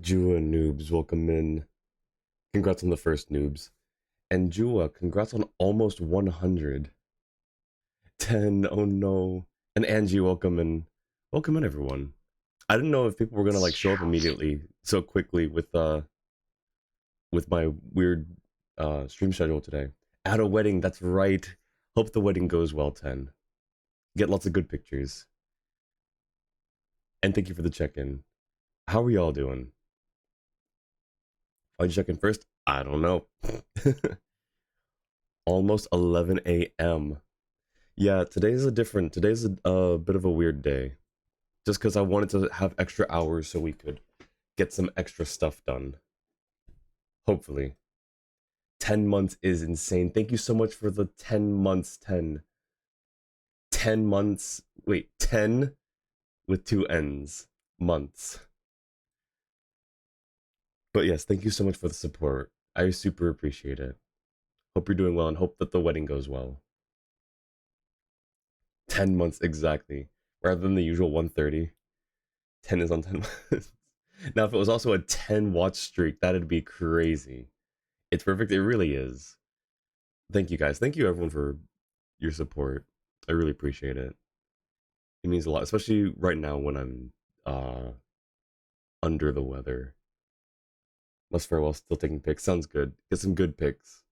Jua noobs, welcome in. Congrats on the first noobs. And Jua, congrats on almost 100. 10, oh no. And Angie, welcome in. Welcome in, everyone. I didn't know if people were gonna like show up immediately so quickly with my weird stream schedule today. At a wedding, that's right. Hope the wedding goes well, 10. Get lots of good pictures. And thank you for the check-in. How are y'all doing? Why'd you check in first? I don't know. Almost 11 a.m. Yeah, today's a bit of a weird day. Just because I wanted to have extra hours so we could get some extra stuff done. Hopefully. 10 months is insane. Thank you so much for the 10 months, 10. 10 months. Wait, 10 with two N's. Months. But yes, thank you so much for the support. I super appreciate it. Hope you're doing well and hope that the wedding goes well. 10 months exactly. Rather than the usual 130. 10 is on 10 months. Now, if it was also a 10 watch streak, that'd be crazy. It's perfect. It really is. Thank you guys. Thank you everyone for your support. I really appreciate it. It means a lot, especially right now when I'm under the weather. Must farewell, still taking pics. Sounds good. Get some good pics.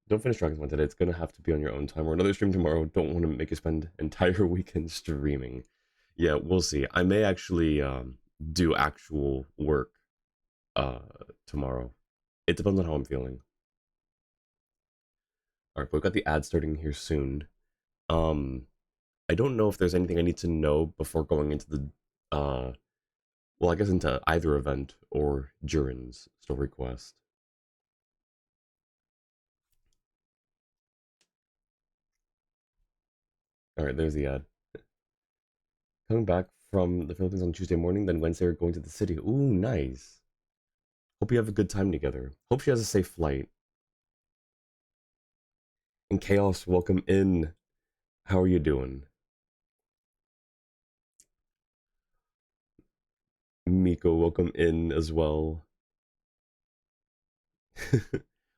Don't finish Dragon's One today. It's gonna have to be on your own time or another stream tomorrow. Don't want to make you spend entire weekend streaming. Yeah, we'll see. I may actually do actual work tomorrow. It depends on how I'm feeling. Alright, but we've got the ad starting here soon. I don't know if there's anything I need to know before going into the well, I guess into either event or Durin's story quest. Alright, there's the ad. Coming back from the Philippines on Tuesday morning, then Wednesday we're going to the city. Ooh, nice. Hope you have a good time together. Hope she has a safe flight. And Chaos, welcome in. How are you doing? Miko, welcome in as well.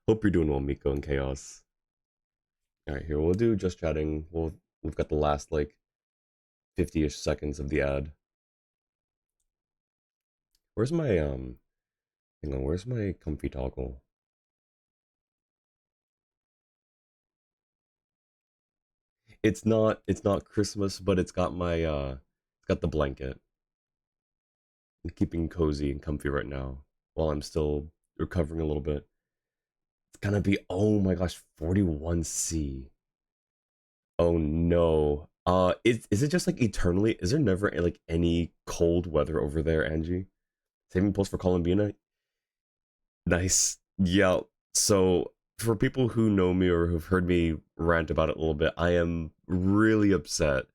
Hope you're doing well, Miko and Chaos. Alright, here we'll do just chatting. We've got the last like 50-ish seconds of the ad. Where's my hang on, where's my comfy toggle? It's not Christmas, but it's got my it's got the blanket. I'm keeping cozy and comfy right now while I'm still recovering a little bit. It's gonna be, oh my gosh, 41C. Oh no. Is it just like eternally? Is there never like any cold weather over there, Angie? Saving post for Columbina? Nice. Yeah. So for people who know me or have heard me rant about it a little bit, I am really upset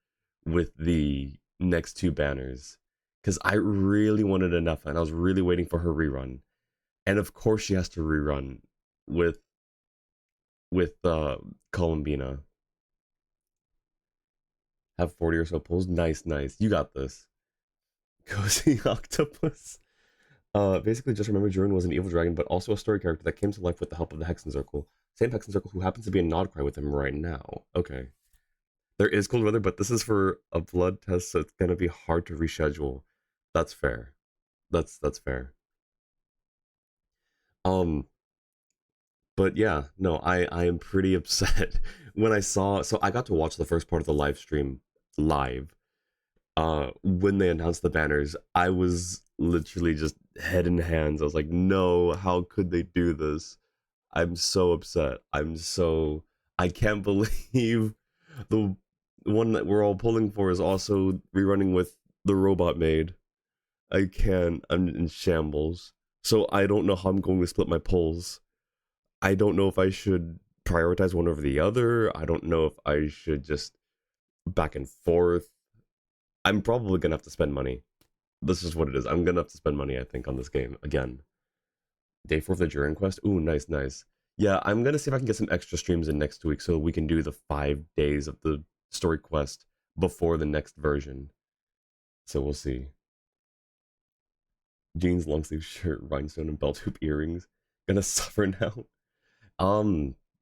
with the next two banners because I really wanted enough and I was really waiting for her rerun. And of course she has to rerun with Columbina. Have 40 or so pulls. Nice, nice. You got this. Cozy Octopus. Basically, just remember Durin was an evil dragon, but also a story character that came to life with the help of the Hexen Circle. Same Hexen Circle who happens to be in Nodcry with him right now. Okay. There is cold weather, but this is for a blood test, so it's gonna be hard to reschedule. That's fair. That's fair. Um, but yeah, no, I am pretty upset when I saw. So I got to watch the first part of the live stream live. When they announced the banners, I was literally just head in hands. I was like, no, how could they do this? I'm so upset. I can't believe the one that we're all pulling for is also rerunning with the robot maid. I can't. I'm in shambles. So I don't know how I'm going to split my pulls. I don't know if I should prioritize one over the other. I don't know if I should just back and forth. I'm probably gonna have to spend money. This is what it is. I'm gonna have to spend money, I think, on this game again. Day 4 of the Durin quest. Ooh, nice, nice. Yeah, I'm gonna see if I can get some extra streams in next week so we can do the 5 days of the story quest before the next version. So we'll see. Jeans, long sleeve shirt, rhinestone, and belt hoop earrings. Gonna suffer now.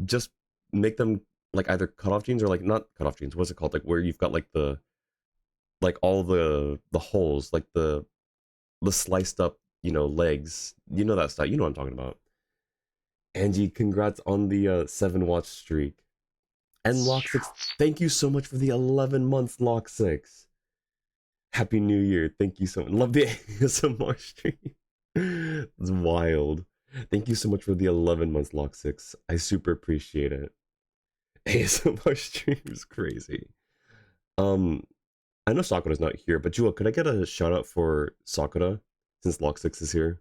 Just make them like either cut off jeans or like not cut off jeans. What's it called? Like where you've got like the like all the holes, like the sliced up, legs. You know that style. You know what I'm talking about. Angie, congrats on the 7 watch streak. And Lock 6, thank you so much for the 11 months, Lock 6. Happy New Year. Thank you so much. Love the ASMR stream. It's wild. Thank you so much for the 11 months, Lock 6. I super appreciate it. ASMR stream is crazy. I know Sakura's not here, but Jewel, could I get a shout out for Sakura since Lock 6 is here?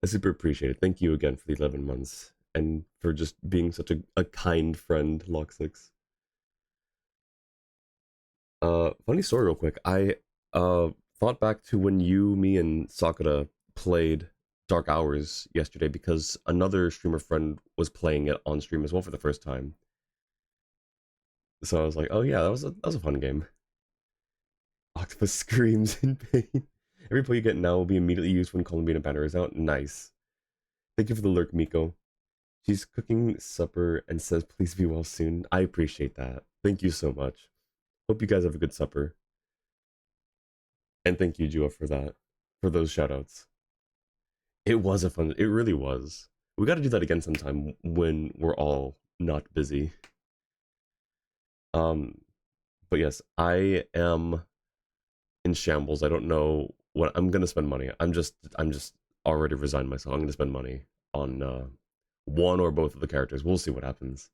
I super appreciate it. Thank you again for the 11 months and for just being such a kind friend, Lock 6. Funny story real quick. I thought back to when you, me, and Sakura played Dark Hours yesterday because another streamer friend was playing it on stream as well for the first time. So I was like, oh yeah, that was a fun game. Octopus screams in pain. Every play you get now will be immediately used when Columbina banner is out. Nice. Thank you for the lurk, Miko. She's cooking supper and says, please be well soon. I appreciate that. Thank you so much. Hope you guys have a good supper. And thank you, Jua, for that. For those shoutouts. It was a fun... It really was. We gotta do that again sometime when we're all not busy. But yes, I am in shambles. I don't know what I'm gonna spend money. I'm just already resigned myself. I'm gonna spend money on one or both of the characters. We'll see what happens.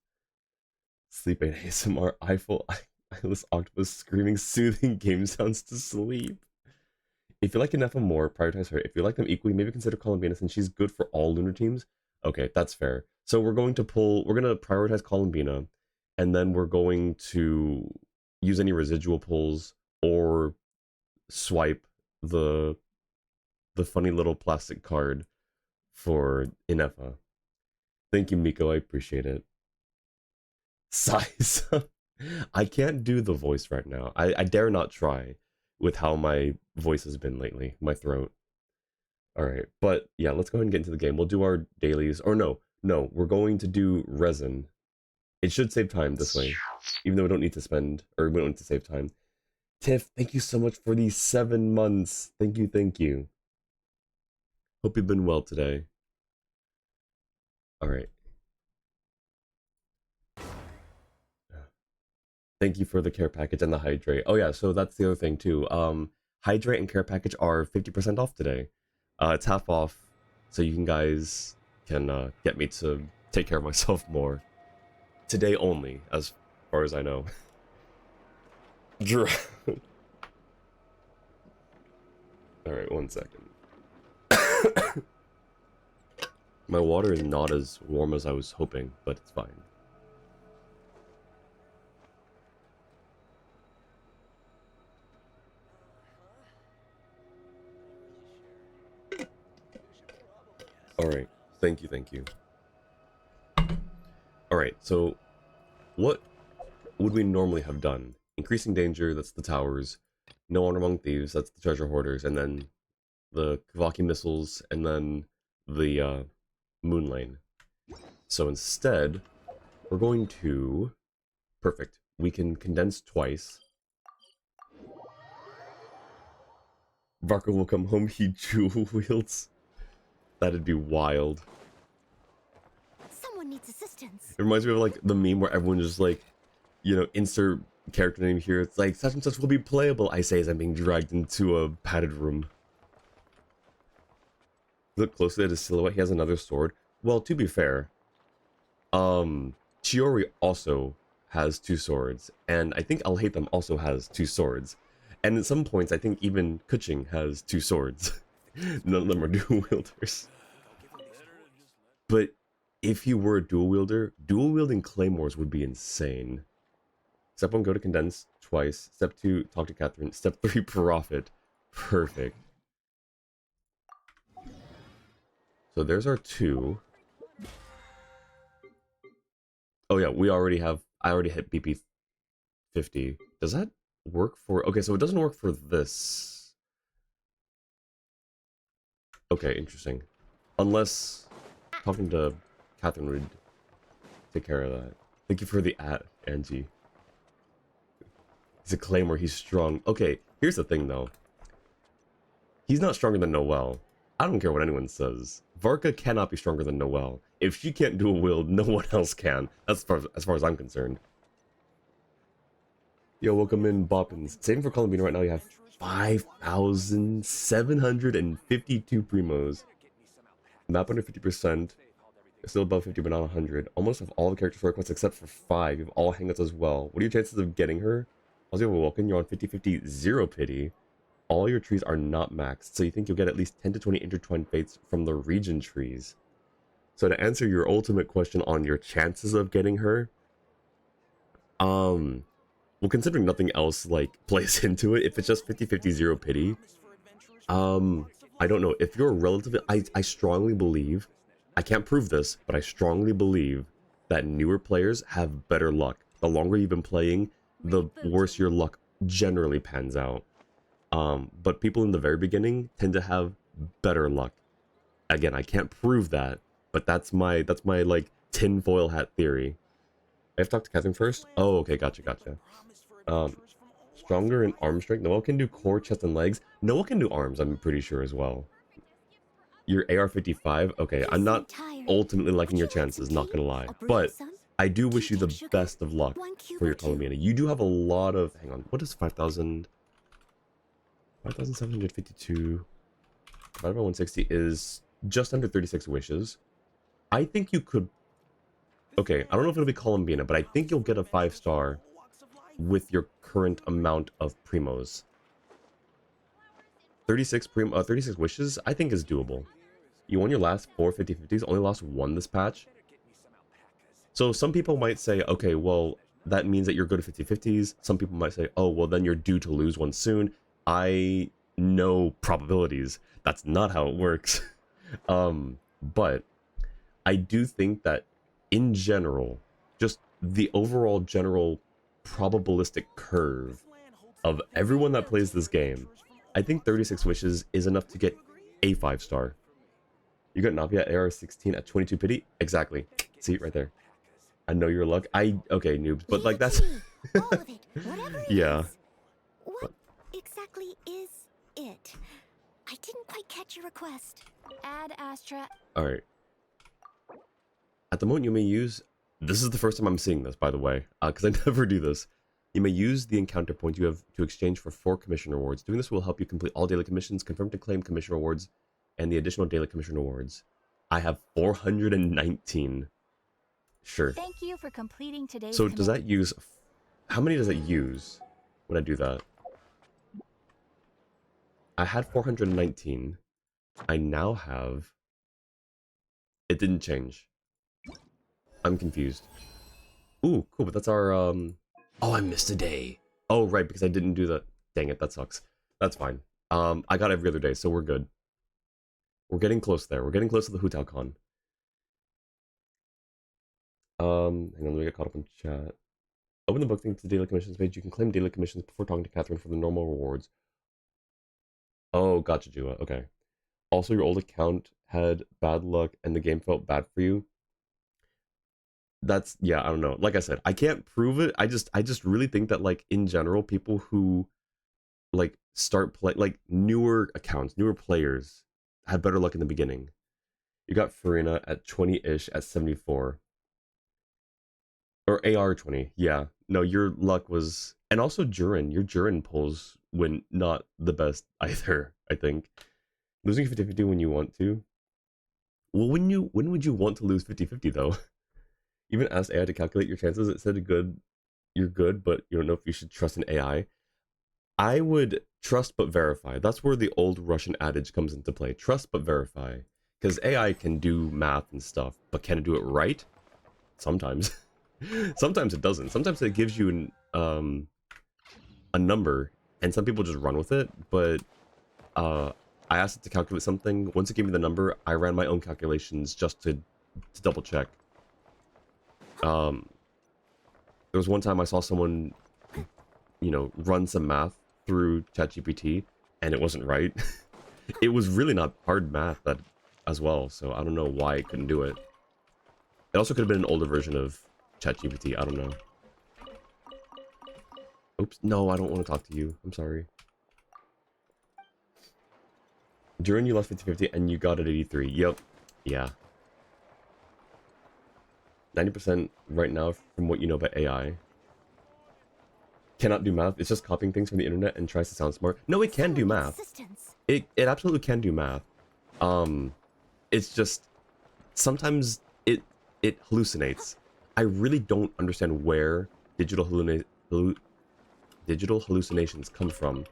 Sleep aid ASMR. Eyeless octopus screaming soothing game sounds to sleep. If you like Inefa more, prioritize her. If you like them equally, maybe consider Columbina since she's good for all lunar teams. Okay, that's fair. So we're going to prioritize Columbina, and then we're going to use any residual pulls or swipe the funny little plastic card for Inefa. Thank you, Miko. I appreciate it. Size. I can't do the voice right now. I dare not try with how my voice has been lately, my throat. All right, but yeah, let's go ahead and get into the game. We'll do our dailies, or no, we're going to do resin. It should save time this way, even though we don't need to spend, or we don't need to save time. Tiff, thank you so much for these 7 months. Thank you. Hope you've been well today. All right. Thank you for the care package and the hydrate. Oh yeah, so that's the other thing too. Hydrate and care package are 50% off today. It's half off, so you guys can get me to take care of myself more. Today only, as far as I know. Alright, 1 second. My water is not as warm as I was hoping, but it's fine. Alright, thank you. Alright, so what would we normally have done? Increasing danger, that's the towers. No honor among thieves, that's the treasure hoarders, and then the Kavaki missiles, and then the moon lane. So instead, we're going to... Perfect. We can condense twice. Barker will come home, he jewel wields. That'd be wild. Someone needs assistance. It reminds me of like the meme where everyone just like, insert character name here. It's like such and such will be playable, I say as I'm being dragged into a padded room. Look closely at his silhouette, he has another sword. Well, to be fair, Chiori also has 2 swords, and I think Alhaitham also has 2 swords. And at some points, I think even Kuching has 2 swords. None of them are dual wielders. But if you were a dual wielder, dual wielding claymores would be insane. Step 1, go to condense twice. Step 2, talk to Catherine. Step 3, profit. Perfect. So there's our 2. Oh yeah, I already hit BP 50. Does that work for... Okay, so it doesn't work for this. Okay, interesting. Unless talking to Catherine would take care of that. Thank you for the Angie. He's a claimer, he's strong. Okay, here's the thing though. He's not stronger than Noelle. I don't care what anyone says. Varka cannot be stronger than Noelle. If she can't do a wield, no one else can. That's as far as I'm concerned. Yo, welcome in, Boppins. Saving for Columbine right now, you have 5,752 primos. Map under 50%. Still above 50, but not 100. Almost have all the characters for requests except for 5. You have all hangouts as well. What are your chances of getting her? Also, welcome. You're on 50-50, 0 pity. All your trees are not maxed, so you think you'll get at least 10 to 20 intertwined fates from the region trees. So to answer your ultimate question on your chances of getting her, well, considering nothing else like plays into it, if it's just 50-50, 0 pity, I don't know. If you're relatively, I strongly believe, I can't prove this, but I strongly believe that newer players have better luck. The longer you've been playing, the worse your luck generally pans out. But people in the very beginning tend to have better luck. Again, I can't prove that, but that's my like tinfoil hat theory. I have to talk to Catherine first? Oh, okay, gotcha. Stronger in arm strength. Noelle can do core, chest, and legs. Noelle can do arms, I'm pretty sure as well. Your AR-55? Okay, I'm not ultimately liking your chances, not gonna lie. But I do wish you the best of luck for your Columbiana. You do have a lot of... Hang on, what is 5,000... 5,752 divided by 160 is just under 36 wishes. I think you could... Okay, I don't know if it'll be Columbina, but I think you'll get a 5-star with your current amount of primos. 36 wishes, I think is doable. You won your last 4 50-50s, only lost 1 this patch. So some people might say, okay, well, that means that you're good at 50-50s. Some people might say, oh, well, then you're due to lose one soon. I know probabilities. That's not how it works. But I do think that in general, just the overall general probabilistic curve of everyone that plays this game, I think 36 wishes is enough to get a 5-star. You got Navia AR-16 at 22 pity? Exactly. See, right there. I know your luck. Okay, noobs, but like that's... all of it, whatever it yeah. is. What exactly is it? I didn't quite catch your request. Add Astra. Alright. At the moment you may use... This is the first time I'm seeing this, by the way, because I never do this. You may use the encounter point you have to exchange for 4 commission rewards. Doing this will help you complete all daily commissions, confirm to claim commission rewards, and the additional daily commission rewards. I have 419. Sure. Thank you for completing today's So does that use... How many does it use when I do that? I had 419. I now have... It didn't change. I'm confused. Ooh, cool, but that's our... Oh, I missed a day. Oh, right, because I didn't do the... Dang it, that sucks. That's fine. I got every other day, so we're good. We're getting close there. We're getting close to the HuTaoCon. Hang on, let me get caught up in chat. Open the book thing to the daily commissions page. You can claim daily commissions before talking to Catherine for the normal rewards. Oh, gotcha, Jua. Okay. Also, your old account had bad luck and the game felt bad for you. That's, yeah, I don't know. Like I said, I can't prove it. I just really think that, like, in general, people who, like, start play, like, newer accounts, newer players had better luck in the beginning. You got Farina at 20-ish at 74. Or AR 20, yeah. No, your luck was... And also Durin. Your Durin pulls went not the best either, I think. Losing 50-50 when you want to. Well, when would you want to lose 50-50 though? Even asked AI to calculate your chances. It said you're good, but you don't know if you should trust an AI. I would trust but verify. That's where the old Russian adage comes into play. Trust but verify. Because AI can do math and stuff, but can it do it right? Sometimes. Sometimes it doesn't. Sometimes it gives you a number, and some people just run with it, but I asked it to calculate something. Once it gave me the number, I ran my own calculations just to double check. There was one time I saw someone, you know, run some math through ChatGPT, and it wasn't right. It was really not hard math that as well, so I don't know why it couldn't do it. It also could have been an older version of ChatGPT, I don't know. Oops, no, I don't want to talk to you. I'm sorry. Durin, you lost 50-50 and you got it 83. Yep. Yeah. 90% right now from what you know about AI. Cannot do math. It's just copying things from the internet and tries to sound smart. No, it can do math. It absolutely can do math. It's just sometimes it hallucinates. I really don't understand where digital hallucinations come from.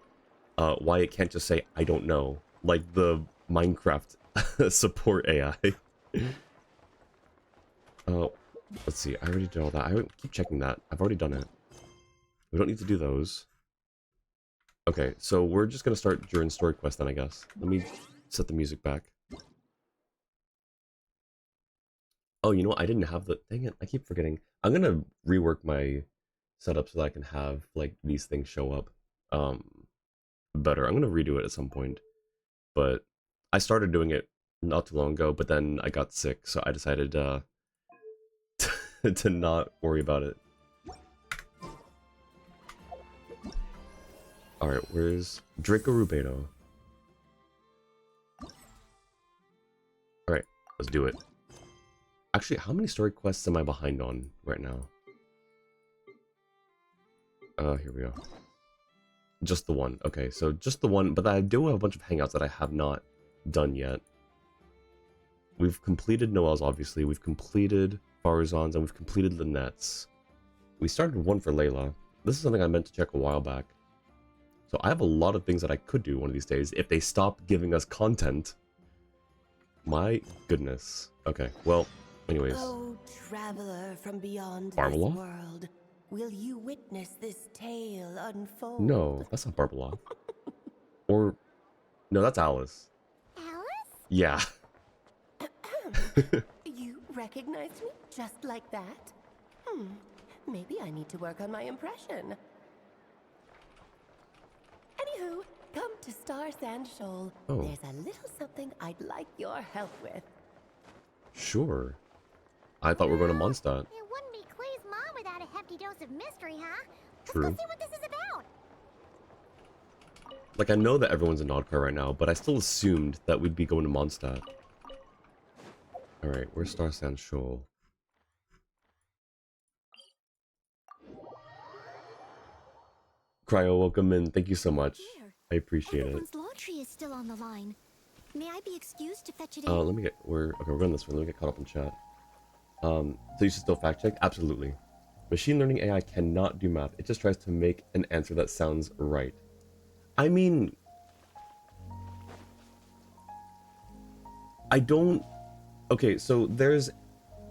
Why it can't just say I don't know, like the Minecraft support AI. Let's see. I already did all that. I keep checking that. I've already done it. We don't need to do those. Okay, so we're just gonna start Durin's story quest then, I guess. Let me set the music back. Oh, you know what? I didn't have the... Dang it, I keep forgetting. I'm gonna rework my setup so that I can have, like, these things show up better. I'm gonna redo it at some point. But I started doing it not too long ago, but then I got sick, so I decided to not worry about it. Alright, where's Draco Rubedo? Alright, let's do it. Actually, how many story quests am I behind on right now? Here we go. Just the one. Okay, so just the one, but I do have a bunch of hangouts that I have not done yet. We've completed Noel's, obviously. We've completed Farazan's, and we've completed Lynette's. We started one for Layla. This is something I meant to check a while back. So I have a lot of things that I could do one of these days if they stop giving us content. My goodness. Okay, well, anyways. Oh, traveler from beyond Barbeloff? this world, will you witness this tale unfold? No, that's not Barbeloff. Or, no, that's Alice. Alice? Yeah. You recognized me just like that? Maybe I need to work on my impression. Anywho, come to Star Sand Shoal. Oh. There's a little something I'd like your help with. Sure. I thought we were going to Mondstadt. It wouldn't be Clay's mom without a hefty dose of mystery, huh? True. Let's go see what this is about. Like, I know that everyone's in Nodcar right now, but I still assumed that we'd be going to Mondstadt. Alright, where's Star Sand Shoal? Cryo, welcome in. Thank you so much. Here, I appreciate it. everyone's laundry is still on the line. May I be excused to fetch it in? Let me get... Okay, we're going this way. Let me get caught up in chat. So you should still fact check? Absolutely. Machine learning AI cannot do math. It just tries to make an answer that sounds right. I mean... I don't... Okay, so there's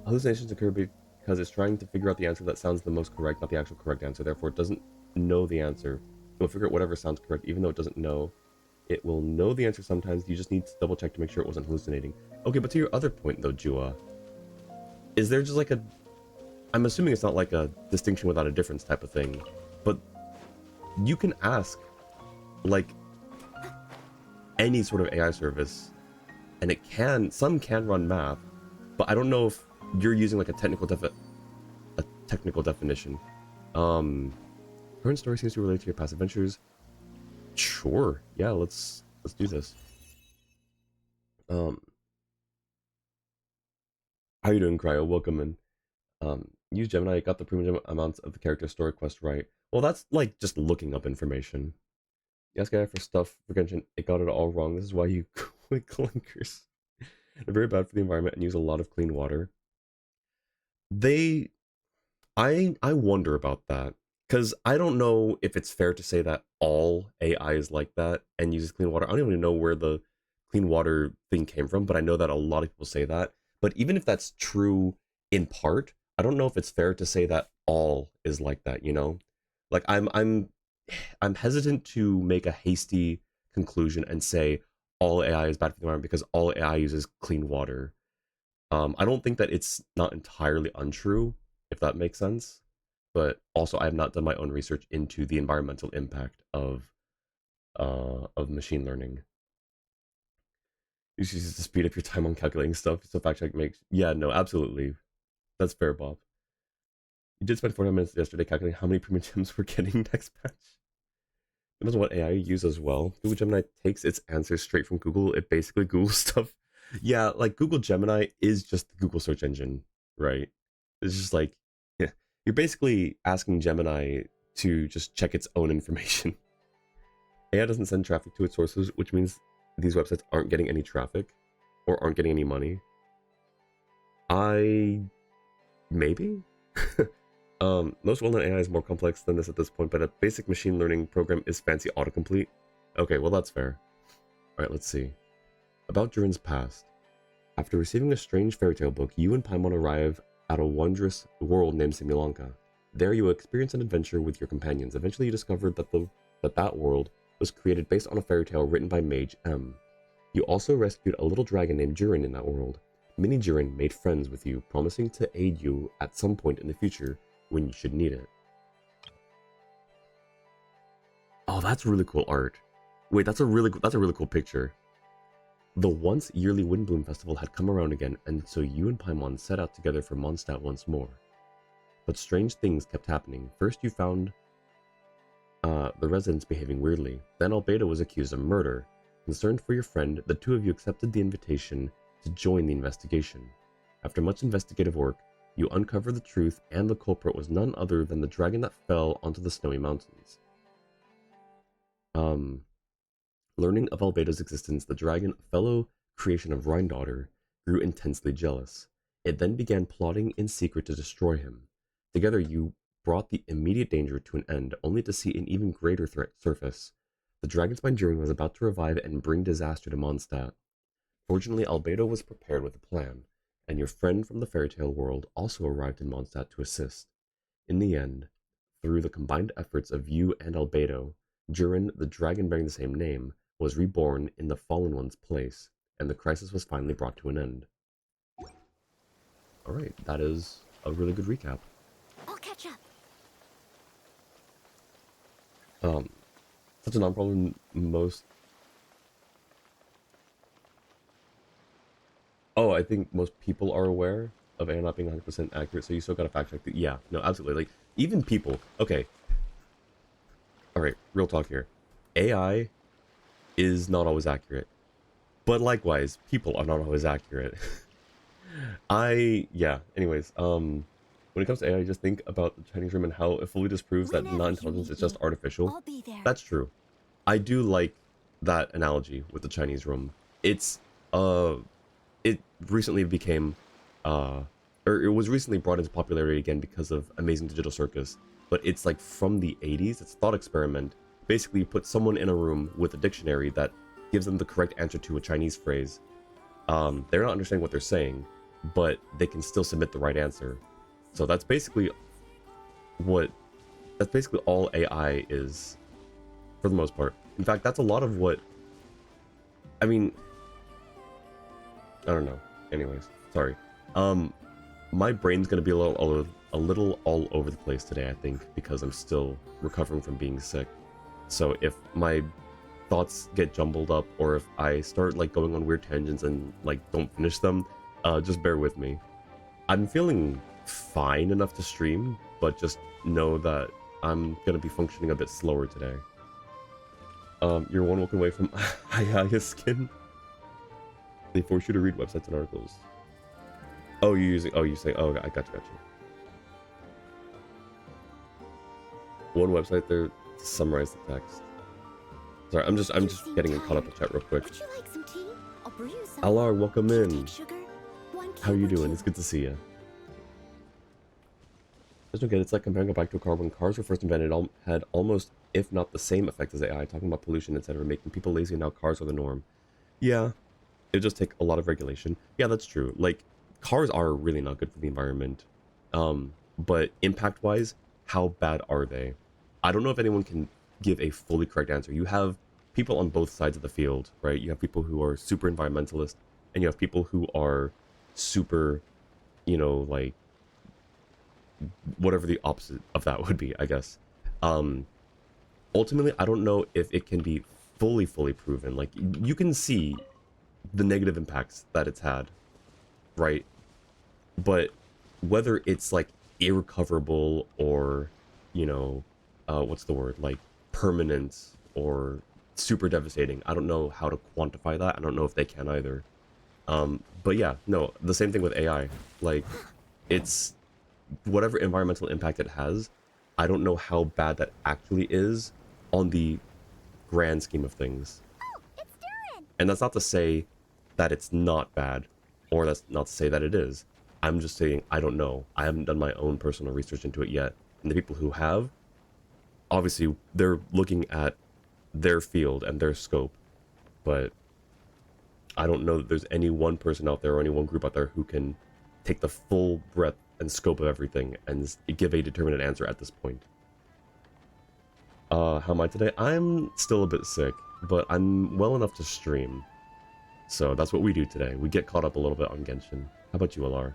hallucinations occur because it's trying to figure out the answer that sounds the most correct, not the actual correct answer. Therefore, it doesn't know the answer. It will figure out whatever sounds correct, even though it doesn't know. It will know the answer sometimes. You just need to double check to make sure it wasn't hallucinating. Okay, but to your other point, though, Jua, is there just like a... I'm assuming it's not like a distinction without a difference type of thing, but you can ask, like, any sort of AI service, and it can... Some can run math, but I don't know if you're using like a technical definition. Current story seems to relate to your past adventures. Sure. Yeah, let's do this. How you doing, Cryo? Welcome in. Use Gemini, got the premium amounts of the character story quest right. Well, that's like just looking up information. You ask AI for stuff for Genshin, it got it all wrong. This is why you quit clinkers. They're very bad for the environment and use a lot of clean water. I wonder about that. Because I don't know if it's fair to say that all AI is like that and uses clean water. I don't even know where the clean water thing came from, but I know that a lot of people say that. But even if that's true in part, I don't know if it's fair to say that all is like that, you know? Like I'm hesitant to make a hasty conclusion and say all AI is bad for the environment because all AI uses clean water. I don't think that it's not entirely untrue, if that makes sense. But also, I have not done my own research into the environmental impact of machine learning. You should use to speed up your time on calculating stuff. So fact check makes, yeah, no, absolutely. That's fair, Bob. You did spend 45 minutes yesterday calculating how many premium gems we're getting next patch. Depends on what AI you use as well. Google Gemini takes its answers straight from Google. It basically Googles stuff. Yeah, like Google Gemini is just the Google search engine, right? It's just like, yeah, you're basically asking Gemini to just check its own information. AI doesn't send traffic to its sources, which means these websites aren't getting any traffic or aren't getting any money. Maybe? Most well-known AI is more complex than this at this point, but a basic machine learning program is fancy autocomplete. Okay, well that's fair. Alright, let's see. About Durin's past. After receiving a strange fairy tale book, you and Paimon arrive at a wondrous world named Simulanka. There you experience an adventure with your companions. Eventually you discover that that world was created based on a fairy tale written by Mage M. You also rescued a little dragon named Durin in that world. Mini Durin made friends with you, promising to aid you at some point in the future when you should need it. Oh, that's really cool art. Wait, that's a really cool picture. The once yearly Windbloom Festival had come around again, and so you and Paimon set out together for Mondstadt once more. But strange things kept happening. First you found the residents behaving weirdly. Then Albedo was accused of murder. Concerned for your friend, the two of you accepted the invitation to join the investigation. After much investigative work, you uncover the truth, and the culprit was none other than the dragon that fell onto the snowy mountains. Learning of Albedo's existence, the dragon, a fellow creation of Rhine-Daughter, grew intensely jealous. It then began plotting in secret to destroy him. Together you brought the immediate danger to an end, only to see an even greater threat surface. The dragonspine Durin was about to revive and bring disaster to Mondstadt. Fortunately, Albedo was prepared with a plan, and your friend from the fairy tale world also arrived in Mondstadt to assist. In the end, through the combined efforts of you and Albedo, Durin, the dragon bearing the same name, was reborn in the Fallen One's place, and the crisis was finally brought to an end. Alright, that is a really good recap. I'll catch up. Such a non-problem most... Oh, I think most people are aware of AI not being 100% accurate, so you still gotta fact check that. Yeah, no, absolutely. Like, even people... Okay. Alright, real talk here. AI is not always accurate. But likewise, people are not always accurate. Yeah, anyways, when it comes to AI, just think about the Chinese room and how it fully disproves that non-intelligence is just artificial. I'll be there. That's true. I do like that analogy with the Chinese room. It recently became, or it was recently brought into popularity again because of Amazing Digital Circus. But it's like from the 80s, it's a thought experiment. Basically, you put someone in a room with a dictionary that gives them the correct answer to a Chinese phrase. They're not understanding what they're saying, but they can still submit the right answer. So that's basically all AI is, for the most part. In fact, that's a lot of what, I mean, I don't know. Anyways, sorry. My brain's gonna be a little all over the place today, I think, because I'm still recovering from being sick. So if my thoughts get jumbled up, or if I start like going on weird tangents and like don't finish them, just bear with me. I'm feeling fine enough to stream, but just know that I'm gonna be functioning a bit slower today. You're one walk away from Hayaya skin. They force you to read websites and articles. Oh, you say, oh, I got you. One website there to summarize the text. Sorry, I'm just getting caught up in chat real quick. Would you like some tea? I'll brew you some. Alar, welcome Do you in. take sugar? One How you cube or doing? two? It's good to see you. Just don't get it. It's like comparing a bike to a car. When cars were first invented, had almost, if not the same effect as AI, talking about pollution, etc., making people lazy, and now cars are the norm. Yeah, it'll just take a lot of regulation. Yeah, that's true. Like, cars are really not good for the environment. But impact-wise, how bad are they? I don't know if anyone can give a fully correct answer. You have people on both sides of the field, right? You have people who are super environmentalist, and you have people who are super, like, whatever the opposite of that would be, I guess. Ultimately, I don't know if it can be fully proven. Like, you can see the negative impacts that it's had, right? But whether it's like irrecoverable or, you know, what's the word, like permanent or super devastating, I don't know how to quantify that. I don't know if they can either. But yeah, no, the same thing with AI. Like, it's whatever environmental impact it has, I don't know how bad that actually is on the grand scheme of things. Oh, it's Durin! And that's not to say that it's not bad, or that's not to say that it is. I'm just saying I don't know. I haven't done my own personal research into it yet. And the people who have, obviously, they're looking at their field and their scope. But I don't know that there's any one person out there or any one group out there who can take the full breadth and scope of everything and give a determinate answer at this point. How am I today? I'm still a bit sick, but I'm well enough to stream. So that's what we do today. We get caught up a little bit on Genshin. How about you, LR?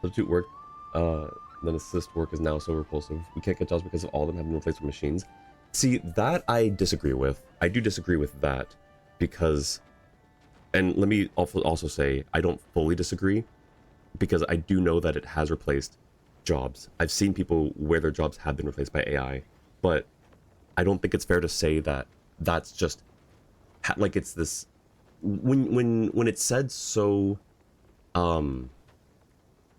Substitute work, then assist work is now so repulsive. We can't get jobs because of all of them having been replaced with machines. See, that I disagree with. I do disagree with that because, and let me also say, I don't fully disagree because I do know that it has replaced jobs. I've seen people where their jobs have been replaced by AI, but I don't think it's fair to say that that's just like it's this when it's said so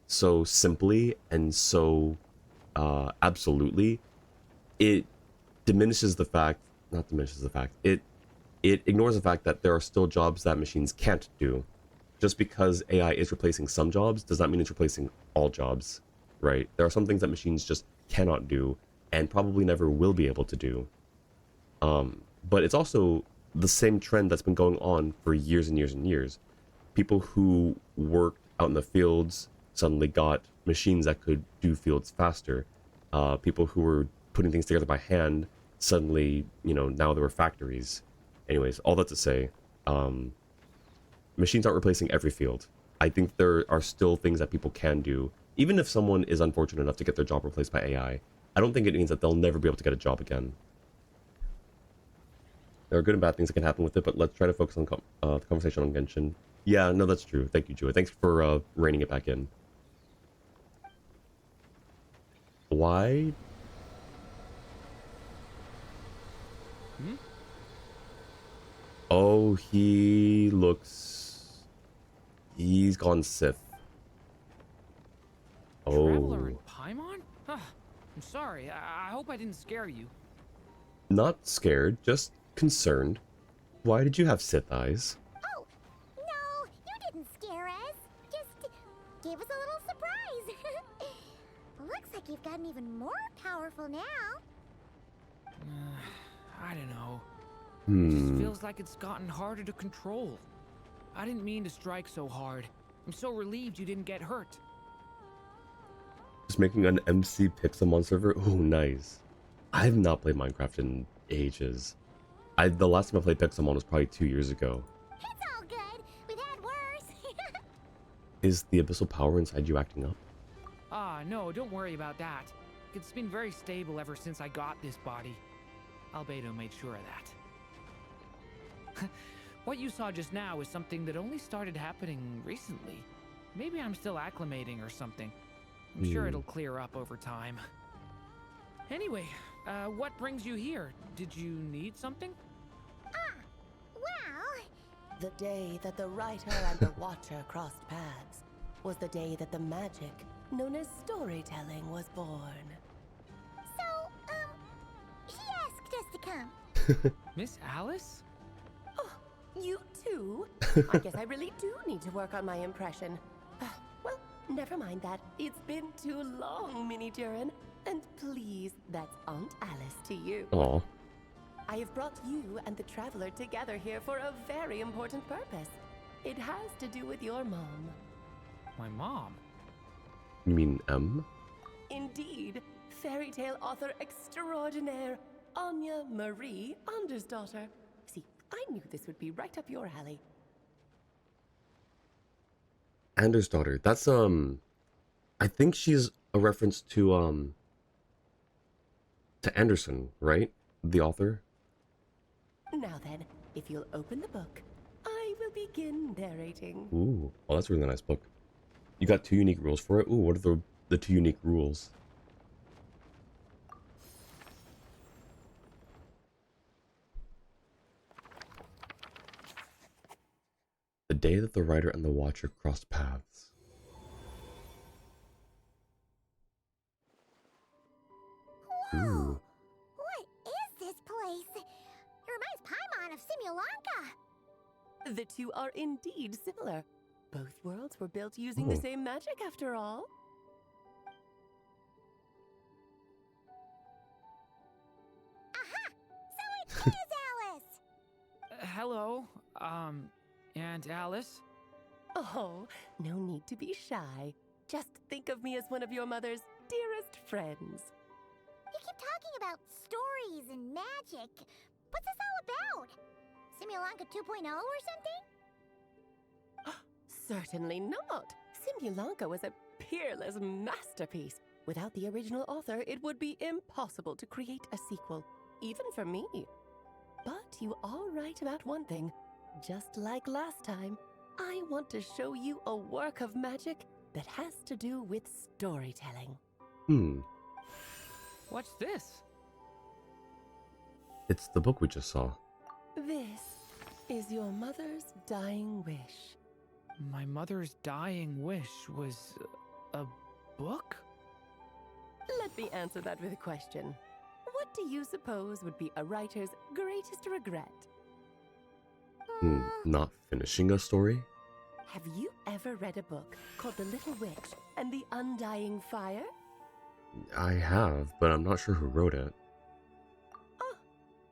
so simply and so absolutely, it diminishes the fact, not diminishes the fact, it ignores the fact that there are still jobs that machines can't do. Just because AI is replacing some jobs does not mean it's replacing all jobs, right? There are some things that machines just cannot do and probably never will be able to do. But it's also the same trend that's been going on for years and years and years. People who worked out in the fields suddenly got machines that could do fields faster. People who were putting things together by hand suddenly, now there were factories. Anyways, all that to say, machines aren't replacing every field. I think there are still things that people can do. Even if someone is unfortunate enough to get their job replaced by AI, I don't think it means that they'll never be able to get a job again. There are good and bad things that can happen with it, but let's try to focus on the conversation on Genshin. Yeah, no, that's true. Thank you, Joey. Thanks for reining it back in. Why? Hmm? Oh, he looks... He's gone Sith. Traveler in Oh. Paimon? Huh. I'm sorry. I hope I didn't scare you. Not scared, just concerned. Why did you have Sith eyes? Oh, no, you didn't scare us. Just gave us a little surprise. Looks like you've gotten even more powerful now. I don't know. It just Hmm. feels like it's gotten harder to control. I didn't mean to strike so hard. I'm so relieved you didn't get hurt. Just making an MC Pixelmon server? Oh, nice. I have not played Minecraft in ages. The last time I played Pixelmon was probably 2 years ago. It's all good. We've had worse. Is the abyssal power inside you acting up? Ah, no, don't worry about that. It's been very stable ever since I got this body. Albedo made sure of that. What you saw just now is something that only started happening recently. Maybe I'm still acclimating or something. I'm sure it'll clear up over time. Anyway, what brings you here? Did you need something? Well, The day that the writer and the watcher crossed paths was the day that the magic known as storytelling was born. so, he asked us to come. Miss Alice? You too? I guess I really do need to work on my impression. Well, never mind that. It's been too long, Mini Durin. And please, that's Aunt Alice to you. Aw. I have brought you and the Traveler together here for a very important purpose. It has to do with your mom. My mom? You mean M? Indeed, fairy tale author extraordinaire, Anya Marie Andersdaughter. See, I knew this would be right up your alley. Anders' daughter. That's, I think she's a reference to Anderson, right? The author? Now then, if you'll open the book, I begin narrating. Ooh. Oh, that's a really nice book. You got 2 unique rules for it? Ooh, what are the 2 unique rules? The day that the writer and the watcher crossed paths. Ooh. What is this place? It reminds Paimon of Simulanka. The two are indeed similar. Both worlds were built using the same magic after all. Aha! So it is Alice! Hello, Aunt Alice? Oh, no need to be shy. Just think of me as one of your mother's dearest friends. You keep talking about stories and magic. What's this all about? Simulanka 2.0 or something? Certainly not. Simulanka was a peerless masterpiece. Without the original author, it would be impossible to create a sequel, even for me. But you are right about one thing. Just like last time, I want to show you a work of magic that has to do with storytelling. What's this? It's the book we just saw. This is your mother's dying wish. My mother's dying wish was a book? Let me answer that with a question. What do you suppose would be a writer's greatest regret? Not finishing a story? Have you ever read a book called The Little Witch and the Undying Fire? I have, but I'm not sure who wrote it. Oh,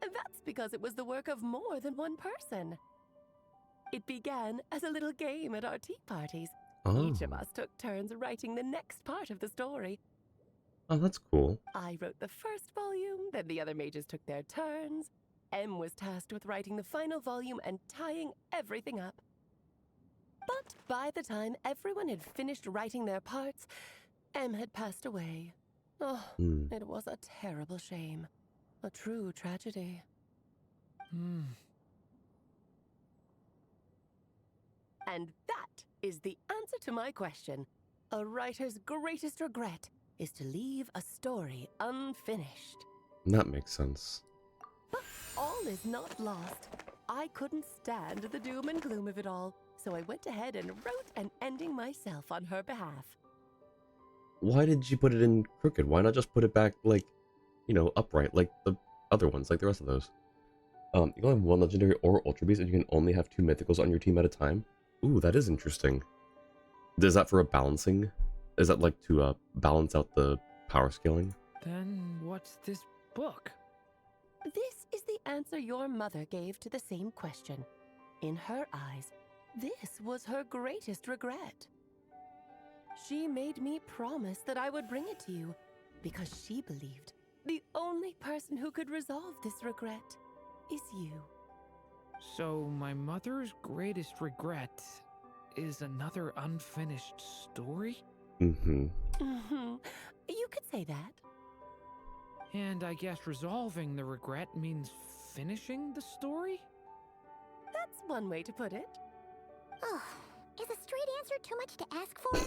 that's because it was the work of more than one person. It began as a little game at our tea parties. Each of us took turns writing the next part of the story. Oh, that's cool. I wrote the first volume, then the other mages took their turns. Em was tasked with writing the final volume and tying everything up. But by the time everyone had finished writing their parts, Em had passed away. Oh, it was a terrible shame. A true tragedy. And that is the answer to my question. A writer's greatest regret is to leave a story unfinished. That makes sense. But all is not lost. I couldn't stand the doom and gloom of it all, so I went ahead and wrote an ending myself on her behalf. Why did you put it in crooked? Why not just put it back, like, you know, upright, like the other ones, like the rest of those? You can have 1 legendary or ultra beast, and you can only have 2 mythicals on your team at a time. Ooh, that is interesting. Is that for a balancing? Is that like to balance out the power scaling? Then what's this book? This is the answer your mother gave to the same question. In her eyes, this was her greatest regret. She made me promise that I would bring it to you because she believed the only person who could resolve this regret is you. So my mother's greatest regret is another unfinished story? You could say that. And I guess resolving the regret means finishing the story? That's one way to put it. Oh, is a straight answer too much to ask for?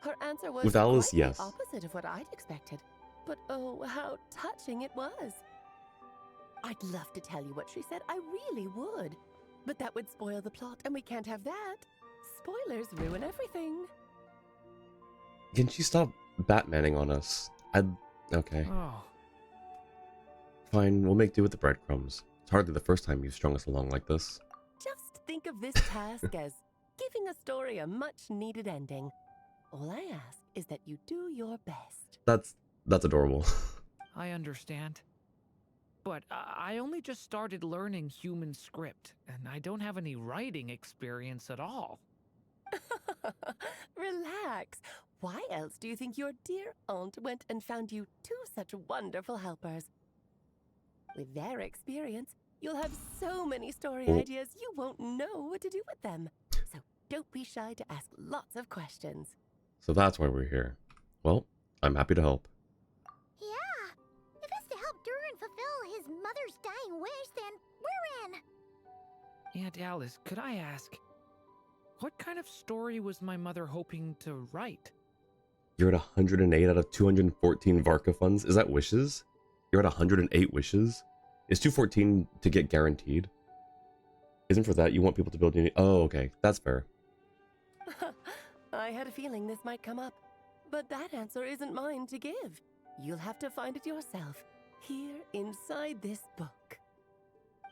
Her answer was With Alice, quite yes. the opposite of what I'd expected. But oh, how touching it was. I'd love to tell you what she said, I really would. But that would spoil the plot, and we can't have that. Spoilers ruin everything. Can she stop Batmaning on us? Okay. Oh, Fine, we'll make do with the breadcrumbs. It's hardly the first time you've strung us along like this. Just think of this task as giving a story a much-needed ending. All I ask is that you do your best. That's adorable. I understand. But I only just started learning human script, and I don't have any writing experience at all. Relax. Why else do you think your dear aunt went and found you 2 such wonderful helpers? With their experience, you'll have so many story ideas you won't know what to do with them. So don't be shy to ask lots of questions. So that's why we're here. Well, I'm happy to help. Yeah. If it's to help Durin fulfill his mother's dying wish, then we're in. Aunt Alice, could I ask, what kind of story was my mother hoping to write? You're at 108 out of 214 Varka funds. Is that wishes? You're at 108 wishes? Is 214 to get guaranteed? Isn't for that you want people to build Unity? Oh, okay. That's fair. I had a feeling this might come up, but that answer isn't mine to give. You'll have to find it yourself, here inside this book.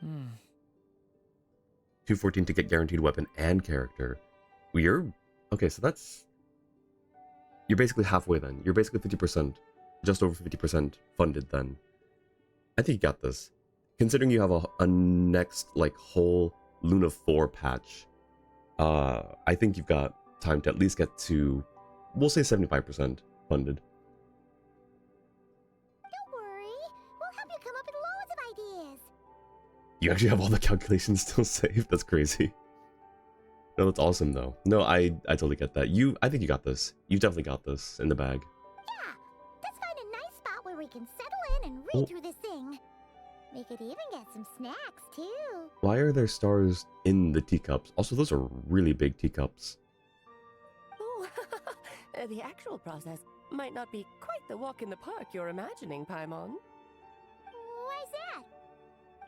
214 to get guaranteed weapon and character. Well, you're... Okay, so that's... You're basically halfway then. You're basically 50%. Just over 50% funded then. I think you got this. Considering you have a next, like, whole Luna 4 patch, I think you've got time to at least get to, we'll say 75% funded. Don't worry. We'll help you come up with loads of ideas. You actually have all the calculations still saved? That's crazy. No, that's awesome though. No, I totally get that. I think you got this. You definitely got this in the bag. Yeah. Let's find a nice spot where we can settle in and read through this thing. We could even get some snacks, too. Why are there stars in the teacups? Also, those are really big teacups. Oh, the actual process might not be quite the walk in the park you're imagining, Paimon. Why's that?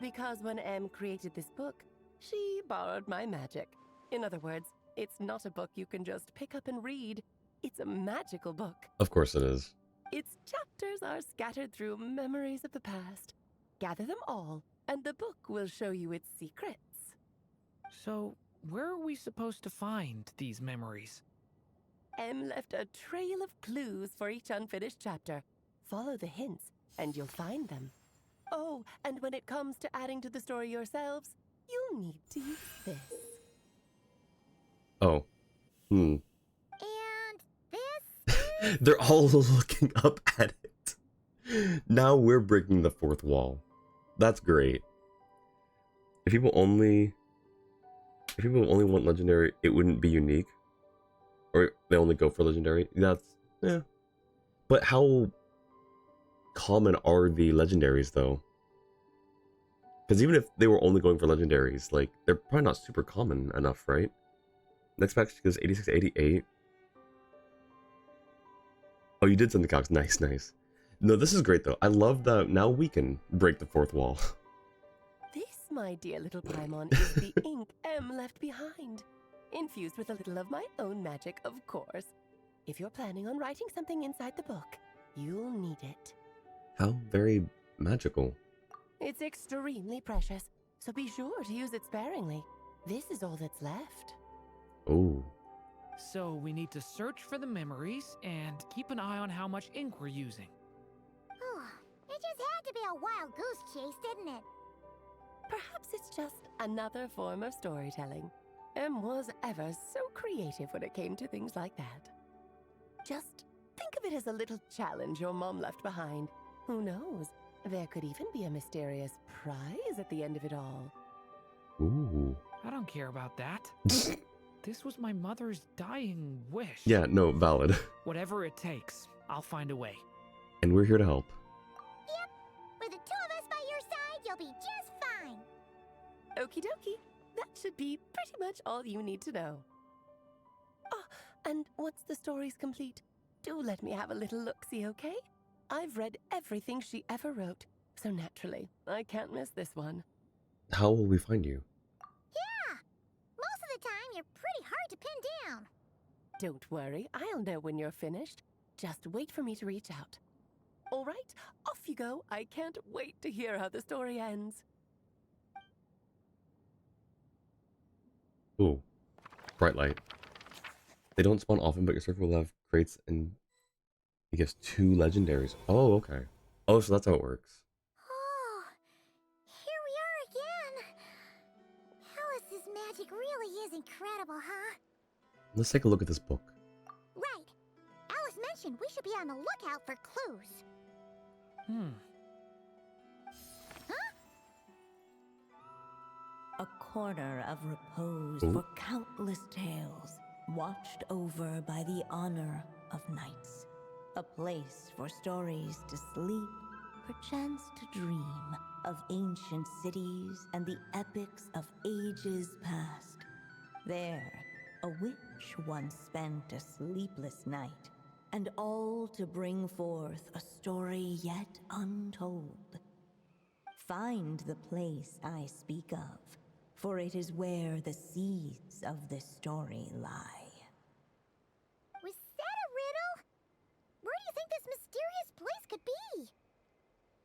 Because when Em created this book, she borrowed my magic. In other words, it's not a book you can just pick up and read. It's a magical book. Of course it is. Its chapters are scattered through memories of the past. Gather them all, and the book will show you its secrets. So, where are we supposed to find these memories? Em left a trail of clues for each unfinished chapter. Follow the hints, and you'll find them. Oh, and when it comes to adding to the story yourselves, you'll need to use this. Oh. And this? They're all looking up at it. Now we're breaking the fourth wall. That's great. If people only want legendary, it wouldn't be unique. Or they only go for legendary. That's yeah. But how common are the legendaries though? Because even if they were only going for legendaries, like they're probably not super common enough, right? Next patch goes 86 to 88. Oh, you did send the calcs. Nice, nice. No, this is great though. I love that now we can break the fourth wall. This, my dear little Paimon, is the ink Em left behind. Infused with a little of my own magic, of course. If you're planning on writing something inside the book, you'll need it. How very magical. It's extremely precious, so be sure to use it sparingly. This is all that's left. Oh. So we need to search for the memories and keep an eye on how much ink we're using. Oh, it just had to be a wild goose chase, didn't it? Perhaps it's just another form of storytelling. Em was ever so creative when it came to things like that. Just think of it as a little challenge your mom left behind. Who knows? There could even be a mysterious prize at the end of it all. Ooh. I don't care about that. This was my mother's dying wish. Yeah, no, valid. Whatever it takes, I'll find a way. And we're here to help. Yep. With the two of us by your side, you'll be just fine. Okie dokie. That should be pretty much all you need to know. Ah, and once the story's complete, do let me have a little look-see, okay? I've read everything she ever wrote, so naturally, I can't miss this one. How will we find you? Yeah. Most of the time, you're pretty hard to pin down. Don't worry, I'll know when you're finished. Just wait for me to reach out. All right, off you go. I can't wait to hear how the story ends. Ooh. Bright light. They don't spawn often, but your server will have crates and I guess 2 legendaries. Oh, okay. Oh, so that's how it works. Oh, here we are again. Alice's magic really is incredible, huh? Let's take a look at this book. Right. Alice mentioned we should be on the lookout for clues. A corner of repose Ooh. for countless tales, watched over by the honor of knights. A place for stories to sleep, perchance to dream, of ancient cities and the epics of ages past. There, a witch once spent a sleepless night, and all to bring forth a story yet untold. Find the place I speak of, for it is where the seeds of this story lie. Was that a riddle? Where do you think this mysterious place could be?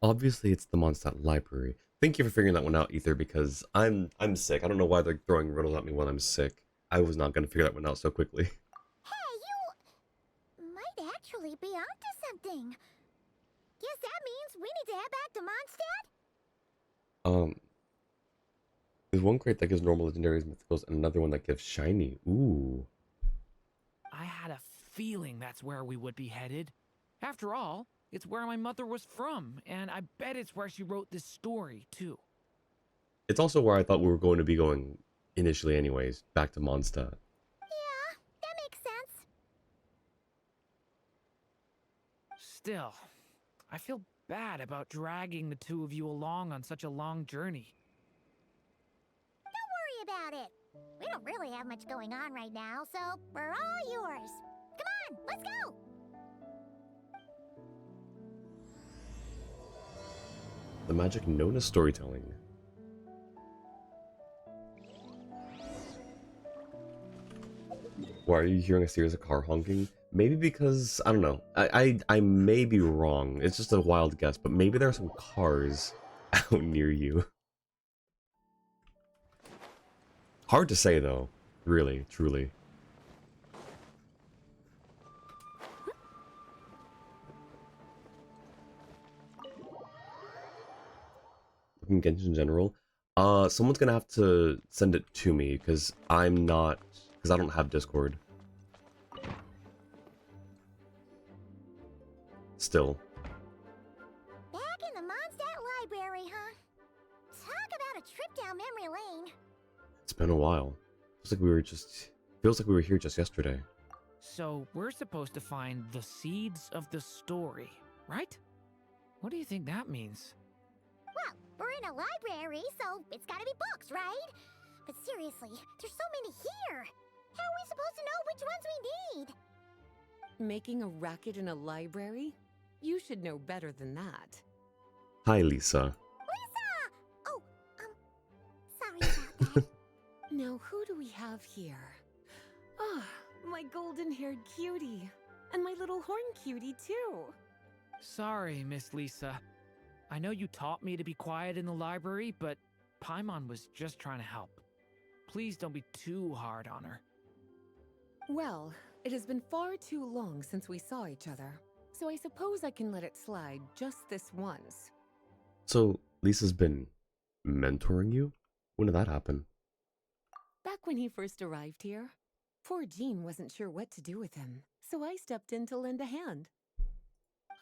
Obviously, it's the Mondstadt Library. Thank you for figuring that one out, Ether, because I'm sick. I don't know why they're throwing riddles at me when I'm sick. I was not gonna figure that one out so quickly. Hey, you might actually be onto something. Guess that means we need to head back to Mondstadt? Um, there's one crate that gives normal legendaries, mythicals, and another one that gives shiny. Ooh. I had a feeling that's where we would be headed. After all, it's where my mother was from, and I bet it's where she wrote this story, too. It's also where I thought we were going to be going initially anyways, back to Mondstadt. Yeah, that makes sense. Still, I feel bad about dragging the two of you along on such a long journey. Don't worry about it. We don't really have much going on right now, so we're all yours. Come on, let's go! The magic known as storytelling. Why are you hearing a series of car honking? Maybe because, I don't know, I may be wrong. It's just a wild guess, but maybe there are some cars out near you. Hard to say though, really, truly. In Genshin in general, someone's gonna have to send it to me because I don't have Discord. Still. Back in the Mondstadt Library, huh? Talk about a trip down memory lane. It's been a while. Feels like we were here just yesterday. So, we're supposed to find the seeds of the story, right? What do you think that means? Well, we're in a library, so it's gotta be books, right? But seriously, there's so many here. How are we supposed to know which ones we need? Making a racket in a library? You should know better than that. Hi, Lisa. Lisa! Oh, sorry about that. Now, who do we have here? Ah, my golden-haired cutie. And my little horn cutie, too. Sorry, Miss Lisa. I know you taught me to be quiet in the library, but Paimon was just trying to help. Please don't be too hard on her. Well, it has been far too long since we saw each other, so I suppose I can let it slide just this once. So, Lisa's been mentoring you? When did that happen? Back when he first arrived here, poor Jean wasn't sure what to do with him, so I stepped in to lend a hand.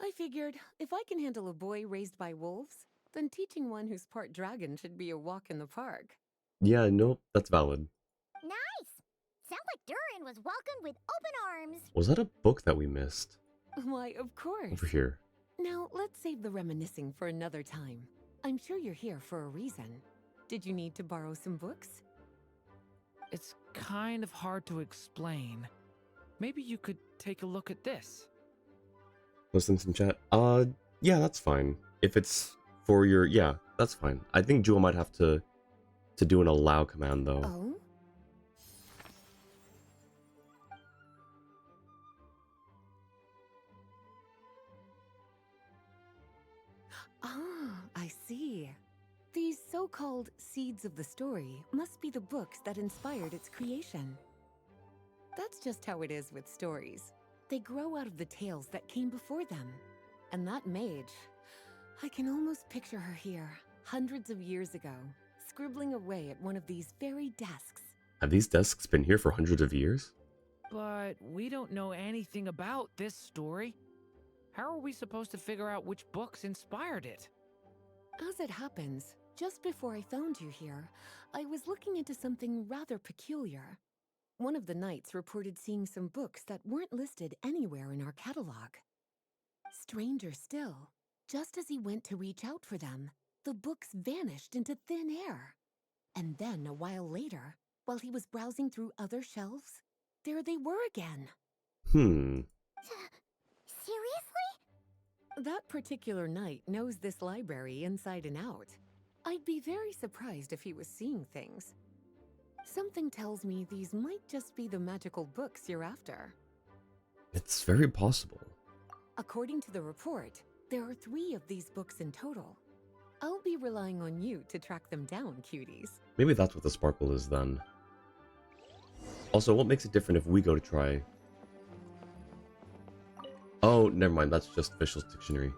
I figured, if I can handle a boy raised by wolves, then teaching one who's part dragon should be a walk in the park. Yeah, no, that's valid. Nice! Sounds like Durin was welcomed with open arms. Was that a book that we missed? Why, of course. Over here. Now, let's save the reminiscing for another time. I'm sure you're here for a reason. Did you need to borrow some books? It's kind of hard to explain. Maybe you could take a look at this. Listening to some chat? Yeah, that's fine. If it's for your... Yeah, that's fine. I think Jewel might have to do an allow command, though. Oh? Ah, I see. These so-called seeds of the story must be the books that inspired its creation. That's just how it is with stories. They grow out of the tales that came before them. And that mage, I can almost picture her here, hundreds of years ago, scribbling away at one of these very desks. Have these desks been here for hundreds of years? But we don't know anything about this story. How are we supposed to figure out which books inspired it? As it happens, just before I found you here, I was looking into something rather peculiar. One of the knights reported seeing some books that weren't listed anywhere in our catalog. Stranger still, just as he went to reach out for them, the books vanished into thin air. And then, a while later, while he was browsing through other shelves, there they were again. Hmm. Seriously? That particular knight knows this library inside and out. I'd be very surprised if he was seeing things. Something tells me these might just be the magical books you're after. It's very possible. According to the report, there are 3 of these books in total. I'll be relying on you to track them down, cuties. Maybe that's what the sparkle is then. Also, what makes it different if we go to try? Oh, never mind. That's just Fischl's dictionary.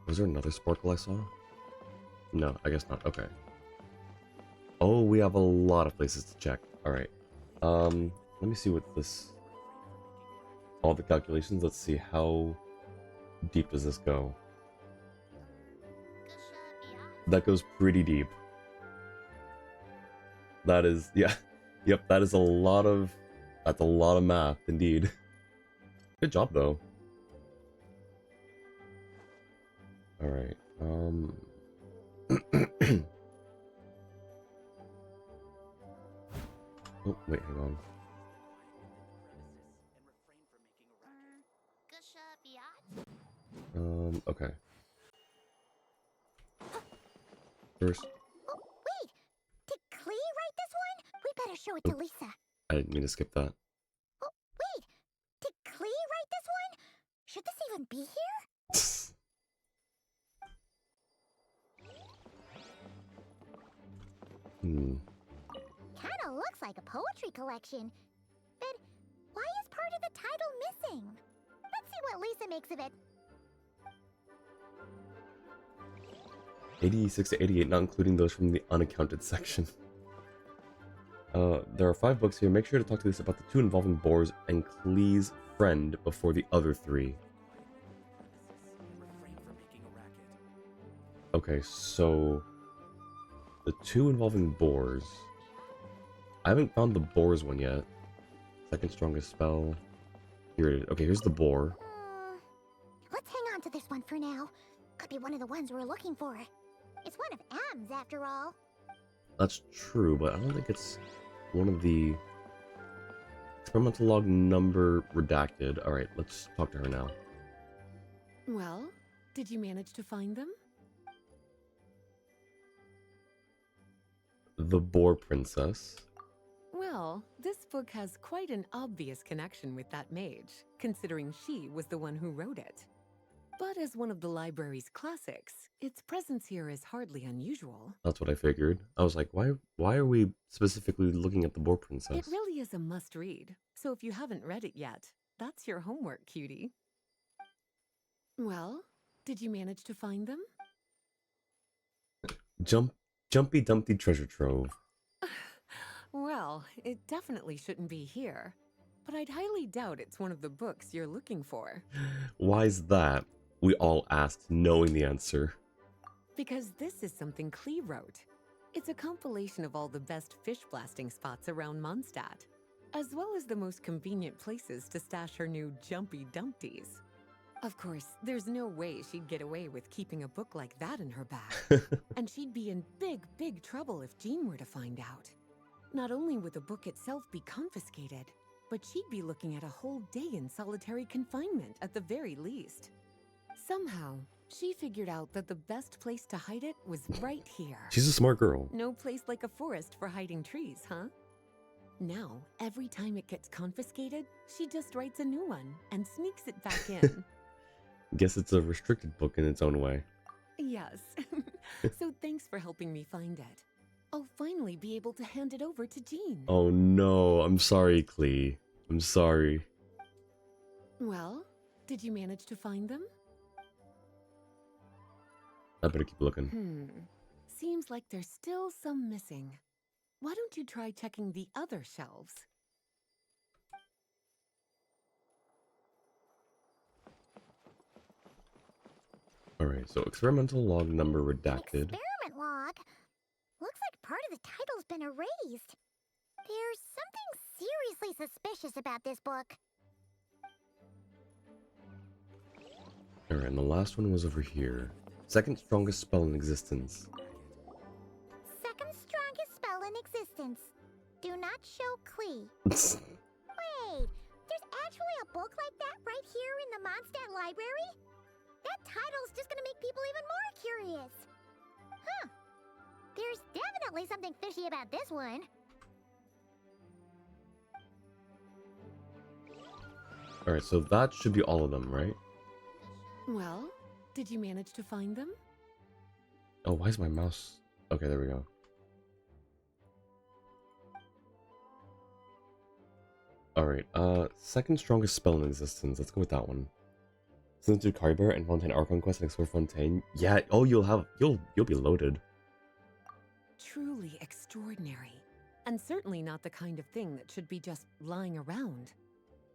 Was there another sparkle I saw? No, I guess not. Okay. Oh, we have a lot of places to check. Alright. Let me see what this... All the calculations. Let's see. How deep does this go? That goes pretty deep. That is... Yeah. Yep, that is a lot of... That's a lot of math, indeed. Good job, though. Alright, Oh, wait, hang on. Okay. First... Oh, wait! Did Klee write this one? We better show it to Lisa. I didn't mean to skip that. Oh, wait! Did Klee write this one? Should this even be here? Kinda looks like a poetry collection. But why is part of the title missing? Let's see what Lisa makes of it. 86 to 88, not including those from the unaccounted section. There are 5 books here. Make sure to talk to Lisa about the 2 involving boars and Klee's friend before the other 3. Okay, so... The 2 involving boars... I haven't found the boars one yet. Second strongest spell... Here it is. Okay, here's the boar. Let's hang on to this one for now. Could be one of the ones we're looking for. It's one of M's after all. That's true, but I don't think it's one of the... Experimental log number redacted. Alright, let's talk to her now. Well, did you manage to find them? The Boar Princess. Well, this book has quite an obvious connection with that mage, considering she was the one who wrote it. But as one of the library's classics, its presence here is hardly unusual. That's what I figured. I was like, why are we specifically looking at the Boar Princess? It really is a must-read, so if you haven't read it yet, that's your homework, cutie. Well, did you manage to find them? Jumpy Dumpty treasure trove. Well, it definitely shouldn't be here, but I'd highly doubt it's one of the books you're looking for. Why's that? We all asked, knowing the answer. Because this is something Klee wrote. It's a compilation of all the best fish blasting spots around Mondstadt, as well as the most convenient places to stash her new Jumpy Dumpties. Of course, there's no way she'd get away with keeping a book like that in her bag. And she'd be in big trouble if Jean were to find out. Not only would the book itself be confiscated, but she'd be looking at a whole day in solitary confinement at the very least. Somehow, she figured out that the best place to hide it was right here. She's a smart girl. No place like a forest for hiding trees, huh? Now, every time it gets confiscated, she just writes a new one and sneaks it back in. Guess it's a restricted book in its own way. Yes. So thanks for helping me find it. I'll finally be able to hand it over to Jean. Oh no, I'm sorry, Klee. I'm sorry. Well, did you manage to find them? I better keep looking. Seems like there's still some missing. Why don't you try checking the other shelves? Alright, so experimental log number redacted. Experiment log? Looks like part of the title's been erased. There's something seriously suspicious about this book. Alright, and the last one was over here. Second strongest spell in existence. Second strongest spell in existence. Do not show Klee. Wait, there's actually a book like that right here in the Mondstadt library? That title's just gonna make people even more curious. Huh. There's definitely something fishy about this one. Alright, so that should be all of them, right? Well, did you manage to find them? Oh, why is my mouse... Okay, there we go. Alright, second strongest spell in existence. Let's go with that one. Since to Kyber and Fontaine Our Conquest and Explore Fontaine. Yeah, oh, you'll be loaded. Truly extraordinary. And certainly not the kind of thing that should be just lying around.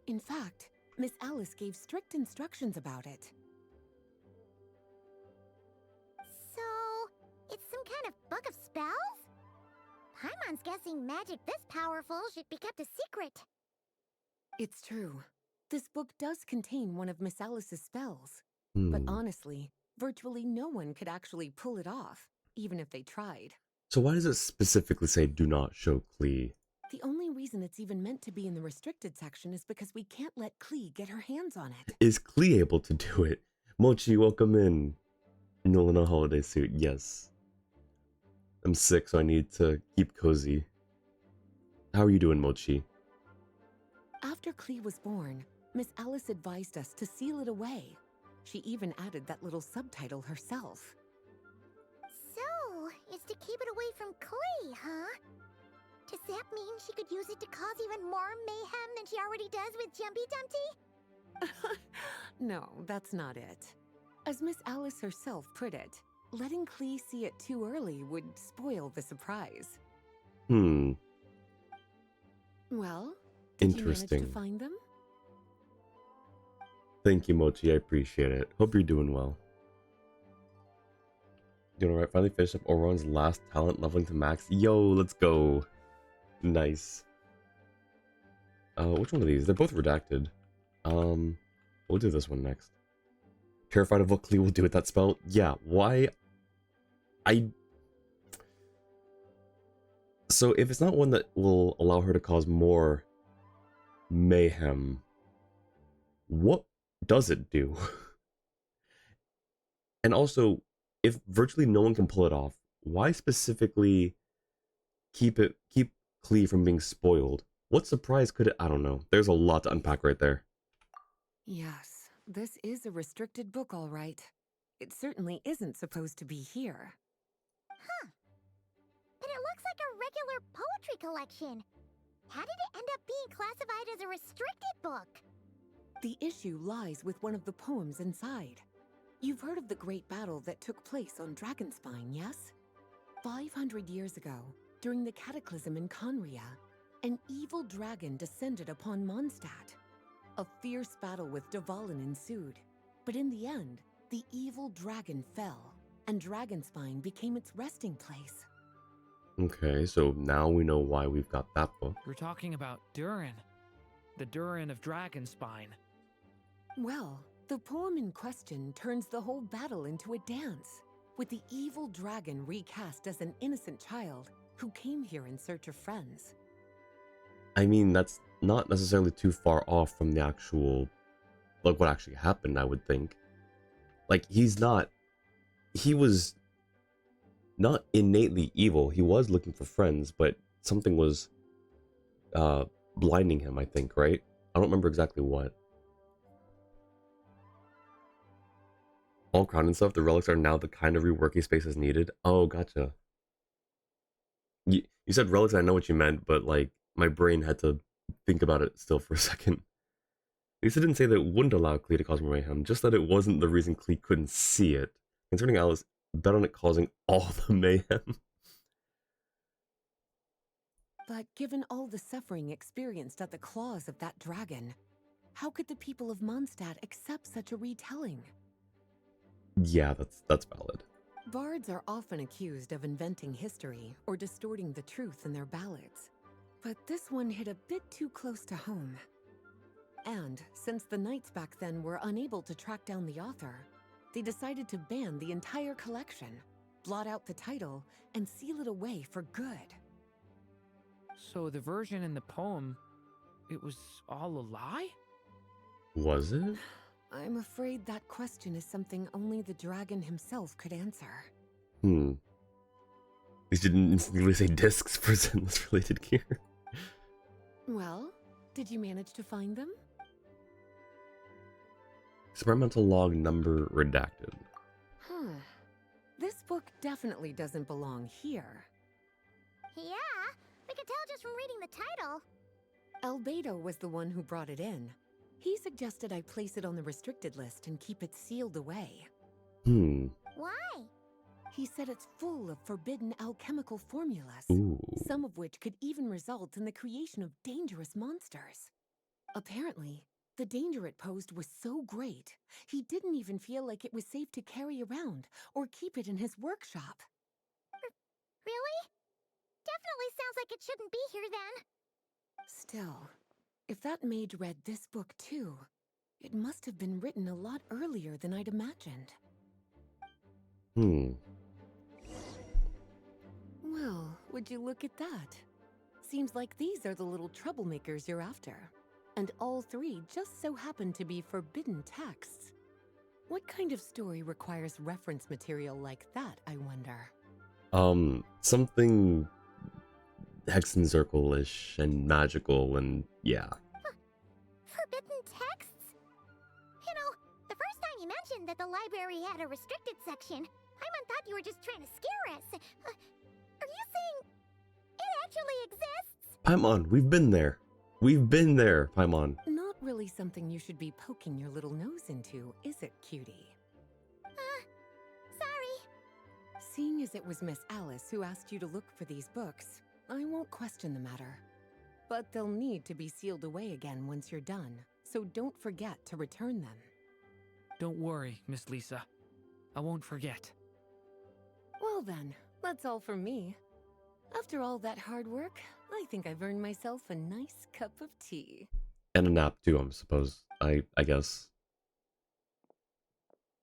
In fact, Miss Alice gave strict instructions about it. So, it's some kind of book of spells? Paimon's guessing magic this powerful should be kept a secret. It's true. This book does contain one of Miss Alice's spells. But honestly, virtually no one could actually pull it off, even if they tried. So why does it specifically say do not show Klee? The only reason it's even meant to be in the restricted section is because we can't let Klee get her hands on it. Is Klee able to do it? Mochi, welcome in. Nolana holiday suit, yes. I'm sick, so I need to keep cozy. How are you doing, Mochi? After Klee was born, Miss Alice advised us to seal it away. She even added that little subtitle herself. So, it's to keep it away from Klee, huh? Does that mean she could use it to cause even more mayhem than she already does with Jumpy Dumpty? No, that's not it. As Miss Alice herself put it, letting Klee see it too early would spoil the surprise. Well, did you manage Interesting. to find them? Thank you, Mochi. I appreciate it. Hope you're doing well. Doing alright. Finally finished up Oron's last talent leveling to max. Yo, let's go. Nice. Which one of these? They're both redacted. We'll do this one next. Terrified of what Klee will do with that spell? Yeah, why? So if it's not one that will allow her to cause more mayhem, what does it do? And also, if virtually no one can pull it off, why specifically keep Klee from being spoiled? What surprise could it? I don't know. There's a lot to unpack right there. Yes, this is a restricted book, all right. It certainly isn't supposed to be here. Huh. But it looks like a regular poetry collection. How did it end up being classified as a restricted book? The issue lies with one of the poems inside. You've heard of the great battle that took place on Dragonspine, yes? 500 years ago, during the cataclysm in Conria, an evil dragon descended upon Mondstadt. A fierce battle with Dvalin ensued, but in the end, the evil dragon fell, and Dragonspine became its resting place. Okay, so now we know why we've got that book. We're talking about Durin. The Durin of Dragonspine. Well, the poem in question turns the whole battle into a dance, with the evil dragon recast as an innocent child who came here in search of friends. I mean, that's not necessarily too far off from the actual, like, what actually happened, I would think. Like, he was not innately evil. He was looking for friends, but something was blinding him, I think, right? I don't remember exactly what. All crown and stuff, the relics are now the kind of reworking space as needed. Oh, gotcha. You said relics, I know what you meant, but, like, my brain had to think about it still for a second. At least it didn't say that it wouldn't allow Klee to cause more mayhem, just that it wasn't the reason Klee couldn't see it. Concerning Alice, bet on it causing all the mayhem. But given all the suffering experienced at the claws of that dragon, how could the people of Mondstadt accept such a retelling? Yeah, that's valid. Bards are often accused of inventing history or distorting the truth in their ballads. But this one hit a bit too close to home. And since the knights back then were unable to track down the author, they decided to ban the entire collection, blot out the title, and seal it away for good. So the version in the poem, it was all a lie? Was it? I'm afraid that question is something only the dragon himself could answer. At least you didn't instantly say discs for Zenless related gear. Well, did you manage to find them? Experimental log number redacted. Huh. This book definitely doesn't belong here. Yeah, we could tell just from reading the title. Albedo was the one who brought it in. He suggested I place it on the restricted list and keep it sealed away. Why? He said it's full of forbidden alchemical formulas, Ooh. some of which could even result in the creation of dangerous monsters. Apparently, the danger it posed was so great, he didn't even feel like it was safe to carry around or keep it in his workshop. Really? Definitely sounds like it shouldn't be here then. Still, if that maid read this book too, it must have been written a lot earlier than I'd imagined. Well, would you look at that? Seems like these are the little troublemakers you're after. And all three just so happen to be forbidden texts. What kind of story requires reference material like that, I wonder? Something Hexen Circle-ish and magical and yeah. Forbidden texts? You know, the first time you mentioned that the library had a restricted section, Paimon thought you were just trying to scare us. Are you saying it actually exists? Paimon, we've been there. We've been there, Paimon. Not really something you should be poking your little nose into, is it, cutie? Sorry. Seeing as it was Miss Alice who asked you to look for these books, I won't question the matter. But they'll need to be sealed away again once you're done, so don't forget to return them. Don't worry, Miss Lisa. I won't forget. Well then, that's all from me. After all that hard work, I think I've earned myself a nice cup of tea. And a nap too, I suppose. I guess.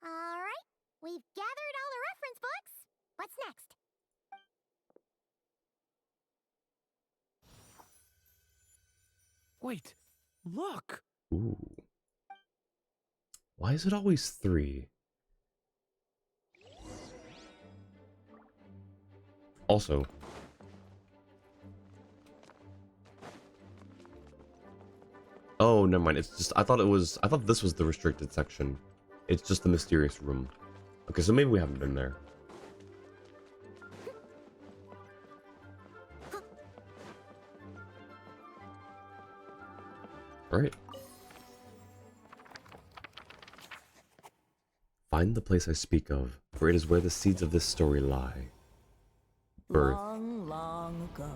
Alright, we've gathered all the reference books. What's next? Wait, look! Ooh. Why is it always 3? Also, oh, never mind. It's just I thought this was the restricted section. It's just the mysterious room. Okay, so maybe we haven't been there. All right. Find the place I speak of, for it is where the seeds of this story lie. Birth. Long, long ago,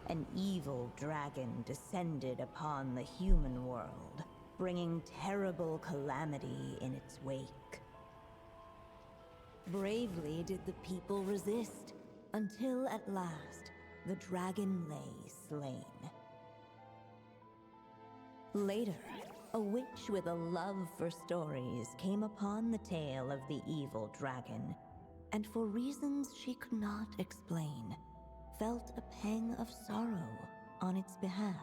an evil dragon descended upon the human world, bringing terrible calamity in its wake. Bravely did the people resist, until at last, the dragon lay slain. Later, a witch with a love for stories came upon the tale of the evil dragon, and for reasons she could not explain, felt a pang of sorrow on its behalf.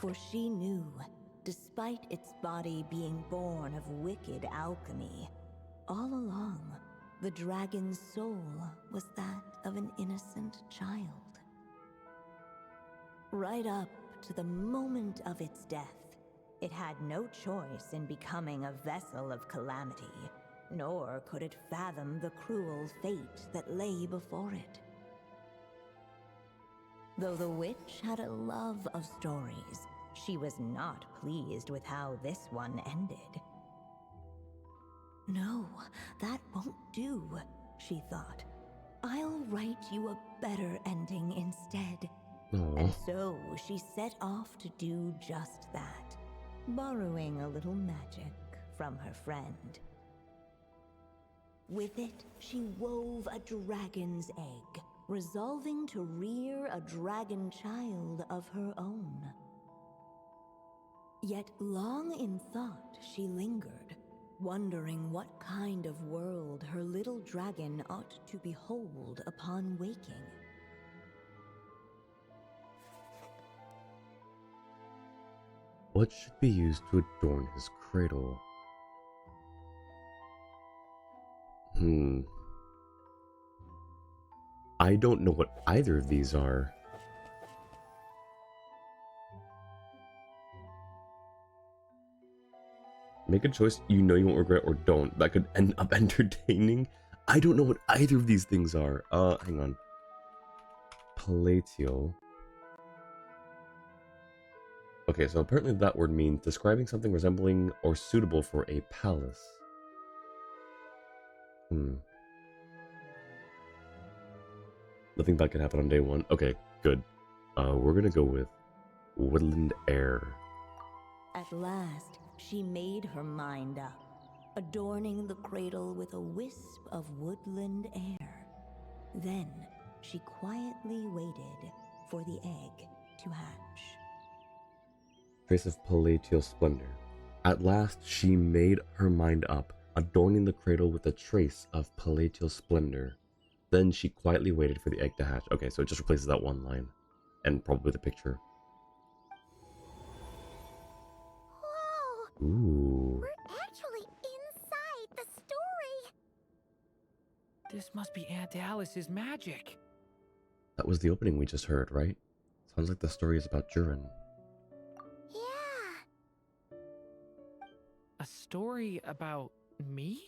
For she knew, despite its body being born of wicked alchemy, all along, the dragon's soul was that of an innocent child. Right up to the moment of its death, it had no choice in becoming a vessel of calamity, nor could it fathom the cruel fate that lay before it. Though the witch had a love of stories, she was not pleased with how this one ended. No, that won't do, she thought. I'll write you a better ending instead. Aww. And so she set off to do just that, borrowing a little magic from her friend. With it, she wove a dragon's egg, resolving to rear a dragon child of her own. Yet long in thought she lingered, wondering what kind of world her little dragon ought to behold upon waking. What should be used to adorn his cradle? I don't know what either of these are. Make a choice you know you won't regret or don't. That could end up entertaining. I don't know what either of these things are. Hang on. Palatial. Okay, so apparently that word means describing something resembling or suitable for a palace. Nothing bad can happen on day one. Okay, good. We're gonna go with woodland air. At last, she made her mind up, adorning the cradle with a wisp of woodland air. Then, she quietly waited for the egg to hatch. Trace of palatial splendor. At last, she made her mind up, adorning the cradle with a trace of palatial splendor. Then she quietly waited for the egg to hatch. Okay, so it just replaces that one line. And probably the picture. Whoa! Ooh. We're actually inside the story! This must be Aunt Alice's magic. That was the opening we just heard, right? Sounds like the story is about Durin. Yeah. A story about me?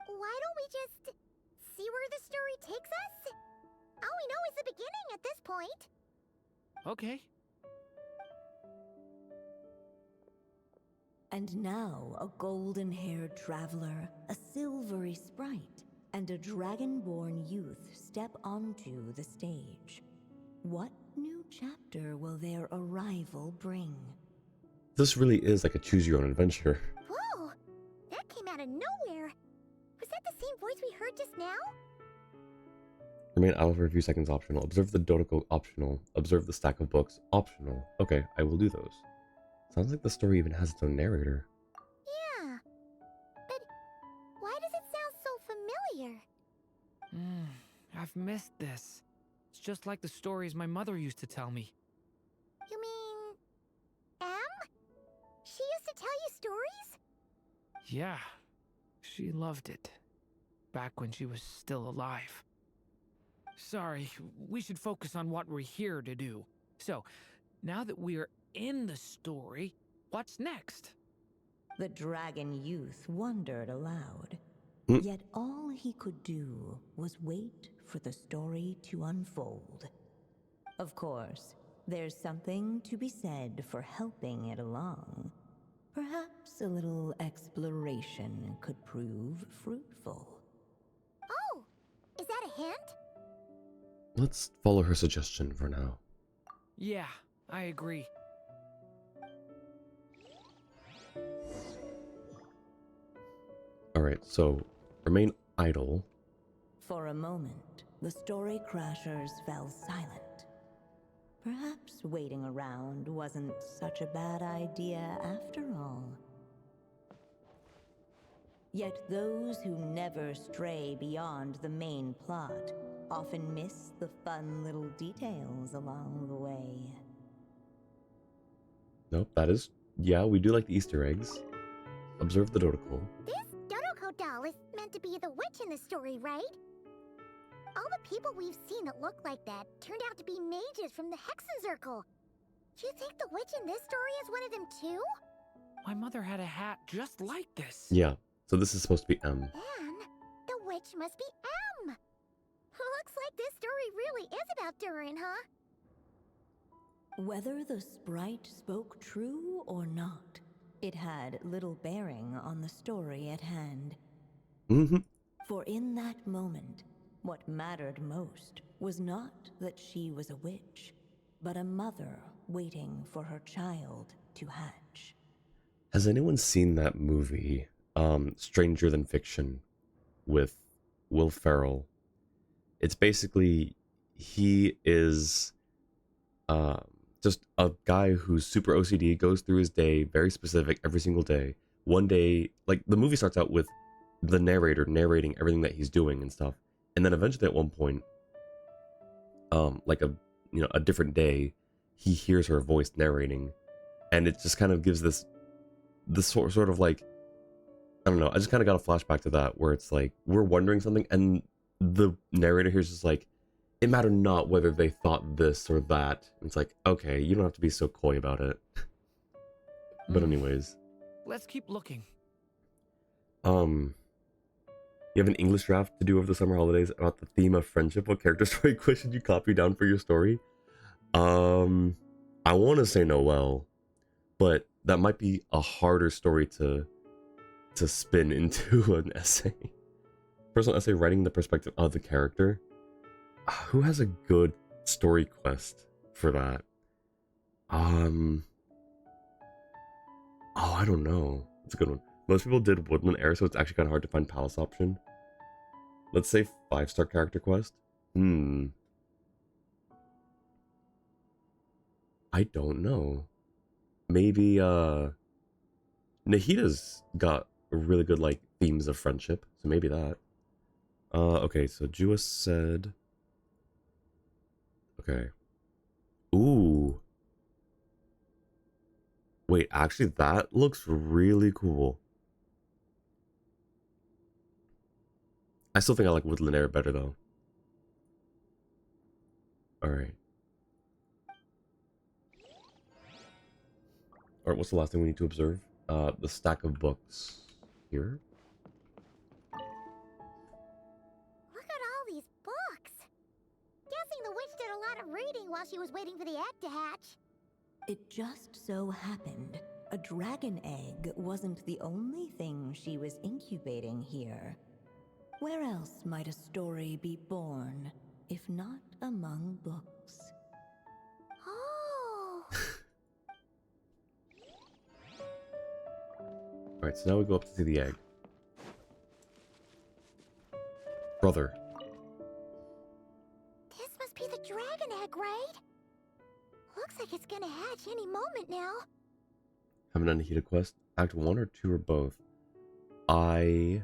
Why don't we just see where the story takes us? All we know is the beginning at this point. Okay. And now a golden-haired traveler, a silvery sprite, and a dragon-born youth step onto the stage. What new chapter will their arrival bring? This really is like a choose-your-own-adventure. Whoa! That came out of nowhere! Was that the same voice we heard just now? Remain idle for a few seconds optional. Observe the Dodoko optional. Observe the stack of books optional. Okay, I will do those. Sounds like the story even has its own narrator. Yeah. But why does it sound so familiar? I've missed this. It's just like the stories my mother used to tell me. You mean... Em? She used to tell you stories? Yeah, she loved it. Back when she was still alive. Sorry, we should focus on what we're here to do. So, now that we're in the story, what's next? The dragon youth wondered aloud. Yet all he could do was wait for the story to unfold. Of course, there's something to be said for helping it along. Perhaps a little exploration could prove fruitful. Oh! Is that a hint? Let's follow her suggestion for now. Yeah, I agree. Alright, so remain idle. For a moment, the story crashers fell silent. Perhaps waiting around wasn't such a bad idea after all. Yet those who never stray beyond the main plot often miss the fun little details along the way. Nope, that is... Yeah, we do like the Easter eggs. Observe the Dodoko. This Dodoko doll is meant to be the witch in the story, right? All the people we've seen that look like that turned out to be mages from the Hexenzirkel. Do you think the witch in this story is one of them too? My mother had a hat just like this. Yeah, so this is supposed to be M. And the witch must be M. Looks like this story really is about Durin, huh? Whether the sprite spoke true or not, it had little bearing on the story at hand. For in that moment, what mattered most was not that she was a witch, but a mother waiting for her child to hatch. Has anyone seen that movie, Stranger Than Fiction, with Will Ferrell? It's basically, he is just a guy who's super OCD, goes through his day, very specific every single day, one day, like the movie starts out with the narrator narrating everything that he's doing and stuff, and then eventually at one point, like a different day, he hears her voice narrating, and it just kind of gives this sort of like, I don't know, I just kind of got a flashback to that where it's like we're wondering something, and the narrator here's just like, it mattered not whether they thought this or that. It's like, okay, you don't have to be so coy about it. But anyways, Let's keep looking. you have an English draft to do over the summer holidays about the theme of friendship. What character story quest should you copy down for your story? I want to say Noelle, but that might be a harder story to spin into an essay. Personal essay writing the perspective of the character. Who has a good story quest for that? Oh, I don't know. It's a good one. Most people did Woodland Air, so it's actually kind of hard to find Palace option. Let's say 5-star character quest. I don't know. Maybe Nahita's got really good like themes of friendship, so maybe that. Okay, so Jewess said. Okay. Ooh. Wait, actually that looks really cool. I still think I like Woodland Air better though. Alright. Alright, what's the last thing we need to observe? The stack of books here. Look at all these books. Guessing the witch did a lot of reading while she was waiting for the egg to hatch. It just so happened a dragon egg wasn't the only thing she was incubating here. Where else might a story be born, if not among books? Oh. Alright, so now we go up to see the egg. Brother. This must be the dragon egg, right? Looks like it's gonna hatch any moment now. Have an Anahita quest? Act 1 or 2 or both? I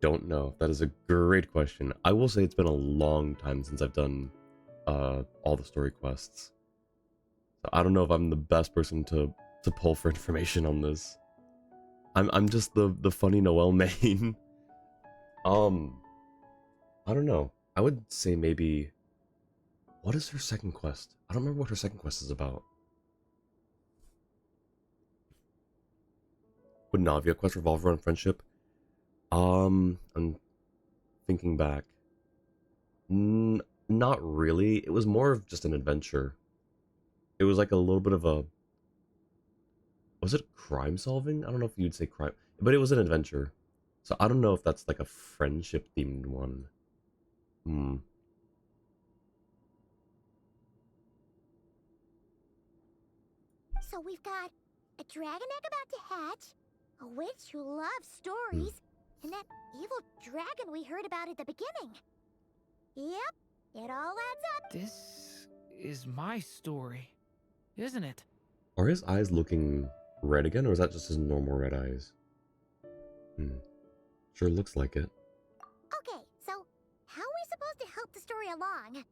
don't know. That is a great question. I will say it's been a long time since I've done all the story quests. So I don't know if I'm the best person to pull for information on this. I'm just the funny Noelle main. I don't know. I would say maybe. What is her second quest? I don't remember what her second quest is about. Would Navia quest revolve around friendship? I'm thinking back. Not really. It was more of just an adventure. It was like a little bit of a. Was it crime solving? I don't know if you'd say crime, but it was an adventure. So I don't know if that's like a friendship themed one. So we've got a dragon egg about to hatch, a witch who loves stories, and that evil dragon we heard about at the beginning. Yep, it all adds up. This is my story, isn't it? Are his eyes looking red again, or is that just his normal red eyes? Sure looks like it. Okay, so how are we supposed to help the story along? It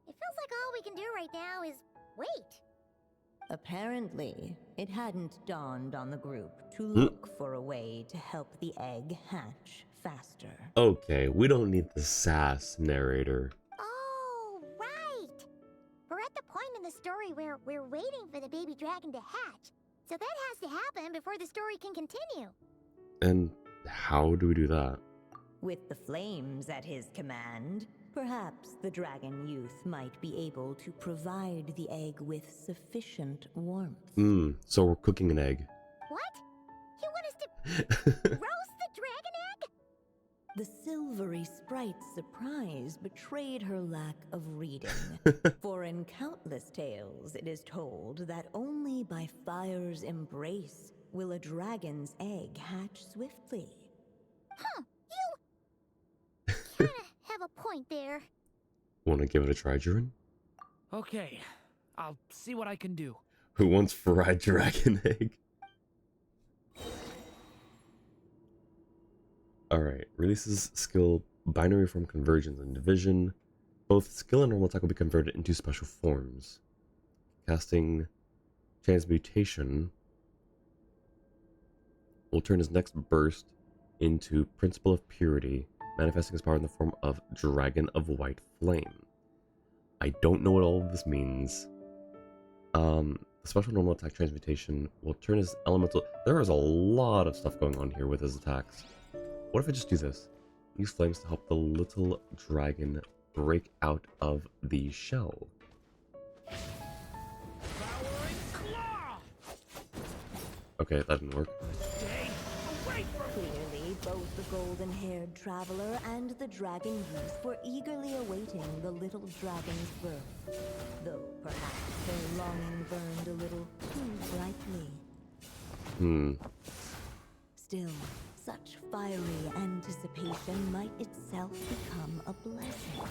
feels like all we can do right now is wait. Apparently, it hadn't dawned on the group to look for a way to help the egg hatch faster. Okay, we don't need the sass narrator. Oh, right. We're at the point in the story where we're waiting for the baby dragon to hatch. So that has to happen before the story can continue. And how do we do that? With the flames at his command, perhaps the dragon youth might be able to provide the egg with sufficient warmth. So we're cooking an egg. What? You want us to roast the dragon egg? The silvery sprite's surprise betrayed her lack of reading. For in countless tales, it is told that only by fire's embrace will a dragon's egg hatch swiftly. Huh, you kinda have a point there. Want to give it a try, Durin? Okay, I'll see what I can do. Who wants fried dragon egg? Alright, releases skill binary form conversions and division. Both skill and normal attack will be converted into special forms. Casting transmutation will turn his next burst into Principle of Purity, manifesting his power in the form of Dragon of White Flame. I don't know what all of this means. The special normal attack transmutation will turn his elemental... There is a lot of stuff going on here with his attacks. What if I just do this? Use flames to help the little dragon break out of the shell. Okay, that didn't work. Clearly, both the golden-haired traveler and the dragon youth were eagerly awaiting the little dragon's birth, though perhaps their longing burned a little too brightly. Still, such fiery anticipation might itself become a blessing.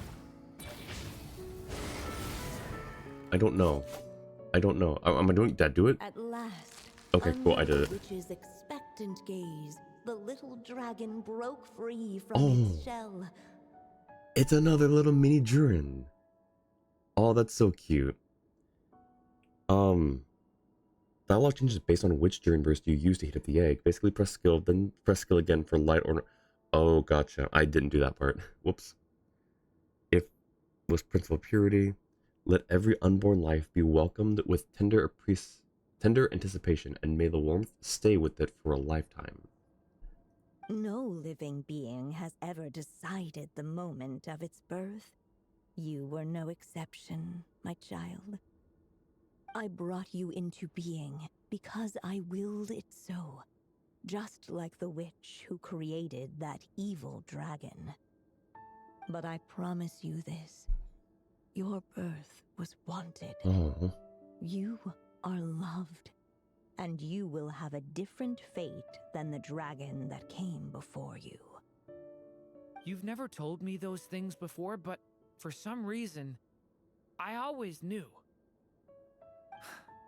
I don't know. Am I doing... Did I do it? At last, Okay, cool, I under did it. the witch's expectant gaze, the little dragon broke free from its shell. It's another little mini Durin. Oh, that's so cute. Dialogue changes based on which Durin burst you use to heat up the egg. Basically, press skill, then press skill again for light or... Oh, gotcha. I didn't do that part. Whoops. If was Principle of Purity, let every unborn life be welcomed with tender anticipation, and may the warmth stay with it for a lifetime. No living being has ever decided the moment of its birth. You were no exception, my child. I brought you into being because I willed it so, just like the witch who created that evil dragon. But I promise you this, your birth was wanted. Oh. You are loved, and you will have a different fate than the dragon that came before you. You've never told me those things before, but for some reason, I always knew.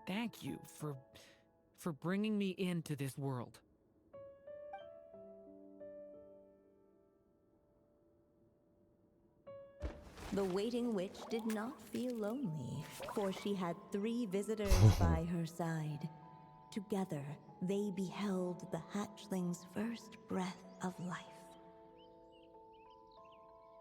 Thank you for bringing me into this world. The waiting witch did not feel lonely, for she had 3 visitors by her side. Together, they beheld the hatchling's first breath of life.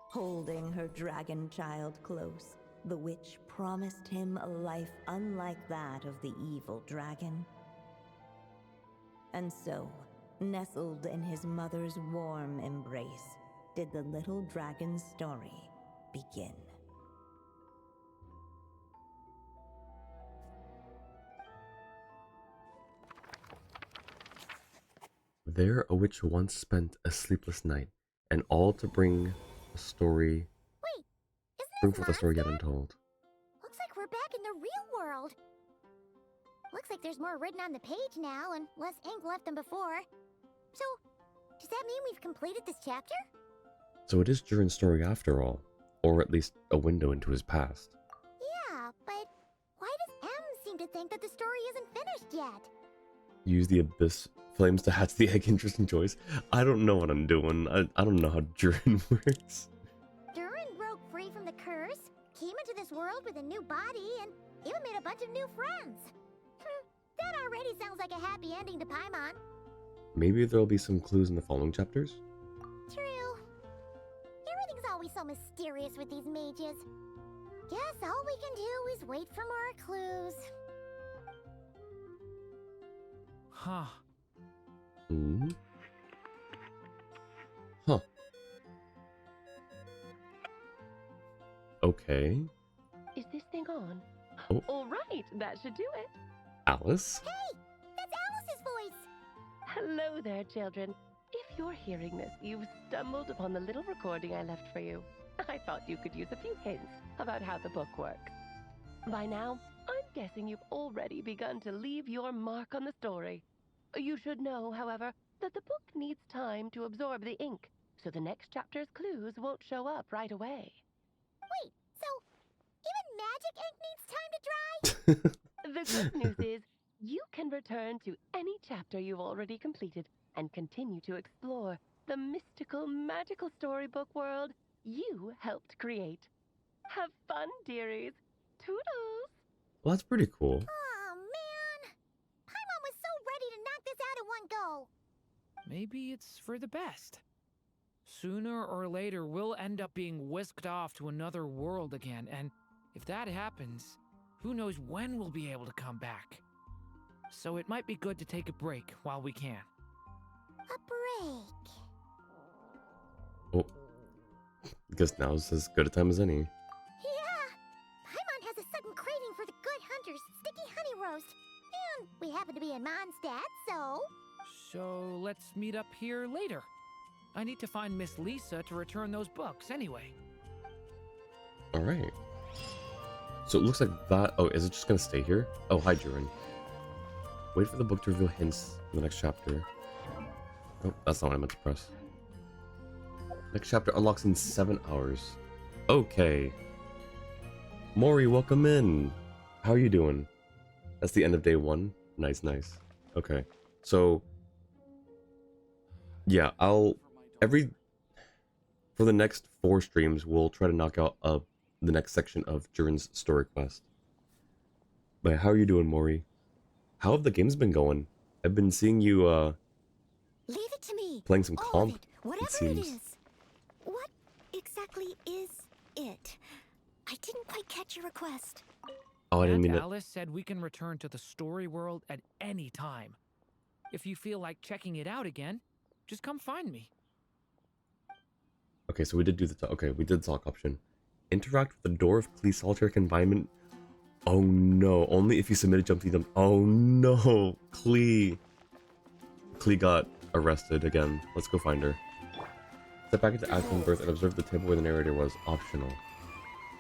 Holding her dragon child close, the witch promised him a life unlike that of the evil dragon. And so, nestled in his mother's warm embrace, did the little dragon's story begin. There a witch once spent a sleepless night, and all to bring a story... Wait, Bring isn't forth this a story yet monster? untold. Looks like we're back in the real world. Looks like there's more written on the page now and less ink left than before. So, does that mean we've completed this chapter? So it is Durin's story after all, or at least a window into his past. Yeah, but why does M seem to think that the story isn't finished yet? Use the abyss flames to hatch the egg. Interesting choice. I don't know what I'm doing. I don't know how Durin works. Durin broke free from the curse, came into this world with a new body, and even made a bunch of new friends. That already sounds like a happy ending to Paimon. Maybe there'll be some clues in the following chapters? True. Everything's always so mysterious with these mages. Guess all we can do is wait for more clues. Huh. Hmm? Huh. Okay. Is this thing on? Oh. All right, that should do it. Alice? Hey, that's Alice's voice! Hello there, children. If you're hearing this, you've stumbled upon the little recording I left for you. I thought you could use a few hints about how the book works. By now, I'm guessing you've already begun to leave your mark on the story. You should know, however, that the book needs time to absorb the ink, so the next chapter's clues won't show up right away. Wait, so even magic ink needs time to dry? The good news is, you can return to any chapter you've already completed and continue to explore the mystical, magical storybook world you helped create. Have fun, dearies. Toodles! Well, that's pretty cool. Oh, man. Paimon was so ready to knock this out in one go. Maybe it's for the best. Sooner or later, we'll end up being whisked off to another world again, and if that happens, who knows when we'll be able to come back. So it might be good to take a break while we can. A break. Oh, I guess now's as good a time as any. Yeah. Paimon has a sudden craving for the good hunter's sticky honey roast. And we happen to be in Mondstadt, so... So let's meet up here later. I need to find Miss Lisa to return those books anyway. Alright. So it looks like that... Oh, is it just gonna stay here? Oh, hi, Durin. Wait for the book to reveal hints in the next chapter. Oh, that's not what I meant to press. Next chapter unlocks in 7 hours. Okay. Mori, welcome in. How are you doing? That's the end of day 1. Nice, nice. Okay. So... yeah, for the next 4 streams, we'll try to knock out the next section of Durin's story quest. But how are you doing, Mori? How have the games been going? I've been seeing you, Leave it to me. playing some All of comp, it, whatever it seems. is. What exactly is it? I didn't quite catch your request. Oh, I didn't Aunt mean to... Alice said we can return to the story world at any time. If you feel like checking it out again, just come find me. Okay, so we did do the... okay, we did talk option. Interact with the door of Klee solitary confinement. Oh no, only if you submitted jump to them. Oh no, Klee. Klee got arrested again. Let's go find her. Step back into Acton Birth and observe the table where the narrator was. Optional.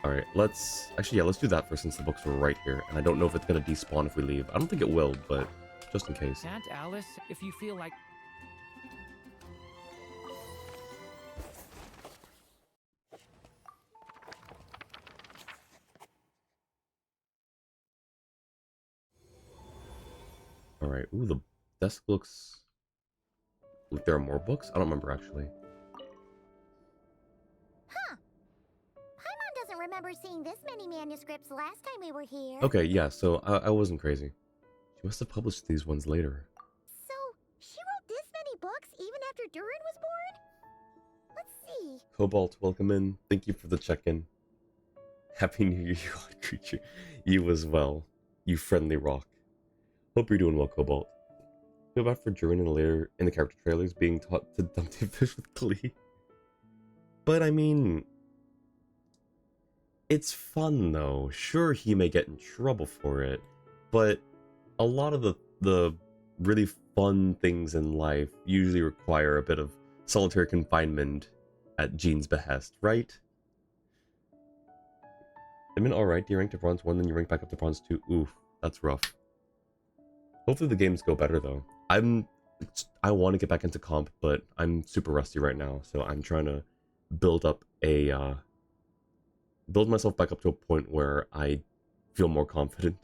Alright, let's... actually, yeah, let's do that first since the books were right here. And I don't know if it's going to despawn if we leave. I don't think it will, but just in case. Aunt Alice, if you feel like... Alright, ooh, the desk looks... like there are more books? I don't remember, actually. Huh. Paimon doesn't remember seeing this many manuscripts last time we were here. Okay, yeah, so I wasn't crazy. She must have published these ones later. So, she wrote this many books even after Durin was born? Let's see. Cobalt, welcome in. Thank you for the check-in. Happy New Year, you odd creature. You as well. You friendly rock. Hope you're doing well, Cobalt. Feel bad for Durin and later in the character trailers being taught to dump the fish with Klee. But I mean... it's fun though. Sure, he may get in trouble for it, but a lot of the really fun things in life usually require a bit of solitary confinement at Jean's behest, right? I mean, alright, you rank to bronze 1, then you rank back up to bronze 2. Oof, that's rough. Hopefully the games go better though. I want to get back into comp, but I'm super rusty right now, so I'm trying to build up build myself back up to a point where I feel more confident.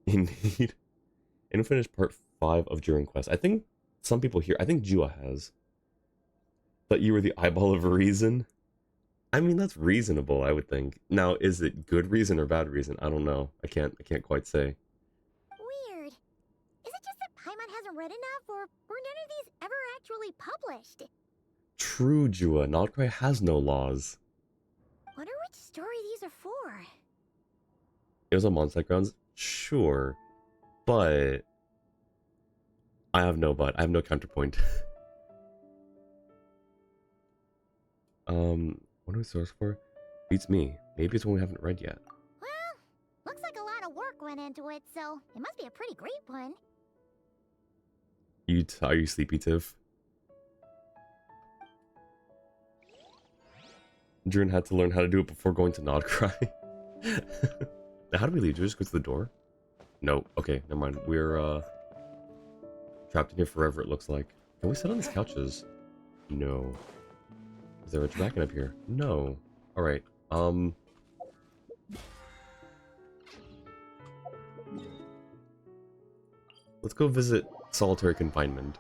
Indeed. And we finished part 5 of Durin Quest. I think some people here, I think Jua has. But you were the eyeball of reason? I mean, that's reasonable, I would think. Now, is it good reason or bad reason? I don't know. I can't quite say. Weird. Is it just that Paimon hasn't read enough, or were none of these ever actually published? True, Jua. Nodcry has no laws. Wonder which story these are for. It was on Mondstadt grounds? Sure. But... I have no counterpoint. What do we source for? Beats me. Maybe it's one we haven't read yet. Well, looks like a lot of work went into it, so it must be a pretty great one. Are you sleepy, Tiff? Durin had to learn how to do it before going to Nodcry. Now, how do we leave? Do we just go to the door? No. Okay, never mind. We're, trapped in here forever, it looks like. Can we sit on these couches? No. Is there a dragon up here? No. Alright, let's go visit solitary confinement.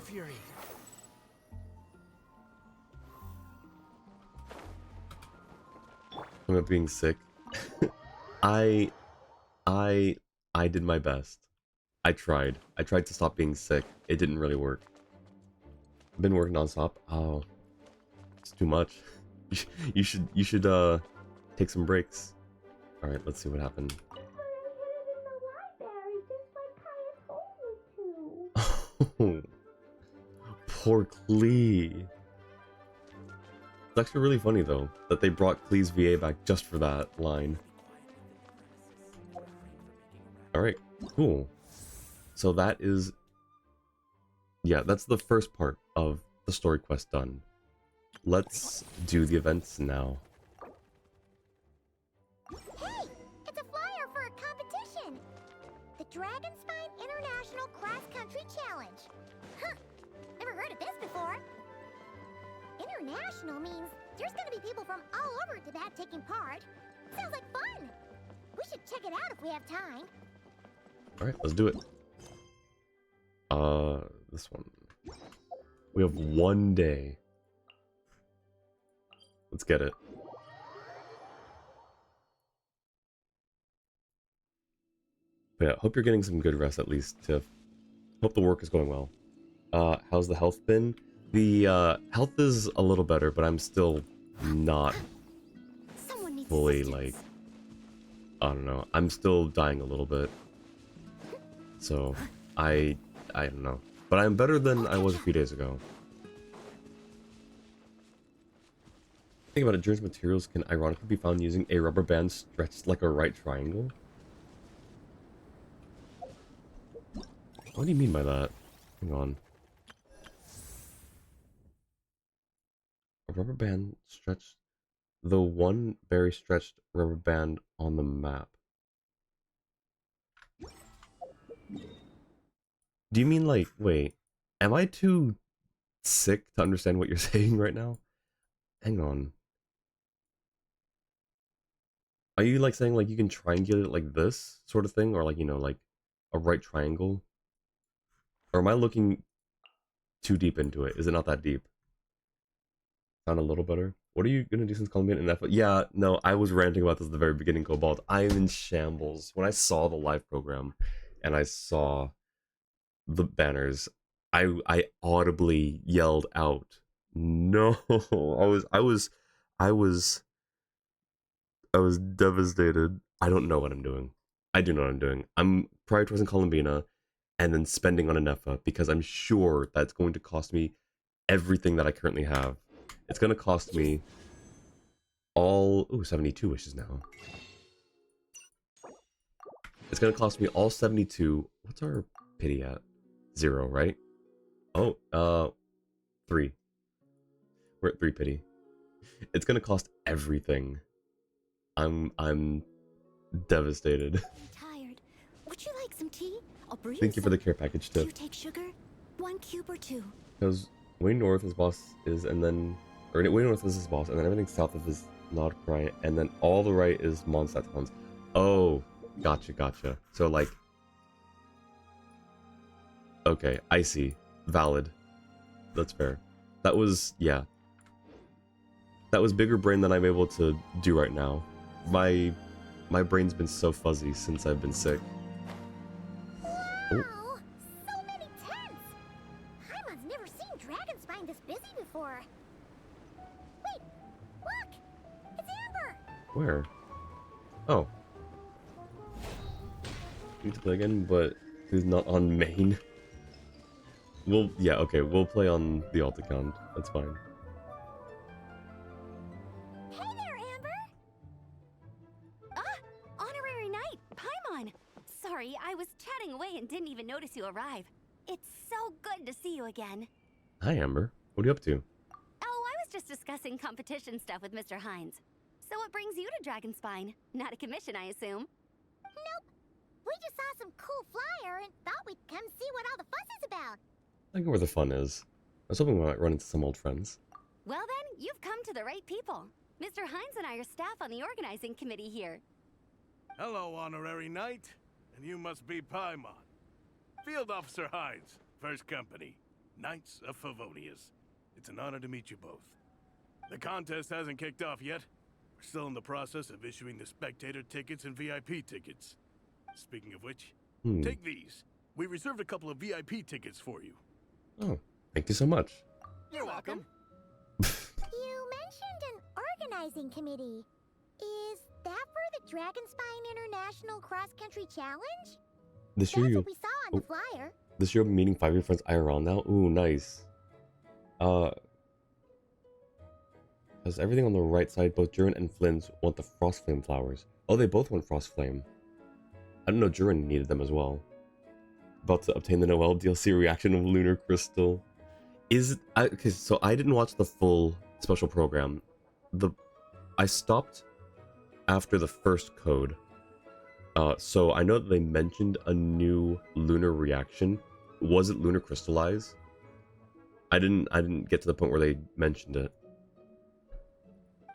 Fury. I'm not being sick. I I I did my best. I tried. I tried to stop being sick. It didn't really work. I've been working nonstop. Oh, it's too much. You should take some breaks. All right, let's see what happened. Oh, poor Klee. It's actually really funny though that they brought Klee's VA back just for that line. All right, cool. So that is, yeah, that's the first part of the story quest done. Let's do the events now. Hey, it's a flyer for a competition. The Dragonspine International Cross Country Challenge. Huh, never heard of this before. International means there's gonna be people from all over Tibet taking part. Sounds like fun. We should check it out if we have time. All right, let's do it. This one. We have 1 day. Let's get it. But yeah, hope you're getting some good rest at least, Tiff. Hope the work is going well. How's the health been? The health is a little better, but I'm still not Someone needs fully assistance. like, I don't know. I'm still dying a little bit. So I don't know. But I'm better than I was a few days ago. Think about it, Durin's materials can ironically be found using a rubber band stretched like a right triangle. What do you mean by that? Hang on. A rubber band stretched. The one very stretched rubber band on the map. Do you mean like, wait, am I too sick to understand what you're saying right now? Hang on. Are you like saying like you can triangulate it like this sort of thing? Or like, you know, like a right triangle? Or am I looking too deep into it? Is it not that deep? Sound a little better? What are you gonna do since Colombian and that? Yeah, no, I was ranting about this at the very beginning, Cobalt. I am in shambles. When I saw the live program and I saw the banners, I audibly yelled out, "No!" I was devastated. I don't know what I'm doing. I do know what I'm doing. I'm prioritizing Columbina and then spending on a Nefa because I'm sure that's going to cost me everything that I currently have. It's going to cost me all... Ooh, 72 wishes now. It's going to cost me all 72... What's our pity at? 0, right? Oh, 3. We're at 3 pity. It's going to cost everything. I'm devastated. Tired. Would you like some tea? I'll brew Thank you for the care package Do tip. you take sugar? 1 cube or 2? Because way north is boss is, and then... Or way north is his boss, and then everything south of his not right, and then all the right is Mondstadt ones. Oh, gotcha. So like... Okay, I see. Valid. That's fair. That was... Yeah. That was bigger brain than I'm able to do right now. My brain's been so fuzzy since I've been sick. Wow! So many tents! Paimon's never seen Dragonspine this busy before. Wait! Look! It's Amber! Where? Oh. Need to play again, but who's not on main? Yeah, okay, we'll play on the alt account. That's fine. Hey there, Amber! Honorary Knight, Paimon! Sorry, I was chatting away and didn't even notice you arrive. It's so good to see you again. Hi, Amber. What are you up to? Oh, I was just discussing competition stuff with Mr. Hines. So what brings you to Dragonspine? Not a commission, I assume? Nope. We just saw some cool flyer and thought we'd come see what all the fuss is about. I go where the fun is. I was hoping we might run into some old friends. Well then, you've come to the right people. Mr. Hines and I are staff on the organizing committee here. Hello, Honorary Knight. And you must be Paimon. Field Officer Hines, First Company. Knights of Favonius. It's an honor to meet you both. The contest hasn't kicked off yet. We're still in the process of issuing the spectator tickets and VIP tickets. Speaking of which, take these. We reserved a couple of VIP tickets for you. Oh, thank you so much. You're welcome. You mentioned an organizing committee. Is that for the Dragonspine International Cross Country Challenge? This That's year what you'll we saw on the flyer. this year you'll be meeting 5 of your friends IRL now. Ooh, nice. Has everything on the right side. Both Durin and Flynn's want the Frost Flame flowers. Oh, they both want Frost Flame. I didn't know Durin needed them as well. About to obtain the Noel DLC reaction of Lunar Crystal. Okay, so I didn't watch the full special program. I stopped after the first code. So I know that they mentioned a new lunar reaction. Was it lunar crystallize? I didn't get to the point where they mentioned it.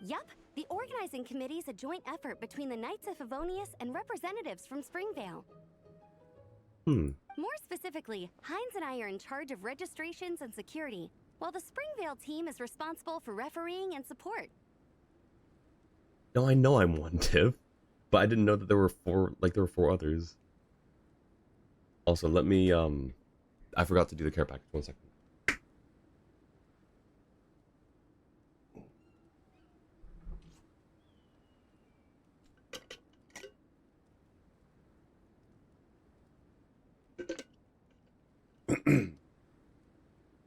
Yup, the organizing committee is a joint effort between the Knights of Favonius and representatives from Springvale. More specifically, Hines and I are in charge of registrations and security, while the Springvale team is responsible for refereeing and support. No, I know I'm one, Tiff, but I didn't know that there were four others. Also, let me I forgot to do the care package. 1 second.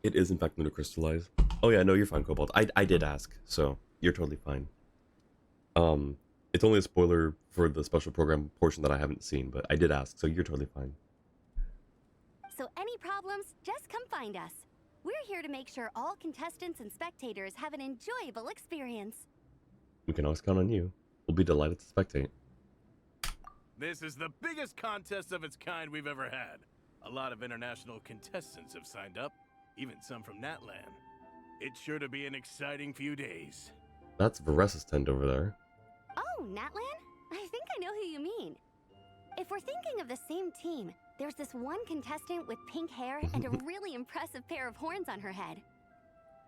It is in fact lunar crystallized. Oh yeah, no, you're fine, Cobalt. I did ask, so you're totally fine. It's only a spoiler for the special program portion that I haven't seen, but I did ask, so you're totally fine. So any problems, just come find us. We're here to make sure all contestants and spectators have an enjoyable experience. We can always count on you. We'll be delighted to spectate. This is the biggest contest of its kind we've ever had. A lot of international contestants have signed up, even some from Natlan. It's sure to be an exciting few days. That's Varessa's tent over there. Oh, Natlan? I think I know who you mean. If we're thinking of the same team, there's this one contestant with pink hair and a really impressive pair of horns on her head.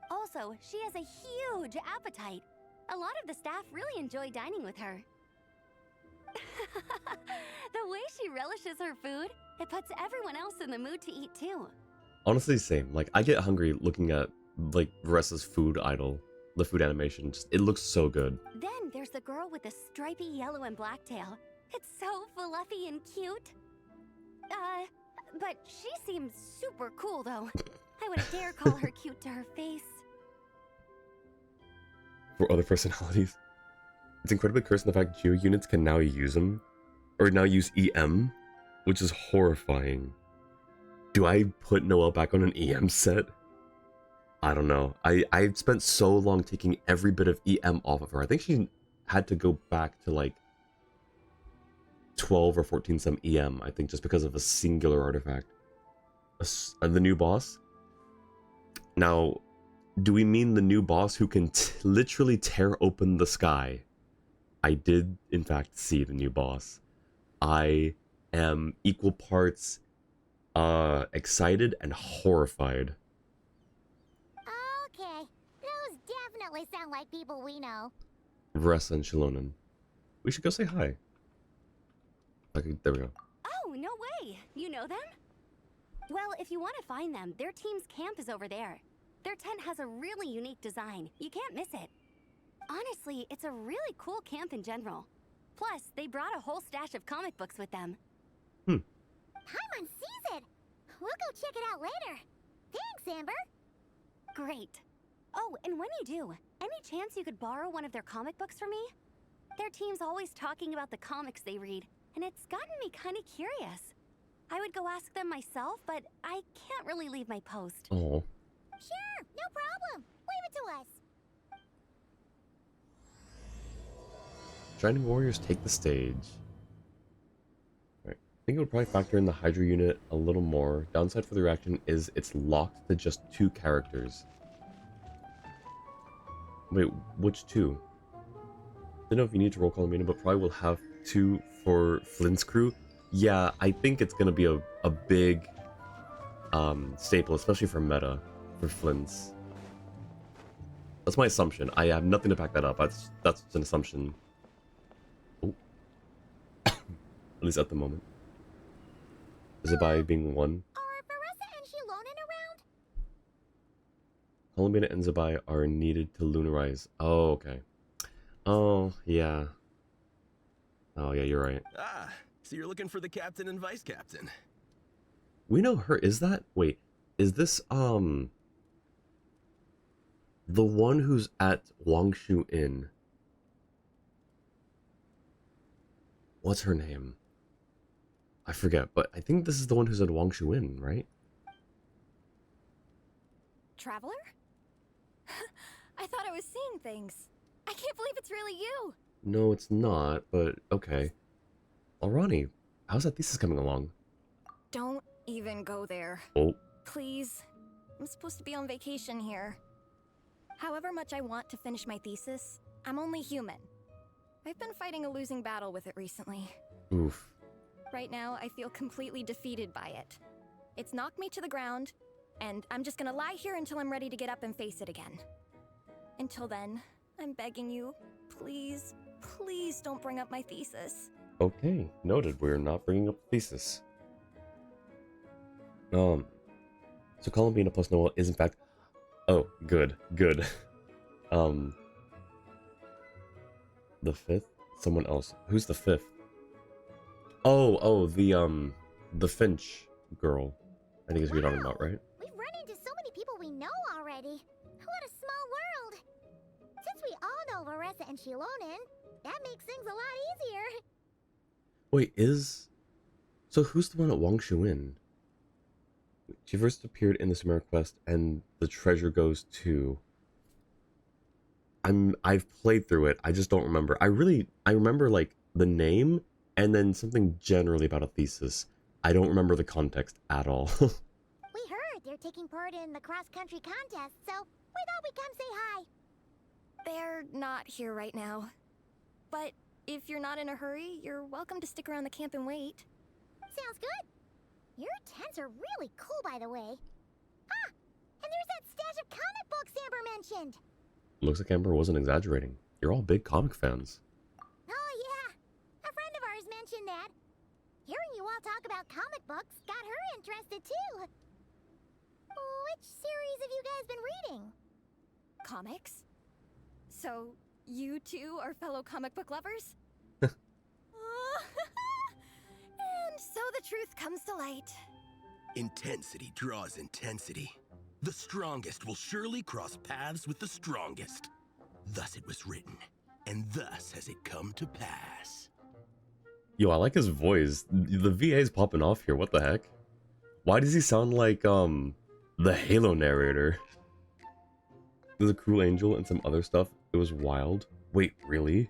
Also, she has a huge appetite. A lot of the staff really enjoy dining with her. The way she relishes her food, it puts everyone else in the mood to eat too. Honestly, same. Like, I get hungry looking at, like, Varessa's food idol. The food animation. Just, it looks so good. Then there's the girl with the stripy yellow and black tail. It's so fluffy and cute. But she seems super cool though. I wouldn't dare call her cute to her face. For other personalities. It's incredibly cursed in the fact Geo units can now use them. Or now use EM. Which is horrifying. Do I put Noelle back on an EM set? I don't know. I spent so long taking every bit of EM off of her. I think she had to go back to like 12 or 14 some EM, I think, just because of a singular artifact. And the new boss? Now, do we mean the new boss who can literally tear open the sky? I did, in fact, see the new boss. I am equal parts excited and horrified. Okay, those definitely sound like people we know. Vressa and Shilonen. We should go say hi. Okay, there we go. Oh, no way! You know them? Well, if you want to find them, their team's camp is over there. Their tent has a really unique design. You can't miss it. Honestly, it's a really cool camp in general. Plus, they brought a whole stash of comic books with them. Paimon sees it! We'll go check it out later. Thanks, Amber. Great. Oh, and when you do, any chance you could borrow one of their comic books from me? Their team's always talking about the comics they read, and it's gotten me kind of curious. I would go ask them myself, but I can't really leave my post. Oh. Sure, no problem. Leave it to us. Shining Warriors take the stage. Alright. I think it would probably factor in the Hydra unit a little more. Downside for the reaction is it's locked to just 2 characters. Wait, which 2? Don't know if you need to roll call a unit, but probably will have 2 for Flynn's crew. Yeah, I think it's gonna be a big staple, especially for meta, for Flints. That's my assumption. I have nothing to back that up. That's an assumption. Oh. At least at the moment. Is it by being one? Are Veressa and Shilonen around? Columbina and Zabai are needed to lunarize. Oh, okay. Oh, yeah. Oh, yeah, you're right. Ah, so you're looking for the captain and vice captain. We know her. Is that... Wait. Is this, the one who's at Wangshu Inn? What's her name? I forget, but I think this is the one who's at Wangshu Inn, right? Traveler? I thought I was seeing things. I can't believe it's really you. No, it's not, but okay. Alrani, how's that thesis coming along? Don't even go there. Oh. Please. I'm supposed to be on vacation here. However much I want to finish my thesis, I'm only human. I've been fighting a losing battle with it recently. Oof. Right now, I feel completely defeated by it. It's knocked me to the ground, and I'm just gonna lie here until I'm ready to get up and face it again. Until then, I'm begging you, please, please don't bring up my thesis. Okay, noted. We're not bringing up the thesis. So Columbina plus Noah is in fact... Oh, good, good. The fifth? Someone else. Who's the fifth? Oh, the Finch girl. I think is what you're talking about, right? We've run into so many people we know already. What a small world. Since we all know Veressa and Shilonen, that makes things a lot easier. Wait, so who's the one at Wangshu Inn? She first appeared in the Sumeru quest, and the treasure goes to... I've played through it, I just don't remember. I remember, like, the name, and then something generally about a thesis. I don't remember the context at all. We heard they're taking part in the cross-country contest, so we thought we'd come say hi. They're not here right now. But if you're not in a hurry, you're welcome to stick around the camp and wait. Sounds good. Your tents are really cool, by the way. Ah, and there's that stash of comic books Amber mentioned. Looks like Amber wasn't exaggerating. You're all big comic fans. Oh, yeah. A friend of ours mentioned that. Hearing you all talk about comic books got her interested, too. Which series have you guys been reading? Comics? So, you two are fellow comic book lovers? And so the truth comes to light. Intensity draws intensity. The strongest will surely cross paths with the strongest. Thus it was written, and thus has it come to pass. Yo, I like his voice. The VA's popping off here, what the heck? Why does he sound like, the Halo narrator? There's a Cruel Angel and some other stuff. It was wild. Wait, really?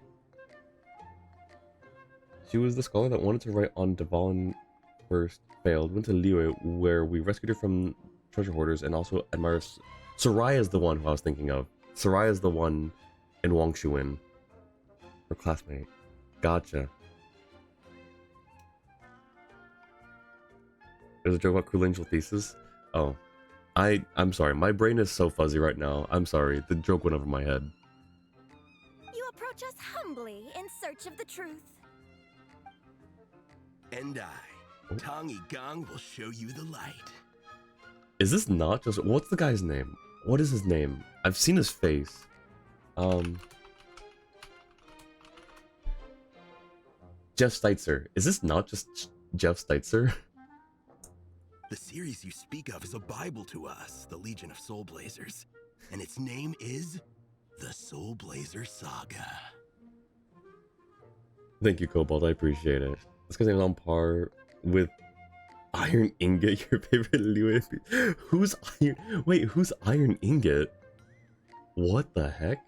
She was the scholar that wanted to write on Dvalin first, failed, went to Liyue, where we rescued her from treasure hoarders, and also admires... Soraya's the one who I was thinking of. Soraya's the one in Wangshu Inn. Her classmate. Gotcha. There's a joke about Cruel Angel thesis? Oh. I'm sorry, my brain is so fuzzy right now. I'm sorry, the joke went over my head. You approach us humbly in search of the truth. And I, Tongi Gong, will show you the light. Is this not just... What's the guy's name? What is his name? I've seen his face. Jeff Steitzer. Is this not just Jeff Steitzer? The series you speak of is a Bible to us, the Legion of Soulblazers. And its name is the Soulblazer Saga. Thank you, Cobalt. I appreciate it. This guy's on par with Iron Ingot, your favorite Liyue. Who's Iron... Wait, who's Iron Ingot? What the heck?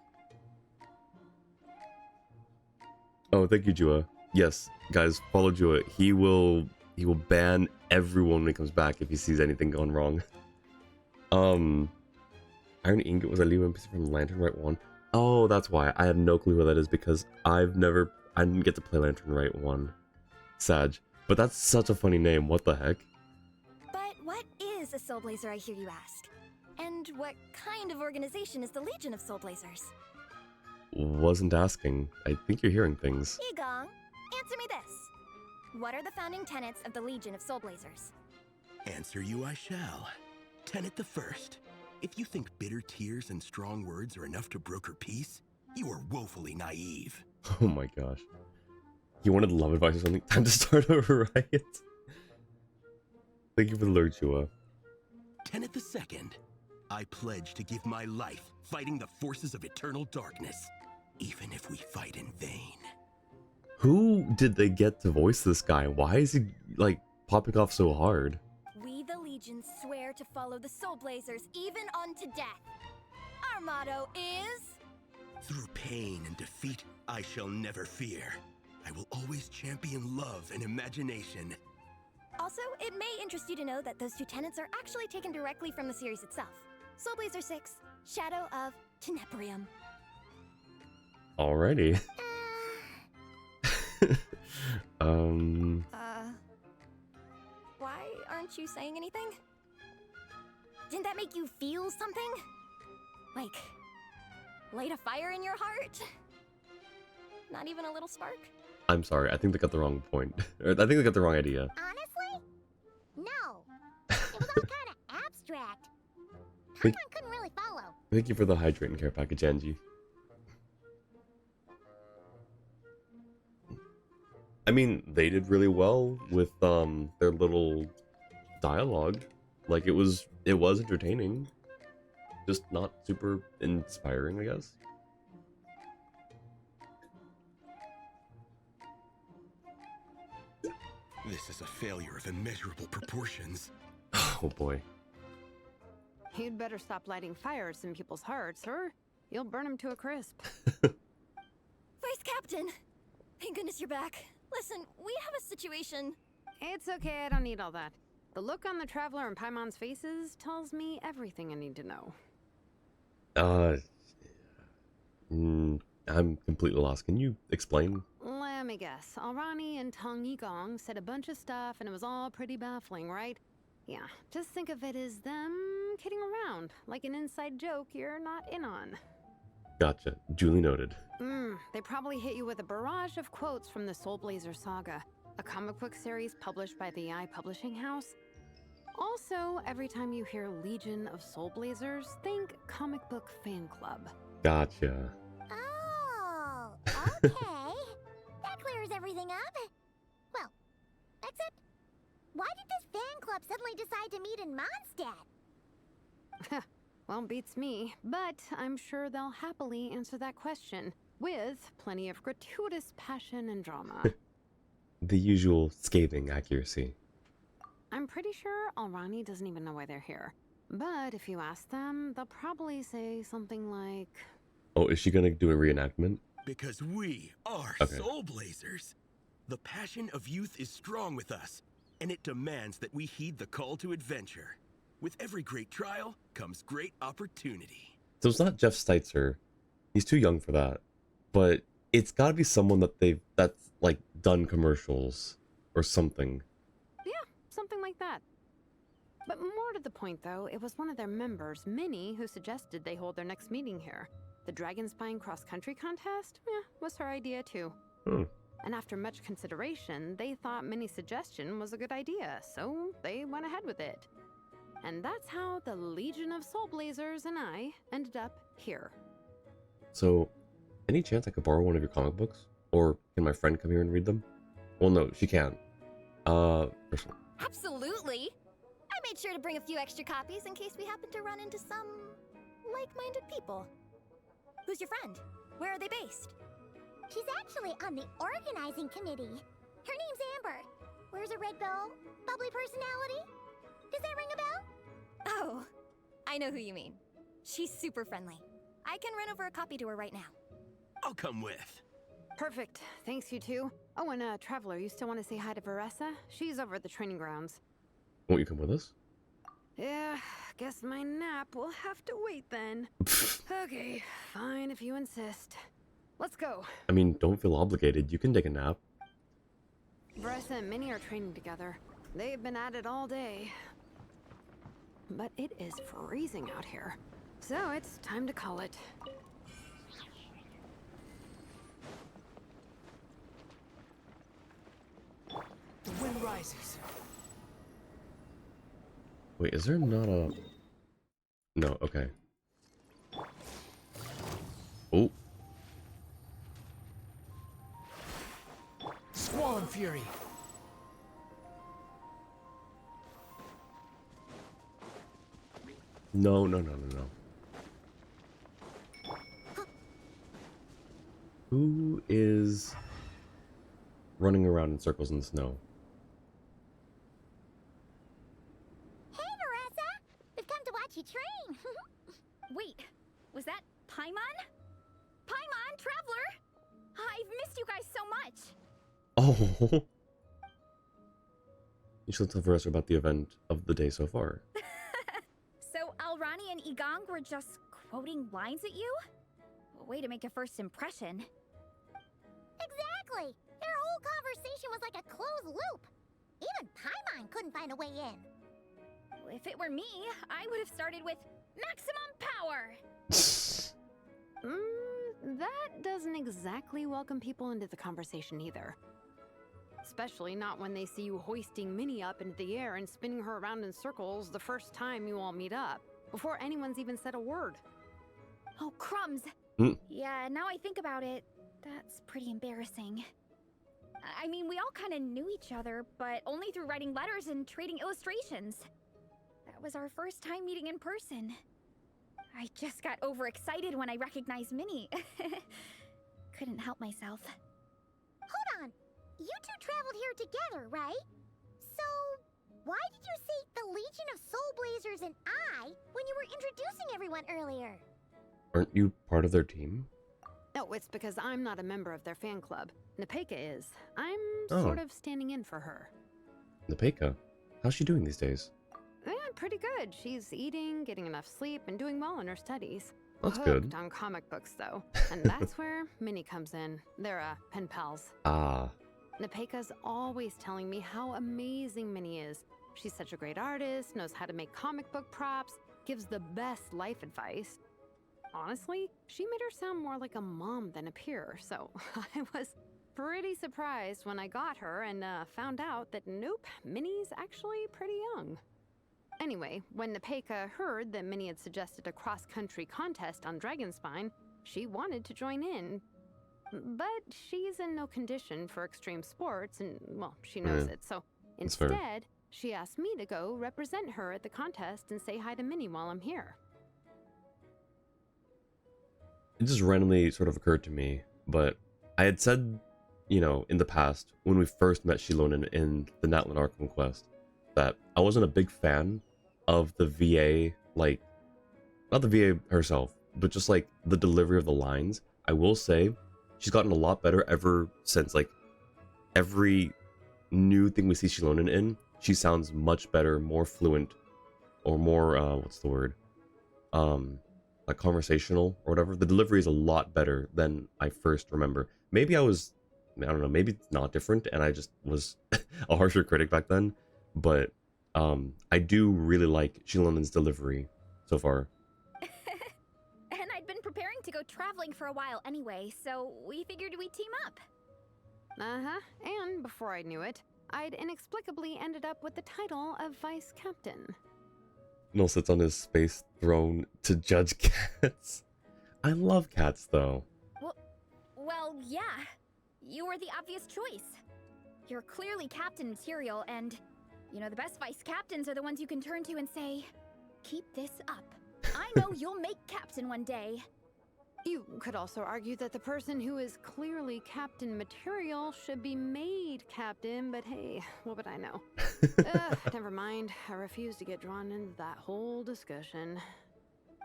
Oh, thank you, Jua. Yes, guys, follow Jua. He will ban everyone when he comes back if he sees anything going wrong. Iron Ingot was a Liyue NPC from Lantern Rite 1. Oh, that's why. I have no clue who that is because I didn't get to play Lantern Rite 1. Sag. But that's such a funny name, what the heck? But what is is a Soulblazer, I hear you ask? And what kind of organization is the Legion of Soulblazers? Wasn't asking. I think you're hearing things. Igong, answer me this. What are the founding tenets of the Legion of Soulblazers? Answer you I shall. Tenet the first. If you think bitter tears and strong words are enough to broker peace, you are woefully naive. Oh my gosh. You wanted love advice or something? Time to start a riot. Thank you for the alert, Chua. Tenet the second. I pledge to give my life fighting the forces of eternal darkness, even if we fight in vain. Who did they get to voice this guy? Why is he, like, popping off so hard? We, the Legion, swear to follow the Soulblazers even unto death. Our motto is... Through pain and defeat, I shall never fear. I will always champion love and imagination. Also, it may interest you to know that those two tenets are actually taken directly from the series itself. Soulblazer 6, Shadow of Tenebrium. Alrighty. Why aren't you saying anything? Didn't that make you feel something? Like, light a fire in your heart? Not even a little spark? I'm sorry, I think they got the wrong point. I think they got the wrong idea. Honestly? No. It was all kind of abstract. Paimon couldn't really follow. Thank you for the hydrate and care package, Angie. I mean, they did really well with their little dialogue. Like it was entertaining, just not super inspiring, I guess. This is a failure of immeasurable proportions. Oh boy. You'd better stop lighting fires in people's hearts, or you'll burn them to a crisp. Vice Captain! Thank goodness you're back. Listen, we have a situation. It's okay, I don't need all that. The look on the Traveler and Paimon's faces tells me everything I need to know. I'm completely lost. Can you explain? Let me guess. Alrani and Tong Yigong said a bunch of stuff and it was all pretty baffling, right? Yeah, just think of it as them kidding around, like an inside joke you're not in on. Gotcha. Duly noted. They probably hit you with a barrage of quotes from the Soulblazer saga, a comic book series published by the Publishing House. Also, every time you hear Legion of Soulblazers, think comic book fan club. Gotcha. Oh, okay. That clears everything up. Well, except, why did this fan club suddenly decide to meet in Mondstadt? Well, beats me, but I'm sure they'll happily answer that question, with plenty of gratuitous passion and drama. The usual scathing accuracy. I'm pretty sure Alrani doesn't even know why they're here. But if you ask them, they'll probably say something like... Oh, is she gonna do a reenactment? Because we are Soulblazers. The passion of youth is strong with us, and it demands that we heed the call to adventure. With every great trial comes great opportunity. So it's not Jeff Steitzer. He's too young for that. But it's gotta be someone that's like done commercials or something. Yeah, something like that. But more to the point though, it was one of their members, Minnie, who suggested they hold their next meeting here. The Dragon Spine cross-country contest? Was her idea too. And after much consideration, they thought Minnie's suggestion was a good idea, so they went ahead with it. And that's how the Legion of Soulblazers and I ended up here. So, any chance I could borrow one of your comic books? Or can my friend come here and read them? Well, no, she can't. Personally. Absolutely! I made sure to bring a few extra copies in case we happen to run into some like-minded people. Who's your friend? Where are they based? She's actually on the organizing committee. Her name's Amber. Wears a red bow, bubbly personality. Does that ring a bell? Oh, I know who you mean. She's super friendly. I can run over a copy to her right now. I'll come with. Perfect. Thanks, you two. Oh, and Traveler, you still want to say hi to Veressa? She's over at the training grounds. Won't you come with us? Yeah, guess my nap will have to wait then. Okay, fine if you insist. Let's go. I mean, don't feel obligated. You can take a nap. Veressa and Minnie are training together. They've been at it all day. but it is freezing out here. So it's time to call it. The wind rises. Wait, is there not a... No, okay. Oh. Squall and fury. No. Who is running around in circles in the snow? Hey, Marissa! We've come to watch you train. Wait, was that Paimon? Paimon, Traveler! I've missed you guys so much! Oh. You should tell us about the event of the day so far. So Alrani and Igong were just quoting lines at you? Way to make a first impression. Exactly! Their whole conversation was like a closed loop. Even Paimon couldn't find a way in. If it were me, I would have started with maximum power! That doesn't exactly welcome people into the conversation either. Especially not when they see you hoisting Minnie up into the air and spinning her around in circles the first time you all meet up, before anyone's even said a word. Oh, crumbs! Yeah, now I think about it, that's pretty embarrassing. I mean, we all kind of knew each other, but only through writing letters and trading illustrations. That was our first time meeting in person. I just got overexcited when I recognized Minnie. Couldn't help myself. Hold on. You two traveled here together, right? So, why did you say the Legion of Soulblazers and I when you were introducing everyone earlier? Aren't you part of their team? No, it's because I'm not a member of their fan club. Nepeka is. I'm Oh. sort of standing in for her. Nepeka? How's she doing these days? Yeah, pretty good. She's eating, getting enough sleep, and doing well in her studies. That's Hooked good. on comic books, though. And that's where Minnie comes in. They're pen pals. Ah. Nepeka's always telling me how amazing Minnie is. She's such a great artist, knows how to make comic book props, gives the best life advice. Honestly, she made her sound more like a mom than a peer, so I was pretty surprised when I got her and found out that nope, Minnie's actually pretty young. Anyway, when Nepeka heard that Minnie had suggested a cross-country contest on Dragonspine, she wanted to join in. But she's in no condition for extreme sports, and, well, she knows it, so That's fair. instead, she asked me to go represent her at the contest and say hi to Minnie while I'm here. It just randomly sort of occurred to me, but I had said, you know, in the past, when we first met Shilonen in the Natlan Arkham quest, that I wasn't a big fan of the VA, like, not the VA herself, but just like the delivery of the lines. I will say, she's gotten a lot better ever since, like, every new thing we see Shilonen in, she sounds much better, more fluent, or more, what's the word? Like conversational or whatever. The delivery is a lot better than I first remember. Maybe I don't know, maybe it's not different and I just was a harsher critic back then, but I do really like Shilonen's delivery so far. And I'd been preparing to go traveling for a while anyway, so we figured we'd team up. Uh-huh, and before I knew it, I'd inexplicably ended up with the title of Vice Captain. Noel sits on his space throne to judge cats. I love cats though. Well, yeah. You were the obvious choice. You're clearly captain material, and, you know, the best vice captains are the ones you can turn to and say, keep this up. I know you'll make captain one day. You could also argue that the person who is clearly captain material should be made captain, but hey, what would I know? Never mind. I refuse to get drawn into that whole discussion.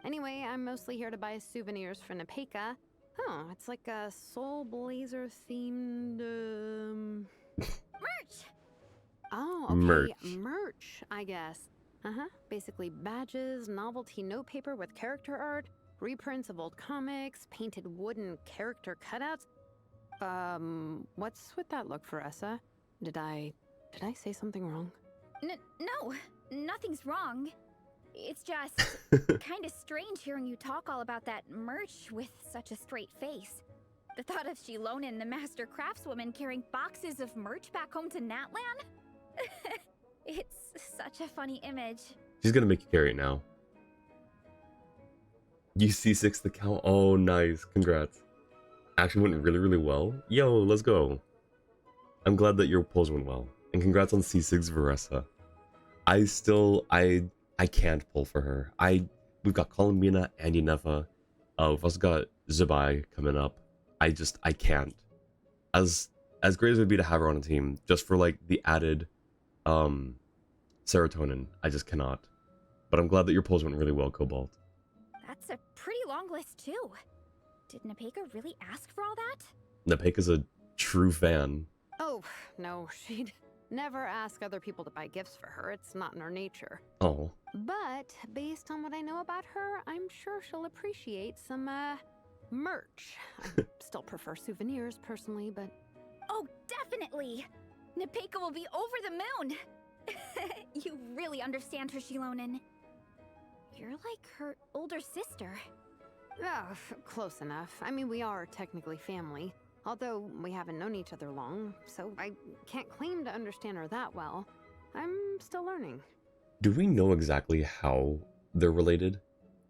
Anyway, I'm mostly here to buy souvenirs for Nepeka. Oh, it's like a Soulblazer themed, Merch! Oh, okay. Merch, I guess. Basically badges, novelty notepaper with character art, reprints of old comics, painted wooden character cutouts. What's with that look, Faressa? Did I say something wrong? No, nothing's wrong. It's just kind of strange hearing you talk all about that merch with such a straight face. The thought of Shilonen, the master craftswoman, carrying boxes of merch back home to Natlan? It's such a funny image. She's gonna make you carry it now. You C6 the count. Oh, nice. Congrats. Actually went really, really well. Yo, let's go. I'm glad that your polls went well. And congrats on C6 Varessa. I can't pull for her. We've got Columbina and Yennefa. We've also got Zubai coming up. I can't. As great as it would be to have her on a team, just for like the added serotonin, I just cannot. But I'm glad that your polls went really well, Cobalt. That's a pretty long list too. Did Nepeka really ask for all that? Nepeka's a true fan. Oh, no, she'd never ask other people to buy gifts for her. It's not in her nature. Oh. But based on what I know about her, I'm sure she'll appreciate some, merch. I still prefer souvenirs personally, but... Oh, definitely! Nepeka will be over the moon! You really understand her, Shilonen. You're like her older sister. Oh, close enough. I mean, we are technically family. Although we haven't known each other long, so I can't claim to understand her that well. I'm still learning. Do we know exactly how they're related?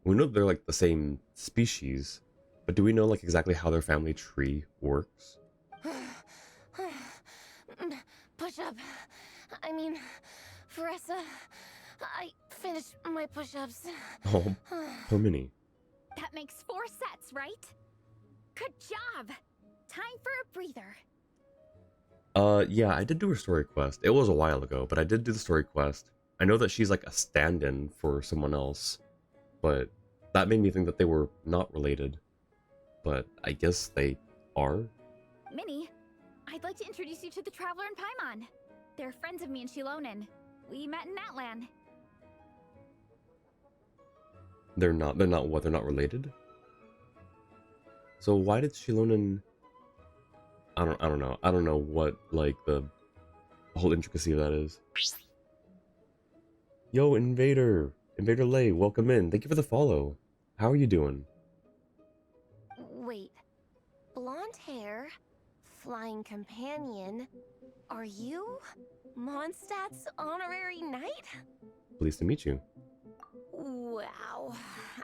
We know they're like the same species, but do we know like exactly how their family tree works? Push up. I mean, Varessa, I finished my push-ups. Oh, poor Minnie. That makes 4 sets, right? Good job! Time for a breather. Yeah, I did do her story quest. It was a while ago, but I did do the story quest. I know that she's like a stand-in for someone else, but that made me think that they were not related. But I guess they are? Minnie, I'd like to introduce you to the Traveler and Paimon. They're friends of me and Shilonen. We met in Natlan. They're not what? They're not related? So why did Shilonen... I don't know. I don't know what, like, the whole intricacy of that is. Yo, Invader! Invader Lay, welcome in. Thank you for the follow. How are you doing? Wait. Blonde hair, flying companion. Are you Mondstadt's honorary knight? Pleased to meet you. Wow.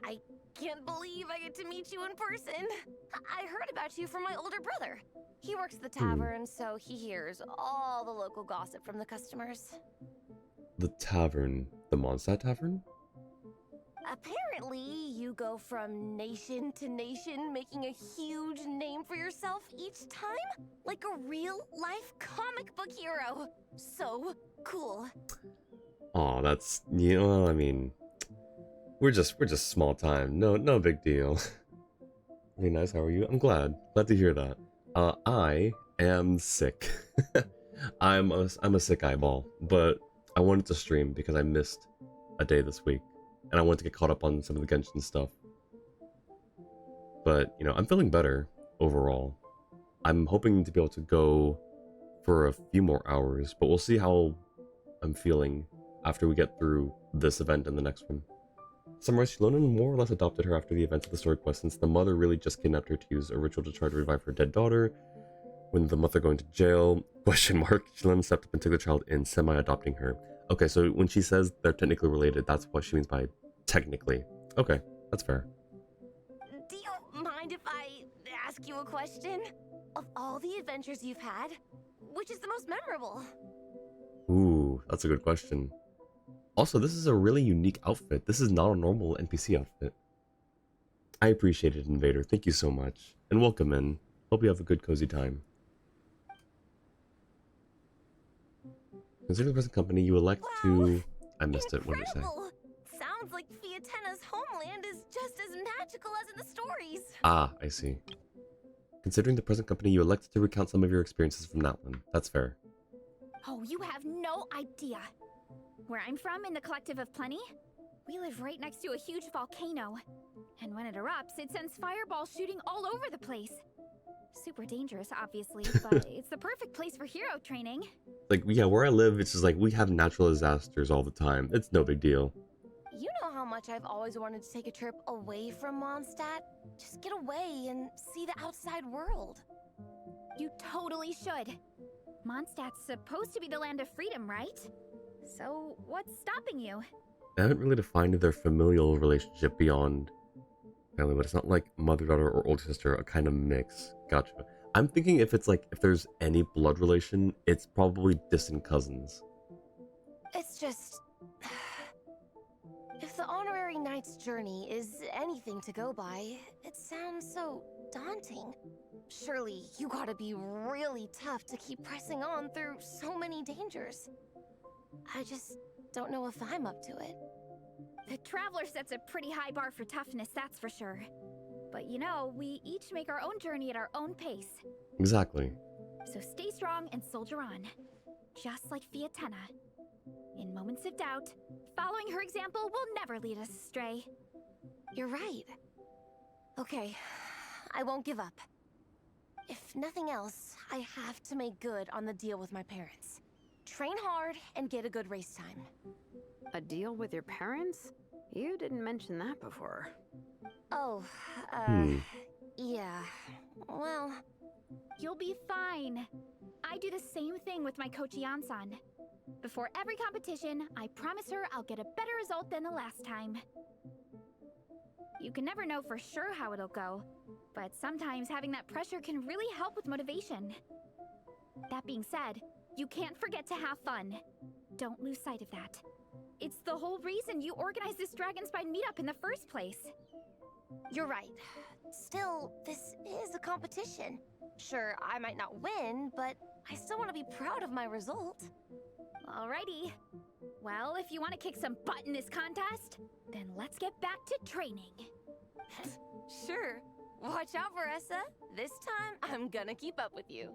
I can't believe I get to meet you in person. I heard about you from my older brother. He works at the tavern, so he hears all the local gossip from the customers. The tavern? The Mondstadt Tavern? Apparently, you go from nation to nation, making a huge name for yourself each time? Like a real-life comic book hero. So cool. Aw, that's... You know, I mean... We're just small time. No big deal. Really nice, how are you? I'm glad to hear that. I am sick. I'm a sick eyeball, but I wanted to stream because I missed a day this week, and I wanted to get caught up on some of the Genshin stuff. But, you know, I'm feeling better overall. I'm hoping to be able to go for a few more hours, but we'll see how I'm feeling after we get through this event and the next one. Summarize, Shilonen more or less adopted her after the events of the story quest, since the mother really just kidnapped her to use a ritual to try to revive her dead daughter. When the mother going to jail, Shilonen stepped up and took the child in, semi-adopting her. Okay, so when she says they're technically related, that's what she means by technically. Okay, that's fair. Do you mind if I ask you a question? Of all the adventures you've had, which is the most memorable? Ooh, that's a good question. Also, this is a really unique outfit. This is not a normal NPC outfit. I appreciate it, Invader. Thank you so much. And welcome in. Hope you have a good, cozy time. Consider the present company you elect to... I missed it. What did it say? Sounds like Fiatena's homeland is just as magical as in the stories. Ah, I see. Considering the present company you elect to recount some of your experiences from Natlan. That's fair. Oh, you have no idea. Where I'm from, in the Collective of Plenty, we live right next to a huge volcano. And when it erupts, it sends fireballs shooting all over the place. Super dangerous, obviously, but it's the perfect place for hero training. Like, yeah, where I live, it's just like, we have natural disasters all the time. It's no big deal. You know much I've always wanted to take a trip away from Mondstadt. Just get away and see the outside world. You totally should. Mondstadt's supposed to be the land of freedom, right? So, what's stopping you? They haven't really defined their familial relationship beyond family, but it's not like mother, daughter, or older sister, a kind of mix. Gotcha. I'm thinking if it's like, if there's any blood relation, it's probably distant cousins. It's just... If the honorary knight's journey is anything to go by, it sounds so daunting. Surely you gotta be really tough to keep pressing on through so many dangers. I just don't know if I'm up to it. The Traveler sets a pretty high bar for toughness, that's for sure. But you know, we each make our own journey at our own pace. Exactly. So stay strong and soldier on. Just like Fiatenna. In moments of doubt, following her example will never lead us astray. You're right. Okay, I won't give up. If nothing else, I have to make good on the deal with my parents. Train hard and get a good race time. A deal with your parents? You didn't mention that before. Oh, yeah. Well, You'll be fine. I do the same thing with my coach Yansan. Before every competition, I promise her I'll get a better result than the last time. You can never know for sure how it'll go, but sometimes having that pressure can really help with motivation. That being said, you can't forget to have fun. Don't lose sight of that. It's the whole reason you organized this Dragonspine meetup in the first place. you're right. Still, this is a competition. Sure, I might not win, but I still want to be proud of my result. Alrighty. Well, if you want to kick some butt in this contest, then let's get back to training. Sure. Watch out, Veressa. This time, I'm gonna keep up with you.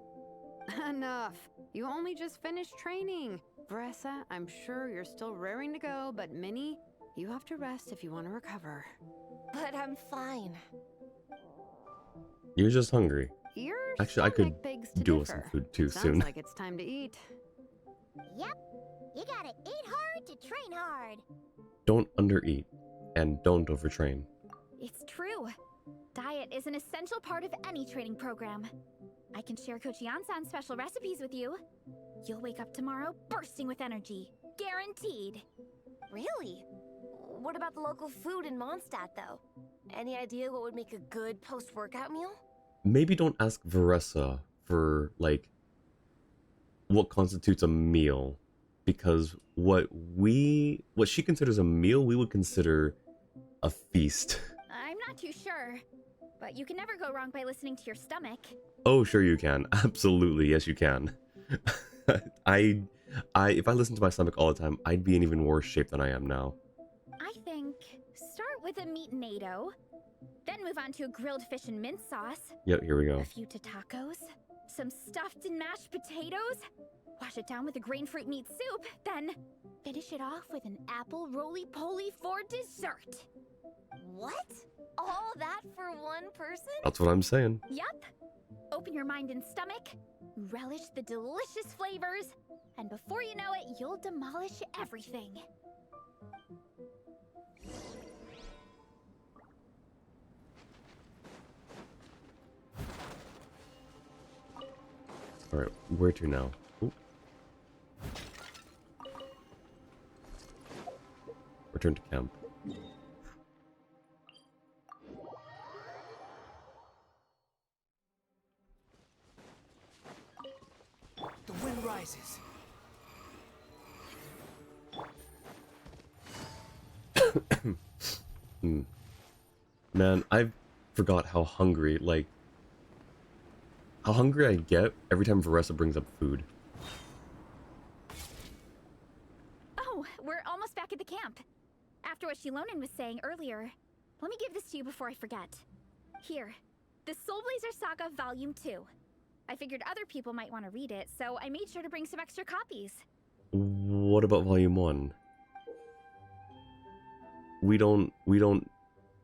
Enough. You only just finished training. Veressa, I'm sure you're still raring to go, but Minnie, you have to rest if you want to recover. But I'm fine. You're just hungry. Your Actually, I could stomach begs to do with some differ. food too Sounds soon. like it's time to eat. Yep. You gotta eat hard to train hard. Don't undereat, and don't overtrain. It's true. Diet is an essential part of any training program. I can share Coach Yansan's special recipes with you. You'll wake up tomorrow bursting with energy. Guaranteed. Really? What about the local food in Mondstadt, though? Any idea what would make a good post-workout meal? Maybe don't ask Veressa for, like, what constitutes a meal. Because what she considers a meal, we would consider a feast. I'm not too sure, but you can never go wrong by listening to your stomach. Oh, sure you can. Absolutely, yes you can. If I listened to my stomach all the time, I'd be in even worse shape than I am now. I think start with a meat natto, then move on to a grilled fish and mint sauce. Yep, here we go. A few tacos, some stuffed and mashed potatoes, wash it down with a grain fruit meat soup, then finish it off with an apple roly-poly for dessert. What? All that for one person? That's what I'm saying. Yup. Open your mind and stomach, relish the delicious flavors, and before you know it, you'll demolish everything. Alright, where to now? Ooh. Return to camp. The wind rises. Man, I forgot how hungry I get every time Veressa brings up food. Oh, we're almost back at the camp. After what Shilonen was saying earlier, let me give this to you before I forget. Here, the Soulblazers Saga Volume 2. I figured other people might want to read it, so I made sure to bring some extra copies. What about Volume 1?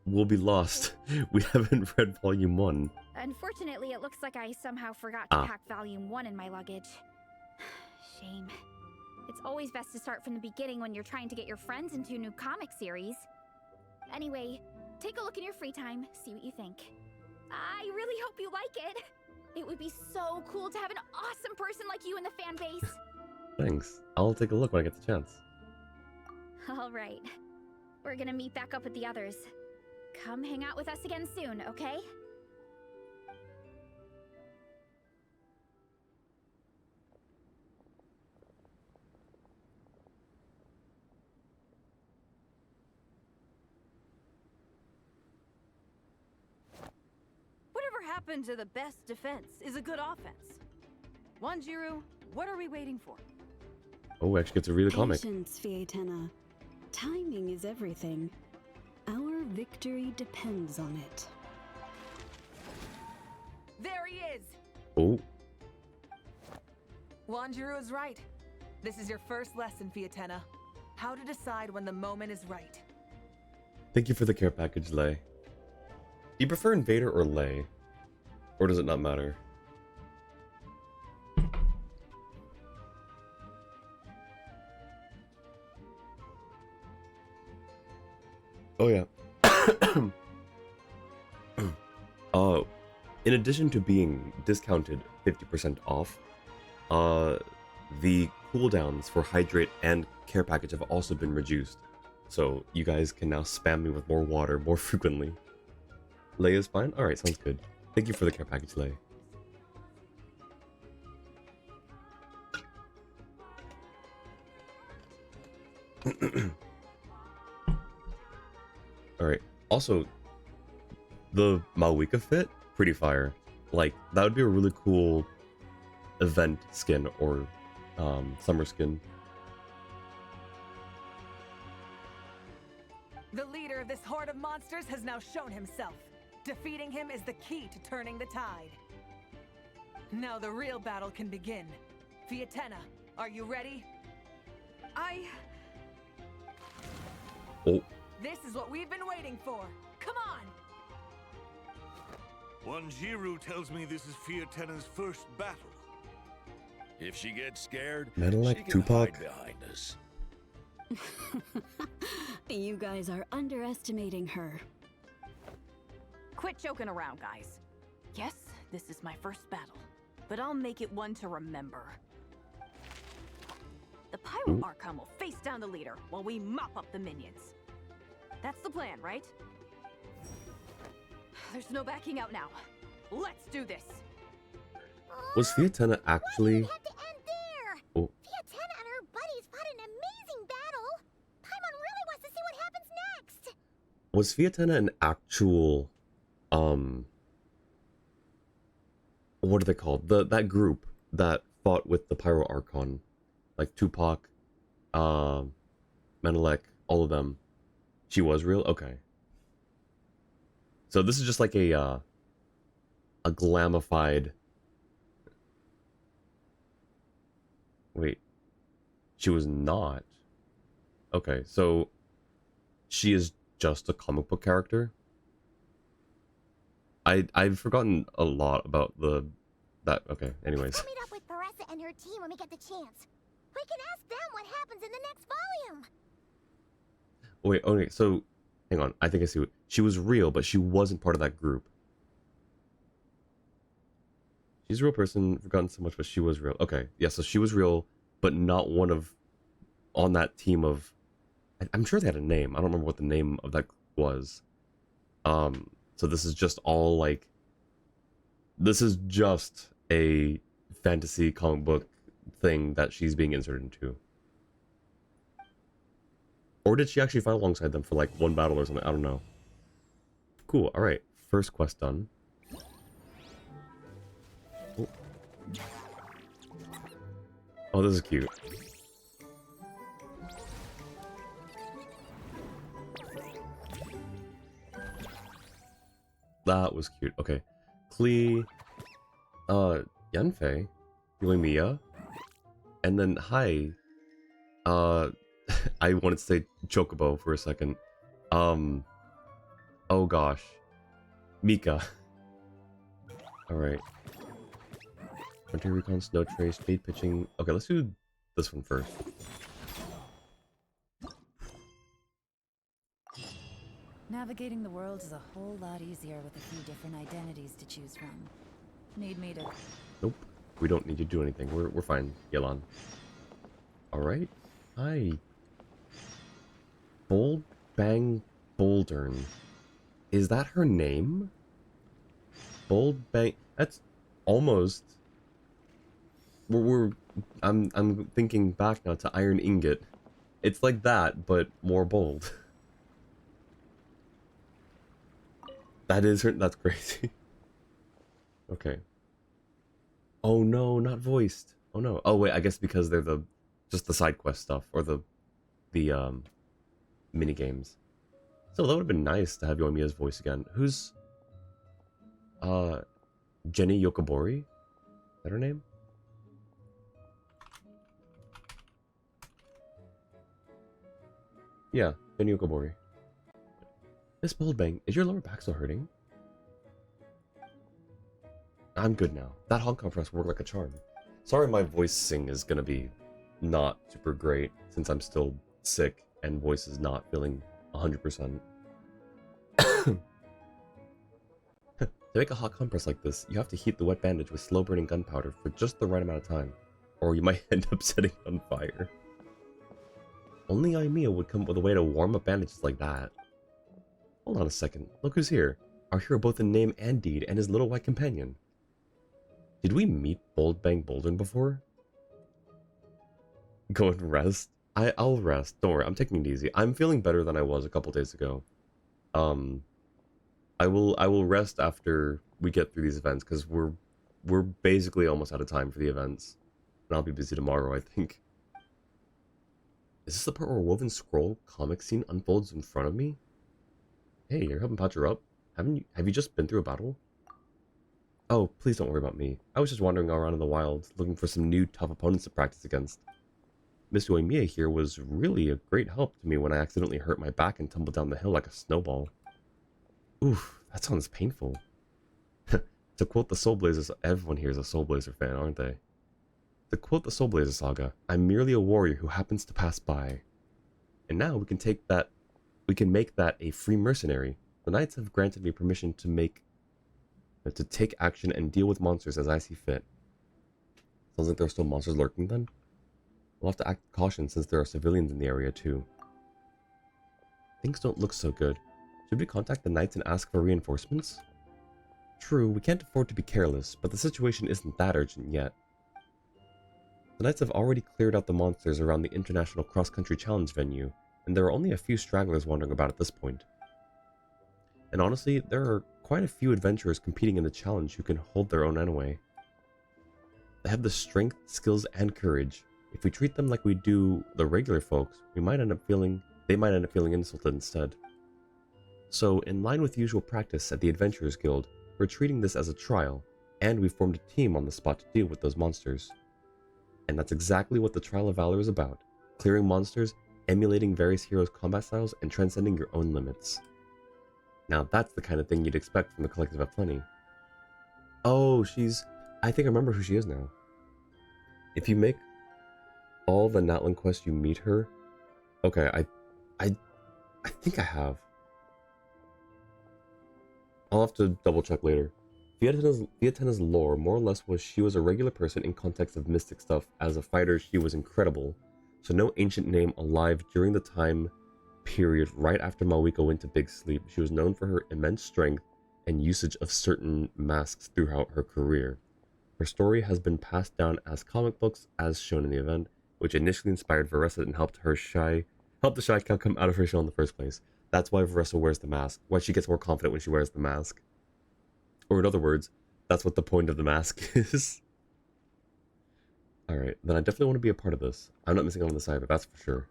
We'll be lost. We haven't read Volume 1. Unfortunately, it looks like I somehow forgot to pack Volume 1 in my luggage. Shame. It's always best to start from the beginning when you're trying to get your friends into a new comic series. Anyway, take a look in your free time, see what you think. I really hope you like it. It would be so cool to have an awesome person like you in the fan base. Thanks. I'll take a look when I get the chance. All right. We're gonna meet back up with the others. Come hang out with us again soon, okay? Whatever happened to the best defense is a good offense. Wanjiru, what are we waiting for? Oh, we actually get to read the comic. Patience, Fietena. Timing is everything. Our victory depends on it. There he is! Oh. Wanjiru is right. This is your first lesson, Fietena. How to decide when the moment is right. Thank you for the care package, Lei. Do you prefer Invader or Lei? Or does it not matter? Oh yeah. In addition to being discounted 50% off, the cooldowns for Hydrate and Care Package have also been reduced. So you guys can now spam me with more water more frequently. Lei is fine? Alright, sounds good. Thank you for the Care Package, Lei. Alright, also, the Malwika fit, pretty fire. Like, that would be a really cool event skin or summer skin. The leader of this horde of monsters has now shown himself. Defeating him is the key to turning the tide. Now the real battle can begin. Fietena, are you ready? Oh. This is what we've been waiting for. Come on! Wanjiru tells me this is Fietena's first battle. If she gets scared, Metallic, she can Tupac. hide behind us. You guys are underestimating her. Quit joking around, guys. Yes, this is my first battle, but I'll make it one to remember. The Pyro Archon will face down the leader while we mop up the minions. That's the plan, right? There's no backing out now. Let's do this. Was Fietena actually... Have to end there. Oh. Fietena and her buddies fought an amazing battle. Paimon really wants to see what happens next. Was Fietena an actual... what are they called? That group that fought with the Pyro Archon. Like Tupac, Menelik, all of them. She was real? Okay. So this is just like a glamified... Wait. She was not? Okay, so she is just a comic book character? I've forgotten a lot about okay, anyways. Let's meet up with Paressa and her team when we get the chance. We can ask them what happens in the next volume. Wait, okay, so hang on. I think I see what she was real, but she wasn't part of that group. She's a real person, forgotten so much, but she was real. Okay, yeah, so she was real, but not one of on that team of I'm sure they had a name. I don't remember what the name of that was. So this is just all like this is just a fantasy comic book thing that she's being inserted into. Or did she actually fight alongside them for like one battle or something? I don't know. Cool, alright. First quest done. Oh. Oh, this is cute. That was cute. Okay. Klee, Yanfei, Yoimiya, and then hi. I wanted to say Chocobo for a second. Oh gosh. Mika. Alright. Frontier Recon, Snow Trace, Speed Pitching. Okay, let's do this one first. Navigating the world is a whole lot easier with a few different identities to choose from. Need me to... Nope. We don't need to do anything. We're fine, Yelan. Alright. Hi. Bold Bang Bouldern. Is that her name? Bold Bang... That's almost... I'm thinking back now to Iron Ingot. It's like that, but more bold. That is her... That's crazy. Okay. Oh no, not voiced. Oh no. Oh wait, I guess because they're just the side quest stuff or the mini games. So that would have been nice to have Yoimiya's voice again. Who's Jenny Yokobori? Is that her name? Yeah, Jenny Yokobori. Miss Boldbang, is your lower back still hurting? I'm good now. That Hong Kong press worked like a charm. Sorry my voicing is gonna be not super great since I'm still sick and voice is not feeling 100%. To make a hot compress like this, you have to heat the wet bandage with slow-burning gunpowder for just the right amount of time, or you might end up setting it on fire. Only Aimiya would come up with a way to warm up bandages like that. Hold on a second, look who's here. Our hero both in name and deed, and his little white companion. Did we meet Bold Bang Bouldern before? Go and rest? I'll rest, don't worry, I'm taking it easy. I'm feeling better than I was a couple days ago. I will rest after we get through these events, because we're basically almost out of time for the events. And I'll be busy tomorrow, I think. Is this the part where a woven scroll comic scene unfolds in front of me? Hey, you're helping patch her up? Have you just been through a battle? Oh, please don't worry about me. I was just wandering around in the wild, looking for some new tough opponents to practice against. Miss Yoimiya here was really a great help to me when I accidentally hurt my back and tumbled down the hill like a snowball. Oof, that sounds painful. To quote the Soulblazers, everyone here is a Soulblazer fan, aren't they? To quote the Soulblazer saga, I'm merely a warrior who happens to pass by. And now we can make that a free mercenary. The knights have granted me permission to take action and deal with monsters as I see fit. Sounds like there are still monsters lurking then? We'll have to act with caution since there are civilians in the area too. Things don't look so good. Should we contact the knights and ask for reinforcements? True, we can't afford to be careless, but the situation isn't that urgent yet. The knights have already cleared out the monsters around the International Cross-Country Challenge venue, and there are only a few stragglers wandering about at this point. And honestly, there are quite a few adventurers competing in the challenge who can hold their own anyway. They have the strength, skills, and courage. If we treat them like we do the regular folks, they might end up feeling insulted instead. So, in line with usual practice at the Adventurers Guild, we're treating this as a trial, and we've formed a team on the spot to deal with those monsters. And that's exactly what the Trial of Valor is about. Clearing monsters, emulating various heroes' combat styles, and transcending your own limits. Now that's the kind of thing you'd expect from the Collective at Plenty. Oh, I think I remember who she is now. If you make all the Natlan quests, you meet her. Okay, I think I have. I'll have to double check later. Viatena's lore more or less was she was a regular person in context of mystic stuff. As a fighter, she was incredible. So no ancient name alive during the time period right after Mawiko went to Big Sleep. She was known for her immense strength and usage of certain masks throughout her career. Her story has been passed down as comic books, as shown in the event, which initially inspired Varessa and helped the shy cow come out of her shell in the first place. That's why Varessa wears the mask, why she gets more confident when she wears the mask. Or in other words, that's what the point of the mask is. Alright, then I definitely want to be a part of this. I'm not missing out on this either, that's for sure.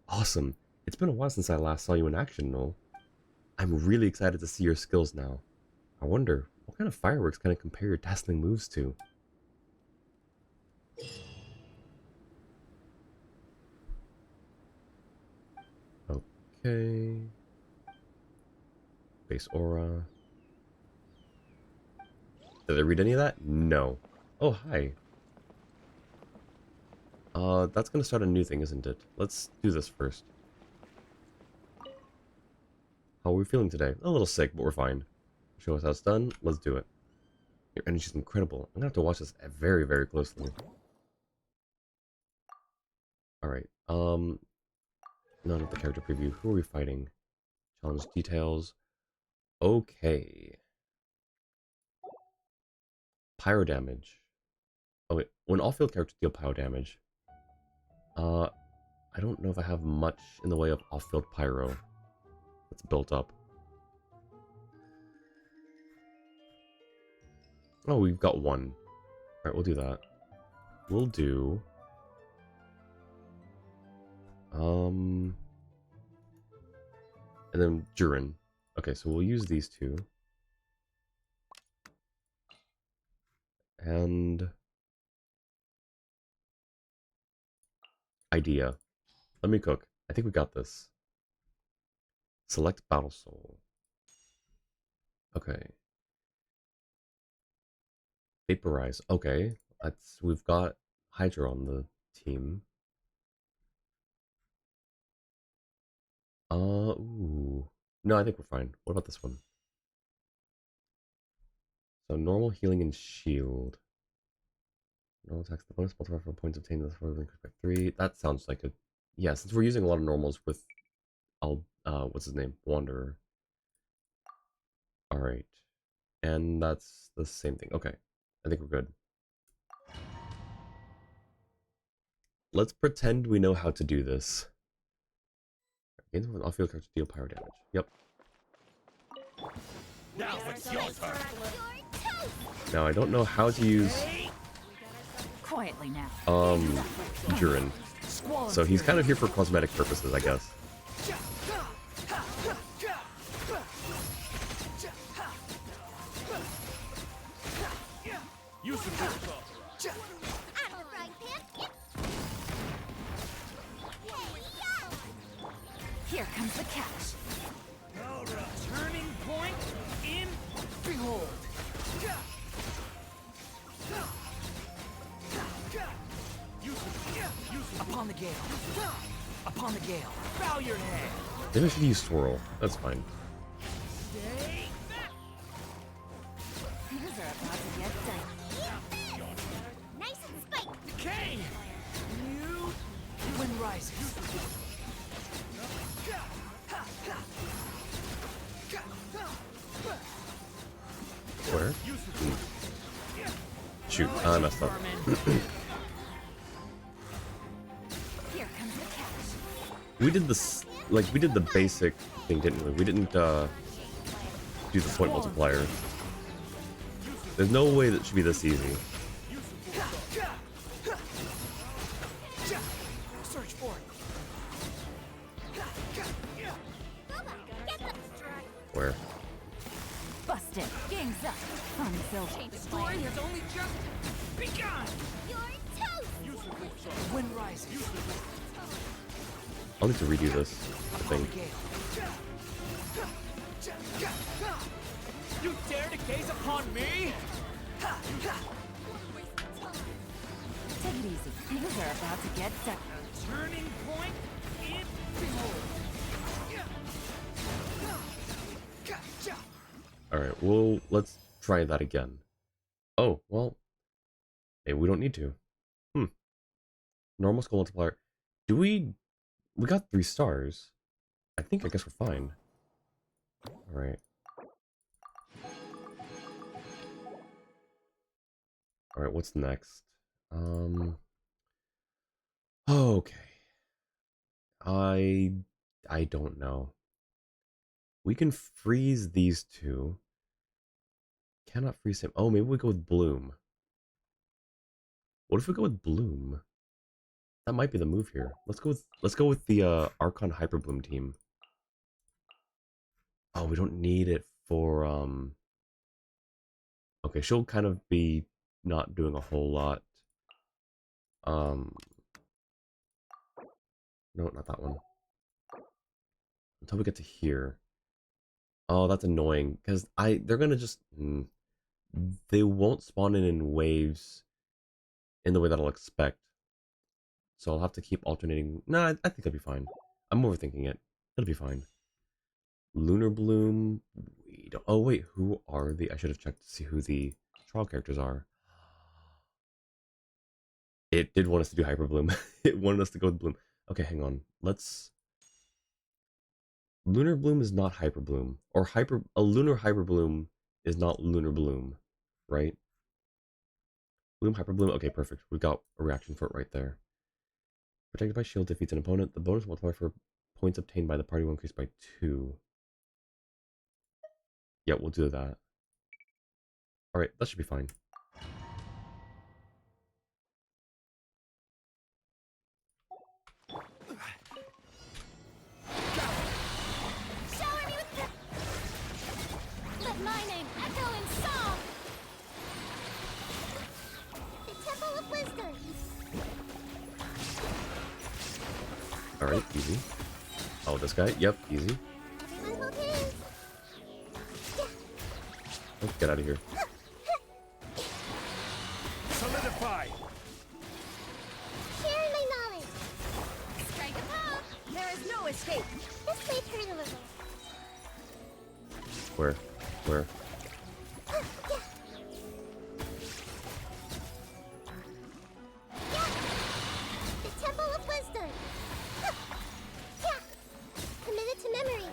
Awesome. It's been a while since I last saw you in action, Noel. I'm really excited to see your skills now. I wonder, what kind of fireworks can I compare your dazzling moves to? Okay. Base aura. Did I read any of that? No. Oh, hi. That's gonna start a new thing, isn't it? Let's do this first. How are we feeling today? A little sick, but we're fine. Show us how it's done. Let's do it. Your energy's incredible. I'm gonna have to watch this very, very closely. Alright, none of the character preview. Who are we fighting? Challenge details. Okay. Pyro damage. Oh wait, when all field characters deal pyro damage. I don't know if I have much in the way of off-field pyro that's built up. Oh, we've got one. Alright, we'll do that. We'll do... And then Durin. Okay, so we'll use these two. And... Idea. Let me cook. I think we got this. Select Battle Soul. Okay. Vaporize. Okay. We've got Hydra on the team. Ooh. No, I think we're fine. What about this one? So normal healing and shield. Normal attacks the bonus multiplier for points obtained this further increased by 3. That sounds like a... Yeah, since we're using a lot of normals with what's his name? Wanderer. Alright. And that's the same thing. Okay. I think we're good. Let's pretend we know how to do this. Gains with off-field cards deal power damage. Yep. Now it's your turn. Now I don't know how to use Quietly now. Durin. So he's kind of here for cosmetic purposes, I guess. Here comes the catch. Turning point in behold. Upon the gale. Upon the gale. Bow your head. Maybe I should use Swirl. That's fine. Things are about to get dicey. Nice and spiked. Decay. New wind rises. Where? Shoot, I messed up. Here comes the catch. We did this, like, we did the basic thing, didn't we? We didn't, do the point multiplier. There's no way that should be this easy. Search for it. Where? Busted. Game's up. Fun so The story has only just begun. You're toast. Wind rises. I'll need to redo this, I think. You dare to gaze upon me? Take it easy. Things are about to get dicey. Turning point in behold. Alright, well, let's try that again. Oh, well, maybe we don't need to. Normal skill multiplier. We got 3 stars. I guess we're fine. Alright. Alright, what's next? Okay. I don't know. We can freeze these two. Cannot freeze him. Oh, maybe we go with Bloom. What if we go with Bloom? That might be the move here. Let's go with the Archon Hyper Bloom team. Oh, we don't need it for okay, she'll kind of be not doing a whole lot. No, not that one. Until we get to here. Oh, that's annoying because they're gonna just they won't spawn in waves in the way that I'll expect. So I'll have to keep alternating. No, I think it'll be fine. I'm overthinking it. It'll be fine. Lunar Bloom. We don't, oh wait, who are the? I should have checked to see who the trial characters are. It did want us to do Hyper Bloom. It wanted us to go with Bloom. Okay, hang on. Let's. Lunar Bloom is not Hyper Bloom, or a Lunar Hyper Bloom is not Lunar Bloom, right? Bloom Hyper Bloom. Okay, perfect. We got a reaction for it right there. Protected by shield defeats an opponent. The bonus multiplier for points obtained by the party will increase by 2. Yeah, we'll do that. Alright, that should be fine. Shower me with the... Let my name echo in song! The Temple of Wisdom! Alright, easy. Oh, this guy? Yep, easy. Everyone hold hands! Let's get out of here. Solidify! Sharing my knowledge! Strike a pose! There is no escape! This may turn a little. Where? Where? The Temple of Wisdom! Committed to memory!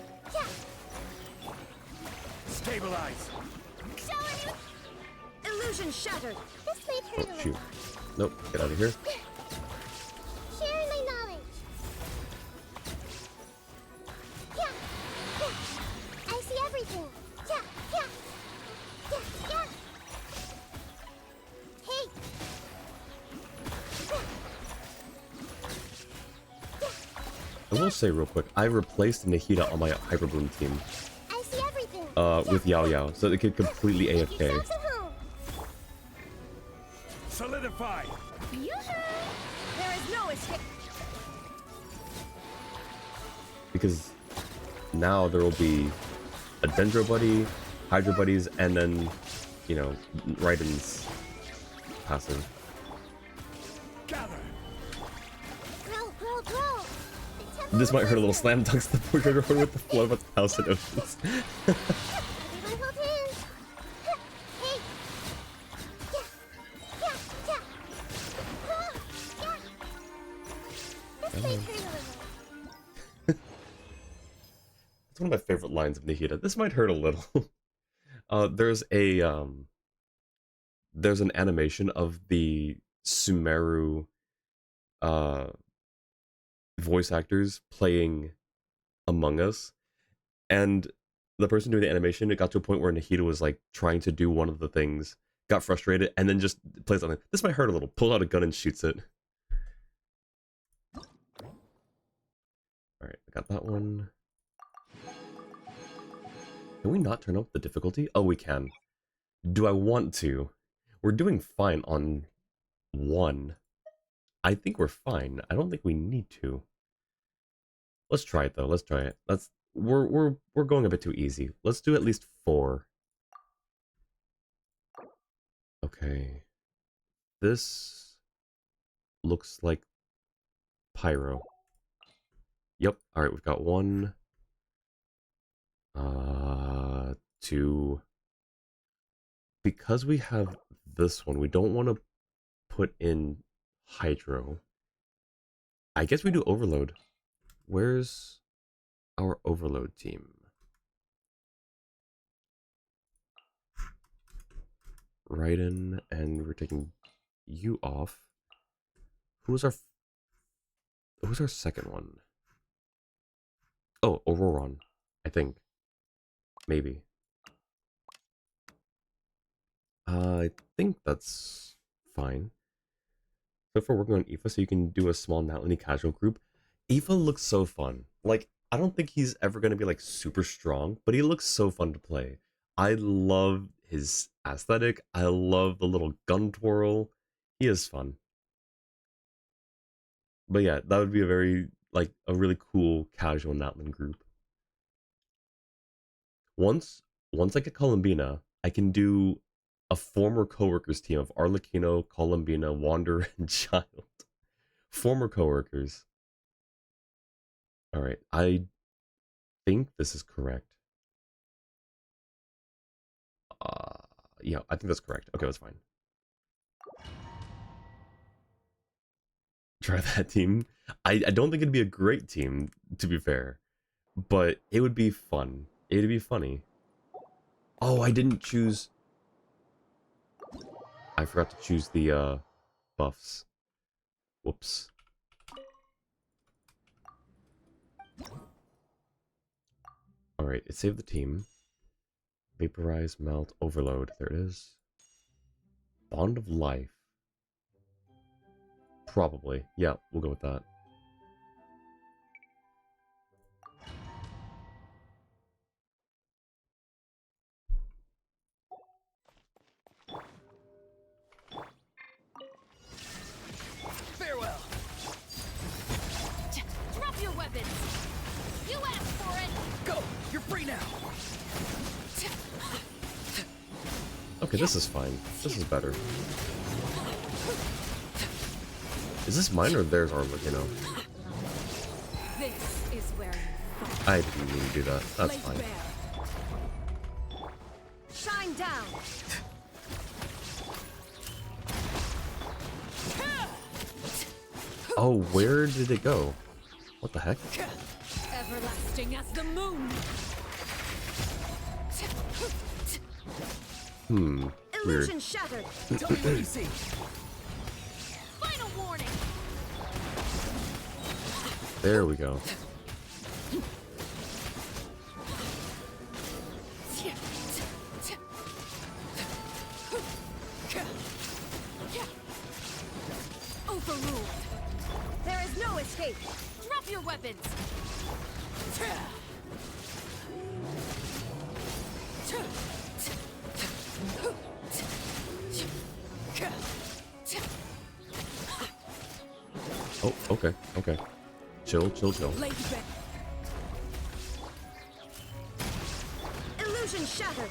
Stabilize! Shower me with... Illusion shattered! This may Oh, turn a shoot. little. Nope, get out of here. Sharing my knowledge! I see everything! Hey! I will say real quick, I replaced Nahida on my Hyper Bloom team I see everything! with Yao Yao, so they could completely AFK. Yourselves at home! Solidify! There is no escape! Because now there will be a Dendro buddy, Hydro buddies, and then, you know, Raiden's passive. Gather! Grow! This might hurt a little. Slam dunks the poor Trigger Horn with the flow of a thousand oceans. Everyone hold hands! Hey! This may turn a little. It's one of my favorite lines of Nahida. This might hurt a little. There's an animation of the Sumeru voice actors playing Among Us, and the person doing the animation, it got to a point where Nahida was like trying to do one of the things, got frustrated, and then just plays on it. This might hurt a little. Pulls out a gun and shoots it. Alright, I got that one. Can we not turn up the difficulty? Oh, we can. Do I want to? We're doing fine on 1. I think we're fine. I don't think we need to. Let's try it though. Let's try it. We're going a bit too easy. Let's do at least 4. Okay. This looks like Pyro. Yep. All right, we've got 1 2. Because we have this one, we don't want to put in Hydro. I guess we do Overload. Where's our Overload team? Raiden, and we're taking you off. Who's our second one? Oh, Auroron, I think. Maybe. I think that's fine. So far working on Aoife, so you can do a small Natlini casual group. Aoife looks so fun. Like, I don't think he's ever going to be like super strong, but he looks so fun to play. I love his aesthetic. I love the little gun twirl. He is fun. But yeah, that would be a really cool casual Natlin group. Once I get Columbina, I can do a former coworkers team of Arlecchino, Columbina, Wanderer, and Child. Former coworkers. Alright, I think this is correct. Yeah, I think that's correct. Okay, that's fine. Try that team. I don't think it'd be a great team, to be fair, but it would be fun. It'd be funny. Oh, I didn't choose. I forgot to choose the buffs. Whoops. Alright, it saved the team. Vaporize, melt, overload. There it is. Bond of life. Probably. Yeah, we'll go with that. Farewell. Drop your weapons! You asked for it! Go! You're free now! Okay, this is fine. This is better. Is this mine or theirs armor, you know? This is where you I didn't mean to do that. That's fine. shine down. Oh, where did it go? What the heck? Everlasting as the moon. Weird. Illusion shattered. Tell me what you see. Final warning! There we go. Overruled. There is no escape. Drop your weapons! Oh, okay, okay. Chill, chill, chill. Blade back. Illusion shattered.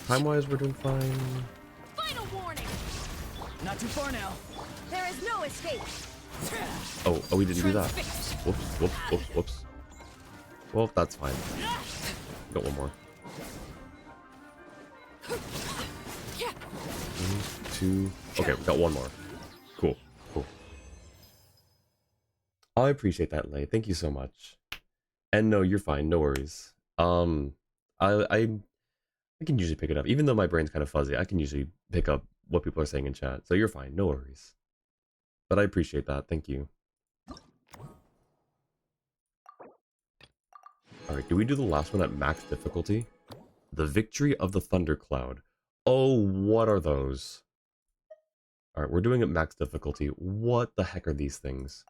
Time-wise, we're doing fine. Final warning! Not too far now. There is no escape. Oh, we didn't do that. Whoops, whoops, whoops, whoops. Well, that's fine. Got one more. 1, 2. Okay, we got one more. Cool, cool. I appreciate that, Lay. Thank you so much. And no, you're fine. No worries. I can usually pick it up. Even though my brain's kind of fuzzy, I can usually pick up what people are saying in chat. So you're fine. No worries. But I appreciate that. Thank you. Alright, do we do the last one at max difficulty? The Victory of the Thundercloud. Oh, what are those? Alright, we're doing it max difficulty. What the heck are these things?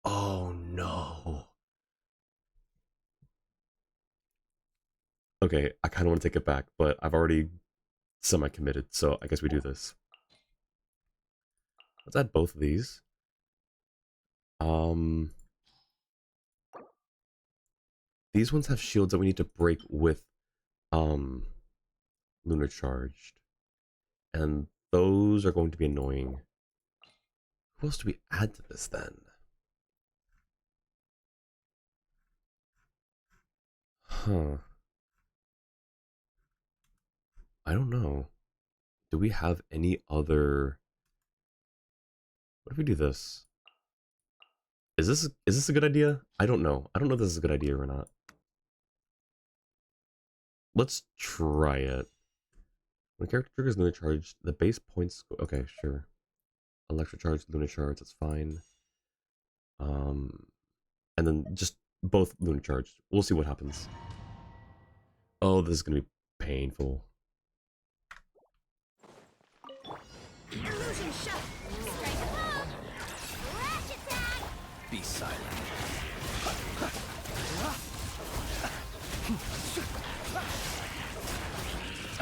Oh, no. Okay, I kind of want to take it back, but I've already semi-committed, so I guess we do this. Let's add both of these. These ones have shields that we need to break with Lunar Charged. And those are going to be annoying. Who else do we add to this then? Huh. I don't know. Do we have any other... What if we do this? Is this a good idea? I don't know. I don't know if this is a good idea or not. Let's try it. When a character triggers Lunar Charge, the base points... Okay, sure. Electro Charge, Lunar Charge, that's fine. And then just both Lunar Charge. We'll see what happens. Oh, this is going to be painful. Illusion shut. Strike above! Ratchet attack! Be silent.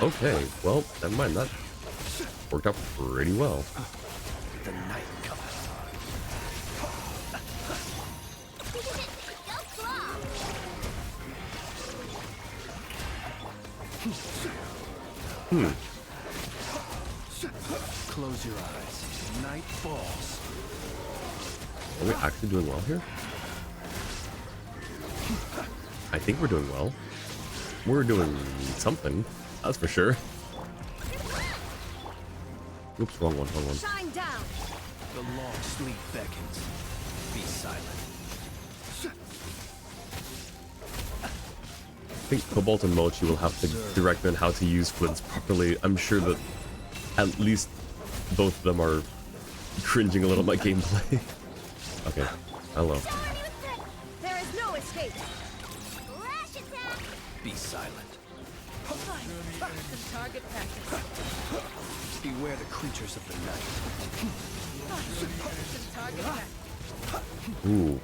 Okay, well, never mind. That worked out pretty well. The night comes. Go claw! Close your eyes. Night falls. Are we actually doing well here? I think we're doing well. We're doing something, that's for sure. Oops, wrong one, wrong one. Shine down. The long sleep beckons. Be silent. I think Cobalt and Mochi will have to direct me on how to use Flints properly. I'm sure that at least both of them are cringing a little at my gameplay. Okay, hello. There is no escape. Flash attack. Be silent. Target practice. Beware the creatures of the night. Target practice. Ooh.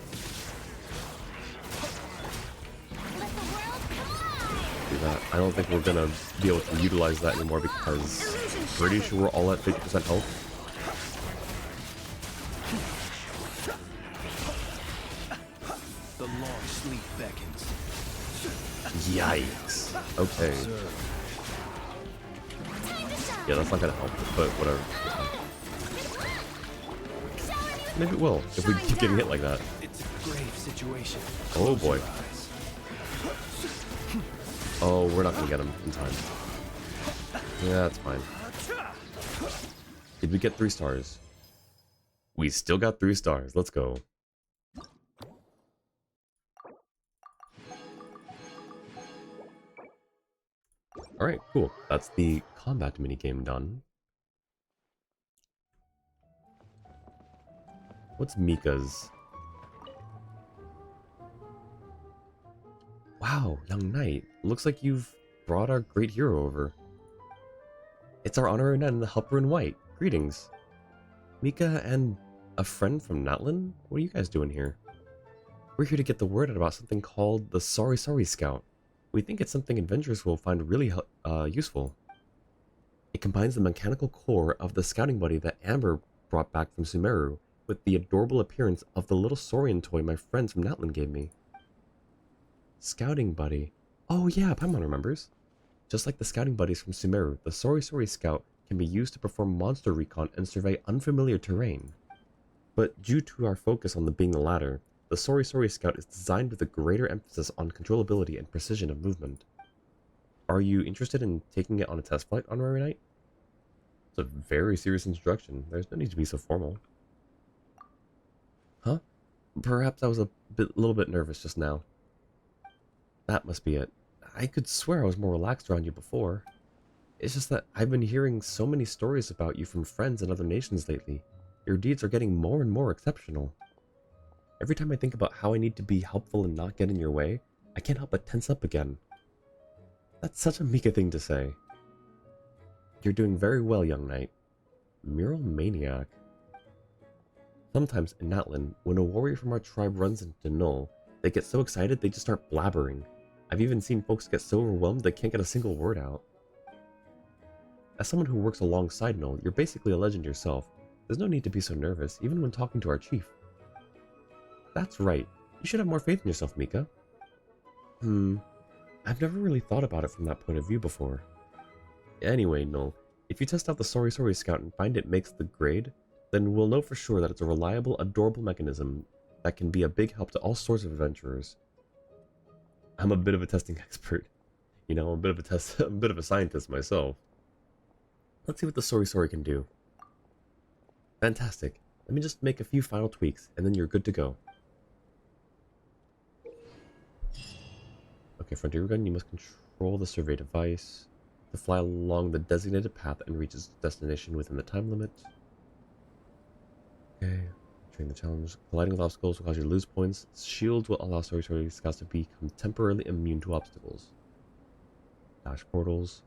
Let the world collide. Do that. I don't think we're gonna be able to utilize that anymore because I'm pretty sure we're all at 50% health. The long sleep beckons. Yikes. Okay. Yeah, that's not gonna help, but whatever. Maybe it will, if we keep getting hit like that. It's a grave situation. Oh boy. Oh, we're not gonna get him in time. Yeah, that's fine. Did we get 3 stars? We still got 3 stars. Let's go. Alright, cool. That's the combat minigame done. What's Mika's? Wow, young knight. Looks like you've brought our great hero over. It's our honorary knight and the helper in white. Greetings. Mika and a friend from Natlan? What are you guys doing here? We're here to get the word out about something called the Sorry Scout. We think it's something adventurers will find really useful. It combines the mechanical core of the scouting buddy that Amber brought back from Sumeru with the adorable appearance of the little Saurian toy my friends from Natlan gave me. Scouting buddy. Oh yeah, Paimon remembers. Just like the scouting buddies from Sumeru, the Sorry Scout can be used to perform monster recon and survey unfamiliar terrain. But due to our focus on being the latter, the Sorry Scout is designed with a greater emphasis on controllability and precision of movement. Are you interested in taking it on a test flight, Honorary Knight? It's a very serious introduction. There's no need to be so formal. Huh? Perhaps I was a little bit nervous just now. That must be it. I could swear I was more relaxed around you before. It's just that I've been hearing so many stories about you from friends in other nations lately. Your deeds are getting more and more exceptional. Every time I think about how I need to be helpful and not get in your way, I can't help but tense up again. That's such a Mika thing to say. You're doing very well, young knight. Mural Maniac. Sometimes in Natlan, when a warrior from our tribe runs into Null, they get so excited they just start blabbering. I've even seen folks get so overwhelmed they can't get a single word out. As someone who works alongside Null, you're basically a legend yourself. There's no need to be so nervous, even when talking to our chief. That's right. You should have more faith in yourself, Mika. I've never really thought about it from that point of view before. Anyway, Null, if you test out the Sorry Scout and find it makes the grade, then we'll know for sure that it's a reliable, adorable mechanism that can be a big help to all sorts of adventurers. I'm a bit of a testing expert. You know, I'm a bit of a scientist myself. Let's see what the Sorry can do. Fantastic. Let me just make a few final tweaks, and then you're good to go. Okay, Frontier Gun, you must control the survey device to fly along the designated path and reach its destination within the time limit. Okay, train the challenge. Colliding with obstacles will cause you to lose points. Shields will allow Sorry Scouts to become temporarily immune to obstacles. Dash portals.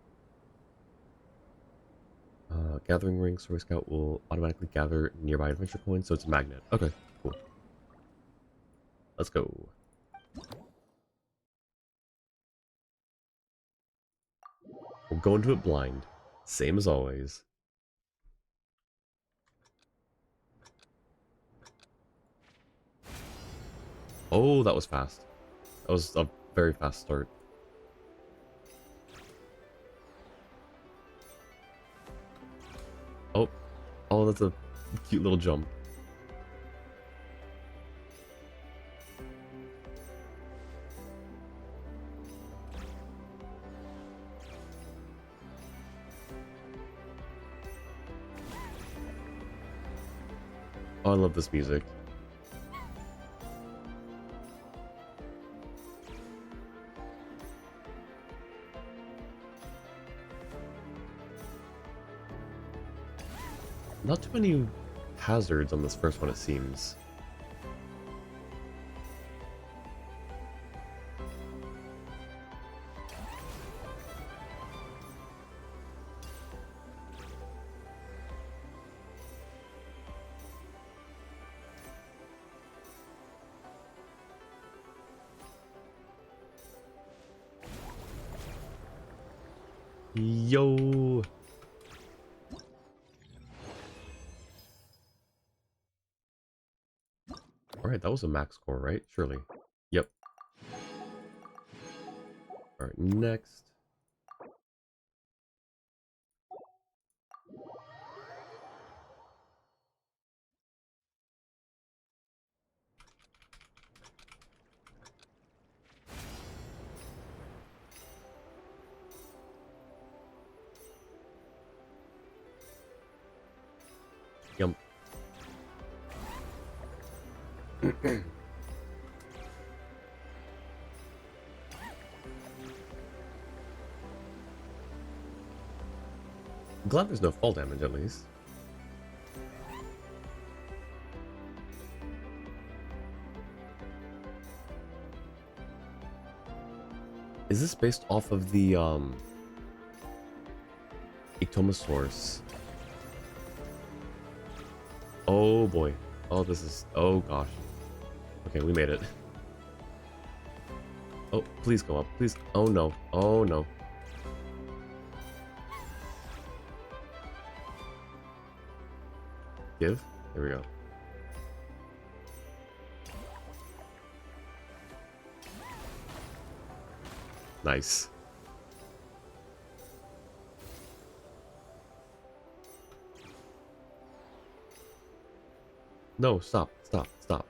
Gathering ring, Sorry Scout will automatically gather nearby adventure coins, so it's a magnet. Okay, cool. Let's go. We'll go into it blind. Same as always. Oh, that was fast. That was a very fast start. Oh, that's a cute little jump. Oh, I love this music. Not too many hazards on this first one, it seems. Yo! Alright, that was a max score, right? Surely. Yep. Alright, next. Yum. I'm glad there's no fall damage, at least. Is this based off of the, Ectomosaurus? Oh boy. Oh, this is... Oh gosh. Okay, we made it. Oh, please go up. Please. Oh no. Oh no. Give? There we go. Nice. No, stop, stop, stop.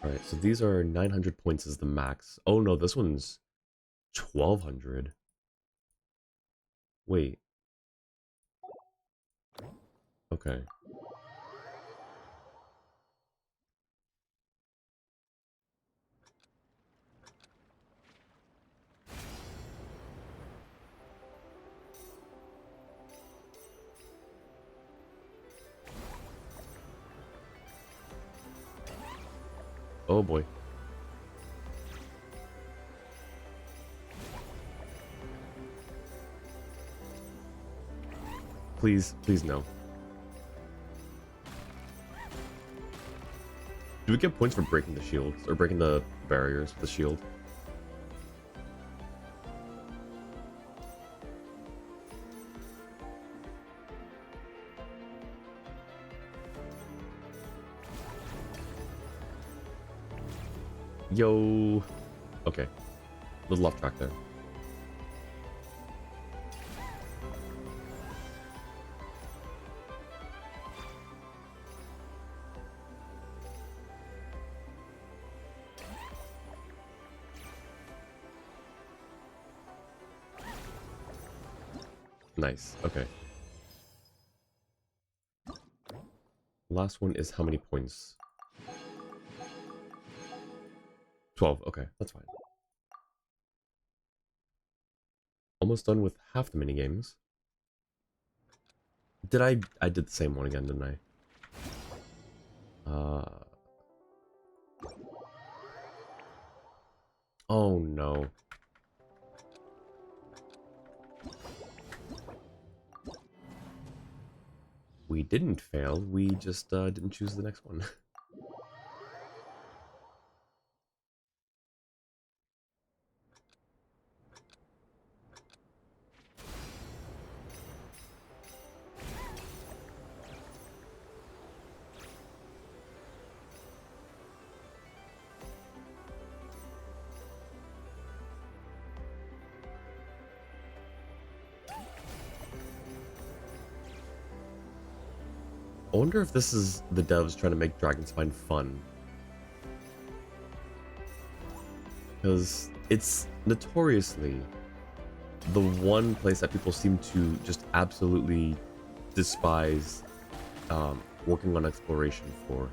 Alright, so these are 900 points is the max. Oh no, this one's 1200. Wait. Okay. Oh boy. Please, please no. Do we get points for breaking the shields? Or breaking the barriers with the shield? Yo. Okay. Little off track there. Nice. Okay. Last one is how many points? 12. Okay, that's fine. Almost done with half the minigames. I did the same one again, didn't I? Oh no. We didn't fail, we just didn't choose the next one. I wonder if this is the devs trying to make Dragonspine fun. Because it's notoriously the one place that people seem to just absolutely despise working on exploration for.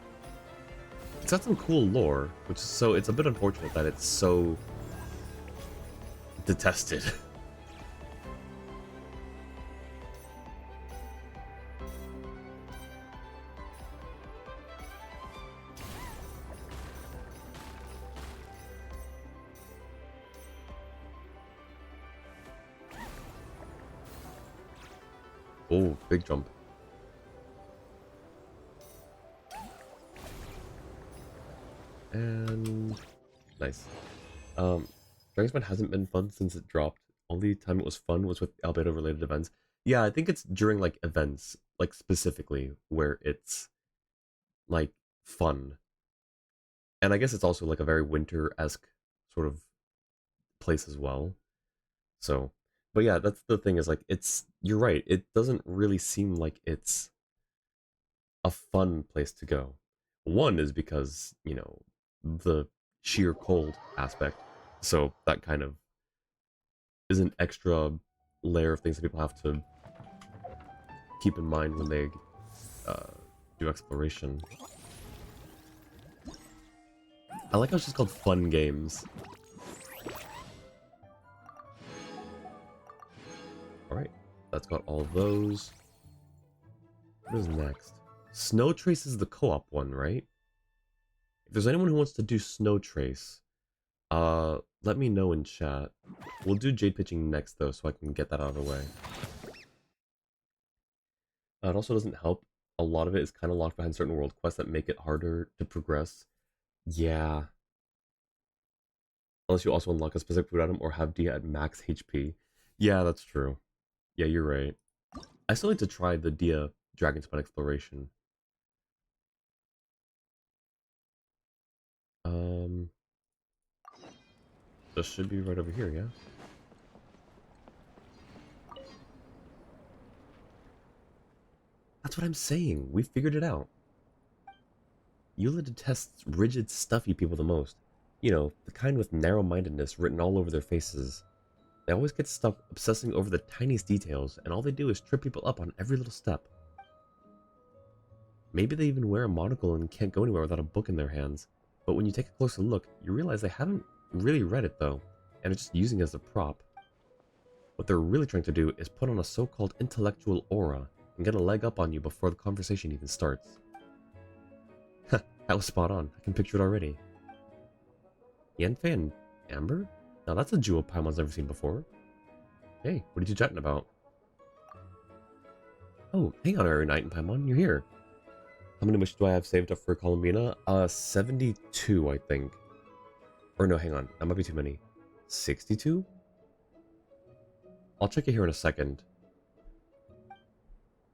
It's got some cool lore, which is so it's a bit unfortunate that it's so detested. Oh, big jump. And nice. Dragonspine hasn't been fun since it dropped. Only time it was fun was with albedo related events. Yeah, I think it's during like events, like specifically, where it's like fun. And I guess it's also like a very winter-esque sort of place as well. So, but yeah, that's the thing is like you're right, it doesn't really seem like it's a fun place to go. One is because, you know, the sheer cold aspect. So that kind of is an extra layer of things that people have to keep in mind when they do exploration. I like how it's just called fun games. Alright, that's got all of those. What is next? Snow Trace is the co-op one, right? If there's anyone who wants to do Snow Trace, let me know in chat. We'll do Jade Pitching next, though, so I can get that out of the way. It also doesn't help. A lot of it is kind of locked behind certain world quests that make it harder to progress. Yeah. Unless you also unlock a specific food item or have Dia at max HP. Yeah, that's true. Yeah, you're right. I still need to try the Dia Dragonspine exploration. This should be right over here, yeah? That's what I'm saying. We figured it out. Eula detests rigid, stuffy people the most. You know, the kind with narrow-mindedness written all over their faces. They always get stuck obsessing over the tiniest details, and all they do is trip people up on every little step. Maybe they even wear a monocle and can't go anywhere without a book in their hands. But when you take a closer look, you realize they haven't really read it though, and are just using it as a prop. What they're really trying to do is put on a so-called intellectual aura and get a leg up on you before the conversation even starts. That was spot on. I can picture it already. Yanfei and Amber? Now that's a jewel Paimon's never seen before. Hey, what are you chatting about? Oh, hang on, Airy Knight and Paimon, you're here. How many wishes do I have saved up for Columbina? 72, I think. Or no, hang on. That might be too many. 62? I'll check it here in a second.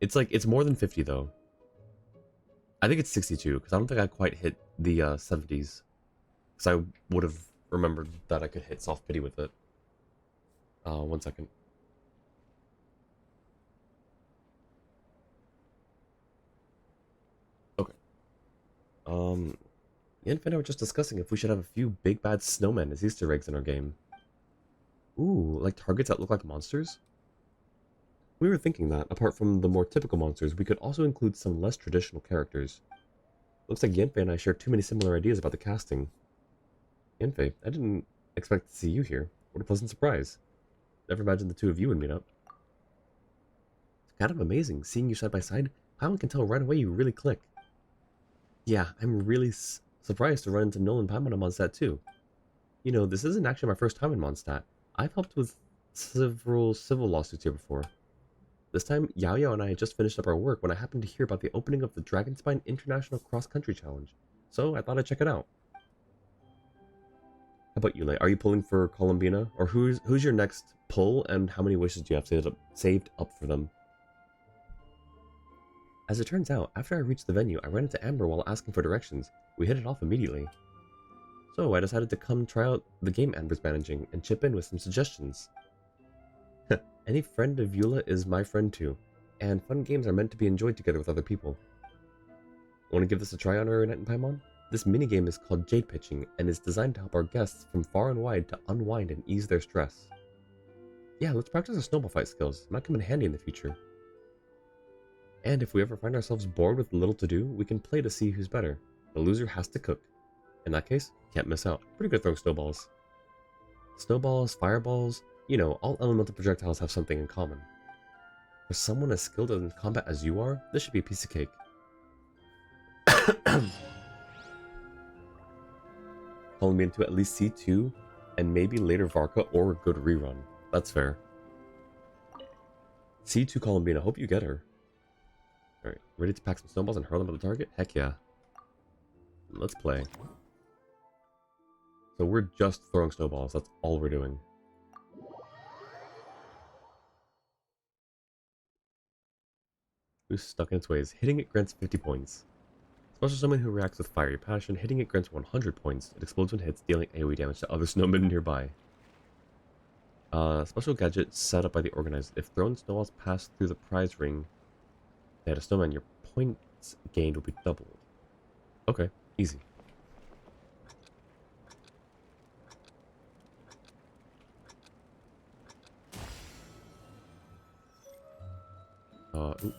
It's like, it's more than 50 though. I think it's 62, because I don't think I quite hit the 70s. Because I would have remembered that I could hit soft pity with it. 1 second. Okay. Yen and I were just discussing if we should have a few big bad snowmen as Easter eggs in our game. Ooh, like targets that look like monsters? We were thinking that, apart from the more typical monsters, we could also include some less traditional characters. Looks like Yenfei and I share too many similar ideas about the casting. Yenfei, I didn't expect to see you here. What a pleasant surprise. Never imagined the two of you would meet up. It's kind of amazing, seeing you side by side. Paimon can tell right away you really click. Yeah, I'm really surprised to run into Nolan Paimon on Mondstadt too. You know, this isn't actually my first time in Mondstadt. I've helped with several civil lawsuits here before. This time, Yao Yao and I had just finished up our work when I happened to hear about the opening of the Dragonspine International Cross Country Challenge, so I thought I'd check it out. How about you, Lei? Are you pulling for Columbina? Or who's your next pull, and how many wishes do you have saved up for them? As it turns out, after I reached the venue, I ran into Amber while asking for directions. We hit it off immediately. So I decided to come try out the game Amber's managing and chip in with some suggestions. Any friend of Eula is my friend too, and fun games are meant to be enjoyed together with other people. Want to give this a try on our night in Paimon? This minigame is called Jade Pitching and is designed to help our guests from far and wide to unwind and ease their stress. Yeah, let's practice our snowball fight skills. It might come in handy in the future. And if we ever find ourselves bored with little to do, we can play to see who's better. The loser has to cook. In that case, can't miss out. Pretty good throwing snowballs. Snowballs, fireballs, you know, all elemental projectiles have something in common. For someone as skilled in combat as you are, this should be a piece of cake. Calling me into at least C2, and maybe later Varka or a good rerun. That's fair. C2 Columbine, I hope you get her. Alright, ready to pack some snowballs and hurl them at the target? Heck yeah. Let's play. So we're just throwing snowballs, that's all we're doing. Who's stuck in its ways? Hitting it grants 50 points. Special summon who reacts with fiery passion. Hitting it grants 100 points. It explodes when hits, dealing AoE damage to other snowmen nearby. Special gadget set up by the organizers. If thrown snowballs pass through the prize ring at a snowman, your points gained will be doubled. Okay, easy. Ooh.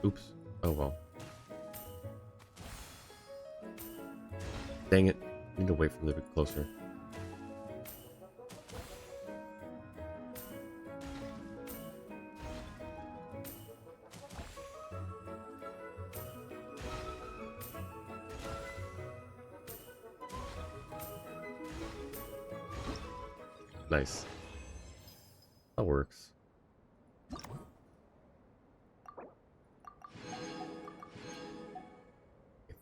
Oops. Oh well. Dang it. I need to wait for them to be closer. Nice. That works.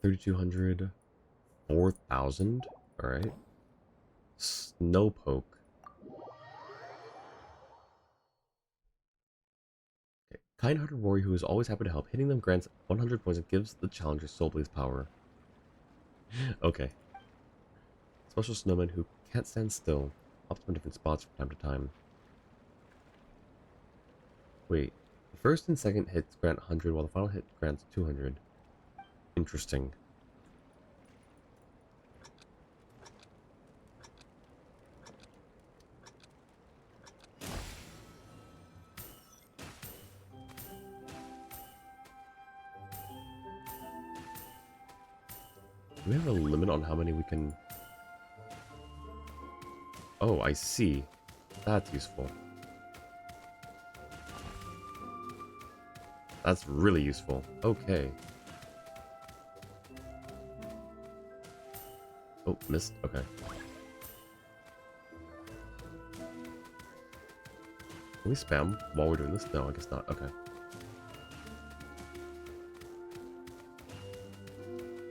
3,200, 4,000. All right. Snowpoke. Okay. Kind-hearted warrior who is always happy to help. Hitting them grants 100 points and gives the challenger Soulblaze power. Okay. Special snowman who can't stand still. Hops from different spots from time to time. Wait. The first and second hits grant 100 while the final hit grants 200. Interesting. Do we have a limit on how many we can... Oh, I see. That's useful. That's really useful. Okay. Oh, missed. Okay. Can we spam while we're doing this? No, I guess not. Okay.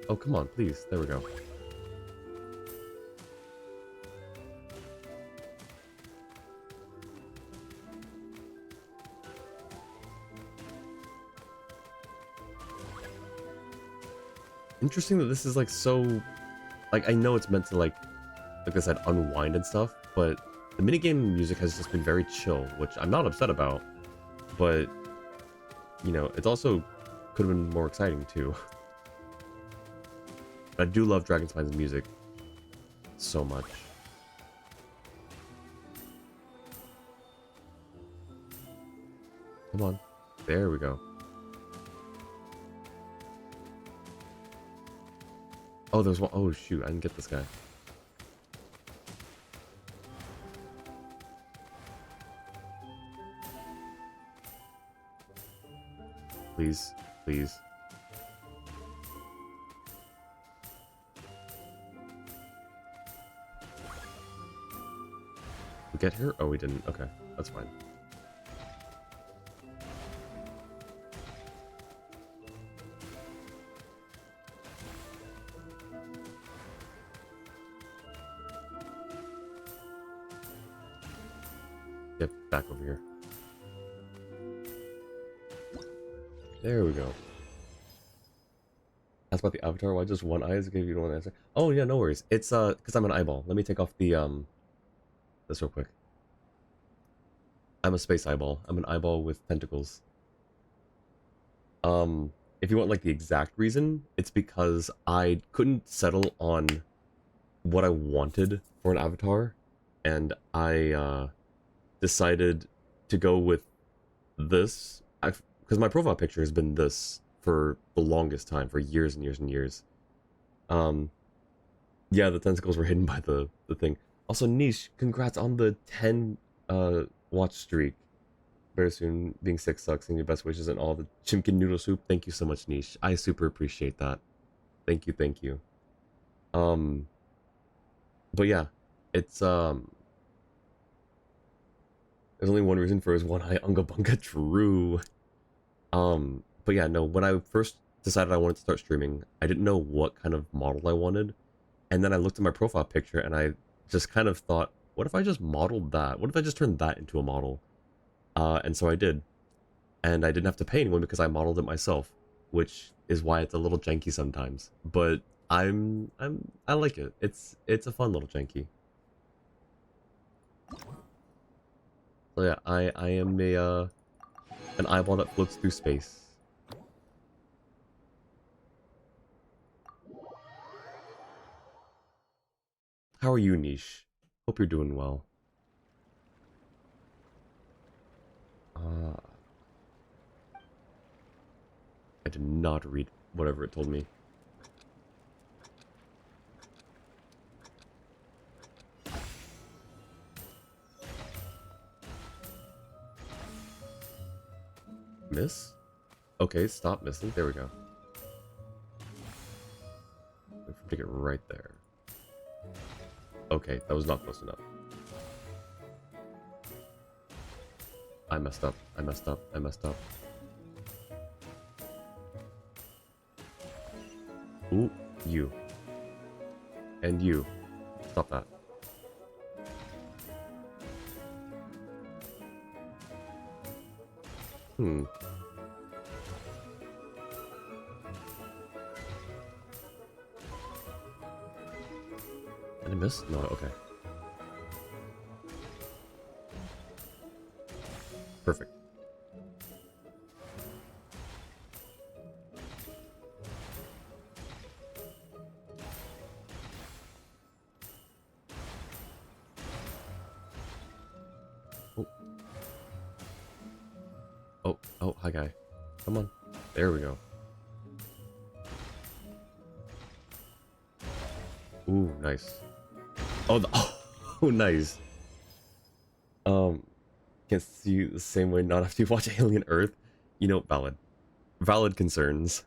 Oh, come on, please. There we go. Interesting that this is like so... Like, I know it's meant to like I said, unwind and stuff, but the minigame music has just been very chill, which I'm not upset about, but, you know, it's also could have been more exciting too. I do love Dragon Spine's music so much. Come on. There we go. Oh, there's one. Oh, shoot. I didn't get this guy. Please. Please. We get here? Oh, we didn't. Okay. That's fine. Get back over here. There we go. That's about the avatar. Why just one eye is okay if you don't want to answer? Oh yeah, no worries. It's because I'm an eyeball. Let me take off the this real quick. I'm a space eyeball. I'm an eyeball with tentacles. If you want like the exact reason, it's because I couldn't settle on what I wanted for an avatar, and I decided to go with this. Because my profile picture has been this for the longest time, for years and years and years. Yeah, the tentacles were hidden by the thing. Also, Niche, congrats on the 10 watch streak. Very soon, being sick sucks, and your best wishes and all the chimkin noodle soup. Thank you so much, Niche. I super appreciate that. Thank you, thank you. But yeah, it's there's only one reason for his one eye unga bunga. True. But yeah, no, when I first decided I wanted to start streaming, I didn't know what kind of model I wanted. And then I looked at my profile picture and I just kind of thought, what if I just modeled that? What if I just turned that into a model? And so I did. And I didn't have to pay anyone because I modeled it myself, which is why it's a little janky sometimes. But I like it. It's a fun little janky. So yeah, I am an eyeball that floats through space. How are you, Niche? Hope you're doing well. I did not read whatever it told me. Miss? Okay, stop missing. There we go. Wait for him to get right there. Okay, that was not close enough. I messed up. I messed up. I messed up. Ooh, you. And you. Stop that. Hmm. Did I miss? No, okay. Perfect. Oh, hi guy. Come on. There we go. Ooh, nice. Oh, oh, nice. Can't see you the same way not after you watch Alien Earth. You know, valid. Valid concerns.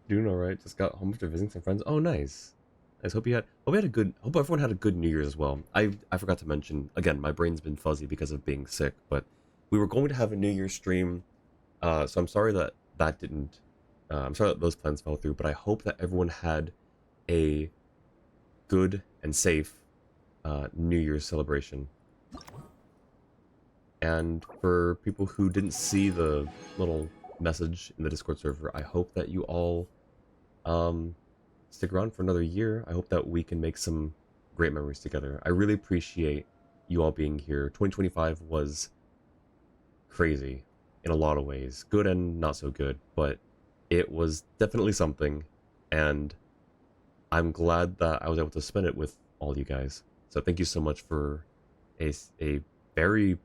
Doing alright. Just got home after visiting some friends. Oh, nice. Nice. Hope everyone had a good New Year's as well. I forgot to mention, again, my brain's been fuzzy because of being sick, but we were going to have a New Year's stream. So I'm sorry that didn't. I'm sorry that those plans fell through, but I hope that everyone had a good and safe New Year's celebration. And for people who didn't see the little message in the Discord server, I hope that you all stick around for another year. I hope that we can make some great memories together. I really appreciate you all being here. 2025 was crazy in a lot of ways, good and not so good, but it was definitely something, and I'm glad that I was able to spend it with all you guys. So thank you so much for a very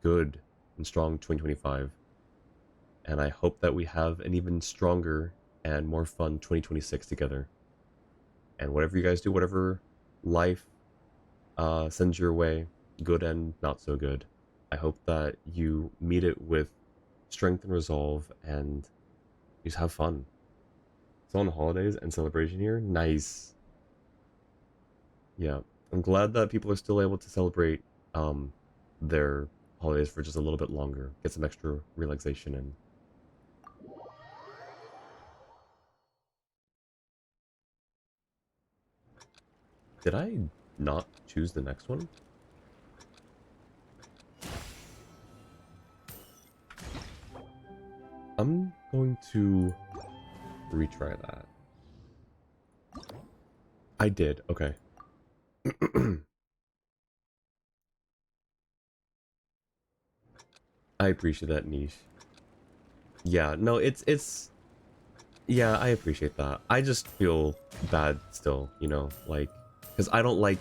good and strong 2025, and I hope that we have an even stronger and more fun 2026 together. And whatever you guys do, whatever life sends your way, good and not so good, I hope that you meet it with strength and resolve and just have fun. It's on holidays and celebration here. Nice. Yeah, I'm glad that people are still able to celebrate their holidays for just a little bit longer. Get some extra relaxation in. Did I not choose the next one? I'm going to retry that. I did. Okay. I appreciate that, Niche. Yeah, no, it's yeah, I appreciate that. I just feel bad still, you know, like, because I don't like,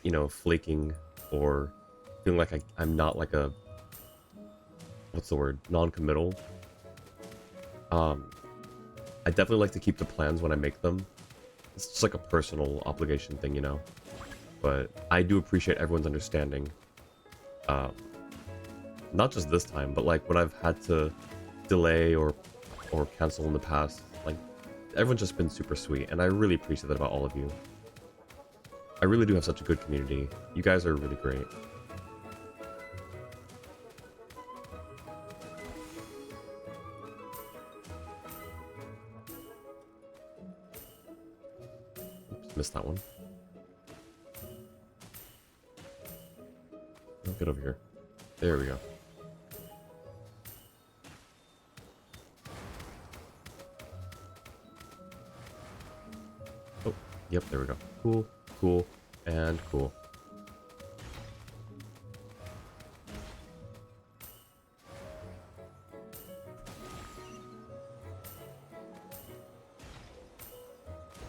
you know, flaking or feeling like I'm not like a, what's the word, non-committal. I definitely like to keep the plans when I make them. It's just like a personal obligation thing, you know. But I do appreciate everyone's understanding. Not just this time, but like when I've had to delay or cancel in the past, like everyone's just been super sweet, and I really appreciate that about all of you. I really do have such a good community. You guys are really great. Oops, missed that one. Oh, get over here. There we go. Oh, yep, there we go. Cool, cool, and cool.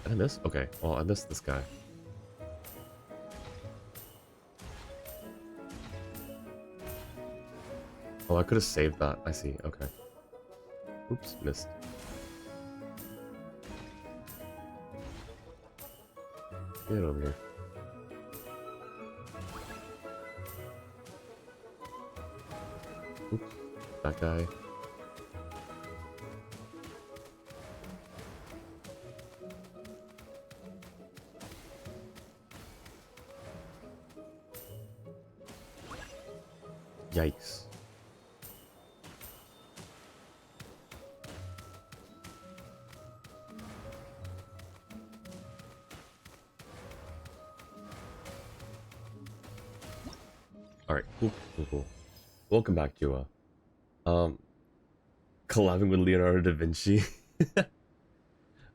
Did I miss? Okay, well, I missed this guy. Oh, I could have saved that. I see. Okay. Oops, missed. Get over here. Oops, that guy. Yikes. Alright, cool. Welcome back, Jua. Collabing with Leonardo da Vinci.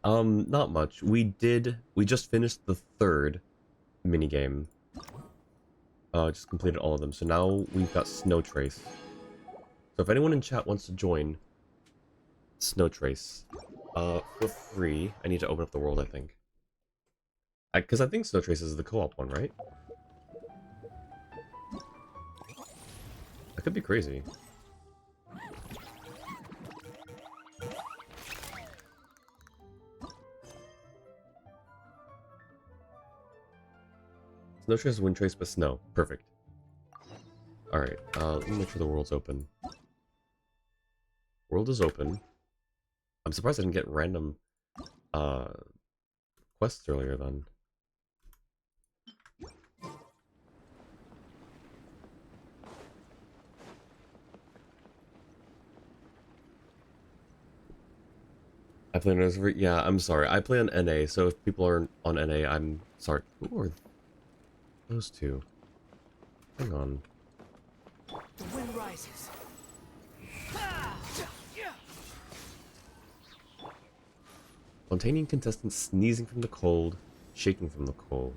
Not much. We just finished the third minigame. Just completed all of them. So now we've got Snow Trace. So if anyone in chat wants to join Snow Trace, for free, I need to open up the world, I think. Because I think Snow Trace is the co-op one, right? That could be crazy. Snow Trace, Wind Trace, but snow. Perfect. Alright, let me make sure the world's open. World is open. I'm surprised I didn't get random, quests earlier then. I play on Reservoir. Yeah, I'm sorry. I play on NA, so if people are on NA, I'm sorry. Who are those two? Hang on. The wind rises. Spontaneous contestants sneezing from the cold, shaking from the cold.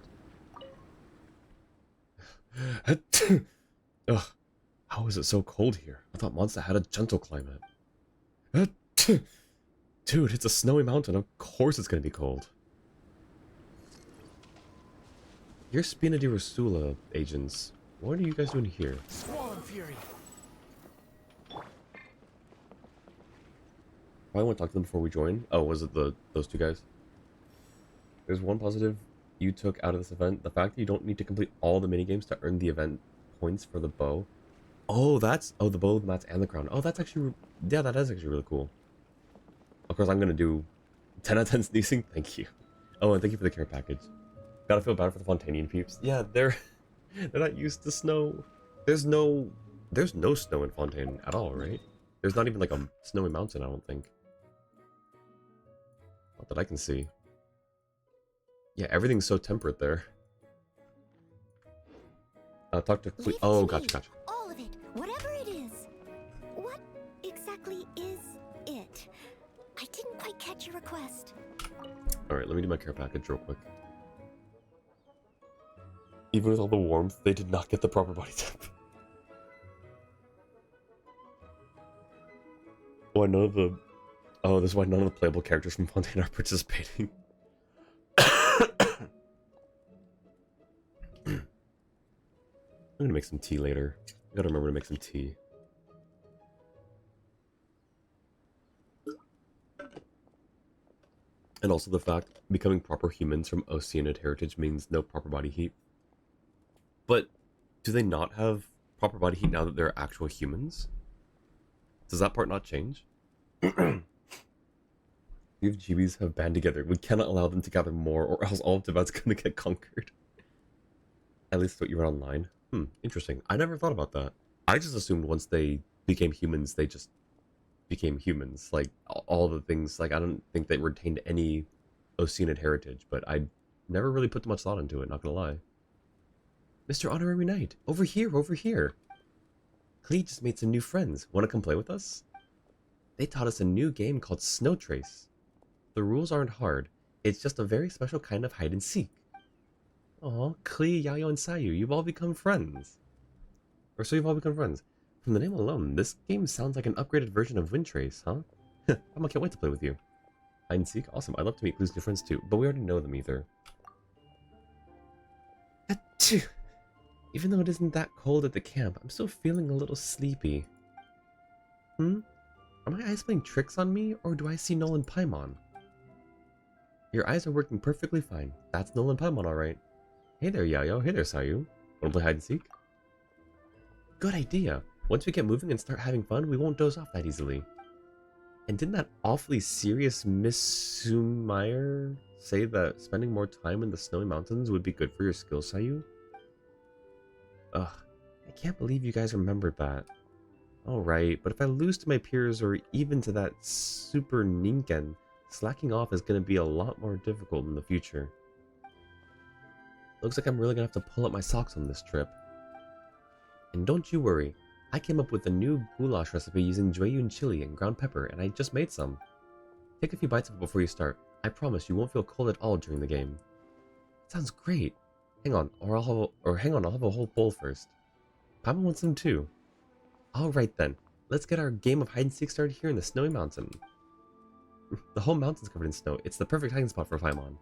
Ugh, how is it so cold here? I thought Mondstadt had a gentle climate. Dude, it's a snowy mountain. Of course it's gonna be cold. You're Spina di Rosula agents. What are you guys doing here? Squall and Fury. Probably want to talk to them before we join. Oh, was it those two guys? There's one positive you took out of this event. The fact that you don't need to complete all the minigames to earn the event points for the bow. Oh, the bow, the mats, and the crown. Oh, that's actually... Yeah, that is actually really cool. Of course, I'm going to do 10 out of 10 sneezing. Thank you. Oh, and thank you for the care package. Gotta feel bad for the Fontanian peeps. Yeah, they're not used to snow. There's no snow in Fontaine at all, right? There's not even like a snowy mountain, I don't think. Not that I can see. Yeah, everything's so temperate there. Talk to Cle- Oh, gotcha. All of it, whatever it is. What exactly is it? I didn't quite catch your request. Alright, let me do my care package real quick. Even with all the warmth, they did not get the proper body temp. Oh, none of the... Oh, this is why none of the playable characters from Fontaine are participating. I'm gonna make some tea later. I gotta remember to make some tea. And also the fact becoming proper humans from Oceanic heritage means no proper body heat. But do they not have proper body heat now that they're actual humans? Does that part not change? If GBs have band together, we cannot allow them to gather more, or else all of Tibet's gonna get conquered. At least what you read online. Interesting. I never thought about that. I just assumed once they became humans, they just became humans. Like, all the things, like, I don't think they retained any Oceanic heritage, but I never really put too much thought into it, not gonna lie. Mr. Honorary Knight, over here, over here. Clee just made some new friends. Wanna come play with us? They taught us a new game called Snow Trace. The rules aren't hard. It's just a very special kind of hide and seek. Aw, Klee, Yayo, and Sayu, you've all become friends. Or so you've all become friends. From the name alone, this game sounds like an upgraded version of Wind Trace, huh? I can't wait to play with you. Hide and seek? Awesome. I'd love to meet Klee's new friends too, but we already know them either. Achoo! Even though it isn't that cold at the camp, I'm still feeling a little sleepy. Are my eyes playing tricks on me, or do I see Nolan Paimon? Your eyes are working perfectly fine. That's Nolan Paimon, alright. Hey there, Yayo. Hey there, Sayu. Wanna play hide and seek? Good idea. Once we get moving and start having fun, we won't doze off that easily. And didn't that awfully serious Miss Sumeyer say that spending more time in the snowy mountains would be good for your skills, Sayu? Ugh, I can't believe you guys remembered that. Alright, but if I lose to my peers or even to that super Ninken, slacking off is going to be a lot more difficult in the future. Looks like I'm really going to have to pull up my socks on this trip. And don't you worry, I came up with a new goulash recipe using Jueyun chili and ground pepper, and I just made some. Take a few bites of it before you start. I promise you won't feel cold at all during the game. Sounds great. Hang on, I'll have a whole bowl first. Papa wants some too. Alright then, let's get our game of hide and seek started here in the snowy mountain. The whole mountain's covered in snow. It's the perfect hiding spot for Paimon.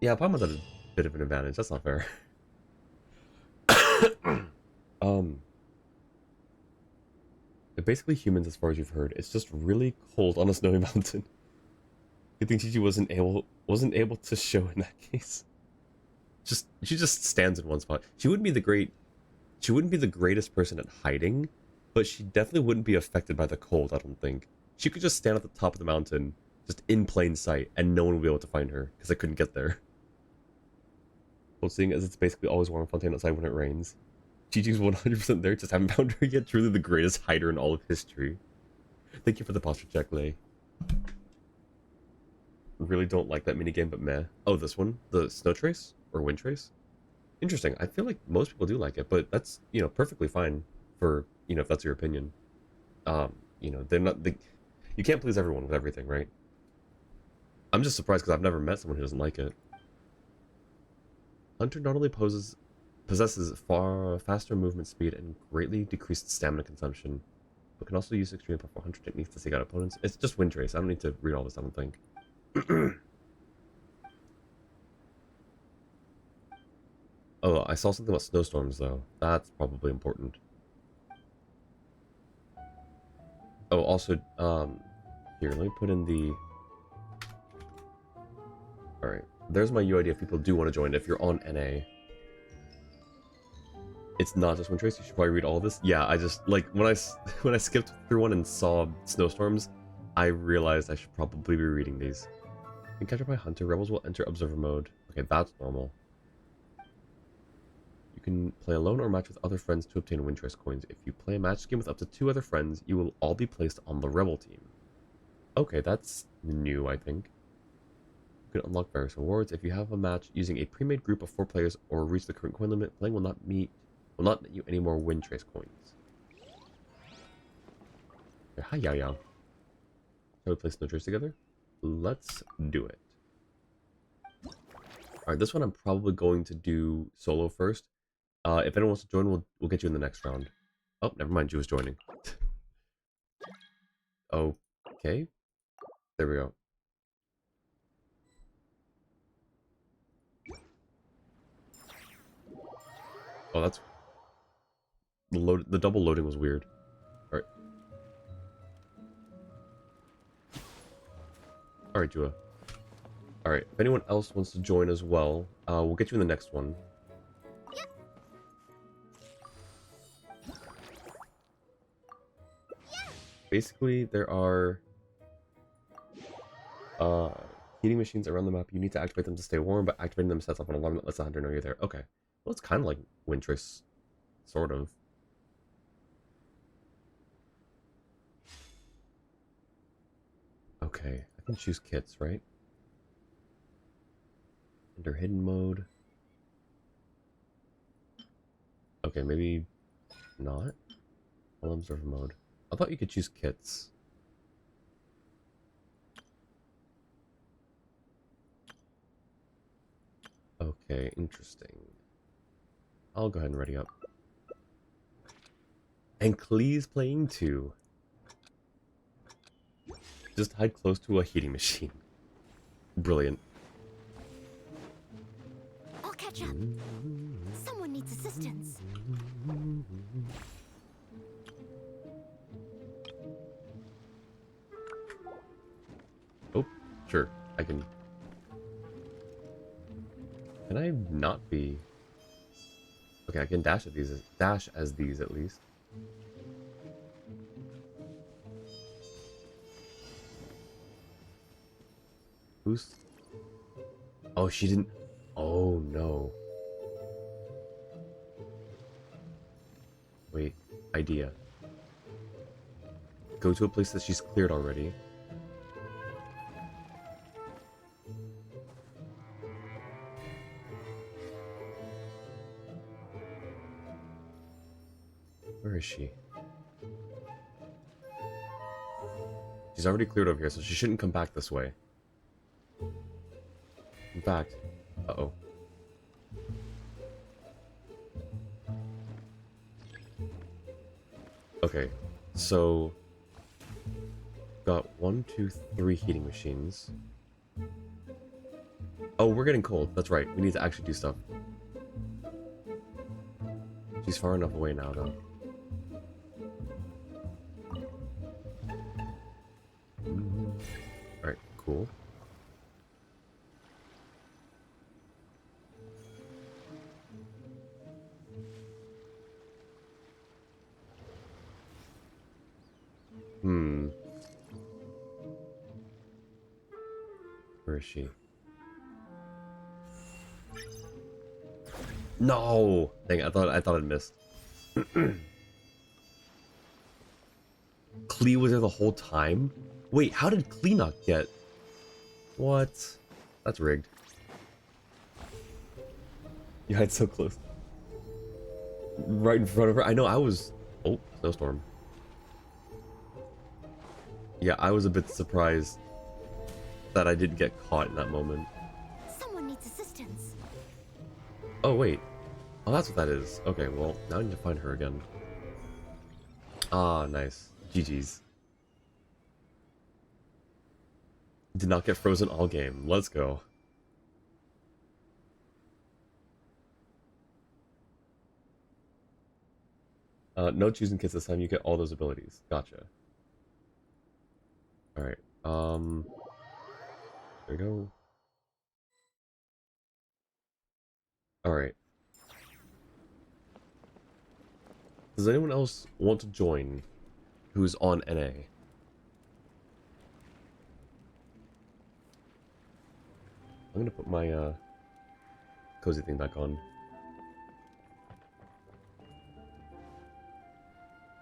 Yeah, Paimon's at a bit of an advantage. That's not fair. They're basically humans as far as you've heard. It's just really cold on a snowy mountain. You think Gigi wasn't able to show in that case? She just stands in one spot. She wouldn't be the greatest person at hiding, but she definitely wouldn't be affected by the cold, I don't think. She could just stand at the top of the mountain, just in plain sight, and no one would be able to find her, because I couldn't get there. Well, seeing as it's basically always warm in Fontaine outside when it rains. Gigi's 100% there, just haven't found her yet. Truly the greatest hider in all of history. Thank you for the posture check, Lay. Really don't like that minigame, but meh. Oh, this one? The Snow Trace? Or Wind Trace? Interesting. I feel like most people do like it, but that's, perfectly fine for, if that's your opinion. They're not... You can't please everyone with everything, right? I'm just surprised because I've never met someone who doesn't like it. Hunter not only possesses far faster movement speed and greatly decreased stamina consumption, but can also use extremely powerful hunter techniques to take out opponents. It's just Wind Trace. I don't need to read all this, I don't think. Oh, I saw something about snowstorms, though. That's probably important. Oh, also, here, let me put in the... Alright, there's my UID if people do want to join. If you're on NA. It's not just Wind Trace, you should probably read all of this. Yeah, I just, like, when I skipped through one and saw snowstorms, I realized I should probably be reading these. When captured by Hunter, rebels will enter observer mode. Okay, that's normal. You can play alone or match with other friends to obtain Wind Trace coins. If you play a match game with up to 2 other friends, you will all be placed on the rebel team. Okay, that's new, I think. You can unlock various rewards. If you have a match using a pre-made group of 4 players or reach the current coin limit, playing will not net you any more Wind Trace coins. Hi, Yao Yao. Shall we play Snow Trace together? Let's do it. Alright, this one I'm probably going to do solo first. If anyone wants to join, we'll get you in the next round. Oh, never mind, you was joining. Okay. There we go. Oh, that's... The double loading was weird. Alright. Alright, Jua. Alright, if anyone else wants to join as well, we'll get you in the next one. Basically, there are heating machines around the map. You need to activate them to stay warm, but activating them sets off an alarm that lets the hunter know you're there. Okay. Well, it's kind of like Wintress. Sort of. Okay, I can choose kits, right? Enter hidden mode. Okay, maybe not. I'll observe mode. I thought you could choose kits. Okay, interesting. I'll go ahead and ready up. And Klee's playing too. Just hide close to a heating machine. Brilliant. I'll catch up. Someone needs assistance. Oh, sure. I can... Can I not be... Okay, I can dash as these at least. Who's... Oh, she didn't... Oh, no. Wait, idea. Go to a place that she's cleared already. Where is she? She's already cleared over here, so she shouldn't come back this way. In fact, uh-oh. Okay, so... Got 1, 2, 3 heating machines. Oh, we're getting cold. That's right. We need to actually do stuff. She's far enough away now, though. Alright, cool. Where is she? No! Dang, I thought I'd missed. Klee was there the whole time? Wait, how did Klee not get... What? That's rigged. You hide so close. Right in front of her. I know, I was... Oh, snowstorm. Yeah, I was a bit surprised that I didn't get caught in that moment. Someone needs assistance. Oh, wait. Oh, that's what that is. Okay, well, now I need to find her again. Ah, nice. GG's. Did not get frozen all game. Let's go. No choosing kits this time. You get all those abilities. Gotcha. Alright. There we go. Alright. Does anyone else want to join who's on NA? I'm gonna put my cozy thing back on.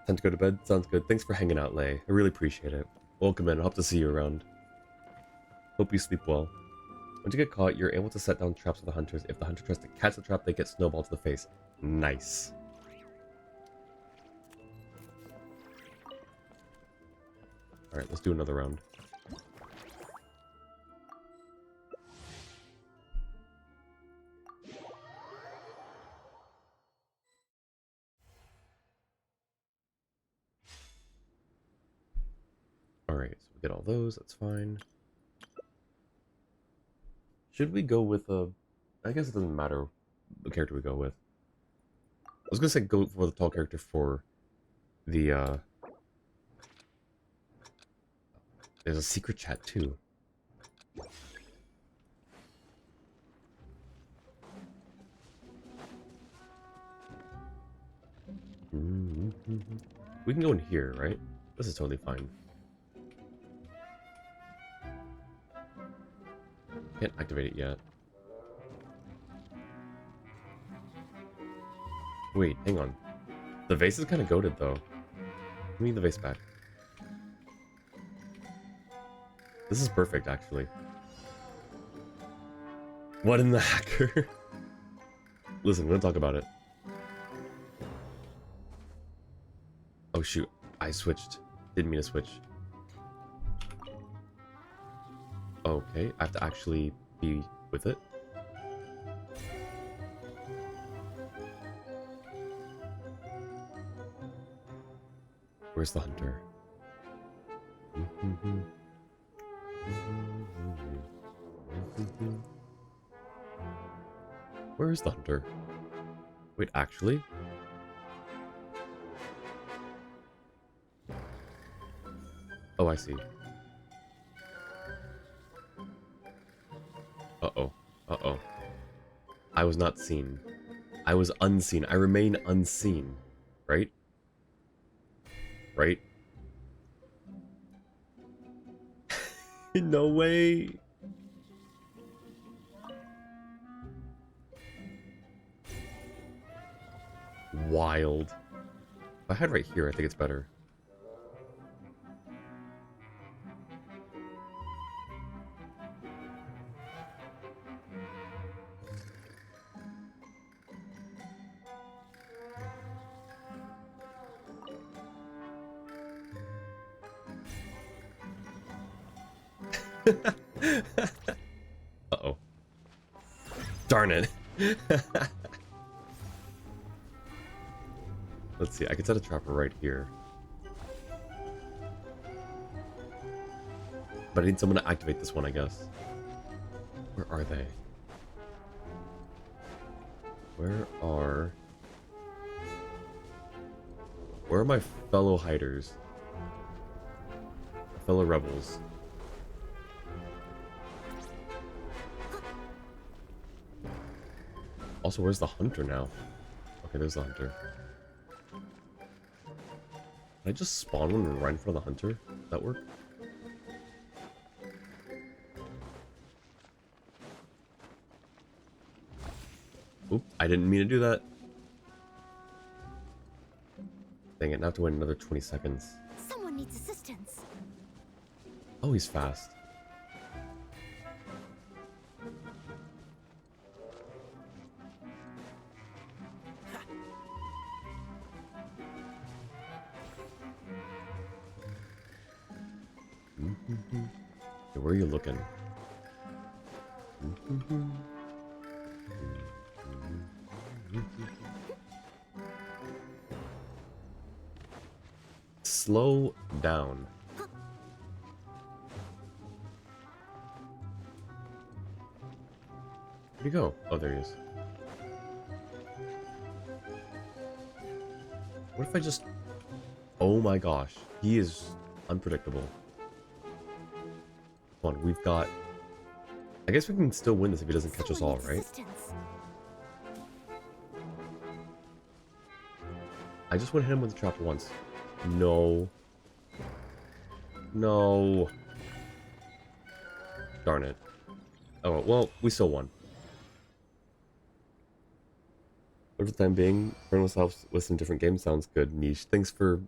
Time to go to bed? Sounds good. Thanks for hanging out, Lay. I really appreciate it. Welcome in. I hope to see you around. Hope you sleep well. Once you get caught, you're able to set down traps for the hunters. If the hunter tries to catch the trap, they get snowballed to the face. Nice. Alright, let's do another round. Alright, so we get all those, that's fine. Should we go with a... I guess it doesn't matter the character we go with. I was gonna say go for the tall character for the, There's a secret chat, too. We can go in here, right? This is totally fine. Can't activate it yet. Wait, hang on. The vase is kind of goated, though. Give me the vase back. This is perfect, actually. What in the hacker? Listen, we're gonna talk about it. Oh shoot, I switched. Didn't mean to switch. Okay, I have to actually be with it. Where's the hunter? Where is the hunter? Wait, actually? Oh, I see. Uh-oh. Uh-oh. I was not seen. I was unseen. I remain unseen. Right? Right? No way! Wild. If I had right here, I think it's better. Uh-oh. Darn it. Let's see, I could set a trapper right here. But I need someone to activate this one, I guess. Where are they? Where are my fellow hiders? My fellow rebels? Also, where's the hunter now? Okay, there's the hunter. Can I just spawn one and right in front of the hunter? Does that work? Oop, I didn't mean to do that. Dang it, now I have to wait another 20 seconds. Someone needs assistance. Oh, he's fast. Okay, where are you looking? Slow down. Where'd he go? Oh, there he is. What if I just... Oh my gosh. He is unpredictable. Come on, we've got... I guess we can still win this if he doesn't catch us all, right? I just want to hit him with the trap once. No. No. Darn it. Oh, well, we still won. But for the time being, friend myself with some different games sounds good. Niche. Thanks for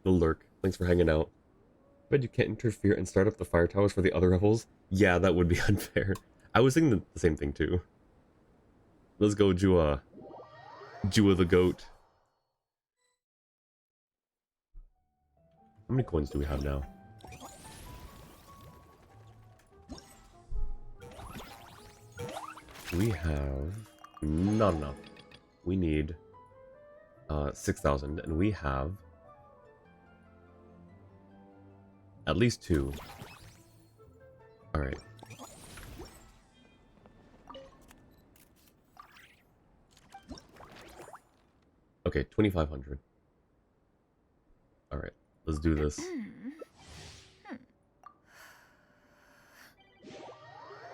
the lurk. Thanks for hanging out. But you can't interfere and start up the fire towers for the other rebels? Yeah, that would be unfair. I was thinking the same thing too. Let's go, Jua. Jua the goat. How many coins do we have now? We have not enough. We need 6,000, and we have At least 2. Alright. Okay, 2,500. Alright, let's do this.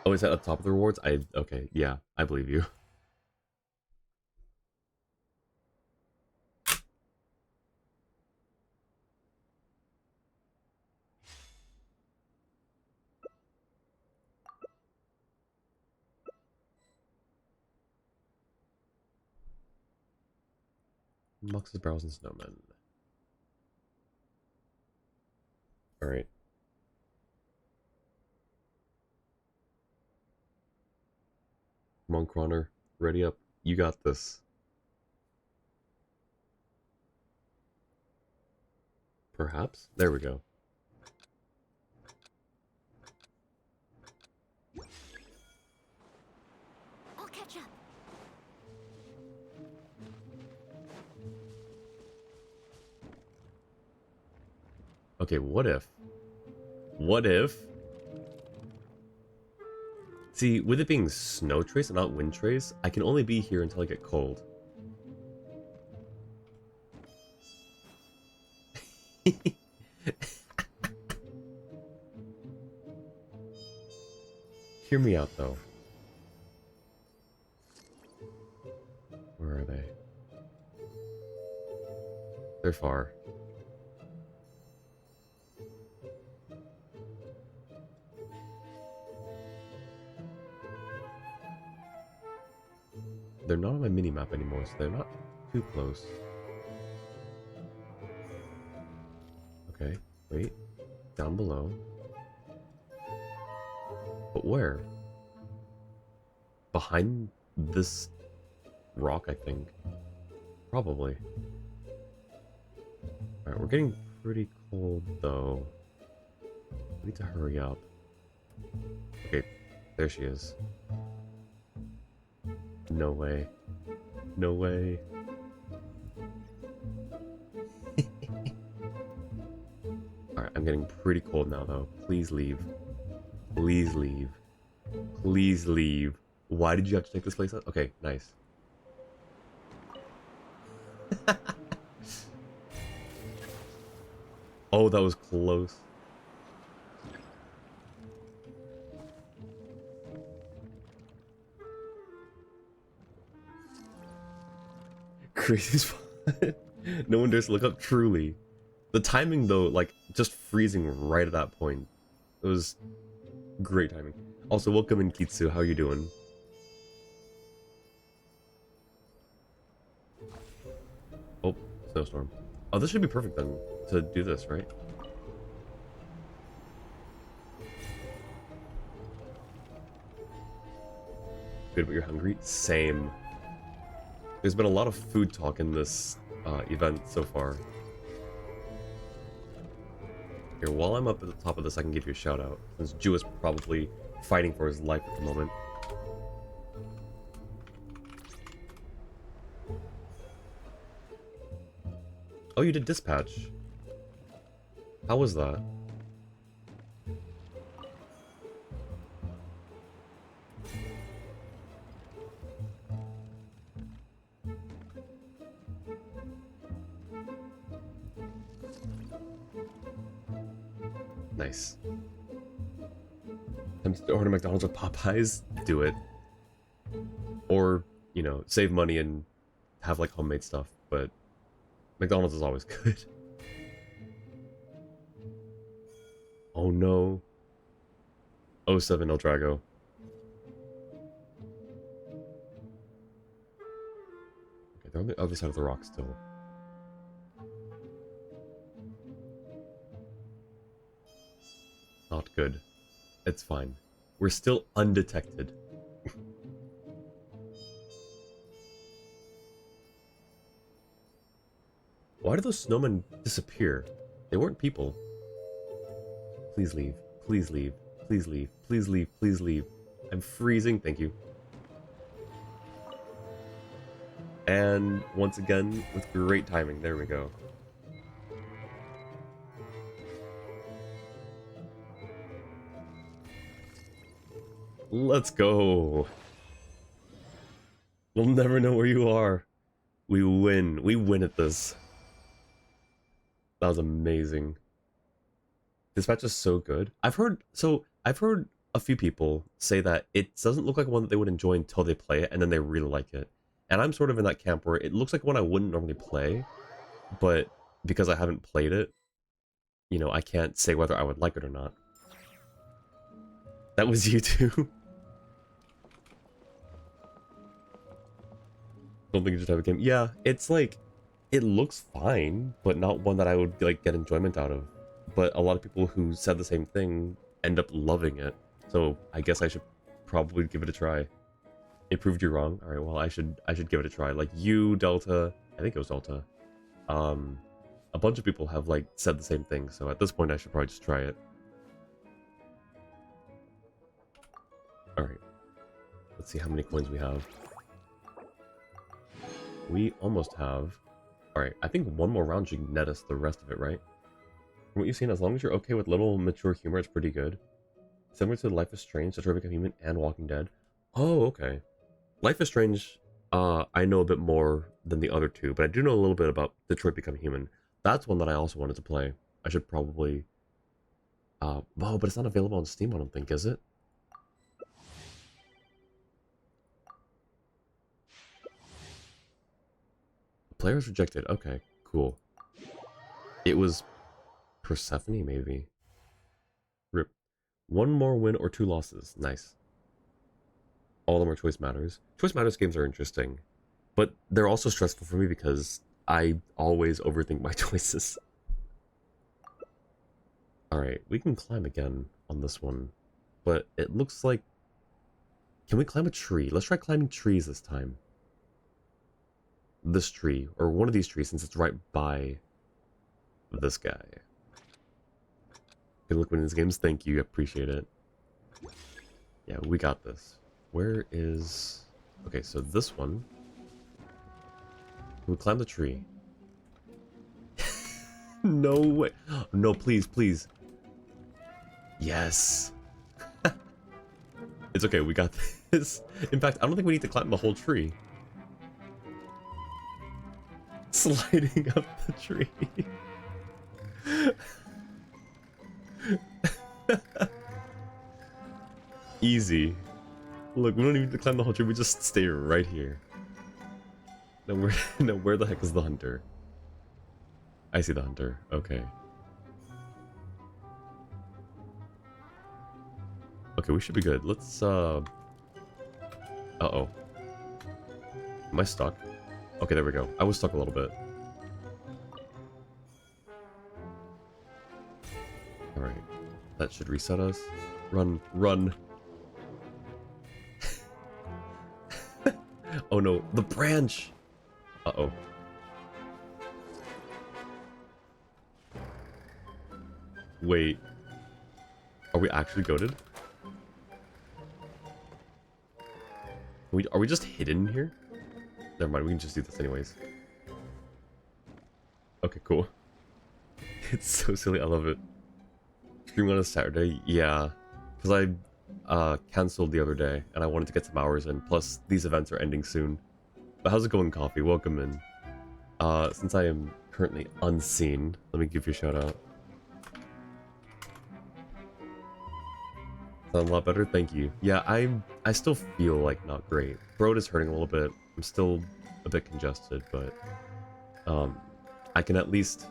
Oh, is that up top of the rewards? Okay, yeah, I believe you. Mox's Brows and Snowmen. Alright. Come on, Croner. Ready up. You got this. Perhaps? There we go. I'll catch up. Okay, what if? What if? See, with it being snow trace and not wind trace, I can only be here until I get cold. Hear me out, though. Where are they? They're far. They're not on my mini-map anymore, so they're not too close. Okay, wait. Down below. But where? Behind this rock, I think. Probably. Alright, we're getting pretty cold, though. We need to hurry up. Okay, there she is. No way. No way. Alright, I'm getting pretty cold now, though. Please leave. Please leave. Please leave. Why did you have to take this place out? Okay, nice. Oh, that was close. Crazy spot. No one dares to look up, truly. The timing, though, like, just freezing right at that point. It was great timing. Also, welcome in, Kitsu. How are you doing? Oh, snowstorm. Oh, this should be perfect, then, to do this, right? Good, but you're hungry? Same. There's been a lot of food talk in this event so far. Here, while I'm up at the top of this, I can give you a shout out, since Jew is probably fighting for his life at the moment. Oh, you did dispatch. How was that? Nice. Tempted to order McDonald's or Popeyes? Do it. Or, you know, save money and have like homemade stuff, but McDonald's is always good. Oh no. 07 El Drago. Okay, they're on the other side of the rock still. Not good. It's fine. We're still undetected. Why did those snowmen disappear? They weren't people. Please leave. Please leave. Please leave. Please leave. Please leave. I'm freezing. Thank you. And once again, with great timing. There we go. Let's go. We'll never know where you are. We win. We win at this. That was amazing. This match is so good. I've heard a few people say that it doesn't look like one that they would enjoy until they play it, and then they really like it. And I'm sort of in that camp where it looks like one I wouldn't normally play, but because I haven't played it, you know, I can't say whether I would like it or not. That was you too. Don't think you just have a game. Yeah, it's like, it looks fine, but not one that I would like get enjoyment out of. But a lot of people who said the same thing end up loving it. So I guess I should probably give it a try. It proved you wrong. All right, well, I should give it a try. Like you, Delta, I think it was Delta. A bunch of people have like said the same thing. So at this point, I should probably just try it. All right. Let's see how many coins we have. We almost have. All right, I think one more round should net us the rest of it, right? From what you've seen, as long as you're okay with little mature humor, it's pretty good. Similar to Life is Strange, Detroit Become Human, and Walking Dead. Oh, okay. Life is Strange, I know a bit more than the other two, but I do know a little bit about Detroit Become Human. That's one that I also wanted to play. I should probably... oh, but it's not available on Steam, I don't think, is it? Players rejected. Okay, cool. It was Persephone, maybe. Rip. One more win or 2 losses. Nice. All of them are Choice Matters. Choice Matters games are interesting, but they're also stressful for me because I always overthink my choices. Alright, we can climb again on this one, but it looks like... Can we climb a tree? Let's try climbing trees this time. This tree, or one of these trees, since it's right by this guy. Good luck winning these games. Thank you. Appreciate it. Yeah, we got this. Where is... Okay, so this one. We climb the tree. No way. No, please, please. Yes. It's okay. We got this. In fact, I don't think we need to climb the whole tree. Sliding up the tree. Easy. Look, we don't even need to climb the whole tree, we just stay right here. No, where the heck is the hunter? I see the hunter. Okay. Okay, we should be good. Let's, Uh-oh. Am I stuck? Okay, there we go. I was stuck a little bit. Alright. That should reset us. Run, run. Oh no, the branch! Uh-oh. Wait. Are we actually goated? Are we just hidden here? Never mind, we can just do this anyways. Okay, cool. It's so silly, I love it. Streaming on a Saturday? Yeah. Because I cancelled the other day, and I wanted to get some hours in, plus these events are ending soon. But how's it going, Coffee? Welcome in. Since I am currently unseen, let me give you a shout out. Sound a lot better? Thank you. Yeah, I still feel like not great. Throat is hurting a little bit. I'm still a bit congested, but I can at least...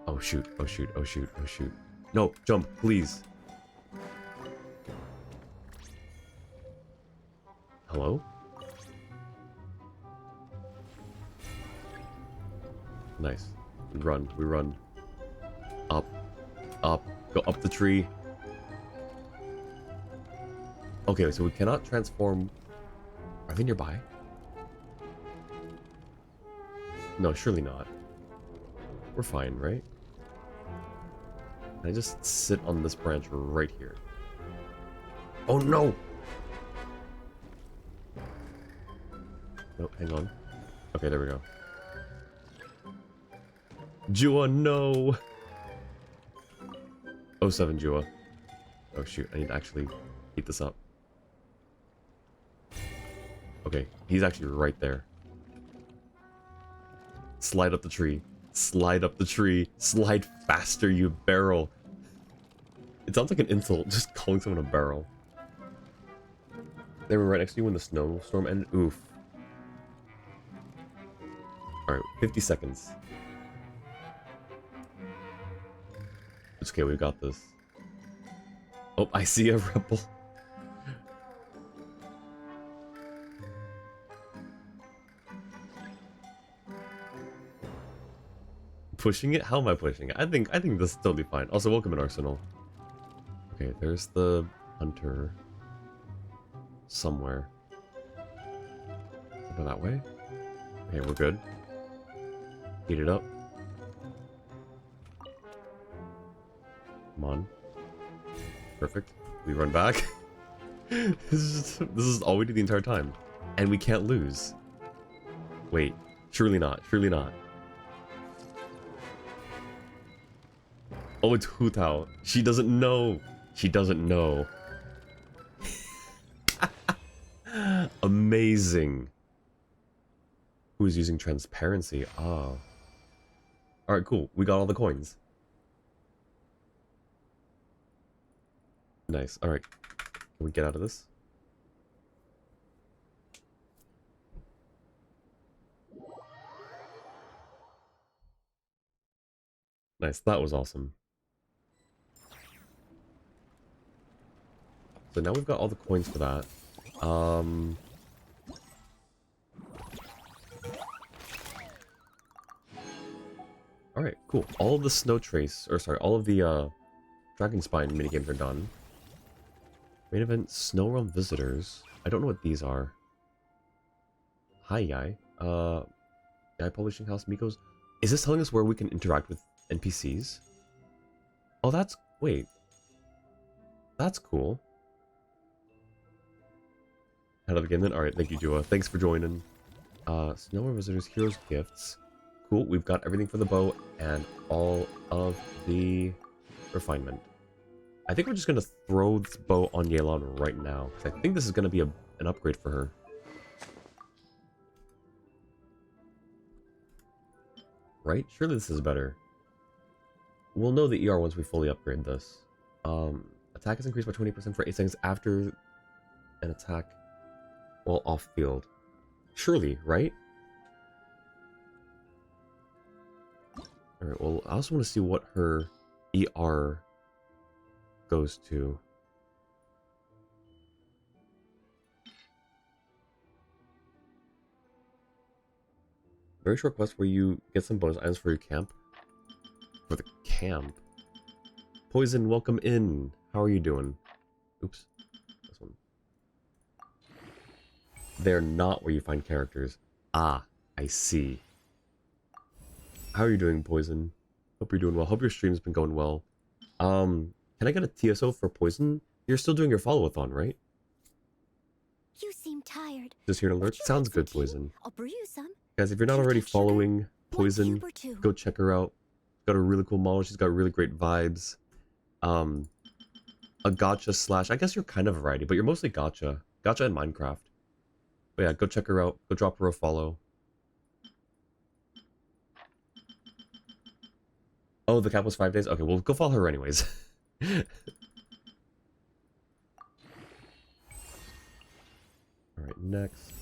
Oh shoot, oh shoot, oh shoot, oh shoot. No, jump, please. Hello? Nice. We run, we run. Up, up, go up the tree. Okay, so we cannot transform... Are they nearby? No, surely not. We're fine, right? Can I just sit on this branch right here? Oh no! No, hang on. Okay, there we go. Jua, no! 07 Jua. Oh shoot, I need to actually heat this up. Okay, he's actually right there. Slide up the tree. Slide up the tree. Slide faster, you barrel. It sounds like an insult, just calling someone a barrel. They were right next to you when the snowstorm ended. Oof. Alright, 50 seconds. It's okay, we got this. Oh, I see a rebel. Pushing it? How am I pushing it? I think this is totally fine. Also, welcome in Arsenal. Okay, there's the hunter. Somewhere. Go that way. Okay, we're good. Heat it up. Come on. Perfect. We run back. This is all we do the entire time. And we can't lose. Wait. Surely not. Surely not. Oh, it's Hu Tao. She doesn't know. She doesn't know. Amazing. Who's using transparency? Ah. Alright, cool. We got all the coins. Nice. Alright. Can we get out of this? Nice. That was awesome. So now we've got all the coins for that. Alright, cool. All of the snow trace, or sorry, all of the Dragon Spine minigames are done. Main event, Snow Realm Visitors. I don't know what these are. Hi, Yai. Yai Publishing House, Mikos. Is this telling us where we can interact with NPCs? Oh, that's... wait. That's cool. Head of the game then? Alright, thank you, Jua. Thanks for joining. Snow Realm Visitors, Heroes Gifts. Cool, we've got everything for the bow and all of the refinement. I think we're just going to throw this bow on Yelan right now, because I think this is going to be an upgrade for her. Right? Surely this is better. We'll know the ER once we fully upgrade this. Attack is increased by 20% for 8 seconds after an attack while off-field. Surely, right? Alright, well, I also want to see what her ER goes to. Very short quest where you get some bonus items for your camp. For the camp? Poison, welcome in. How are you doing? Oops. This one. They're not where you find characters. Ah, I see. How are you doing, Poison? Hope you're doing well. Hope your stream's been going well. Can I get a TSO for Poison? You're still doing your follow-a-thon, right? You seem tired. Just here to alert. Sounds good, Poison. I'll brew you some. Guys, if you're not already following Poison, go check her out. She's got a really cool model. She's got really great vibes. A gacha slash... I guess you're kind of a variety, but you're mostly gacha. Gacha and Minecraft. But yeah, go check her out. Go drop her a follow. Oh, the cap was 5 days? Okay, well, go follow her anyways. Alright, next.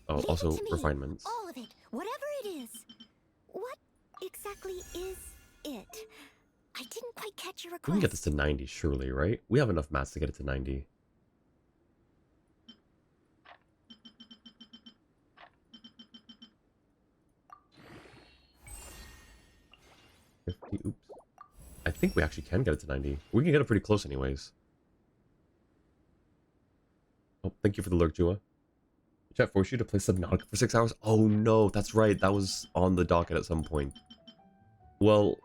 Oh, Leave also it to me. refinements. All of it, whatever it is. What exactly is it? I didn't quite catch your We request. can get this to 90, surely, right? We have enough mats to get it to 90. Oops. I think we actually can get it to 90. We can get it pretty close anyways. Oh, thank you for the lurk, Jua. Chat forced you to play Subnautica for 6 hours? Oh no, that's right. That was on the docket at some point. Well,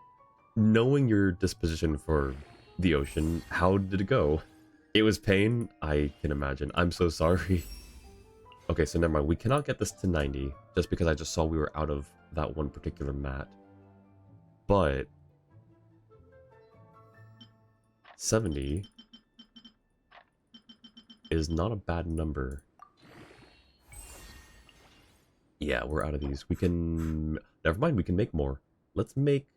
knowing your disposition for the ocean, how did it go? It was pain? I can imagine. I'm so sorry. Okay, so never mind. We cannot get this to 90, just because I just saw we were out of that one particular mat. But 70 is not a bad number. Yeah, we're out of these. We can... Never mind, we can make more. Let's make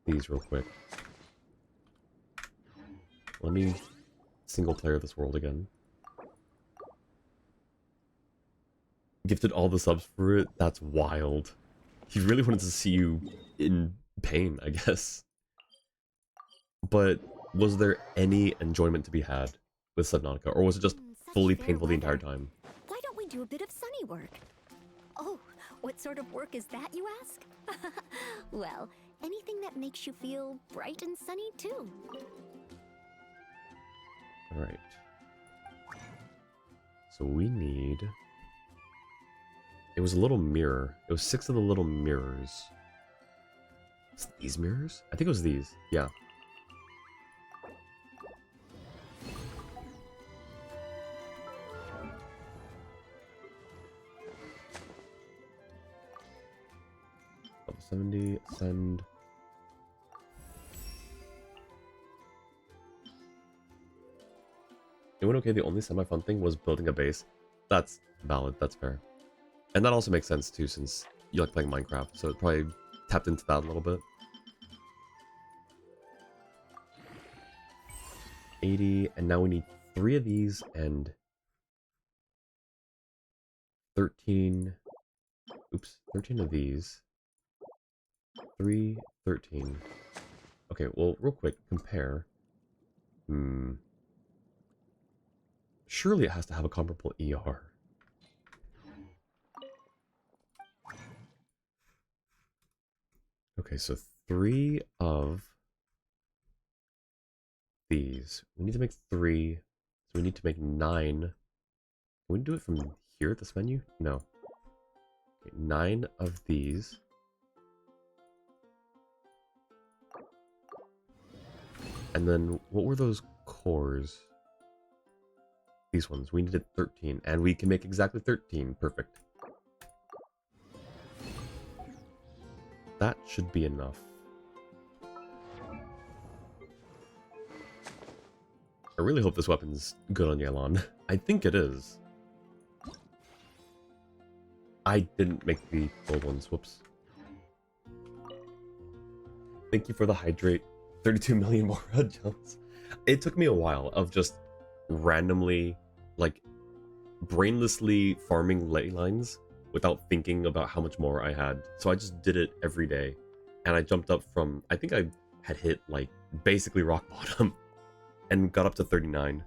these real quick. Let me single player this world again. Gifted all the subs for it? That's wild. He really wanted to see you in pain, I guess. But was there any enjoyment to be had with Subnautica, or was it just fully painful the entire time? Why don't we do a bit of sunny work? Oh, what sort of work is that, you ask? Well, anything that makes you feel bright and sunny, too. Alright. So we need... It was a little mirror. It was 6 of the little mirrors. Was it these mirrors? I think it was these. Yeah. Level 70, send. It went okay, the only semi-fun thing was building a base. That's valid, that's fair. And that also makes sense too, since you like playing Minecraft, so it probably tapped into that a little bit. 80, and now we need 3 of these and 13. Oops, 13 of these. 3, 13. Okay, well, real quick, compare. Surely it has to have a comparable ER. Okay, so 3 of these. We need to make 3. So we need to make 9. Can we do it from here at this menu? No. Okay, 9 of these. And then, what were those cores? These ones. We needed 13. And we can make exactly 13. Perfect. That should be enough. I really hope this weapon's good on Yelan. I think it is. I didn't make the gold ones. Whoops. Thank you for the hydrate. 32 million more HUD jumps. It took me a while of just randomly, like, brainlessly farming ley lines without thinking about how much more I had. So I just did it every day. And I jumped up from, I think I had hit, like, basically rock bottom and got up to 39.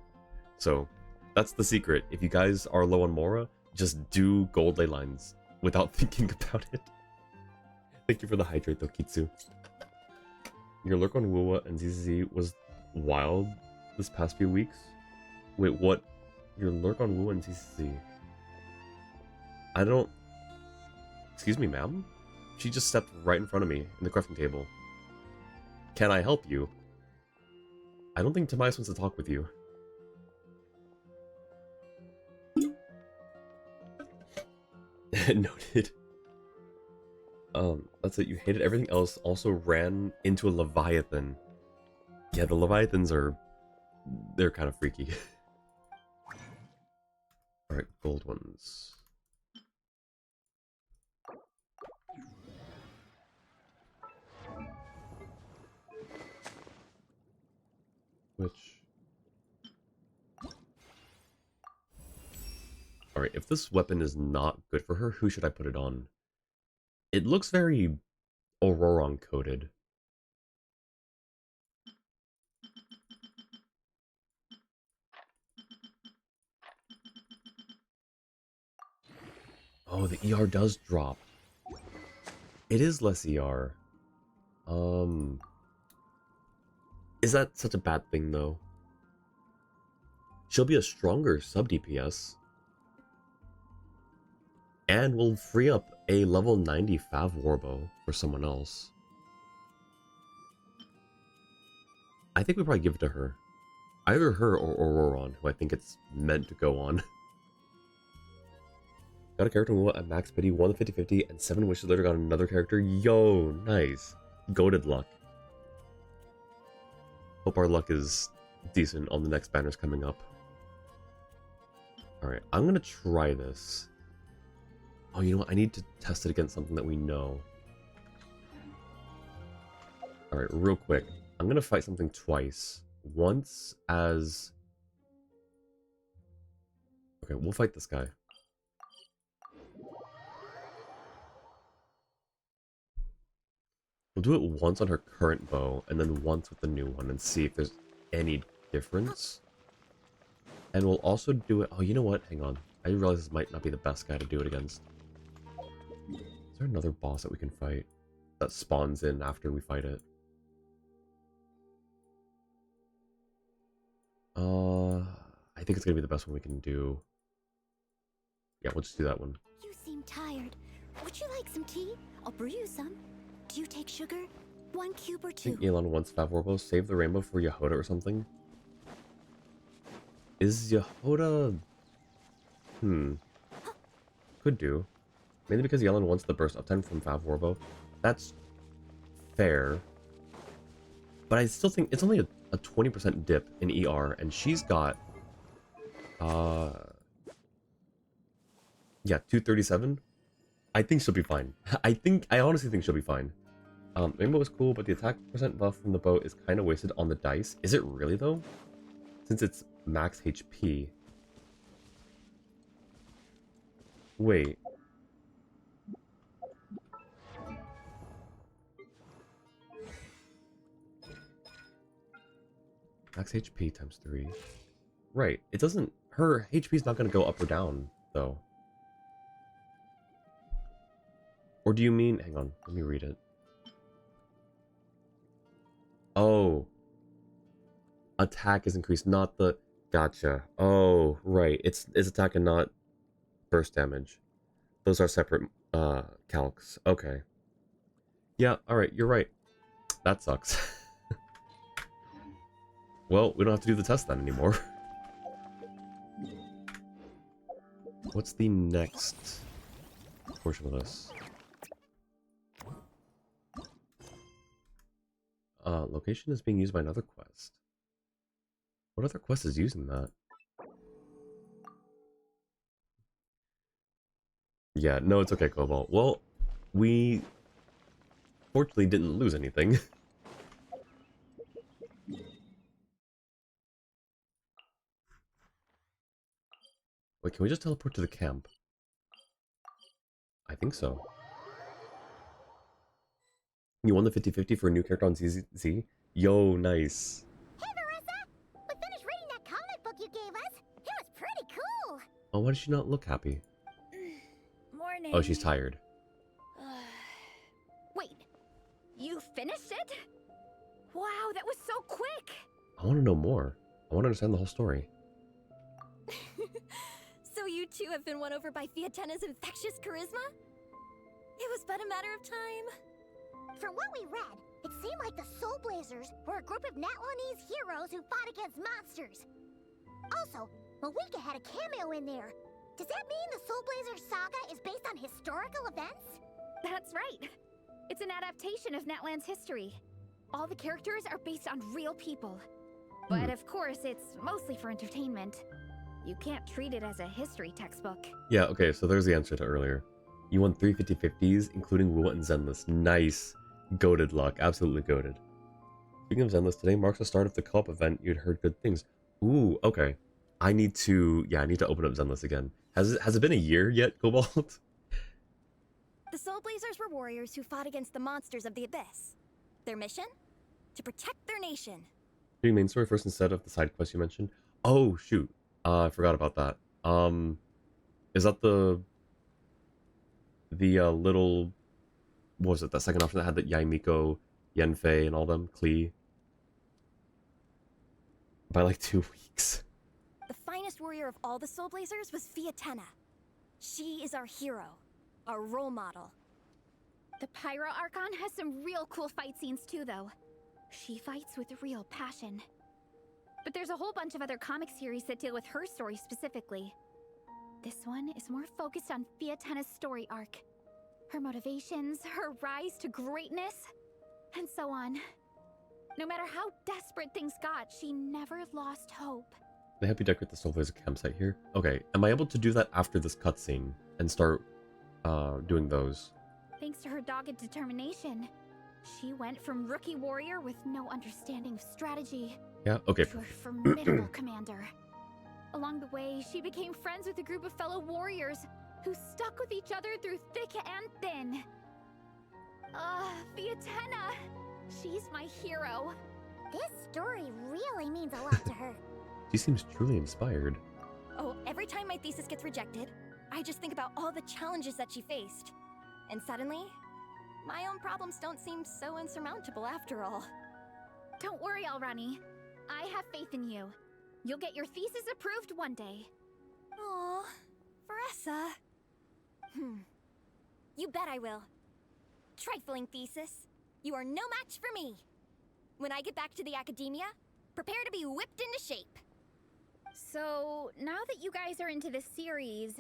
So that's the secret. If you guys are low on Mora, just do gold ley lines without thinking about it. Thank you for the hydrate though, Kitsu. Your lurk on Wuwa and ZZZ was wild this past few weeks. Wait, what? Your lurk on Wuwa and ZZZ? I don't... Excuse me, ma'am? She just stepped right in front of me in the crafting table. Can I help you? I don't think Tobias wants to talk with you. Noted. That's it. You hated everything else. Also ran into a Leviathan. Yeah, the Leviathans are... They're kind of freaky. Alright, gold ones. Which... Alright, if this weapon is not good for her, who should I put it on? It looks very Auroron coded. Oh, the ER does drop. It is less ER. Is that such a bad thing, though? She'll be a stronger sub DPS. And we'll free up a level 90 Fav Warbow for someone else. I think we probably give it to her. Either her or Auroron, who I think it's meant to go on. Got a character at max pity, won the 50-50, and 7 wishes later got another character. Yo, nice. Goated luck. Hope our luck is decent on the next banners coming up. Alright, I'm gonna try this. Oh, you know what? I need to test it against something that we know. Alright, real quick. I'm gonna fight something twice. Once as... Okay, we'll fight this guy. We'll do it once on her current bow, and then once with the new one, and see if there's any difference. And we'll also do it... Oh, you know what? Hang on. I realize this might not be the best guy to do it against. Is there another boss that we can fight that spawns in after we fight it? I think it's gonna be the best one we can do. Yeah, we'll just do that one. You seem tired. Would you like some tea? I'll brew you some. Do you take sugar? 1 cube or I 2? think Elon wants Favorbo. Save the rainbow for Yehoda or something. Is Yehoda... Could do. Mainly because Yellen wants the burst uptime from Favorbo. That's fair. But I still think it's only a 20% dip in ER, and she's got... Yeah, 237. I think she'll be fine. I honestly think she'll be fine. Rainbow is cool, but the attack percent buff from the bow is kind of wasted on the dice. Is it really, though? Since it's max HP. Wait. Max HP times 3. Right. It doesn't... Her HP is not going to go up or down, though. Or do you mean... Hang on. Let me read it. Oh. Attack is increased, not the... Gotcha. Oh, right. It's attack and not burst damage. Those are separate calcs. Okay. Yeah, alright. You're right. That sucks. Well, we don't have to do the test then anymore. What's the next portion of this? Location is being used by another quest. What other quest is using that? Yeah, no, it's okay, Cobalt. Well, we fortunately didn't lose anything. Wait, can we just teleport to the camp? I think so. You won the 50-50 for a new character on ZZ? Yo, nice. Hey, Marissa! We finished reading that comic book you gave us. It was pretty cool. Oh, why does she not look happy? Morning. Oh, she's tired. Wait, you finished it? Wow, that was so quick! I want to know more. I want to understand the whole story. So you two have been won over by Fiatena's infectious charisma? It was but a matter of time. From what we read, it seemed like the Soulblazers were a group of Natlanese heroes who fought against monsters. Also, Mawika had a cameo in there. Does that mean the Soulblazers saga is based on historical events? That's right. It's an adaptation of Natlan's history. All the characters are based on real people. But of course, it's mostly for entertainment. You can't treat it as a history textbook. Yeah, okay, so there's the answer to earlier. You won 3 50-50s, including Rule and Zenless. Nice. Goated luck. Absolutely goated. Speaking of Zenless, today marks the start of the co-op event. You'd heard good things. Ooh, okay. I need to open up Zenless again. Has it been a year yet, Cobalt? The Soulblazers were warriors who fought against the monsters of the Abyss. Their mission? To protect their nation. Doing main story first instead of the side quest you mentioned? Oh, shoot. I forgot about that. Is that the little... What was it? That second option that had the Yaimiko, Yenfei, and all them? Klee? By like 2 weeks. The finest warrior of all the Soulblazers was Fiatena. She is our hero, our role model. The Pyro Archon has some real cool fight scenes too, though. She fights with real passion. But there's a whole bunch of other comic series that deal with her story specifically. This one is more focused on Fiatena's story arc. Her motivations, her rise to greatness, and so on. No matter how desperate things got, she never lost hope. They help you decorate the Soulblazer campsite here? Okay, am I able to do that after this cutscene and start doing those. Thanks to her dogged determination, she went from rookie warrior with no understanding of strategy Yeah, okay. to a formidable commander. Along the way, she became friends with a group of fellow warriors who stuck with each other through thick and thin. Viatenna! She's my hero. This story really means a lot to her. She seems truly inspired. Oh, every time my thesis gets rejected, I just think about all the challenges that she faced. And suddenly, my own problems don't seem so insurmountable after all. Don't worry, Alrani. I have faith in you. You'll get your thesis approved one day. Aw, Veressa. You bet I will. Trifling thesis. You are no match for me. When I get back to the academia, prepare to be whipped into shape. So, now that you guys are into this series,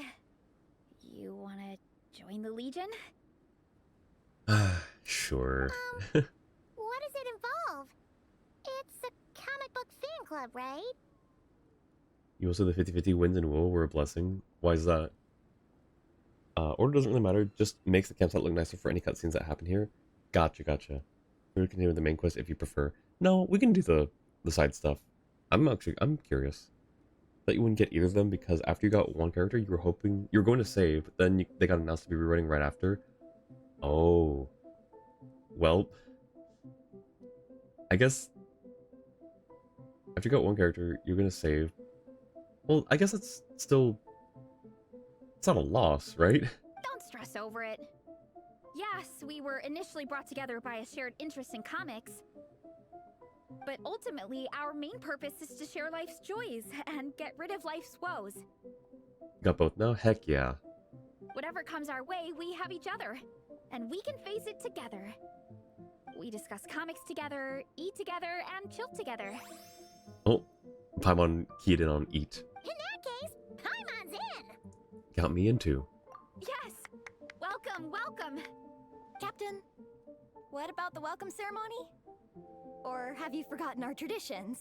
you wanna join the Legion? Sure. What does it involve? It's a comic book fan club, right? You also the 50-50 wins and woe were a blessing. Why is that? Order doesn't really matter, just makes the campsite look nicer for any cutscenes that happen here. Gotcha. We can continue with the main quest if you prefer. No, we can do the side stuff. I'm curious. That you wouldn't get either of them because after you got one character, you were hoping you were going to save, but then they got announced to be rewriting right after. Oh. Well, I guess after you got one character, you're gonna save. Well, I guess it's still, it's not a loss, right? Don't stress over it. Yes, we were initially brought together by a shared interest in comics. But ultimately, our main purpose is to share life's joys and get rid of life's woes. Got both now? Heck yeah. Whatever comes our way, we have each other. And we can face it together. We discuss comics together, eat together, and chill together. Oh, Paimon keyed in on eat. In that case, Paimon's in! Got me into. Yes! Welcome! Captain, what about the welcome ceremony? Or have you forgotten our traditions?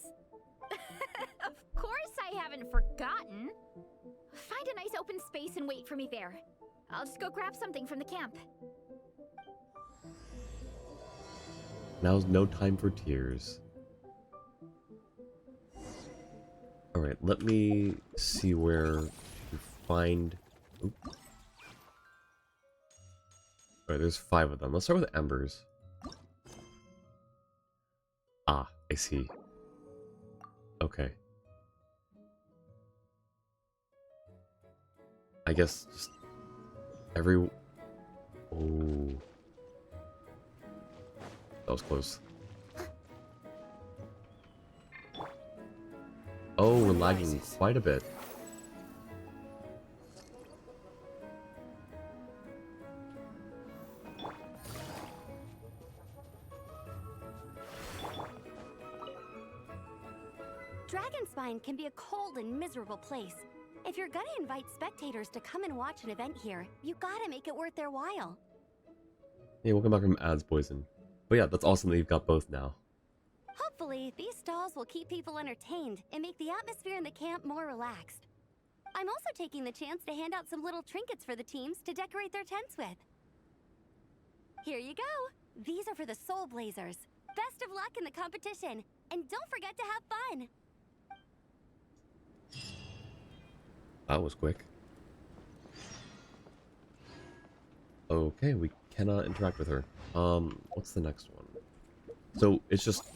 Of course I haven't forgotten. Find a nice open space and wait for me there. I'll just go grab something from the camp. Now's no time for tears. Alright, let me see where to find... Oop. Alright, there's 5 of them. Let's start with embers. Ah, I see. Okay. I guess just every... Oh. That was close. Oh, we're lagging quite a bit. Dragonspine can be a cold and miserable place. If you're gonna invite spectators to come and watch an event here, you gotta make it worth their while. Hey, welcome back from Ads Poison. But yeah, that's awesome that you've got both now. Hopefully, these stalls will keep people entertained and make the atmosphere in the camp more relaxed. I'm also taking the chance to hand out some little trinkets for the teams to decorate their tents with. Here you go! These are for the Soulblazers. Best of luck in the competition, and don't forget to have fun! That was quick. Okay, we cannot interact with her. What's the next one? So, it's just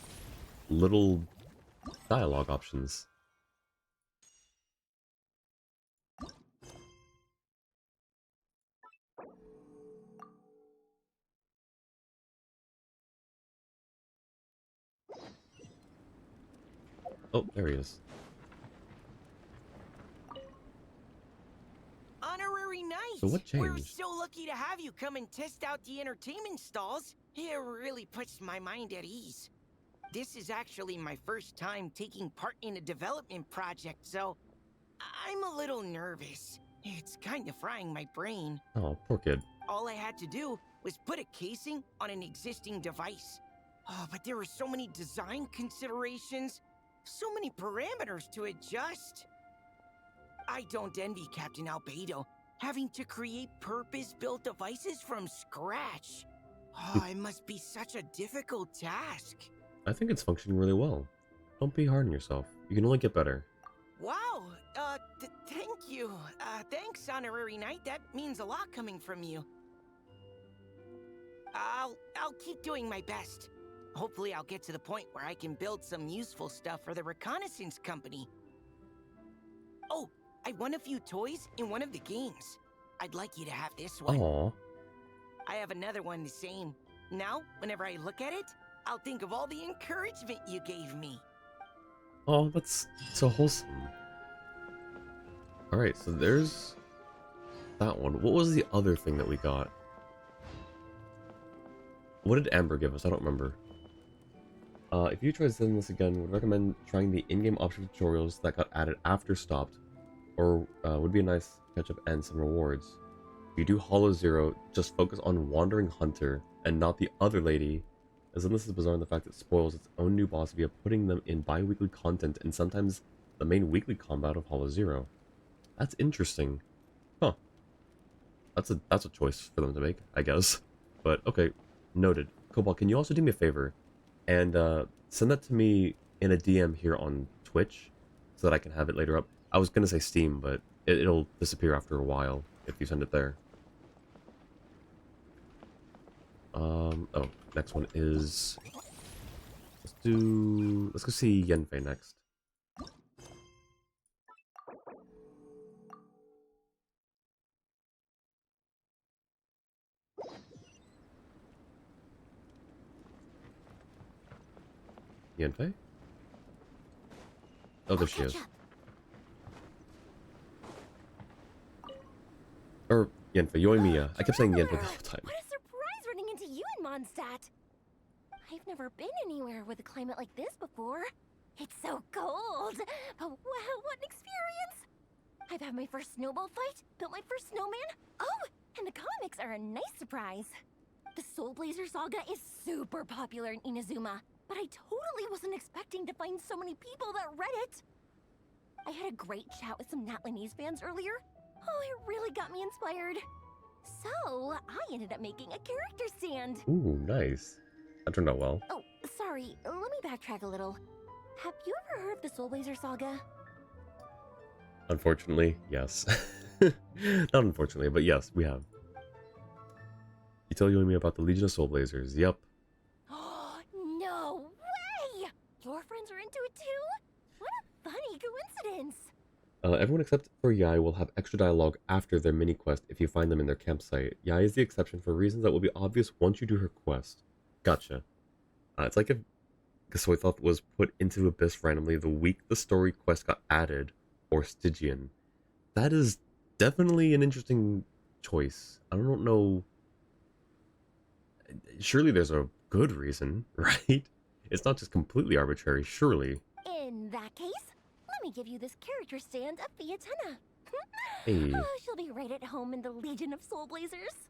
little dialogue options. Oh, there he is. Honorary Knight! So what We're changed? so lucky to have you come and test out the entertainment stalls. It really puts my mind at ease. This is actually my first time taking part in a development project, so I'm a little nervous. It's kind of frying my brain. Oh, poor kid. All I had to do was put a casing on an existing device. Oh, but there were so many design considerations, so many parameters to adjust. I don't envy Captain Albedo. Having to create purpose-built devices from scratch. Oh, it must be such a difficult task. I think it's functioning really well. Don't be hard on yourself. You can only get better. Wow, thank you. Thanks, Honorary Knight. That means a lot coming from you. I'll keep doing my best. Hopefully I'll get to the point where I can build some useful stuff for the reconnaissance company. Oh, I won a few toys in one of the games. I'd like you to have this one. Aww. I have another one the same. Now, whenever I look at it, I'll think of all the encouragement you gave me. Oh, that's so wholesome. Alright, so there's that one. What was the other thing that we got? What did Amber give us? I don't remember. If you try setting this again, would recommend trying the in-game option tutorials that got added after stopped, or would be a nice catch-up and some rewards. If you do Hollow Zero, just focus on Wandering Hunter and not the other lady, as then this is bizarre in the fact that it spoils its own new boss via putting them in bi-weekly content and sometimes the main weekly combat of Hollow Zero. That's interesting. Huh. That's a choice for them to make, I guess. But okay, noted. Cobalt, can you also do me a favor and send that to me in a DM here on Twitch so that I can have it later up? I was gonna say Steam, but it'll disappear after a while if you send it there. Oh, next one is... Let's go see Yenfei next. Yenfei? Oh, there she is. Or Yenfei, Yoimiya. I kept saying Yenfei the whole time. What a surprise running into you in Mondstadt! I've never been anywhere with a climate like this before. It's so cold! But wow, what an experience! I've had my first snowball fight, built my first snowman. Oh, and the comics are a nice surprise. The Soulblazer saga is super popular in Inazuma, but I totally wasn't expecting to find so many people that read it. I had a great chat with some Natlanese fans earlier. Oh, it really got me inspired. So, I ended up making a character stand. Ooh, nice. That turned out well. Oh, sorry, let me backtrack a little. Have you ever heard of the Soulblazer saga? Unfortunately, yes. Not unfortunately, but yes, we have. You tell me about the Legion of Soulblazers, yep. No way! Your friends are into it too? What a funny coincidence! Everyone except for Yai will have extra dialogue after their mini quest if you find them in their campsite. Yai is the exception for reasons that will be obvious once you do her quest. Gotcha. It's like if Gasoithoth was put into Abyss randomly the week the story quest got added, or Stygian. That is definitely an interesting choice. I don't know. Surely there's a good reason, right? It's not just completely arbitrary, surely. In that case, let me give you this character stand of Fiatenna. Hey. Oh, she'll be right at home in the Legion of Soulblazers.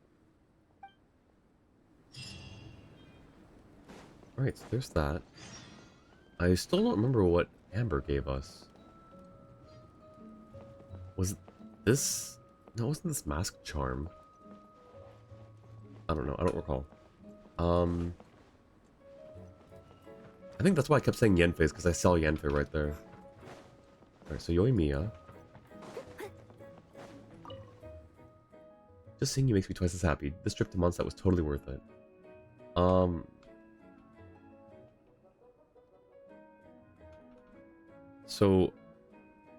Alright, so there's that. I still don't remember what Amber gave us. Was this... No, wasn't this Mask Charm? I don't know, I don't recall. I think that's why I kept saying Yenfei's, because I saw Yenfei right there. Alright, so Yoimiya. Just seeing you makes me twice as happy. This trip to Mondstadt was totally worth it. So,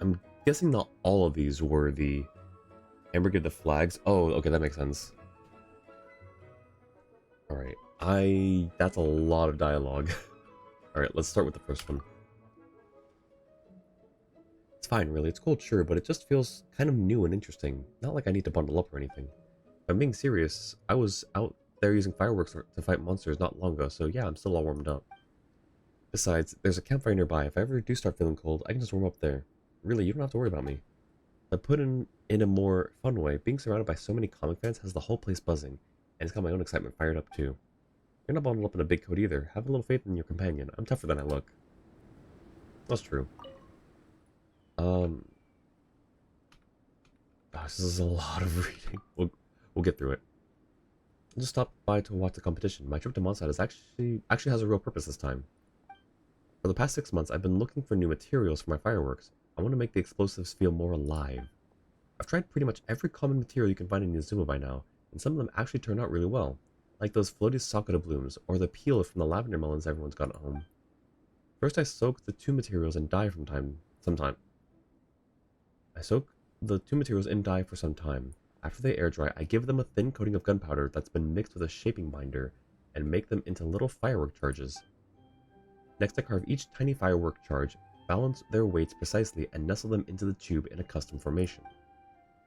I'm guessing not all of these were the Amber give the flags. Oh, okay, that makes sense. Alright, that's a lot of dialogue. Alright, let's start with the first one. It's fine, really. It's cold, sure, but it just feels kind of new and interesting. Not like I need to bundle up or anything. If I'm being serious, I was out there using fireworks to fight monsters not long ago, so yeah, I'm still all warmed up. Besides, there's a campfire nearby. If I ever do start feeling cold, I can just warm up there. Really, you don't have to worry about me. I put in a more fun way. Being surrounded by so many comic fans has the whole place buzzing, and it's got my own excitement fired up too. You're not bundled up in a big coat either. Have a little faith in your companion. I'm tougher than I look. That's true. I Gosh, this is a lot of reading. We'll get through it. I just stopped by to watch the competition. My trip to Mondstadt is actually has a real purpose this time. For the past 6 months, I've been looking for new materials for my fireworks. I want to make the explosives feel more alive. I've tried pretty much every common material you can find in Inazuma by now, and some of them actually turn out really well, like those floaty sakura blooms, or the peel from the lavender melons everyone's got at home. First I soak the two materials in dye for some time. After they air dry, I give them a thin coating of gunpowder that's been mixed with a shaping binder, and make them into little firework charges. Next I carve each tiny firework charge, balance their weights precisely, and nestle them into the tube in a custom formation.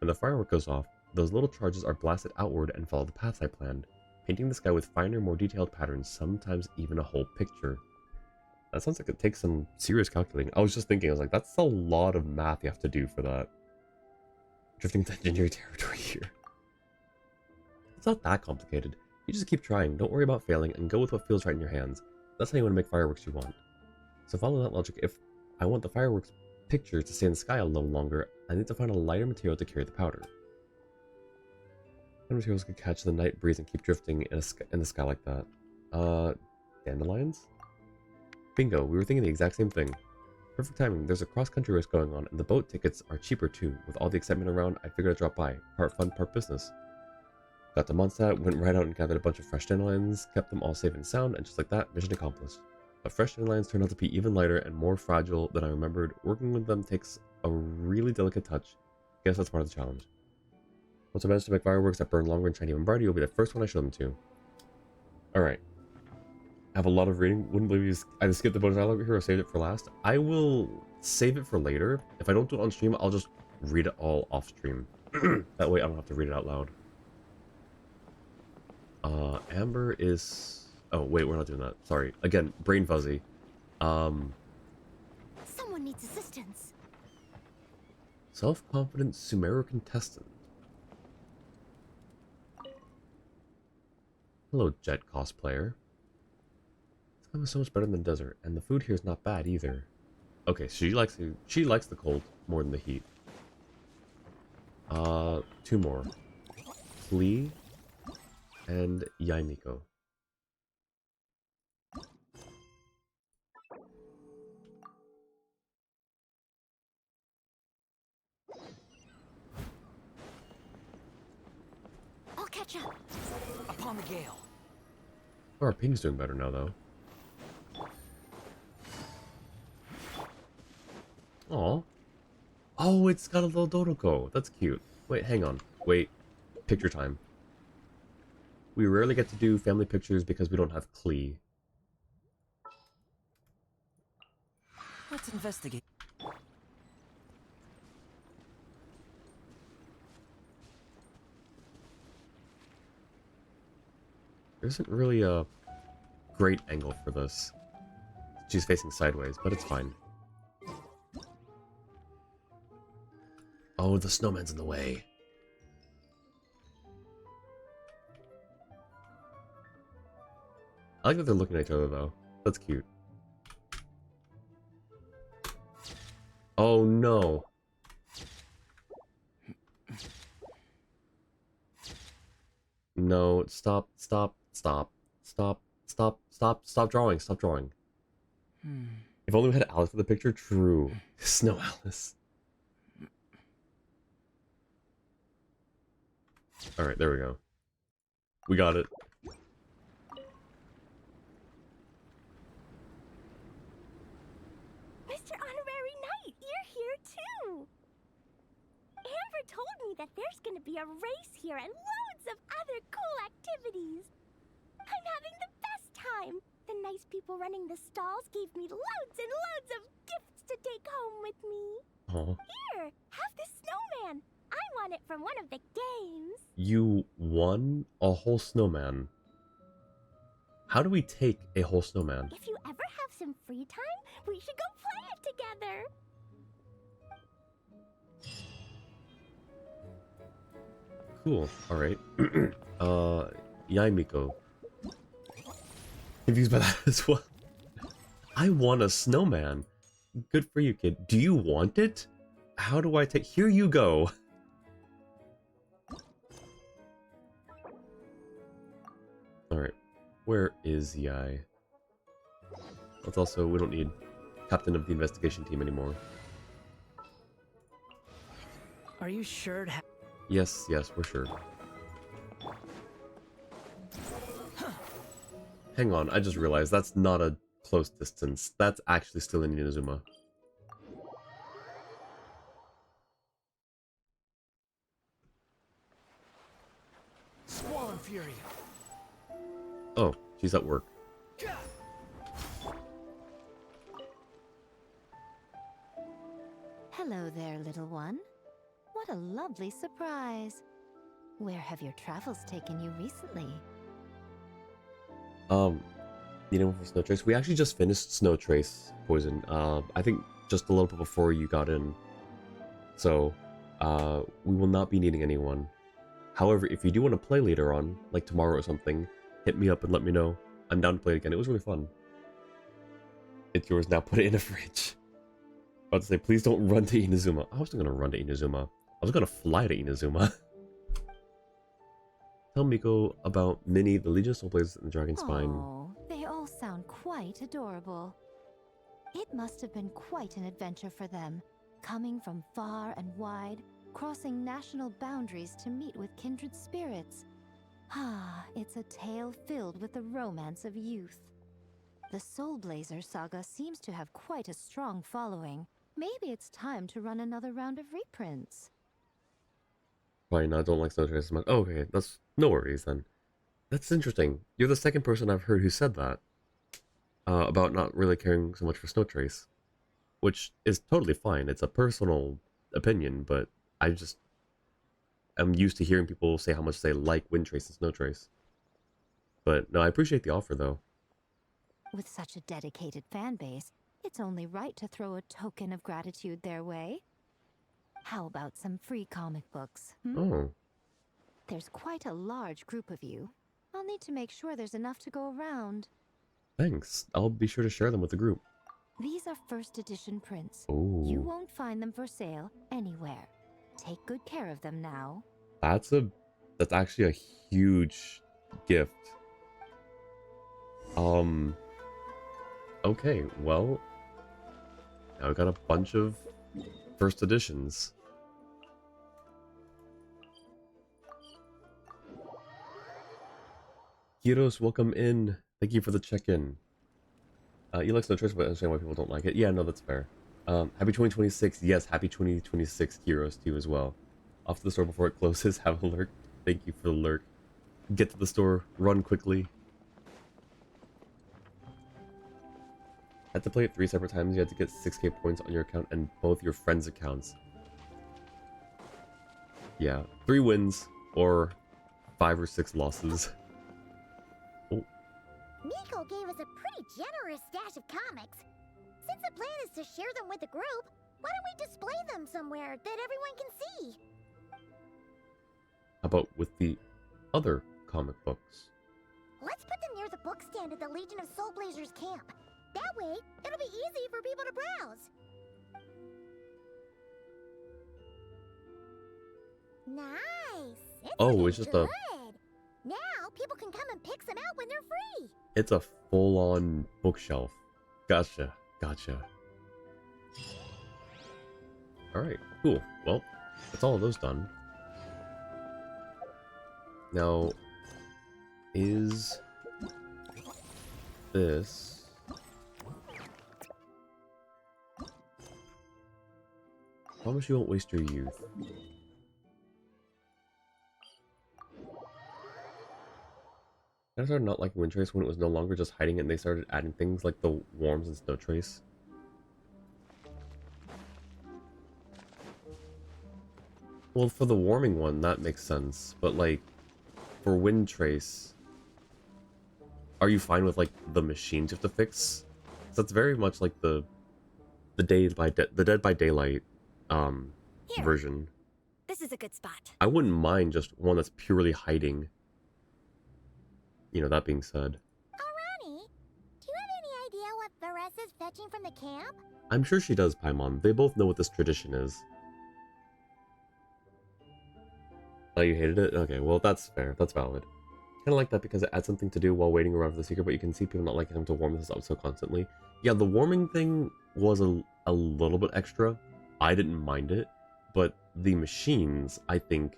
When the firework goes off, those little charges are blasted outward and follow the paths I planned, painting the sky with finer, more detailed patterns, sometimes even a whole picture. That sounds like it takes some serious calculating. I was just thinking, I was like, that's a lot of math you have to do for that. Drifting into engineering territory here. It's not that complicated. You just keep trying, don't worry about failing, and go with what feels right in your hands. That's how you want to make fireworks you want. So follow that logic. If I want the fireworks picture to stay in the sky a little longer, I need to find a lighter material to carry the powder. What materials can catch the night breeze and keep drifting in the sky like that? Dandelions? Bingo, we were thinking the exact same thing. Perfect timing, there's a cross-country race going on, and the boat tickets are cheaper too. With all the excitement around, I figured I'd drop by. Part fun, part business. Got to Mondstadt, went right out and gathered a bunch of fresh dandelions, kept them all safe and sound, and just like that, mission accomplished. But fresh dandelions turned out to be even lighter and more fragile than I remembered. Working with them takes a really delicate touch. Guess that's part of the challenge. Once I manage to make fireworks that burn longer and shiny and brighter, you'll be the first one I show them to. Alright. I have a lot of reading. Wouldn't believe you either skipped the bonus dialogue here or saved it for last. I will save it for later. If I don't do it on stream, I'll just read it all off stream. That way I don't have to read it out loud. Amber is... Oh, wait, we're not doing that. Sorry. Again, brain fuzzy. Someone needs assistance. Self-confident Sumeru contestant. Hello, Jet cosplayer. This is so much better than the desert, and the food here is not bad either. Okay, she likes the cold more than the heat. Two more. Flea and Yaimiko. I'll catch up. Upon the gale. Oh, our ping's doing better now, though. Aw. Oh, it's got a little Dodoko. That's cute. Wait, hang on. Wait. Picture time. We rarely get to do family pictures because we don't have Klee. Let's investigate. There isn't really a great angle for this. She's facing sideways, but it's fine. Oh, the snowman's in the way. I like that they're looking at each other, though. That's cute. Oh, no. No, stop drawing, stop drawing. If only we had Alice for the picture. True. Snow Alice. Alright, there we go. We got it. Mr. Honorary Knight, you're here too! Amber told me that there's gonna be a race here and loads of other cool activities. I'm having the best time. The nice people running the stalls gave me loads and loads of gifts to take home with me. Aww. Here, have this snowman. I won it from one of the games. You won a whole snowman. How do we take a whole snowman? If you ever have some free time, we should go play it together. Cool. Alright. Yaimiko. Confused by that as well. I won a snowman. Good for you, kid. Do you want it? How do I take... Here you go. Where is Yai? Let's also, we don't need captain of the investigation team anymore. Are you sure to Yes, we're sure. Hang on, I just realized that's not a close distance. That's actually still in Inazuma. Squall and Fury? Oh, she's at work. Hello there, little one. What a lovely surprise. Where have your travels taken you recently? You know, for Snow Trace, we actually just finished Snow Trace Poison. I think just a little bit before you got in. So, we will not be needing anyone. However, if you do want to play later on, like tomorrow or something, hit me up and let me know. I'm down to play it again. It was really fun. It's yours now. Put it in a fridge. About to say, please don't run to Inazuma. I wasn't gonna run to Inazuma. I was gonna fly to Inazuma. Tell Miko about Minnie, the Legion of Soulblazers, and the Dragon Spine. Oh, they all sound quite adorable. It must have been quite an adventure for them, coming from far and wide, crossing national boundaries to meet with kindred spirits. Ah, it's a tale filled with the romance of youth. The Soulblazer saga seems to have quite a strong following. Maybe it's time to run another round of reprints. Probably not. Don't like Snow Trace as much. Oh, okay, that's no worries then. That's interesting. You're the second person I've heard who said that. About not really caring so much for Snow Trace. Which is totally fine. It's a personal opinion, but I just am used to hearing people say how much they like Wind Trace and Snow Trace. But no, I appreciate the offer though. With such a dedicated fan base, it's only right to throw a token of gratitude their way. How about some free comic books? Oh. There's quite a large group of you. I'll need to make sure there's enough to go around. Thanks. I'll be sure to share them with the group. These are first edition prints. Ooh. You won't find them for sale anywhere. Take good care of them now. That's actually a huge gift. Okay, well, now we got a bunch of first editions. Kiros, welcome in. Thank you for the check-in. You like Snow Trace, but I understand why people don't like it. Yeah, no, that's fair. Happy 2026. Yes, happy 2026, Kiros, to you as well. Off to the store before it closes. Have a lurk. Thank you for the lurk. Get to the store. Run quickly. Had to play it 3 separate times. You had to get 6k points on your account and both your friends' accounts. Yeah, 3 wins or 5 or 6 losses. Oh. Miko gave us a pretty generous stash of comics. Since the plan is to share them with the group, why don't we display them somewhere that everyone can see? How about with the other comic books? Let's put them near the book stand at the Legion of Soulblazers camp. That way, it'll be easy for people to browse. Nice! It's just good. Now, people can come and pick some out when they're free. It's a full-on bookshelf. Gotcha. Alright, cool. Well, that's all of those done. Now, is this... Promise you won't waste your youth. I started not liking Wind Trace when it was no longer just hiding it and they started adding things like the worms and Snow Trace. Well, for the warming one, that makes sense. But, like, for Wind Trace, are you fine with, like, the machines you have to fix? So it's very much like the Dead by Daylight Here. version. This is a good spot. I wouldn't mind just one that's purely hiding. You know, that being said. Oh, Ronnie, do you have any idea what Varesa's fetching from the camp? I'm sure she does, Paimon. They both know what this tradition is. Oh, you hated it? Okay, well, that's fair. That's valid. Kind of like that because it adds something to do while waiting around for the secret, but you can see people not liking him to warm this up so constantly. Yeah, the warming thing was a little bit extra. I didn't mind it, but the machines, I think,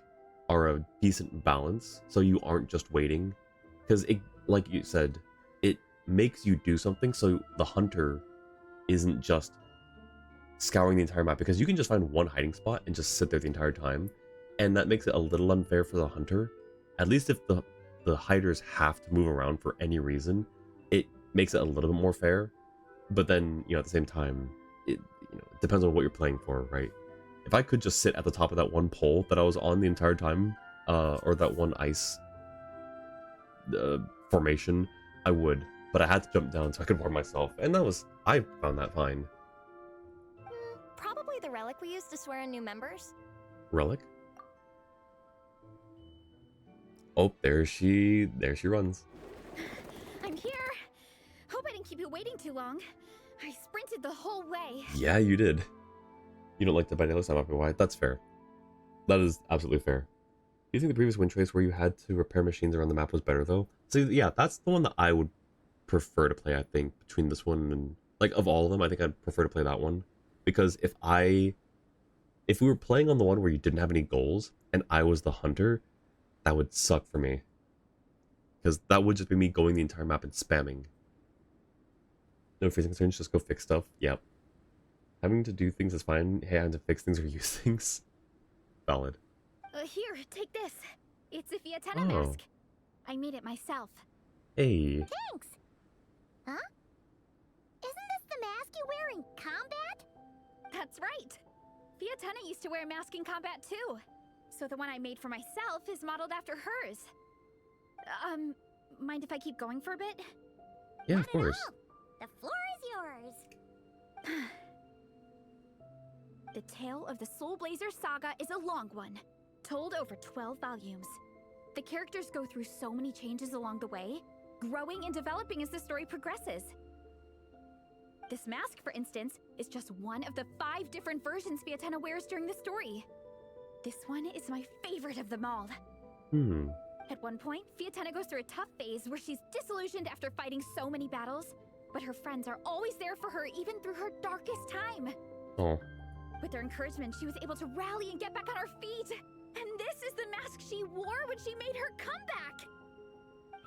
are a decent balance, so you aren't just waiting. Because it, like you said, it makes you do something, so the hunter isn't just scouring the entire map, because you can just find one hiding spot and just sit there the entire time, and that makes it a little unfair for the hunter. At least if the hiders have to move around for any reason, it makes it a little bit more fair. But then, you know, at the same time, it depends on what you're playing for, right? If I could just sit at the top of that one pole that I was on the entire time, or that one ice formation, I would. But I had to jump down so I could warm myself, and I found that fine. Probably the relic we used to swear in new members. Relic? Oh, there she runs. I'm here. Hope I didn't keep you waiting too long. I sprinted the whole way. Yeah, you did. You don't like the binaries I'm after wide. That's fair. That is absolutely fair. Do you think the previous Wind Trace where you had to repair machines around the map was better though? So yeah, that's the one that I would prefer to play, I think, between this one and, like, of all of them, I think I'd prefer to play that one. Because if we were playing on the one where you didn't have any goals and I was the hunter, that would suck for me. Because that would just be me going the entire map and spamming. No freezing concerns, just go fix stuff. Yep. Having to do things is fine. Hey, I have to fix things or use things. Valid. Here, take this. It's a Fiatena mask. I made it myself. Hey. Thanks! Huh? Isn't this the mask you wear in combat? That's right. Fiatena used to wear a mask in combat too. So the one I made for myself is modeled after hers. Mind if I keep going for a bit? Yeah, of course. The floor is yours. The tale of the Soulblazers saga is a long one, told over 12 volumes. The characters go through so many changes along the way, growing and developing as the story progresses. This mask, for instance, is just one of the 5 different versions Fiatena wears during the story. This one is my favorite of them all. At one point, Fiatena goes through a tough phase where she's disillusioned after fighting so many battles, but her friends are always there for her even through her darkest time. Oh. With their encouragement, she was able to rally and get back on her feet. And this is the mask she wore when she made her comeback.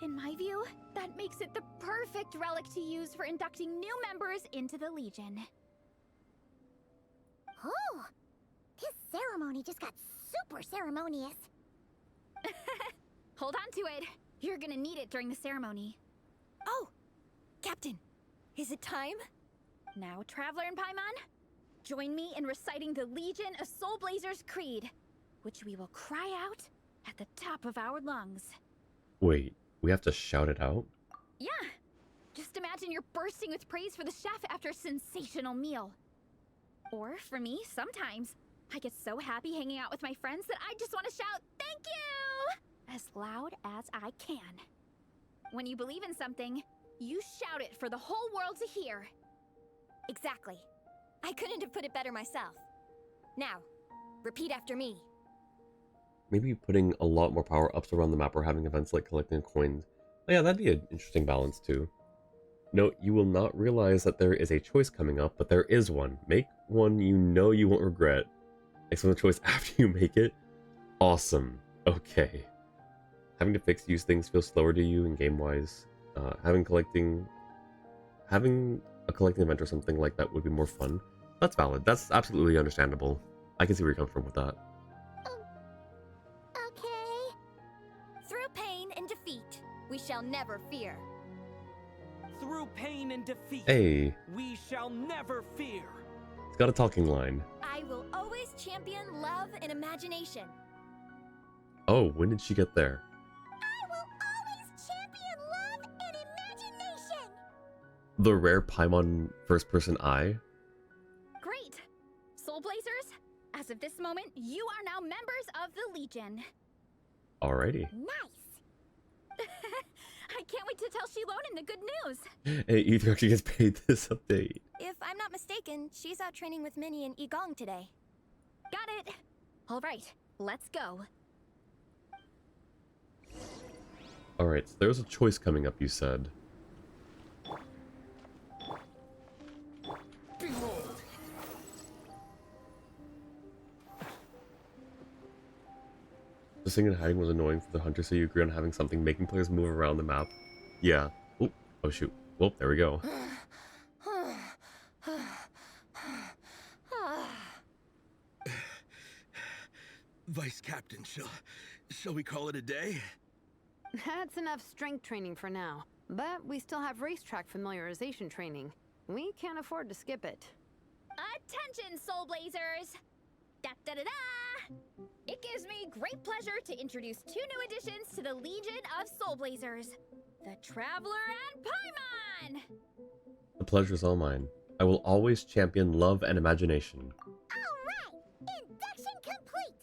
In my view, that makes it the perfect relic to use for inducting new members into the Legion. Oh, this ceremony just got super ceremonious. Hold on to it. You're gonna need it during the ceremony. Oh, Captain, is it time? Now, Traveler and Paimon, join me in reciting the Legion of Soulblazers Creed, which we will cry out at the top of our lungs. Wait, we have to shout it out? Yeah. Just imagine you're bursting with praise for the chef after a sensational meal. Or, for me, sometimes, I get so happy hanging out with my friends that I just want to shout, "Thank you!" as loud as I can. When you believe in something, you shout it for the whole world to hear. Exactly. I couldn't have put it better myself. Now, repeat after me. Maybe putting a lot more power-ups around the map or having events like collecting coins. Oh yeah, that'd be an interesting balance too. Note, you will not realize that there is a choice coming up, but there is one. Make one you know you won't regret. Make some choice after you make it. Awesome. Okay. Having to use things feels slower to you in game-wise. Having a collecting event or something like that would be more fun. That's valid. That's absolutely understandable. I can see where you're coming from with that. Okay. Through pain and defeat, we shall never fear. Through pain and defeat, Hey. we shall never fear. It's got a talking line. I will always champion love and imagination. Oh, when did she get there? I will always champion love and imagination. The rare Paimon first-person eye? Great! Soulblazers, as of this moment, you are now members of the Legion. Alrighty. Nice! I can't wait to tell Shilonen the good news. Hey, Ether actually gets paid this update. If I'm not mistaken, she's out training with Minnie and Igong today. Got it! All right, let's go. Alright, so there's a choice coming up, you said. Behold! The singing and hiding was annoying for the hunter, so you agree on having something making players move around the map. Yeah. Oh, oh shoot. Well, there we go. Vice Captain, shall we call it a day? That's enough strength training for now. But we still have racetrack familiarization training. We can't afford to skip it. Attention, Soulblazers! Da-da-da-da! It gives me great pleasure to introduce 2 new additions to the Legion of Soulblazers. The Traveler and Paimon! The pleasure is all mine. I will always champion love and imagination. Alright! Induction complete!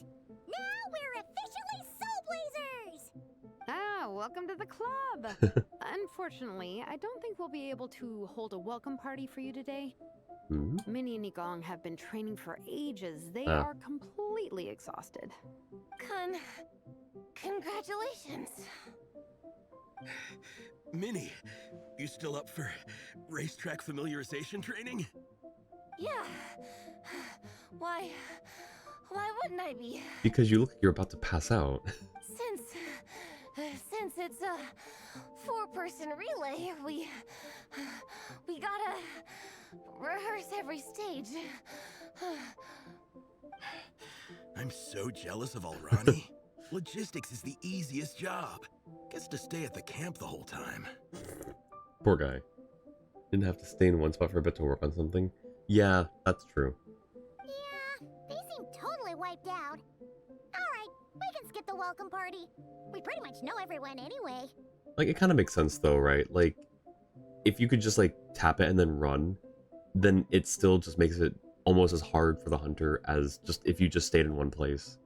Now we're officially Soulblazers! Ah, welcome to the club! Unfortunately, I don't think we'll be able to hold a welcome party for you today. Minnie and Gong have been training for ages. They are completely exhausted. Congratulations. Minnie, you still up for racetrack familiarization training? Yeah. Why wouldn't I be? Because you look like you're about to pass out. Since it's a 4-person relay, we gotta rehearse every stage. I'm so jealous of Alrani. Logistics is the easiest job. Gets to stay at the camp the whole time. Poor guy. Didn't have to stay in one spot for a bit to work on something. Yeah, that's true. Yeah, they seem totally wiped out. Alright, we can skip the welcome party. We pretty much know everyone anyway. Like, it kind of makes sense though, right? Like, if you could just like tap it and then run, then it still just makes it almost as hard for the hunter as just if you just stayed in one place.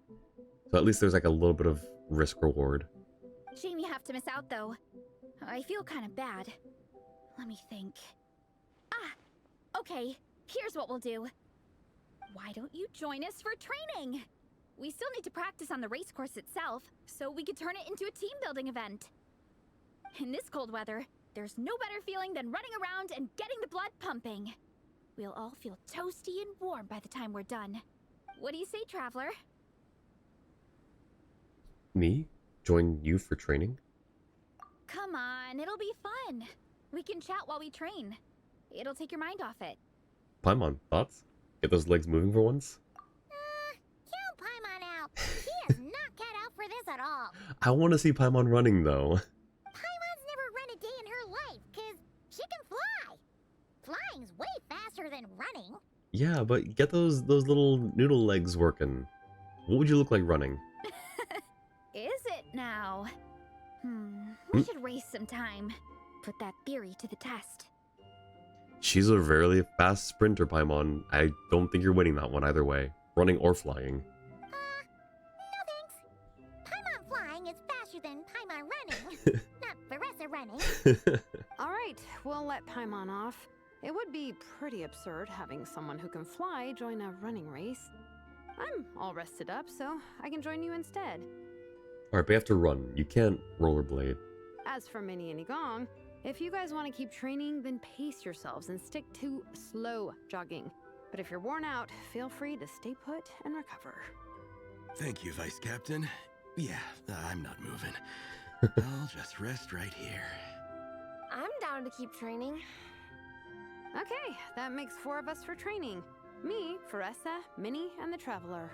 So at least there's like a little bit of risk reward. Shame you have to miss out, though. I feel kind of bad. Let me think. Okay, here's what we'll do. Why don't you join us for training? We still need to practice on the race course itself, so we could turn it into a team-building event. In this cold weather, there's no better feeling than running around and getting the blood pumping. We'll all feel toasty and warm by the time we're done. What do you say, Traveler? Me? Join you for training? Come on, it'll be fun. We can chat while we train. It'll take your mind off it. Paimon, thoughts? Get those legs moving for once? Count Paimon out. She is not cut out for this at all. I want to see Paimon running though. Paimon's never run a day in her life, cause she can fly. Flying's way faster than running. Yeah, but get those little noodle legs working. What would you look like running? Is it now? We should waste some time. Put that theory to the test. She's a very fast sprinter, Paimon. I don't think you're winning that one either way. Running or flying. No thanks. Paimon flying is faster than Paimon running. Not Veressa running. Alright, we'll let Paimon off. It would be pretty absurd having someone who can fly join a running race. I'm all rested up, so I can join you instead. Alright, but you have to run. You can't rollerblade. As for Minnie and Gong, if you guys want to keep training, then pace yourselves and stick to slow jogging. But if you're worn out, feel free to stay put and recover. Thank you, Vice Captain. Yeah, I'm not moving. I'll just rest right here. I'm down to keep training. Okay, that makes 4 of us for training. Me, Veressa, Minnie, and the Traveler.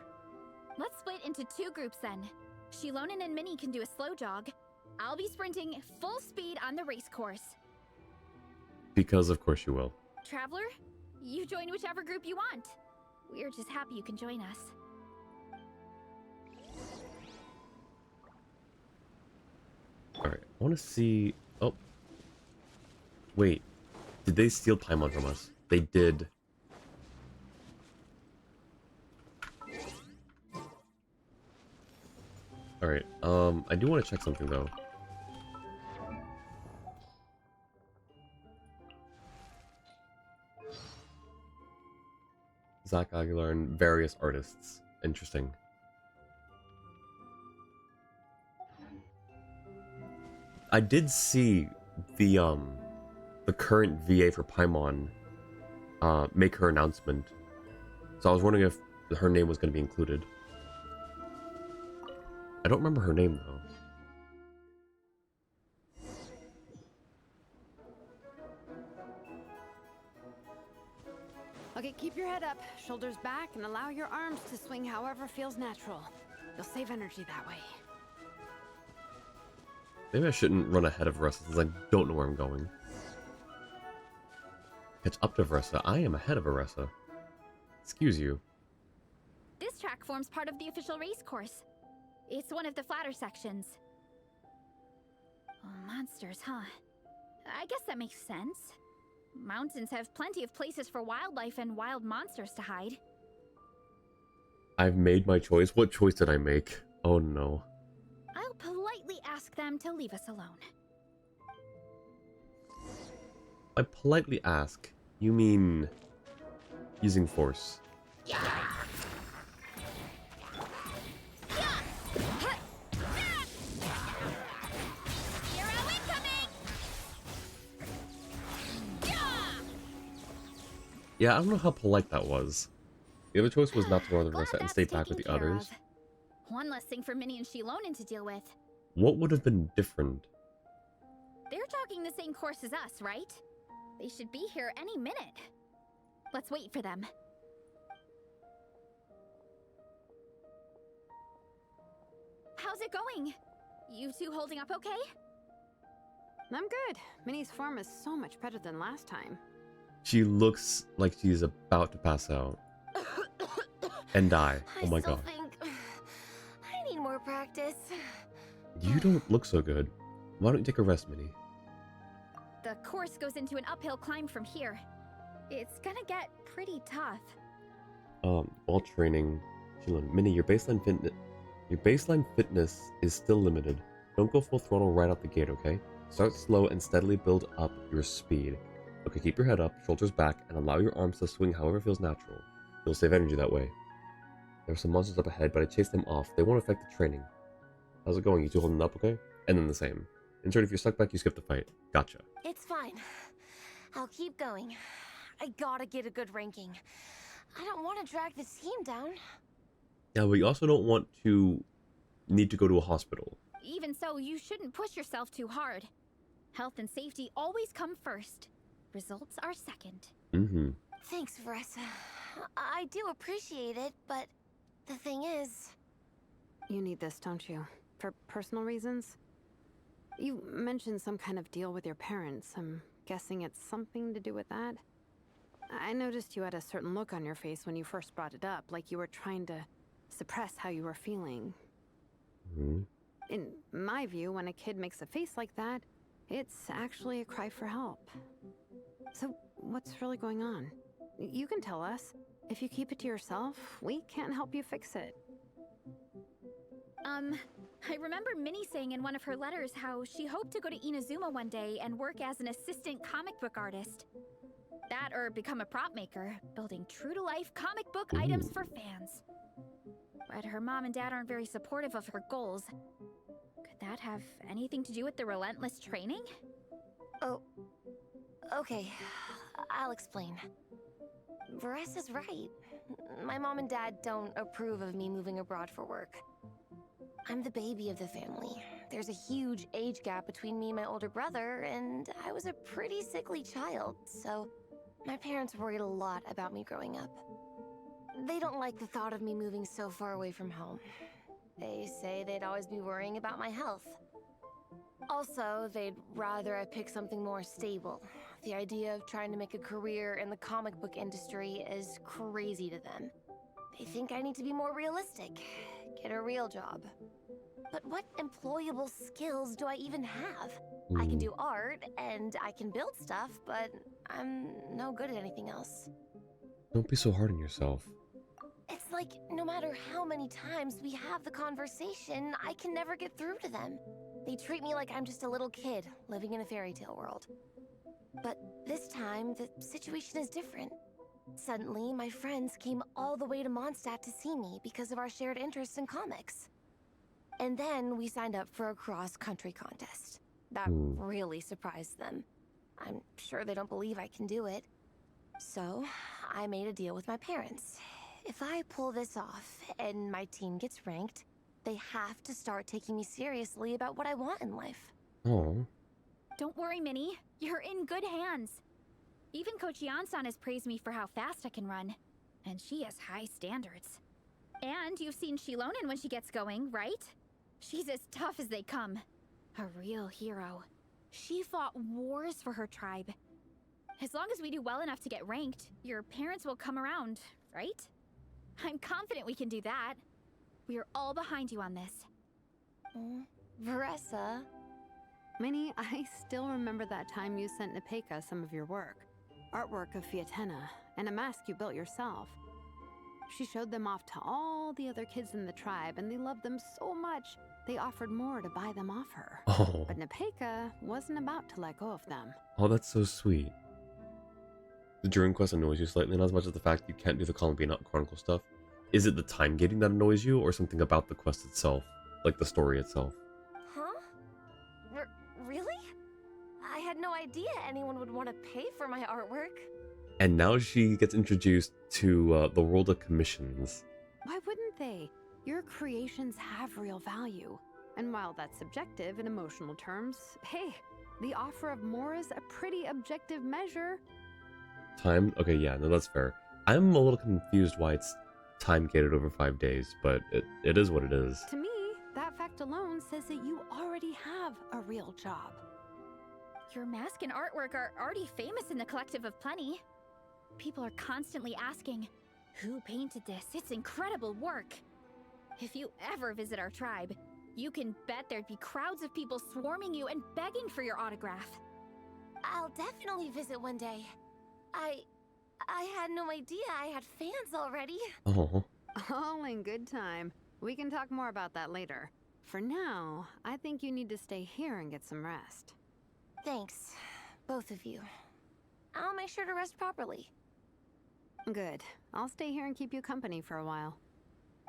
Let's split into 2 groups then. Shilonen and Minnie can do a slow jog. I'll be sprinting full speed on the race course. Because of course you will. Traveler, you join whichever group you want. We're just happy you can join us. Alright, I want to see... Oh. Wait. Did they steal Paimon from us? They did. Alright, I do want to check something though. Zach Aguilar and various artists. Interesting. I did see the current VA for Paimon make her announcement. So I was wondering if her name was going to be included. I don't remember her name though. Okay, keep your head up, shoulders back, and allow your arms to swing however feels natural. You'll save energy that way. Maybe I shouldn't run ahead of Varessa since I don't know where I'm going. Catch up to Varessa. I am ahead of Varessa. Excuse you. This track forms part of the official race course. It's one of the flatter sections. Oh, monsters, huh? I guess that makes sense. Mountains have plenty of places for wildlife and wild monsters to hide. I've made my choice. What choice did I make? Oh no. I'll politely ask them to leave us alone. I politely ask. You mean using force? Yeah. Yeah, I don't know how polite that was. The other choice was not to run the Varessa and stay back with the others. One less thing for Minnie and Shilonen to deal with. What would have been different? They're talking the same course as us, right? They should be here any minute. Let's wait for them. How's it going? You two holding up okay? I'm good. Minnie's form is so much better than last time. She looks like she's about to pass out. And die. Oh my god. I need more practice. You don't look so good. Why don't you take a rest, Minnie? The course goes into an uphill climb from here. It's gonna get pretty tough. While training, Minnie, your baseline fitness is still limited. Don't go full throttle right out the gate, okay? Start slow and steadily build up your speed. Okay, keep your head up, shoulders back, and allow your arms to swing however feels natural. You'll save energy that way. There are some monsters up ahead, but I chased them off. They won't affect the training. How's it going? You two holding up, okay? And then the same. Insert if you're stuck back, you skip the fight. Gotcha. It's fine. I'll keep going. I gotta get a good ranking. I don't want to drag this team down. Yeah, but you also don't want to need to go to a hospital. Even so, you shouldn't push yourself too hard. Health and safety always come first. Results are second. Mm-hmm. Thanks, Varessa. I do appreciate it, but the thing is... You need this, don't you? For personal reasons? You mentioned some kind of deal with your parents. I'm guessing it's something to do with that? I noticed you had a certain look on your face when you first brought it up, like you were trying to suppress how you were feeling. Mm-hmm. In my view, when a kid makes a face like that, it's actually a cry for help. So, what's really going on? You can tell us. If you keep it to yourself, we can't help you fix it. I remember Minnie saying in one of her letters how she hoped to go to Inazuma one day and work as an assistant comic book artist. That or become a prop maker, building true-to-life comic book items for fans. But her mom and dad aren't very supportive of her goals. Could that have anything to do with the relentless training? Oh, okay. I'll explain. Varessa's right. My mom and dad don't approve of me moving abroad for work. I'm the baby of the family. There's a huge age gap between me and my older brother, and I was a pretty sickly child, so my parents worried a lot about me growing up. They don't like the thought of me moving so far away from home. They say they'd always be worrying about my health. Also, they'd rather I pick something more stable. The idea of trying to make a career in the comic book industry is crazy to them. They think I need to be more realistic, get a real job. But what employable skills do I even have? I can do art, and I can build stuff, but I'm no good at anything else. Don't be so hard on yourself. It's like, no matter how many times we have the conversation, I can never get through to them. They treat me like I'm just a little kid living in a fairy tale world. But this time, the situation is different. Suddenly, my friends came all the way to Mondstadt to see me because of our shared interest in comics. And then we signed up for a cross-country contest. That really surprised them. I'm sure they don't believe I can do it. So, I made a deal with my parents. If I pull this off and my team gets ranked, they have to start taking me seriously about what I want in life. Oh. Don't worry, Minnie. You're in good hands. Even Coach Yansan has praised me for how fast I can run. And she has high standards. And you've seen Shilonen when she gets going, right? She's as tough as they come. A real hero. She fought wars for her tribe. As long as we do well enough to get ranked, your parents will come around, right? I'm confident we can do that. We are all behind you on this. Veressa. Minnie, I still remember that time you sent Nepeka some of your work. Artwork of Fiatena, and a mask you built yourself. She showed them off to all the other kids in the tribe, and they loved them so much, they offered more to buy them off her. Oh. But Nepeka wasn't about to let go of them. Oh, that's so sweet. The Durin quest annoys you slightly, not as much as the fact you can't do the Columbine Chronicle stuff. Is it the time gating that annoys you, or something about the quest itself? Like the story itself? Huh? Really? I had no idea anyone would want to pay for my artwork. And now she gets introduced to the world of commissions. Why wouldn't they? Your creations have real value. And while that's subjective in emotional terms, hey, the offer of more is a pretty objective measure. Time? Okay, yeah, no, that's fair. I'm a little confused why it's time gated over 5 days, but it is what it is. To me, that fact alone says that you already have a real job. Your mask and artwork are already famous in the Collective of Plenty. People are constantly asking, who painted this? It's incredible work. If you ever visit our tribe, you can bet there'd be crowds of people swarming you and begging for your autograph. I'll definitely visit one day. I had no idea I had fans already. Oh. All in good time. We can talk more about that later. For now, I think you need to stay here and get some rest. Thanks, both of you. I'll make sure to rest properly. Good. I'll stay here and keep you company for a while.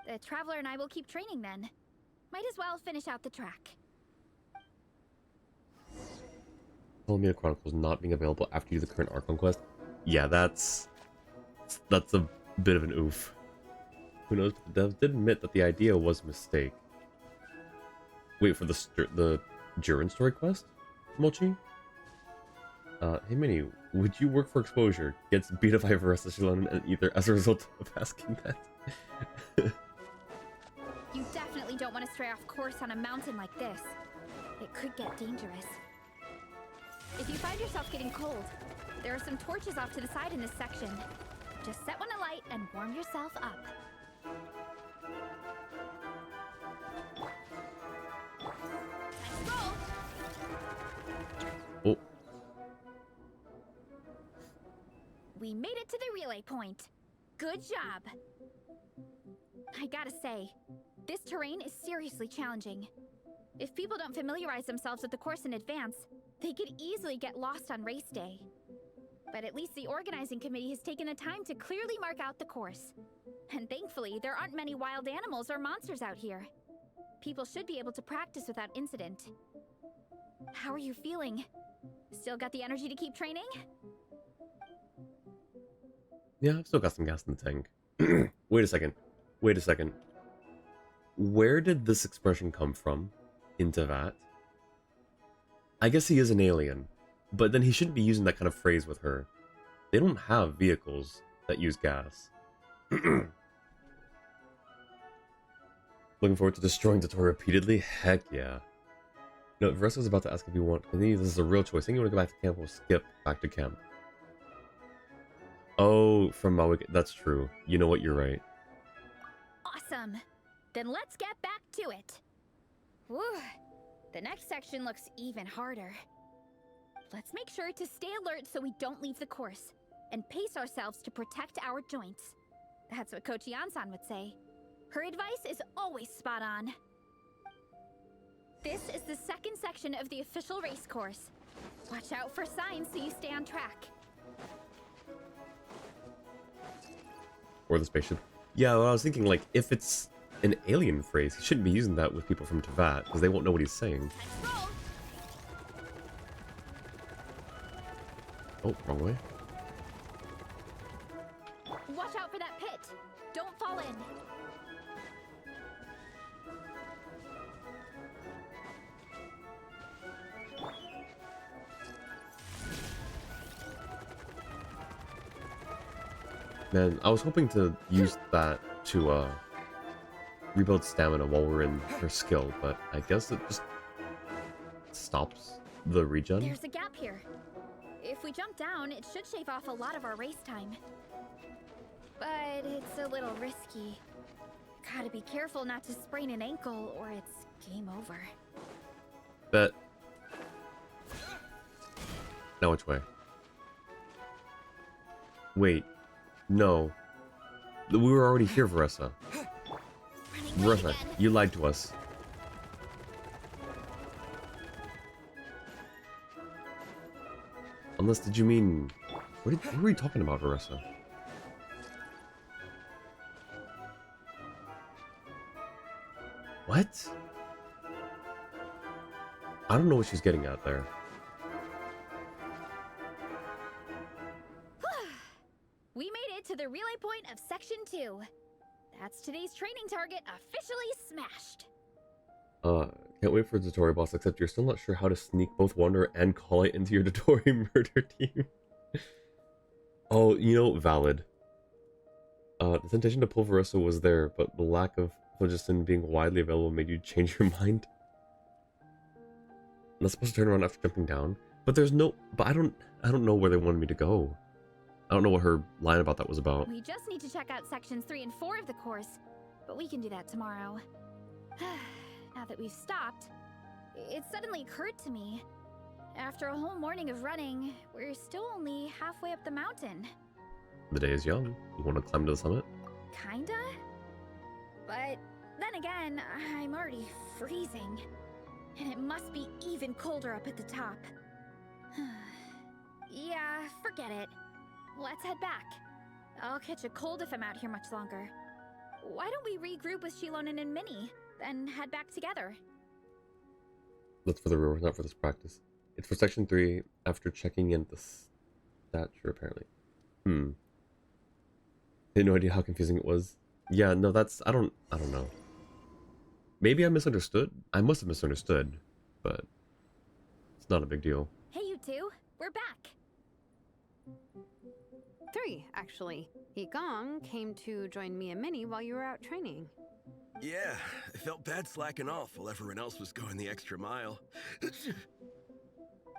The Traveler and I will keep training then. Might as well finish out the track. Columbia Chronicles not being available after you do the current Archon quest. Yeah, that's a bit of an oof. Who knows? But the devs did admit that the idea was a mistake. Wait for the Durin story quest, Mochi? Hey Minnie, would you work for Exposure? Gets beat up by Veressa Shilonen and either as a result of asking that. You definitely don't want to stray off course on a mountain like this. It could get dangerous. If you find yourself getting cold, there are some torches off to the side in this section. Just set one alight and warm yourself up. Let's go! Oh. We made it to the relay point. Good job. I gotta say, this terrain is seriously challenging. If people don't familiarize themselves with the course in advance, they could easily get lost on race day. But at least the organizing committee has taken the time to clearly mark out the course. And thankfully, there aren't many wild animals or monsters out here. People should be able to practice without incident. How are you feeling? Still got the energy to keep training? Yeah, I've still got some gas in the tank. Wait a second. Where did this expression come from? Into that? I guess he is an alien, but then he shouldn't be using that kind of phrase with her. They don't have vehicles that use gas. Looking forward to destroying Totoro repeatedly? Heck yeah. No, Veressa was about to ask if you want to continue. This is a real choice. I think you want to go back to camp, we'll skip back to camp. Oh, from Maui. That's true. You know what? You're right. Awesome. Then let's get back to it. Whew. The next section looks even harder. Let's make sure to stay alert so we don't leave the course, and pace ourselves to protect our joints. That's what Coach Yansan would say. Her advice is always spot on. This is the second section of the official race course. Watch out for signs so you stay on track. Or the spaceship. Yeah, well, I was thinking, like, if it's an alien phrase, he shouldn't be using that with people from Teyvat, because they won't know what he's saying. Oh, wrong way. Watch out for that pit. Don't fall in. Man, I was hoping to use that to rebuild stamina while we're in her skill, but I guess it just stops the regen. There's a gap here. If we jump down, it should shave off a lot of our race time. But it's a little risky. Gotta be careful not to sprain an ankle or it's game over. Bet. Now which way? Wait. No. We were already here, Varessa. Varessa, you lied to us. Unless, did you mean... What were you talking about, Varessa? What? I don't know what she's getting at there. We made it to the relay point of Section 2. That's today's training target officially smashed. Can't wait for the Dotori boss, except you're still not sure how to sneak both Wanderer and Call It into your Dotori murder team. Oh, you know, valid. The temptation to pull Varessa was there, but the lack of phlogiston being widely available made you change your mind. I'm not supposed to turn around after jumping down, but there's no... But I don't know where they wanted me to go. I don't know what her line about that was about. We just need to check out Sections 3 and 4 of the course, but we can do that tomorrow. Now that we've stopped, it suddenly occurred to me. After a whole morning of running, we're still only halfway up the mountain. The day is young. You want to climb to the summit? Kinda? But then again, I'm already freezing. And it must be even colder up at the top. Yeah, forget it. Let's head back. I'll catch a cold if I'm out here much longer. Why don't we regroup with Shilonen and Minnie, then head back together? That's for the river, not for this practice. It's for Section 3 after checking in the stature, apparently. Had no idea how confusing it was. Yeah, no, that's... I don't know. Maybe I misunderstood. I must have misunderstood, but it's not a big deal. Hey, you two. We're back. 3, actually. Igong came to join me and Minnie while you were out training. Yeah, I felt bad slacking off while everyone else was going the extra mile.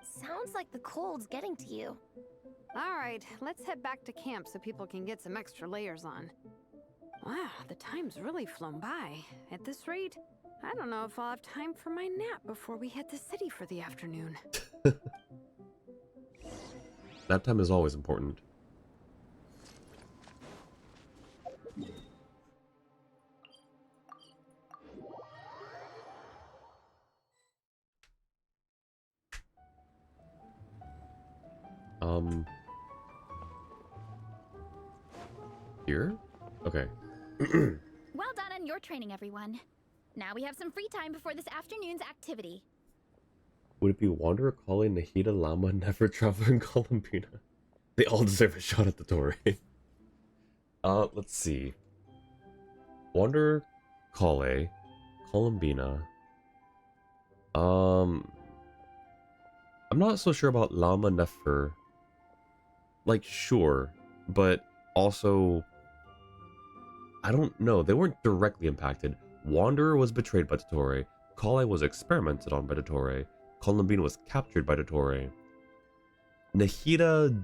Sounds like the cold's getting to you. Alright, let's head back to camp so people can get some extra layers on. Wow, the time's really flown by. At this rate, I don't know if I'll have time for my nap before we hit the city for the afternoon. Nap time is always important. Here? Okay. Well done on your training, everyone. Now we have some free time before this afternoon's activity. Would it be Wanderer, Kali, Nahida, Llama, Never Traveler, and Columbina? They all deserve a shot at the Dory. Let's see. Wanderer, Kale, Columbina. I'm not so sure about Llama, Nefer. Like, sure, but also... I don't know. They weren't directly impacted. Wanderer was betrayed by Dottore. Kale was experimented on by Dottore. Columbine was captured by Dottore. Nahida,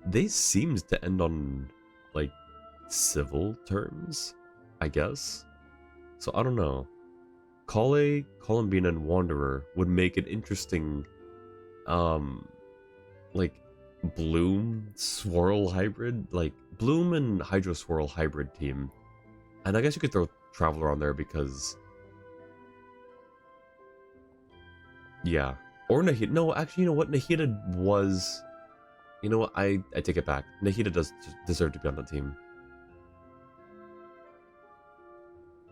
they seemed to end on, like, civil terms, I guess. So I don't know. Kale, Columbine, and Wanderer would make an interesting, like, Bloom Swirl hybrid, like Bloom and Hydro Swirl hybrid team. And I guess you could throw Traveler on there because... Yeah. Or Nahida. No, actually, you know what? Nahida was... You know what? I take it back. Nahida does deserve to be on the team.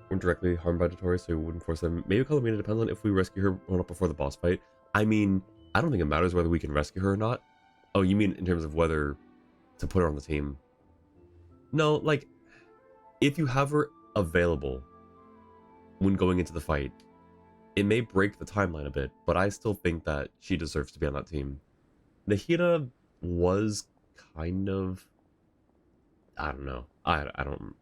Weren't directly harmed by Dottore, so we wouldn't force them. Maybe Columbina depends on if we rescue her or not before the boss fight. I mean, I don't think it matters whether we can rescue her or not. Oh, you mean in terms of whether to put her on the team? No, like, if you have her available when going into the fight, it may break the timeline a bit, but I still think that she deserves to be on that team. Nahida was kind of... I don't know. I don't...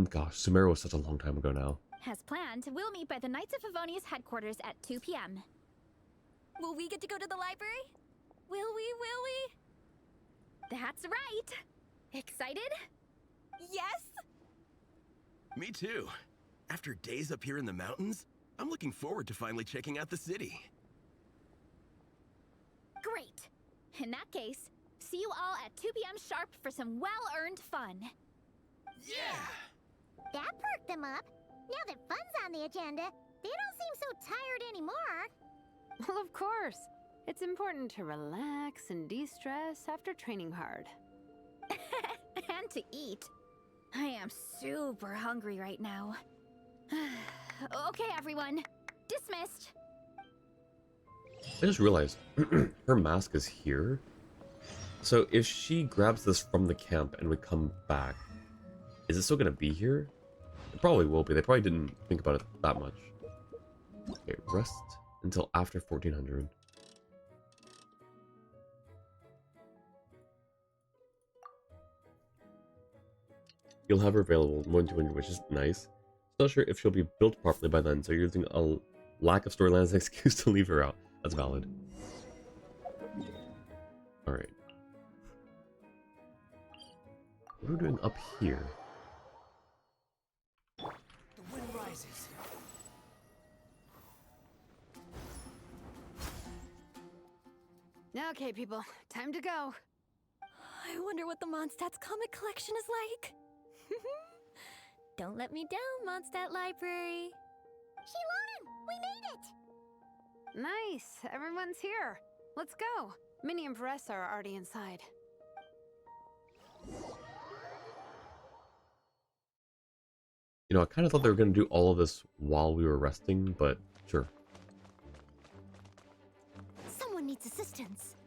Gosh, Sumeru was such a long time ago now. As planned, we'll meet by the Knights of Favonia's headquarters at 2 p.m. Will we get to go to the library? Will we? That's right! Excited? Yes! Me too. After days up here in the mountains, I'm looking forward to finally checking out the city. Great! In that case, see you all at 2 p.m. sharp for some well-earned fun. Yeah! That perked them up. Now that fun's on the agenda, they don't seem so tired anymore. Well, of course. It's important to relax and de-stress after training hard. And to eat. I am super hungry right now. Okay, everyone. Dismissed. I just realized her mask is here. So if she grabs this from the camp and we come back, is it still going to be here? It probably will be. They probably didn't think about it that much. Okay, rest until after 1400. You'll have her available more than 200, which is nice. Not sure if she'll be built properly by then, so you're using a lack of storyline as an excuse to leave her out. That's valid. Alright. What are we doing up here? The wind rises. Okay, people, time to go. I wonder what the Mondstadt's comic collection is like. Don't let me down, Mondstadt Library. Shilonen, we made it! Nice, everyone's here. Let's go. Minnie and Varessa are already inside. You know, I kind of thought they were going to do all of this while we were resting, but sure. Someone needs assistance.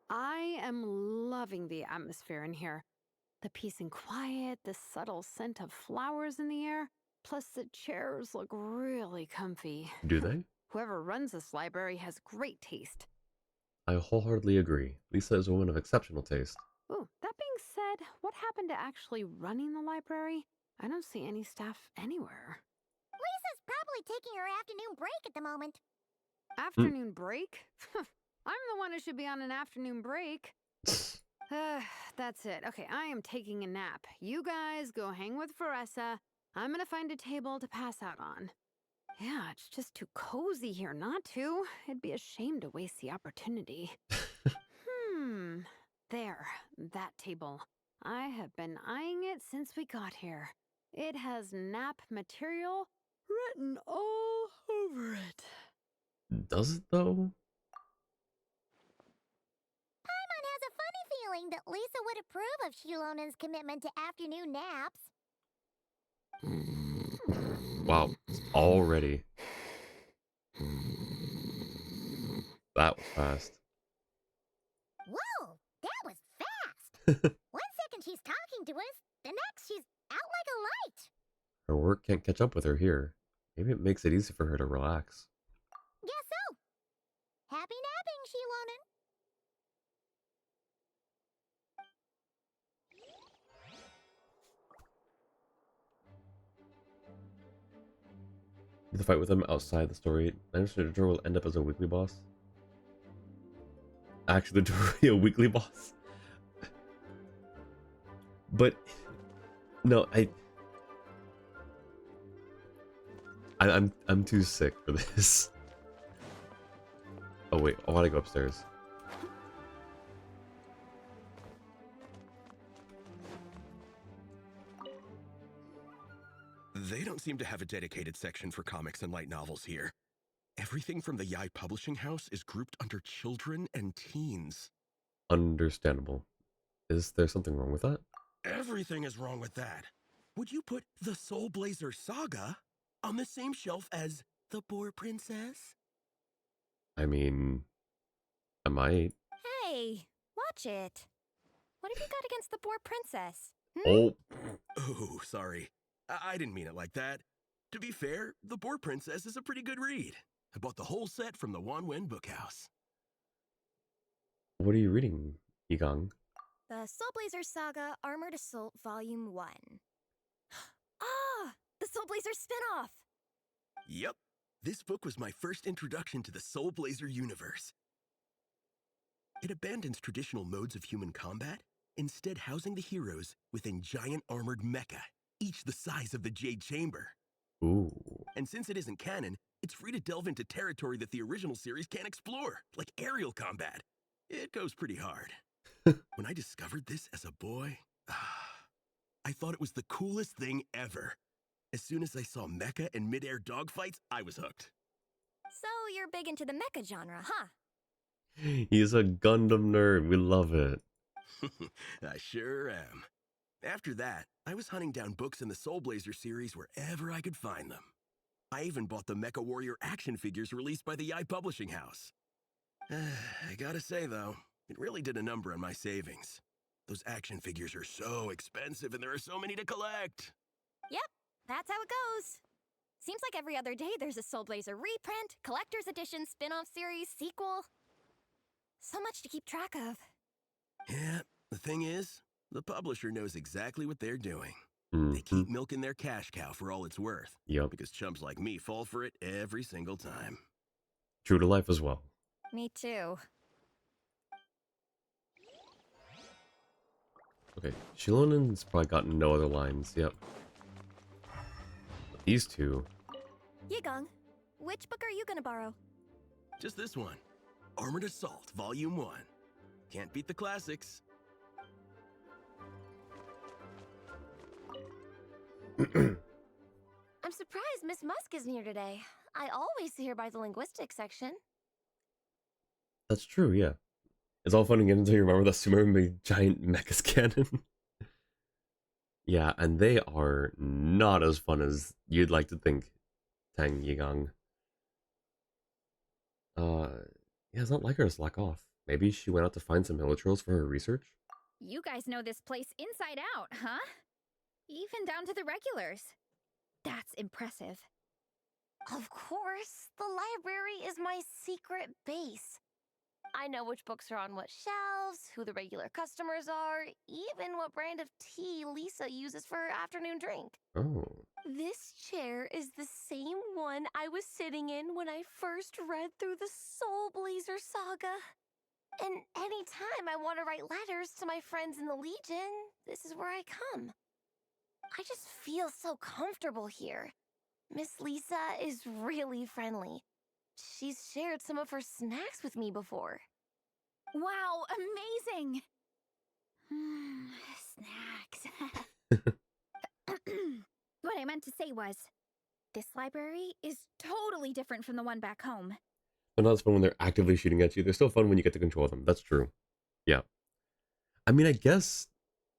I am loving the atmosphere in here. The peace and quiet, the subtle scent of flowers in the air, plus the chairs look really comfy. Do they? Whoever runs this library has great taste. I wholeheartedly agree. Lisa is a woman of exceptional taste. Ooh, that being said, what happened to actually running the library? I don't see any staff anywhere. Lisa's probably taking her afternoon break at the moment. Afternoon break? I'm the one who should be on an afternoon break. That's it. Okay, I am taking a nap. You guys go hang with Varessa. I'm gonna find a table to pass out on. Yeah, it's just too cozy here not to. It'd be a shame to waste the opportunity. There, that table. I have been eyeing it since we got here. It has nap material written all over it. Does it, though? Paimon has a funny feeling that Lisa would approve of Shilonen's commitment to afternoon naps. Wow, already. That was fast. Whoa, that was fast! 1 second she's talking to us, the next she's out like a light. Her work can't catch up with her here. Maybe it makes it easy for her to relax. Guess so. Happy napping, Shilonen. The fight with them outside the story. I understand the Dora will end up as a weekly boss. Actually, the Dora will be a weekly boss. But no, I'm too sick for this. Oh wait, I want to go upstairs. They don't seem to have a dedicated section for comics and light novels here. Everything from the Yai Publishing House is grouped under children and teens. Understandable. Is there something wrong with that? Everything is wrong with that. Would you put the Soulblazer Saga on the same shelf as The Boar Princess? I mean, I might. Hey, watch it. What have you got against the Boar Princess? Oh. Oh, sorry. I didn't mean it like that. To be fair, The Boar Princess is a pretty good read. I bought the whole set from the Wanwen Bookhouse. What are you reading, Yigang? The Soulblazers Saga Armored Assault Volume 1. Ah! The Soulblazers spin-off! Yep. This book was my first introduction to the Soulblazer universe. It abandons traditional modes of human combat, instead housing the heroes within giant armored mecha, each the size of the Jade Chamber. Ooh. And since it isn't canon, it's free to delve into territory that the original series can't explore, like aerial combat. It goes pretty hard. When I discovered this as a boy, I thought it was the coolest thing ever. As soon as I saw mecha and mid-air dogfights, I was hooked. So you're big into the mecha genre, huh? He's a Gundam nerd. We love it. I sure am. After that, I was hunting down books in the Soulblazer series wherever I could find them. I even bought the Mecha Warrior action figures released by the Yai Publishing House. I gotta say, though, it really did a number on my savings. Those action figures are so expensive and there are so many to collect. Yep, that's how it goes. Seems like every other day there's a Soulblazer reprint, collector's edition, spin-off series, sequel. So much to keep track of. Yeah, the thing is, the publisher knows exactly what they're doing. Mm-hmm. They keep milking their cash cow for all it's worth. Yep. Because chumps like me fall for it every single time. True to life as well. Me too. Okay, Shilonen's probably got no other lines. Yep. But these two. Yigang, which book are you gonna borrow? Just this one. Armored Assault, Volume 1. Can't beat the classics. I'm surprised Miss Musk isn't here today. I always see her by the linguistics section. That's true, yeah. It's all fun and games until you remember that Sumeru made giant mechas cannon. Yeah, and they are not as fun as you'd like to think, Tang Yigang. Yeah, it's not like her to slack off. Maybe she went out to find some hilichurls for her research? You guys know this place inside out, huh? Even down to the regulars. That's impressive. Of course, the library is my secret base. I know which books are on what shelves, who the regular customers are, even what brand of tea Lisa uses for her afternoon drink. Oh. This chair is the same one I was sitting in when I first read through the Soulblazer saga. And anytime I want to write letters to my friends in the Legion, this is where I come. I just feel so comfortable here. Miss Lisa is really friendly. She's shared some of her snacks with me before. Wow, amazing! Snacks. What I meant to say was, this library is totally different from the one back home. They're not as fun when they're actively shooting at you. They're still fun when you get to control them. That's true. Yeah. I mean, I guess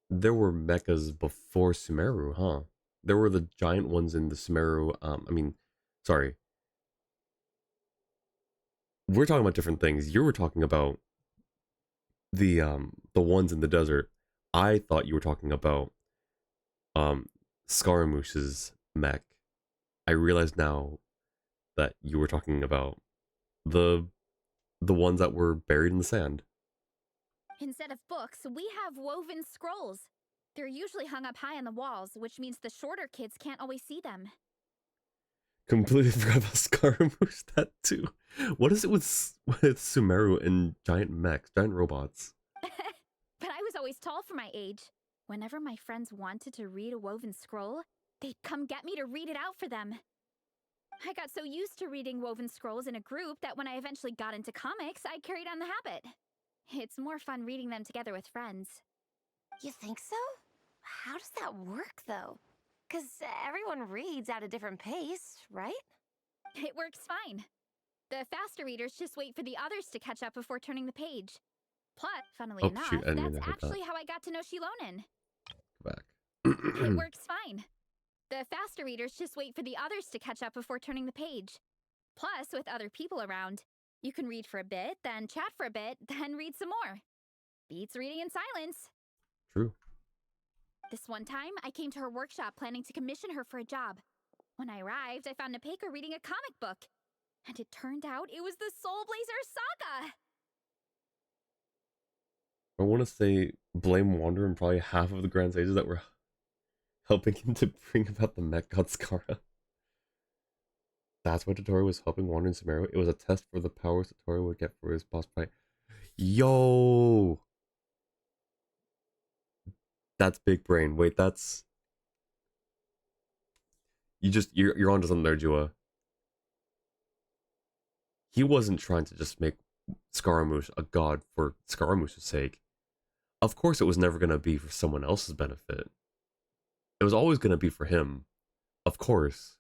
there were mechas before Sumeru, huh? There were the giant ones in the Sumeru, sorry. We're talking about different things. You were talking about the ones in the desert. I thought you were talking about Scaramouche's mech. I realize now that you were talking about the ones that were buried in the sand. Instead of books, we have woven scrolls. They're usually hung up high on the walls, which means the shorter kids can't always see them. Completely forgot about Scaramouche, that too. What is it with Sumeru and giant mechs, giant robots? But I was always tall for my age. Whenever my friends wanted to read a woven scroll, they'd come get me to read it out for them. I got so used to reading woven scrolls in a group that when I eventually got into comics, I carried on the habit. It's more fun reading them together with friends. You think so? How does that work, though? 'Cause everyone reads at a different pace, right? It works fine. The faster readers just wait for the others to catch up before turning the page. Plus, funnily enough, shoot, I didn't mean that's to hit actually that. how I got to know Shilonen. Go back. It works fine. The faster readers just wait for the others to catch up before turning the page. Plus, with other people around, You can read for a bit, then chat for a bit, then read some more. Beats reading in silence. True. This one time, I came to her workshop planning to commission her for a job. When I arrived, I found Nepeka reading a comic book. And it turned out it was the Soulblazers saga! I want to say blame Wander and probably half of the Grand Sages that were helping him to bring about the Mech God Skara. That's why Totoro was helping Wander in Sumeru. It was a test for the powers Totoro would get for his boss fight. Yo! That's big brain. Wait, that's... You're onto something there, Jua. He wasn't trying to just make Scaramouche a god for Scaramouche's sake. Of course it was never going to be for someone else's benefit. It was always going to be for him. Of course.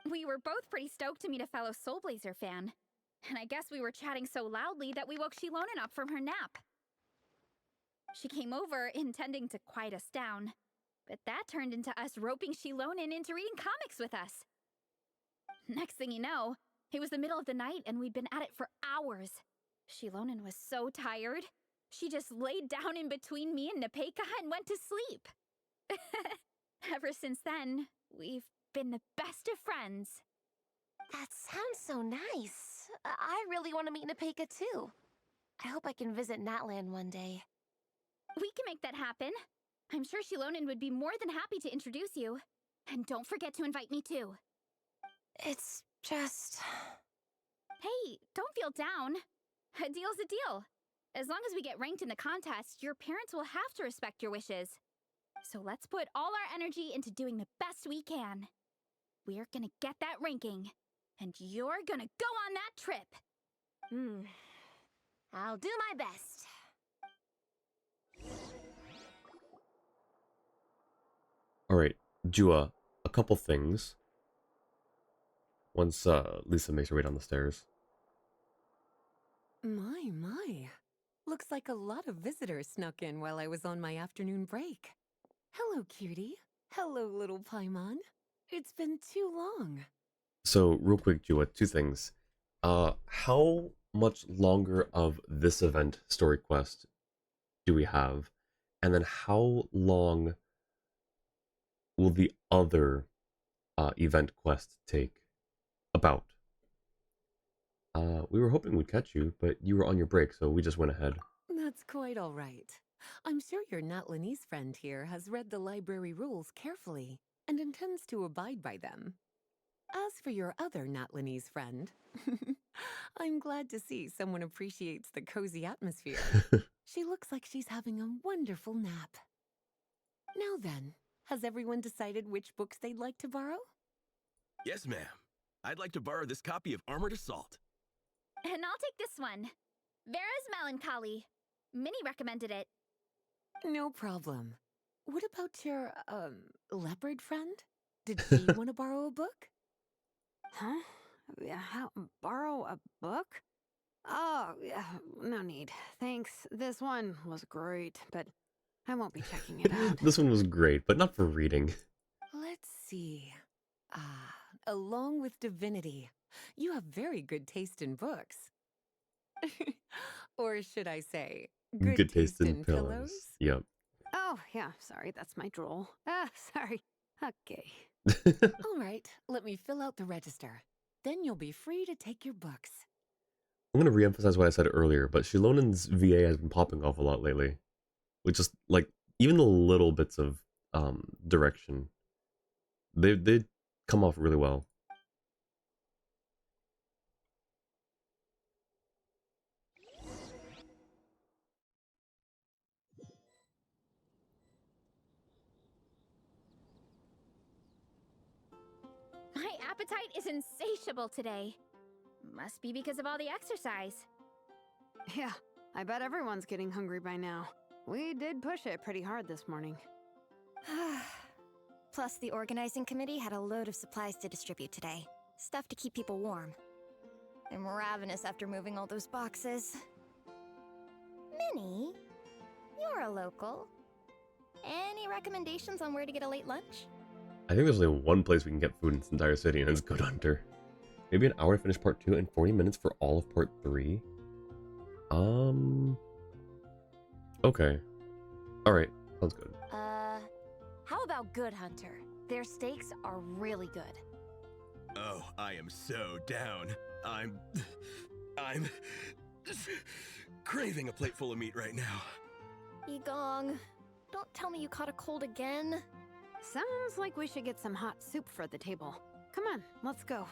We were both pretty stoked to meet a fellow Soulblazer fan. And I guess we were chatting so loudly that we woke Shilonen up from her nap. She came over intending to quiet us down. But that turned into us roping Shilonen into reading comics with us. Next thing you know, it was the middle of the night and we'd been at it for hours. Shilonen was so tired. She just laid down in between me and Nepeka and went to sleep. Ever since then, we've been the best of friends. That sounds so nice. I really want to meet Nepeka too. I hope I can visit Natlan one day. We can make that happen. I'm sure Shilonen would be more than happy to introduce you. And don't forget to invite me too. It's just... Hey, don't feel down. A deal's a deal. As long as we get ranked in the contest, your parents will have to respect your wishes. So let's put all our energy into doing the best we can. We're gonna get that ranking. And you're gonna go on that trip. I'll do my best. Alright, Jua, a couple things. Once Lisa makes her way down the stairs. My. Looks like a lot of visitors snuck in while I was on my afternoon break. Hello, cutie. Hello, little Paimon. It's been too long. So, real quick, Jua, two things. How much longer of this event story quest do we have? And then how long will the other event quest take? About. We were hoping we'd catch you, but you were on your break, so we just went ahead. That's quite all right. I'm sure your Natlanese friend here has read the library rules carefully and intends to abide by them. As for your other Natlanese friend, I'm glad to see someone appreciates the cozy atmosphere. She looks like she's having a wonderful nap. Now then, has everyone decided which books they'd like to borrow? Yes, ma'am. I'd like to borrow this copy of Armored Assault. And I'll take this one. Vera's Melancholy. Minnie recommended it. No problem. What about your, leopard friend? Did she want to borrow a book? Huh? How, borrow a book? Oh, yeah, no need. Thanks. This one was great, but I won't be checking it out. This one was great, but not for reading. Let's see. Along with Divinity, you have very good taste in books. Or should I say, good taste in pillows? Yep. Oh, yeah, sorry, that's my drool. Sorry. Okay. All right, let me fill out the register. Then you'll be free to take your books. I'm going to reemphasize what I said earlier, but Shilonen's VA has been popping off a lot lately. With just, like, even the little bits of direction. They come off really well. My appetite is insatiable today. Must be because of all the exercise. Yeah, I bet everyone's getting hungry by now. We did push it pretty hard this morning. Plus, the organizing committee had a load of supplies to distribute today. Stuff to keep people warm. I'm ravenous after moving all those boxes. Minnie, you're a local. Any recommendations on where to get a late lunch? I think there's only one place we can get food in this entire city, and it's Good Hunter. Maybe an hour to finish part 2 and 40 minutes for all of part 3. Okay. Alright, sounds good. How about Good Hunter? Their steaks are really good. Oh, I am so down. I'm craving a plate full of meat right now. Egong, don't tell me you caught a cold again. Sounds like we should get some hot soup for the table. Come on, let's go.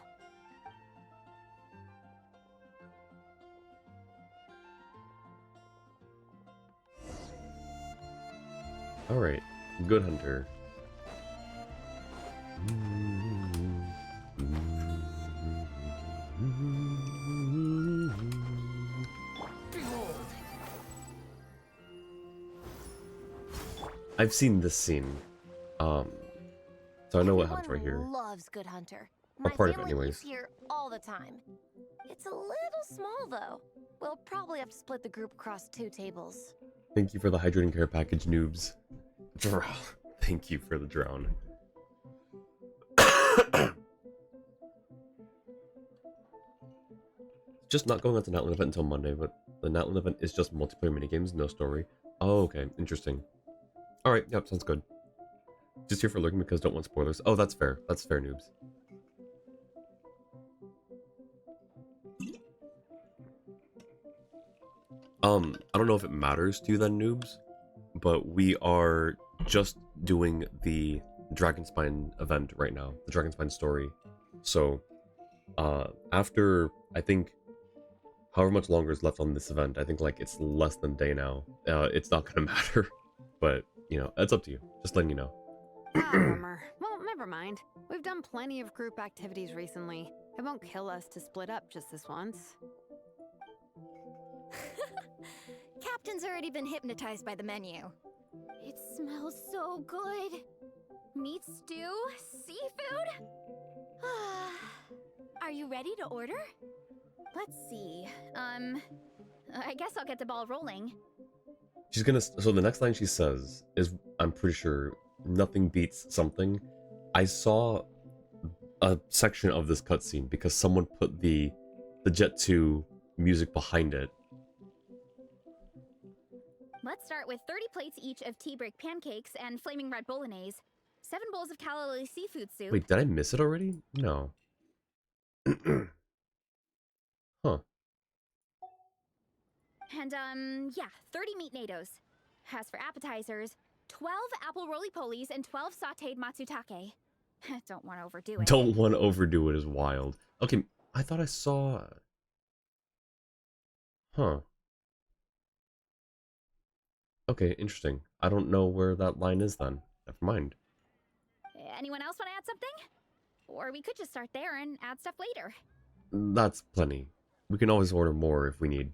Alright, Good Hunter. I've seen this scene. So I know what happens right here. Loves Good Hunter. Or My part of it family anyways. eats here all the time. It's a little small though. We'll probably have to split the group across 2 tables. Thank you for the hydrating care package, noobs. Thank you for the drown. Just not going on to Natland event until Monday, but the Natland event is just multiplayer minigames, no story. Oh, okay, interesting. Alright, yep, sounds good. Just here for lurking because don't want spoilers. Oh, that's fair. That's fair, noobs. I don't know if it matters to you then, noobs, but we are just doing the Dragonspine event right now, the Dragonspine story. So, after, I think, however much longer is left on this event, I think, like, it's less than a day now. It's not gonna matter, but, you know, it's up to you. Just letting you know. Bummer. Well, never mind. We've done plenty of group activities recently. It won't kill us to split up just this once. Captain's already been hypnotized by the menu. It smells so good. Meat stew? Seafood? Are you ready to order? Let's see. I guess I'll get the ball rolling. She's gonna, so the next line she says is, I'm pretty sure, nothing beats something. I saw a section of this cutscene because someone put the Jet 2 music behind it. Let's start with 30 plates each of tea break pancakes and flaming red bolognese, 7 bowls of calla lily seafood soup. Wait, did I miss it already? No. Huh. And, yeah, 30 meat natos. As for appetizers, 12 apple roly-polies and 12 sauteed matsutake. Don't want to overdo it. Don't want to overdo it is wild. Okay, I thought I saw... Huh. Okay, interesting. I don't know where that line is then. Never mind. Anyone else want to add something? Or we could just start there and add stuff later. That's plenty. We can always order more if we need.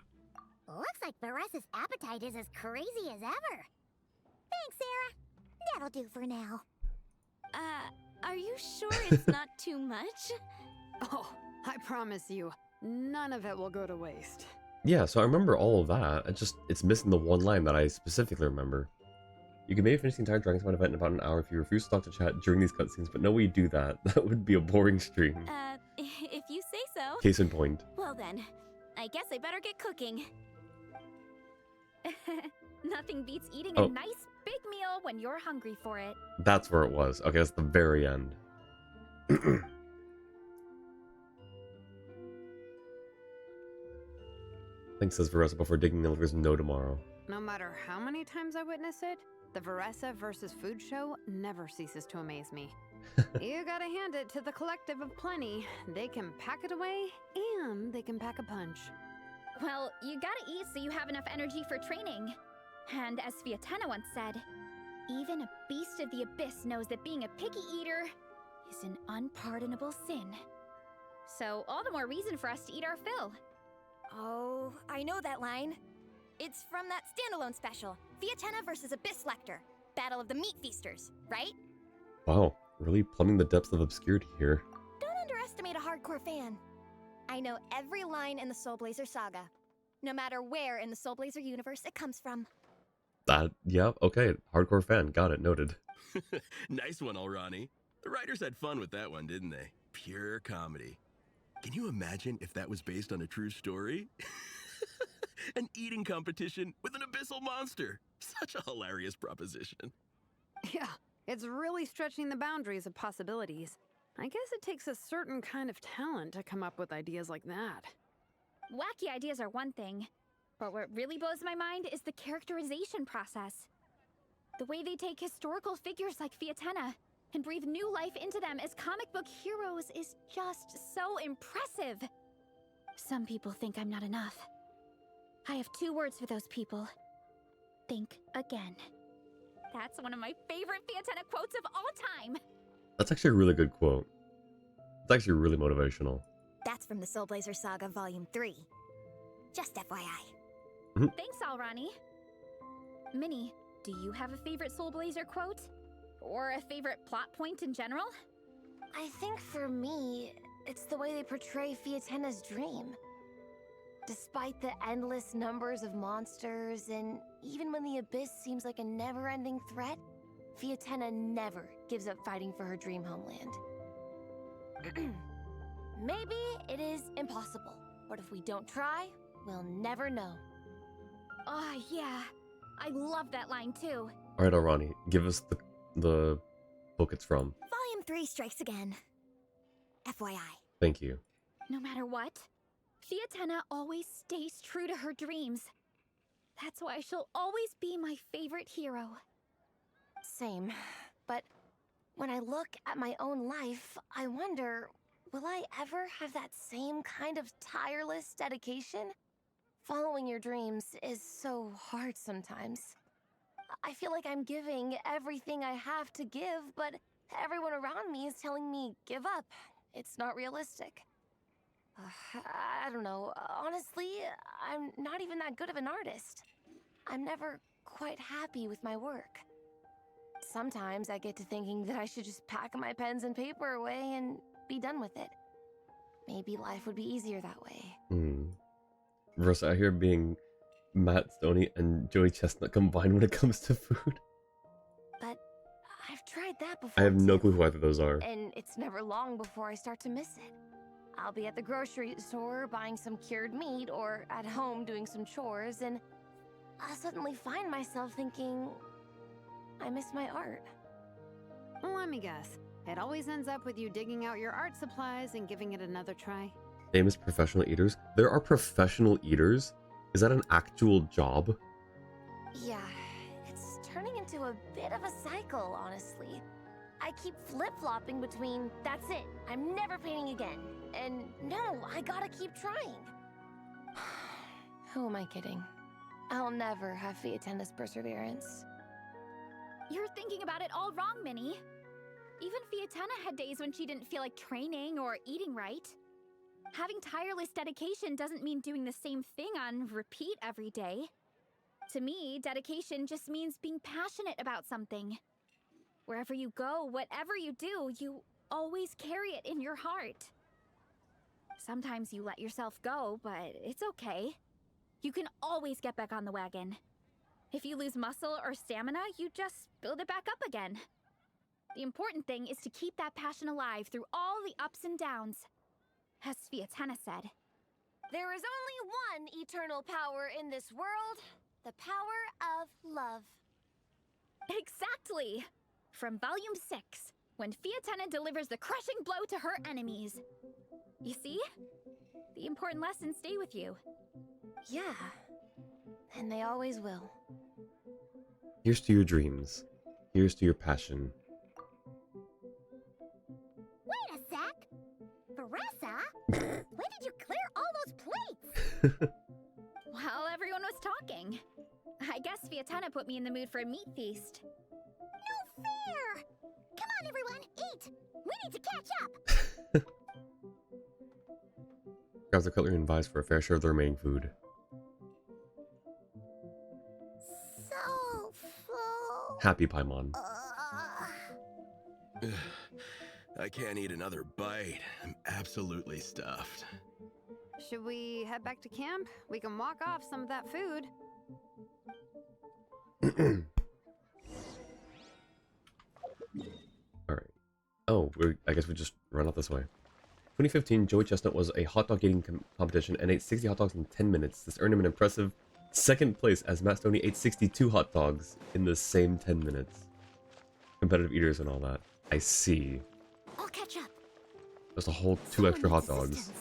Looks like Baressa's appetite is as crazy as ever. Thanks, Sarah. That'll do for now. Are you sure it's not too much? Oh, I promise you, none of it will go to waste. Yeah, so I remember all of that. It's missing the one line that I specifically remember. You can maybe finish the entire Dragonspine event in about an hour if you refuse to talk to chat during these cutscenes, but no way you do that. That would be a boring stream. If you say so. Case in point. Well then, I guess I better get cooking. Nothing beats eating Oh. a nice big meal when you're hungry for it. That's where it was. Okay, that's the very end. Thanks, says Varessa before digging the liver's no tomorrow. No matter how many times I witness it, the Varessa versus Food show never ceases to amaze me. You gotta hand it to the collective of plenty. They can pack it away, and they can pack a punch. Well, you gotta eat so you have enough energy for training. And as Vietena once said, even a beast of the abyss knows that being a picky eater is an unpardonable sin. So all the more reason for us to eat our fill. Oh, I know that line. It's from that standalone special, Vietena versus Abyss Lecter, Battle of the Meat Feasters, right? Wow, really plumbing the depths of obscurity here. Don't underestimate a hardcore fan. I know every line in the Soulblazer saga, no matter where in the Soulblazer universe it comes from. Yeah, okay, hardcore fan, got it, noted. Nice one, Alrani. The writers had fun with that one, didn't they? Pure comedy. Can you imagine if that was based on a true story? An eating competition with an abyssal monster. Such a hilarious proposition. Yeah, it's really stretching the boundaries of possibilities. I guess it takes a certain kind of talent to come up with ideas like that. Wacky ideas are one thing, but what really blows my mind is the characterization process. The way they take historical figures like Fiatenna and breathe new life into them as comic book heroes is just so impressive. Some people think I'm not enough. I have 2 words for those people. Think again. That's one of my favorite Fiatenna quotes of all time. That's actually a really good quote. It's actually really motivational. That's from the Soulblazers Saga Volume 3. Just FYI. Thanks, Alrani. Minnie, do you have a favorite Soulblazer quote? Or a favorite plot point in general? I think for me, it's the way they portray Fiatenna's dream. Despite the endless numbers of monsters, and even when the Abyss seems like a never-ending threat, Fiatenna never gives up fighting for her dream homeland. Maybe it is impossible, but if we don't try, we'll never know. Oh, yeah. I love that line too. Alright, Alrani, give us the book it's from. Volume 3 strikes again. FYI. Thank you. No matter what, Fiatenna always stays true to her dreams. That's why she'll always be my favorite hero. Same, but when I look at my own life, I wonder, will I ever have that same kind of tireless dedication? Following your dreams is so hard sometimes. I feel like I'm giving everything I have to give, but everyone around me is telling me, give up. It's not realistic. I don't know. Honestly, I'm not even that good of an artist. I'm never quite happy with my work. Sometimes I get to thinking that I should just pack my pens and paper away and be done with it. Maybe life would be easier that way. Versus out here being Matt Stoney and Joey Chestnut combined when it comes to food. But I've tried that before. I have no clue who either of those are. And it's never long before I start to miss it. I'll be at the grocery store buying some cured meat or at home doing some chores, and I'll suddenly find myself thinking, I miss my art. Well, let me guess. It always ends up with you digging out your art supplies and giving it another try. Famous professional eaters? There are professional eaters? Is that an actual job? Yeah, it's turning into a bit of a cycle, honestly. I keep flip-flopping between, that's it, I'm never painting again, and no, I gotta keep trying. Who am I kidding? I'll never have Fiatenna's perseverance. You're thinking about it all wrong, Minnie. Even Fiatenna had days when she didn't feel like training or eating right. Having tireless dedication doesn't mean doing the same thing on repeat every day. To me, dedication just means being passionate about something. Wherever you go, whatever you do, you always carry it in your heart. Sometimes you let yourself go, but it's okay. You can always get back on the wagon. If you lose muscle or stamina, you just build it back up again. The important thing is to keep that passion alive through all the ups and downs. As Fiatenna said, there is only one eternal power in this world, the power of love. Exactly! From Volume 6, when Fiatenna delivers the crushing blow to her enemies. You see? The important lessons stay with you. Yeah, and they always will. Here's to your dreams. Here's to your passion. Wait a sec! Baressa? When did you clear all those plates? While everyone was talking. I guess Fiatenna put me in the mood for a meat feast. No fair! Come on, everyone, eat! We need to catch up! Grabs the cutlery and vies for a fair share of the remaining food. So full. Happy Paimon. I can't eat another bite. I'm absolutely stuffed. Should we head back to camp? We can walk off some of that food. Alright. Oh, I guess we just run out this way. 2015, Joey Chestnut was a hot dog eating competition and ate 60 hot dogs in 10 minutes. This earned him an impressive second place as Matt Stoney ate 62 hot dogs in the same 10 minutes. Competitive eaters and all that. I see. I'll catch up. Just a whole 2 extra hot dogs.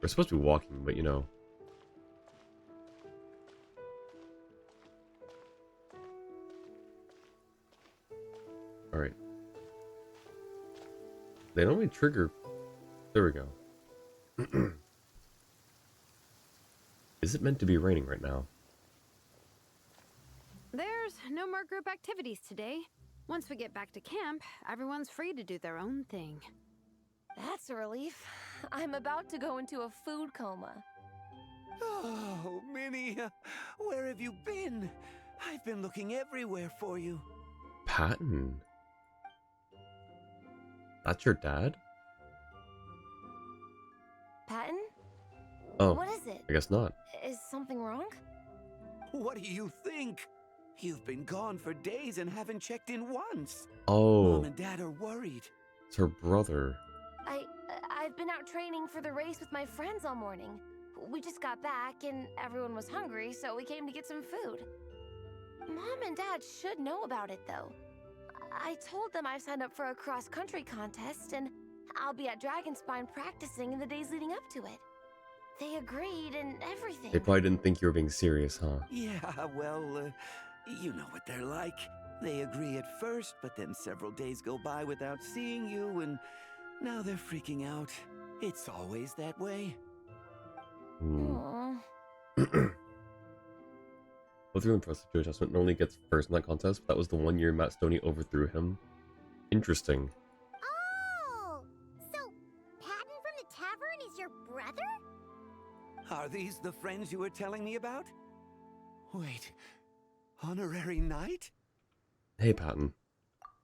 We're supposed to be walking, but you know. Alright. They don't really trigger. There we go. Is it meant to be raining right now? There's no more group activities today. Once we get back to camp, everyone's free to do their own thing. That's a relief. I'm about to go into a food coma. Oh, Minnie, where have you been? I've been looking everywhere for you. Patton. That's your dad? Patton? Oh, What is it? I guess not. Is something wrong? What do you think? You've been gone for days and haven't checked in once. Oh. Mom and Dad are worried. It's her brother. I've been out training for the race with my friends all morning. We just got back and everyone was hungry, so we came to get some food. Mom and Dad should know about it, though. I told them I signed up for a cross-country contest and I'll be at Dragonspine practicing in the days leading up to it. They agreed and everything. They probably didn't think you were being serious, huh? Yeah, well, you know what they're like. They agree at first, but then several days go by without seeing you, and now they're freaking out. It's always that way. Both through impressive Joe Chestnut normally gets first in that contest, but that was the one year Matt Stoney overthrew him. Interesting. Oh! So, Patton from the tavern is your brother? Are these the friends you were telling me about? Wait, honorary knight? Hey, Patton.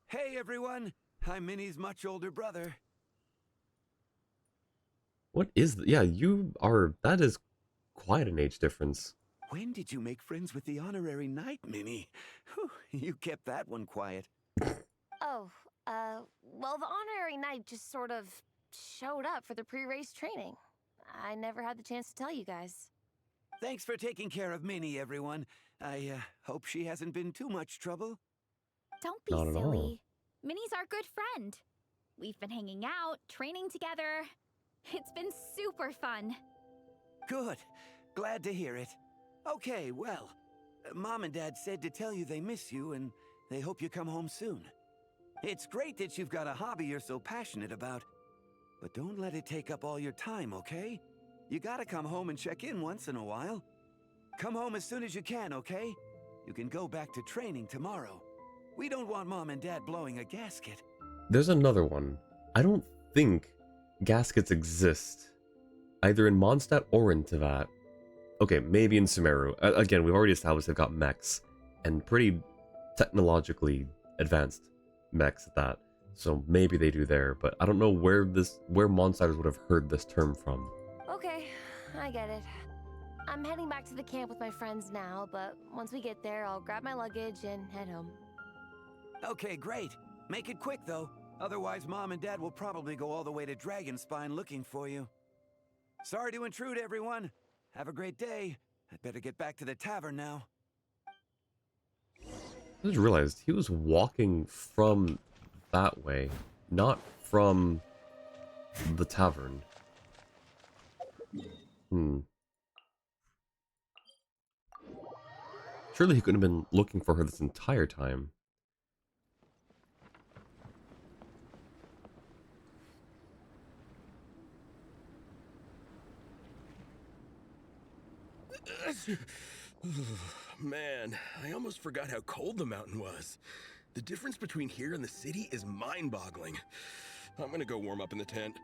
Hey, everyone. I'm Minnie's much older brother. What is yeah, you are, that is quite an age difference. When did you make friends with the honorary knight, Minnie? Whew, you kept that one quiet. Oh, well, the honorary knight just sort of showed up for the pre-race training. I never had the chance to tell you guys. Thanks for taking care of Minnie, everyone. I hope she hasn't been too much trouble. Don't be Not at all. silly. Minnie's our good friend. We've been hanging out, training together. It's been super fun. Good. Glad to hear it. Okay, well, Mom and Dad said to tell you they miss you and they hope you come home soon. It's great that you've got a hobby you're so passionate about, but don't let it take up all your time, okay? You gotta come home and check in once in a while. Come home as soon as you can, okay? You can go back to training tomorrow. We don't want Mom and Dad blowing a gasket. There's another one. I don't think gaskets exist, either in Mondstadt or in Teyvat. Okay, maybe in Sumeru. Again, we've already established they've got mechs, and pretty technologically advanced mechs at that. So maybe they do there, but I don't know where Mondstadters would have heard this term from. Okay, I get it. I'm heading back to the camp with my friends now, but once we get there, I'll grab my luggage and head home. Okay, great. Make it quick, though. Otherwise, Mom and Dad will probably go all the way to Dragonspine looking for you. Sorry to intrude, everyone. Have a great day. I'd better get back to the tavern now. I just realized he was walking from that way, not from the tavern. Surely he couldn't have been looking for her this entire time. Man, I almost forgot how cold the mountain was. The difference between here and the city is mind-boggling. I'm gonna go warm up in the tent.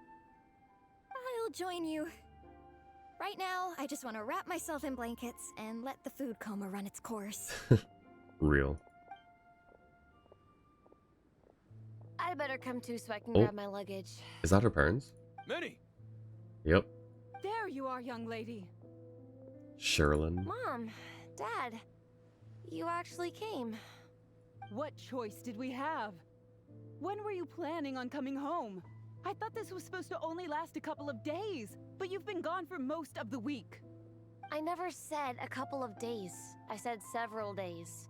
I'll join you. Right now, I just want to wrap myself in blankets and let the food coma run its course. Real. I'd better come too so I can grab my luggage. Is that her parents? Minnie! Yep. There you are, young lady. Sherilyn. Mom, Dad, you actually came. What choice did we have? When were you planning on coming home? I thought this was supposed to only last a couple of days, but you've been gone for most of the week. I never said a couple of days. I said several days.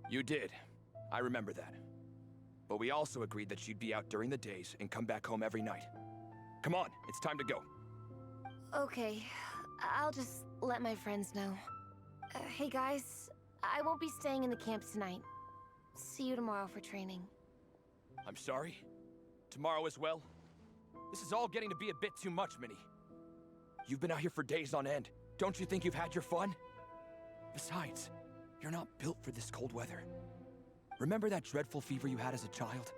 You did. I remember that. But we also agreed that you'd be out during the days and come back home every night. Come on, it's time to go. Okay, I'll just let my friends know. Hey guys, I won't be staying in the camp tonight. See you tomorrow for training. I'm sorry? Tomorrow as well? This is all getting to be a bit too much, Minnie. You've been out here for days on end. Don't you think you've had your fun? Besides, you're not built for this cold weather. Remember that dreadful fever you had as a child?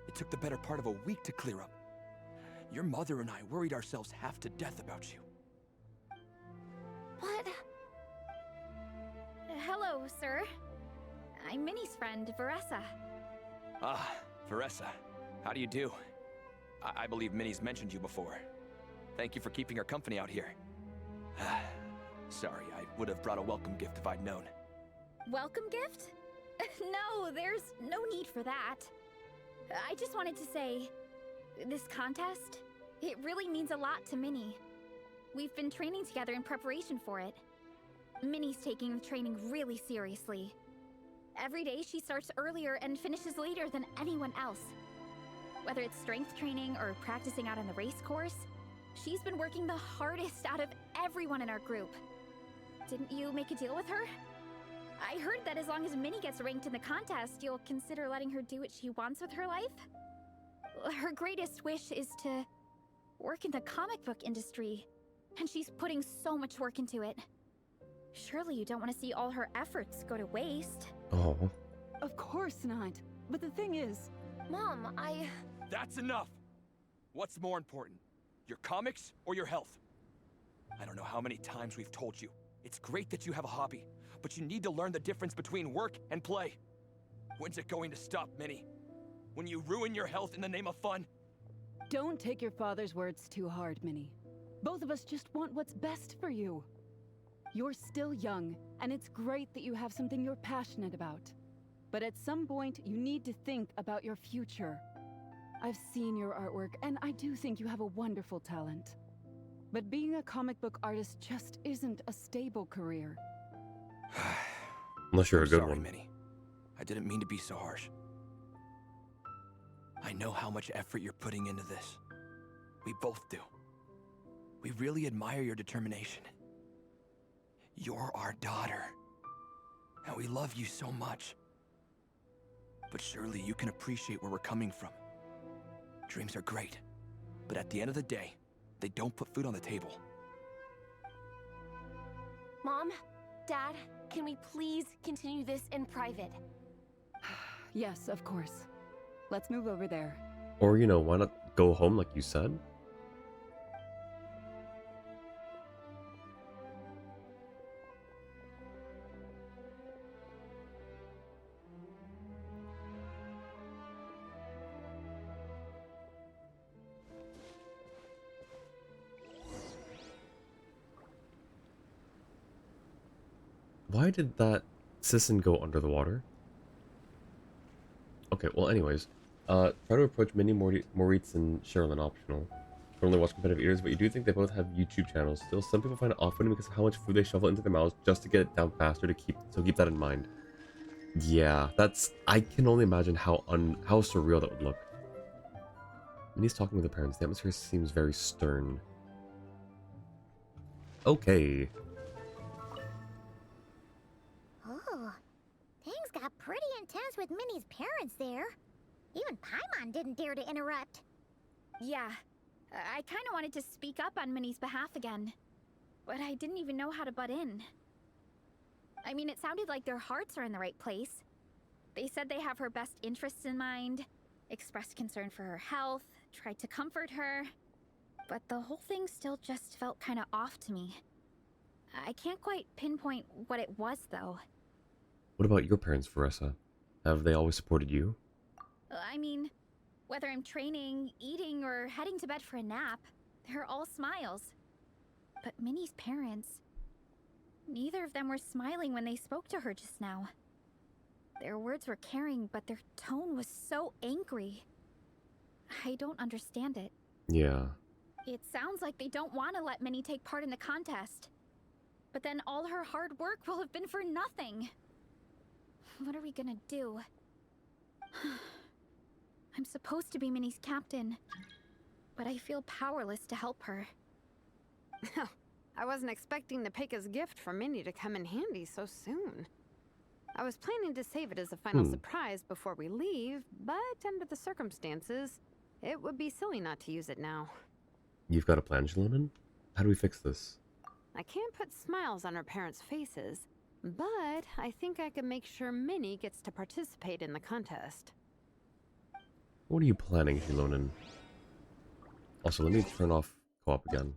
It took the better part of a week to clear up. Your mother and I worried ourselves half to death about you. What? Hello, sir. I'm Minnie's friend, Veressa. Ah, Veressa. How do you do? I believe Minnie's mentioned you before. Thank you for keeping her company out here. Sorry, I would have brought a welcome gift if I'd known. Welcome gift? No, there's no need for that. I just wanted to say, this contest, it really means a lot to Minnie. We've been training together in preparation for it. Minnie's taking the training really seriously. Every day she starts earlier and finishes later than anyone else. Whether it's strength training or practicing out on the race course, she's been working the hardest out of everyone in our group. Didn't you make a deal with her? I heard that as long as Minnie gets ranked in the contest, you'll consider letting her do what she wants with her life? Her greatest wish is to work in the comic book industry, and she's putting so much work into it. Surely you don't want to see all her efforts go to waste. Oh. Of course not. But the thing is... Mom, That's enough! What's more important? Your comics or your health? I don't know how many times we've told you. It's great that you have a hobby, but you need to learn the difference between work and play. When's it going to stop, Minnie? When you ruin your health in the name of fun? Don't take your father's words too hard, Minnie. Both of us just want what's best for you. You're still young, and it's great that you have something you're passionate about. But at some point, you need to think about your future. I've seen your artwork, and I do think you have a wonderful talent. But being a comic book artist just isn't a stable career. Unless you're a good Sorry, one. Minnie. I didn't mean to be so harsh. I know how much effort you're putting into this. We both do. We really admire your determination. You're our daughter. And we love you so much. But surely you can appreciate where we're coming from. Dreams are great, but at the end of the day, they don't put food on the table. Mom, Dad, can we please continue this in private? Yes, of course. Let's move over there. Or, you know, why not go home like you said? Why did that Sisson go under the water? Okay, well anyways, try to approach Minnie, Moritz, and Sherilyn optional. Don't only watch competitive eaters, but you do think they both have YouTube channels. Still, some people find it off-putting because of how much food they shovel into their mouths just to get it down faster. So keep that in mind. Yeah, I can only imagine how surreal that would look. Minnie's talking with her parents. The atmosphere seems very stern. Okay. Oh, things got pretty intense with Minnie's parents there. Even Paimon didn't dare to interrupt. Yeah, I kind of wanted to speak up on Minnie's behalf again, but I didn't even know how to butt in. I mean, it sounded like their hearts are in the right place. They said they have her best interests in mind, expressed concern for her health, tried to comfort her, but the whole thing still just felt kind of off to me. I can't quite pinpoint what it was, though. What about your parents, Veressa? Have they always supported you? I mean, whether I'm training, eating, or heading to bed for a nap, they're all smiles. But Minnie's parents, neither of them were smiling when they spoke to her just now. Their words were caring, but their tone was so angry. I don't understand it. Yeah. It sounds like they don't want to let Minnie take part in the contest. But then all her hard work will have been for nothing. What are we gonna do? I'm supposed to be Minnie's captain, but I feel powerless to help her. I wasn't expecting Nepeka's gift for Minnie to come in handy so soon. I was planning to save it as a final surprise before we leave, but under the circumstances, it would be silly not to use it now. You've got a plan, Shilonen? How do we fix this? I can't put smiles on her parents' faces, but I think I can make sure Minnie gets to participate in the contest. What are you planning, Shilonen? Also, let me turn off co-op again.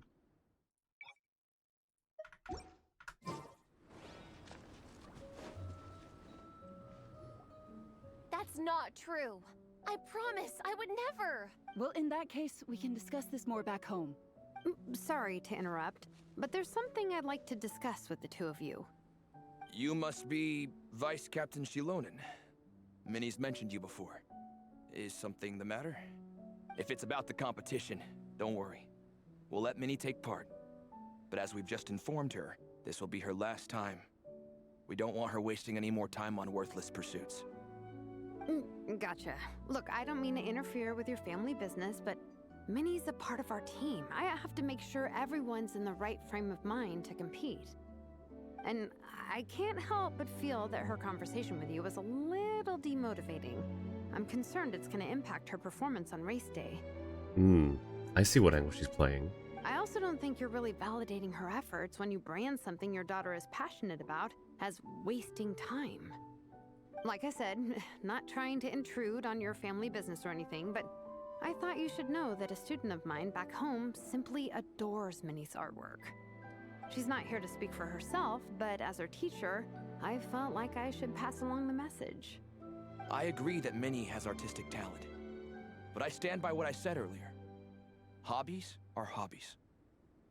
That's not true. I promise I would never. Well, in that case, we can discuss this more back home. Sorry to interrupt, but there's something I'd like to discuss with the two of you. You must be Vice Captain Shilonen. Minnie's mentioned you before. Is something the matter? If it's about the competition, don't worry. We'll let Minnie take part. But as we've just informed her, this will be her last time. We don't want her wasting any more time on worthless pursuits. Gotcha. Look, I don't mean to interfere with your family business, but Minnie's a part of our team. I have to make sure everyone's in the right frame of mind to compete. And I can't help but feel that her conversation with you was a little demotivating. I'm concerned it's going to impact her performance on race day. I see what angle she's playing. I also don't think you're really validating her efforts when you brand something your daughter is passionate about as wasting time. Like I said, not trying to intrude on your family business or anything, but I thought you should know that a student of mine back home simply adores Minnie's artwork. She's not here to speak for herself, but as her teacher, I felt like I should pass along the message. I agree that Minnie has artistic talent, but I stand by what I said earlier. Hobbies are hobbies.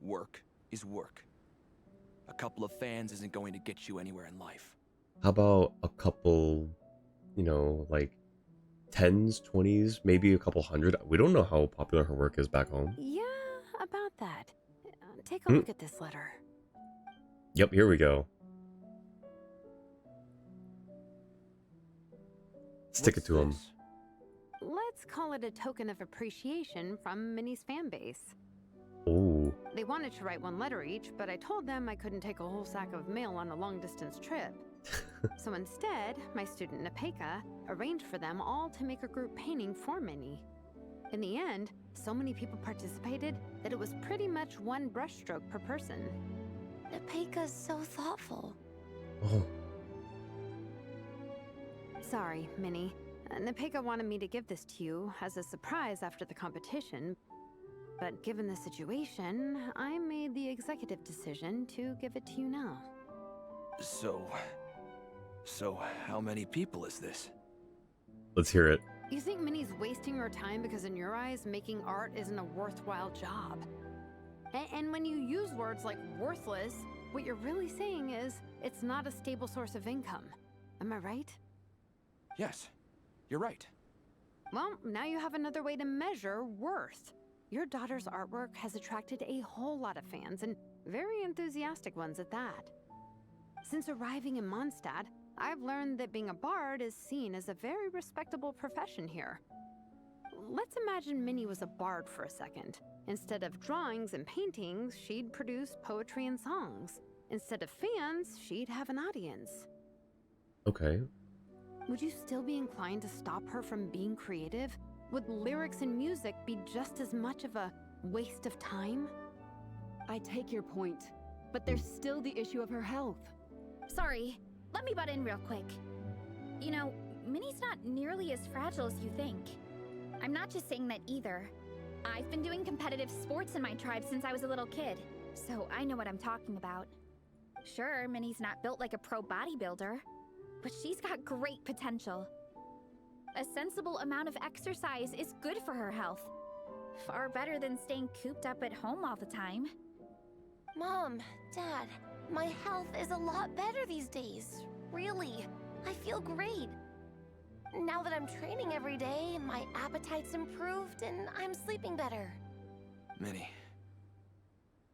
Work is work. A couple of fans isn't going to get you anywhere in life. How about a couple, you know, like 10s, 20s, maybe a couple hundred? We don't know how popular her work is back home. Yeah, about that. Take a look at this letter. Yep, here we go. Stick it to him. Let's call it a token of appreciation from Minnie's fan base. Ooh. They wanted to write one letter each, but I told them I couldn't take a whole sack of mail on a long-distance trip. So instead, my student Nepeka arranged for them all to make a group painting for Minnie. In the end, so many people participated that it was pretty much one brushstroke per person. Nepeka's so thoughtful. Oh. Sorry, Minnie. Nepeka wanted me to give this to you as a surprise after the competition, but given the situation, I made the executive decision to give it to you now. So how many people is this? Let's hear it. You think Minnie's wasting her time because in your eyes, making art isn't a worthwhile job. And when you use words like worthless, what you're really saying is it's not a stable source of income. Am I right? Yes, you're right. Well, now you have another way to measure worth. Your daughter's artwork has attracted a whole lot of fans, and very enthusiastic ones at that. Since arriving in Mondstadt, I've learned that being a bard is seen as a very respectable profession here. Let's imagine Minnie was a bard for a second. Instead of drawings and paintings, she'd produce poetry and songs. Instead of fans, she'd have an audience. Okay. Would you still be inclined to stop her from being creative? Would lyrics and music be just as much of a waste of time? I take your point, but there's still the issue of her health. Sorry, let me butt in real quick. You know, Minnie's not nearly as fragile as you think. I'm not just saying that either. I've been doing competitive sports in my tribe since I was a little kid, so I know what I'm talking about. Sure, Minnie's not built like a pro bodybuilder, but she's got great potential. A sensible amount of exercise is good for her health. Far better than staying cooped up at home all the time. Mom, Dad, my health is a lot better these days. Really, I feel great. now that I'm training every day, my appetite's improved and I'm sleeping better. Minnie,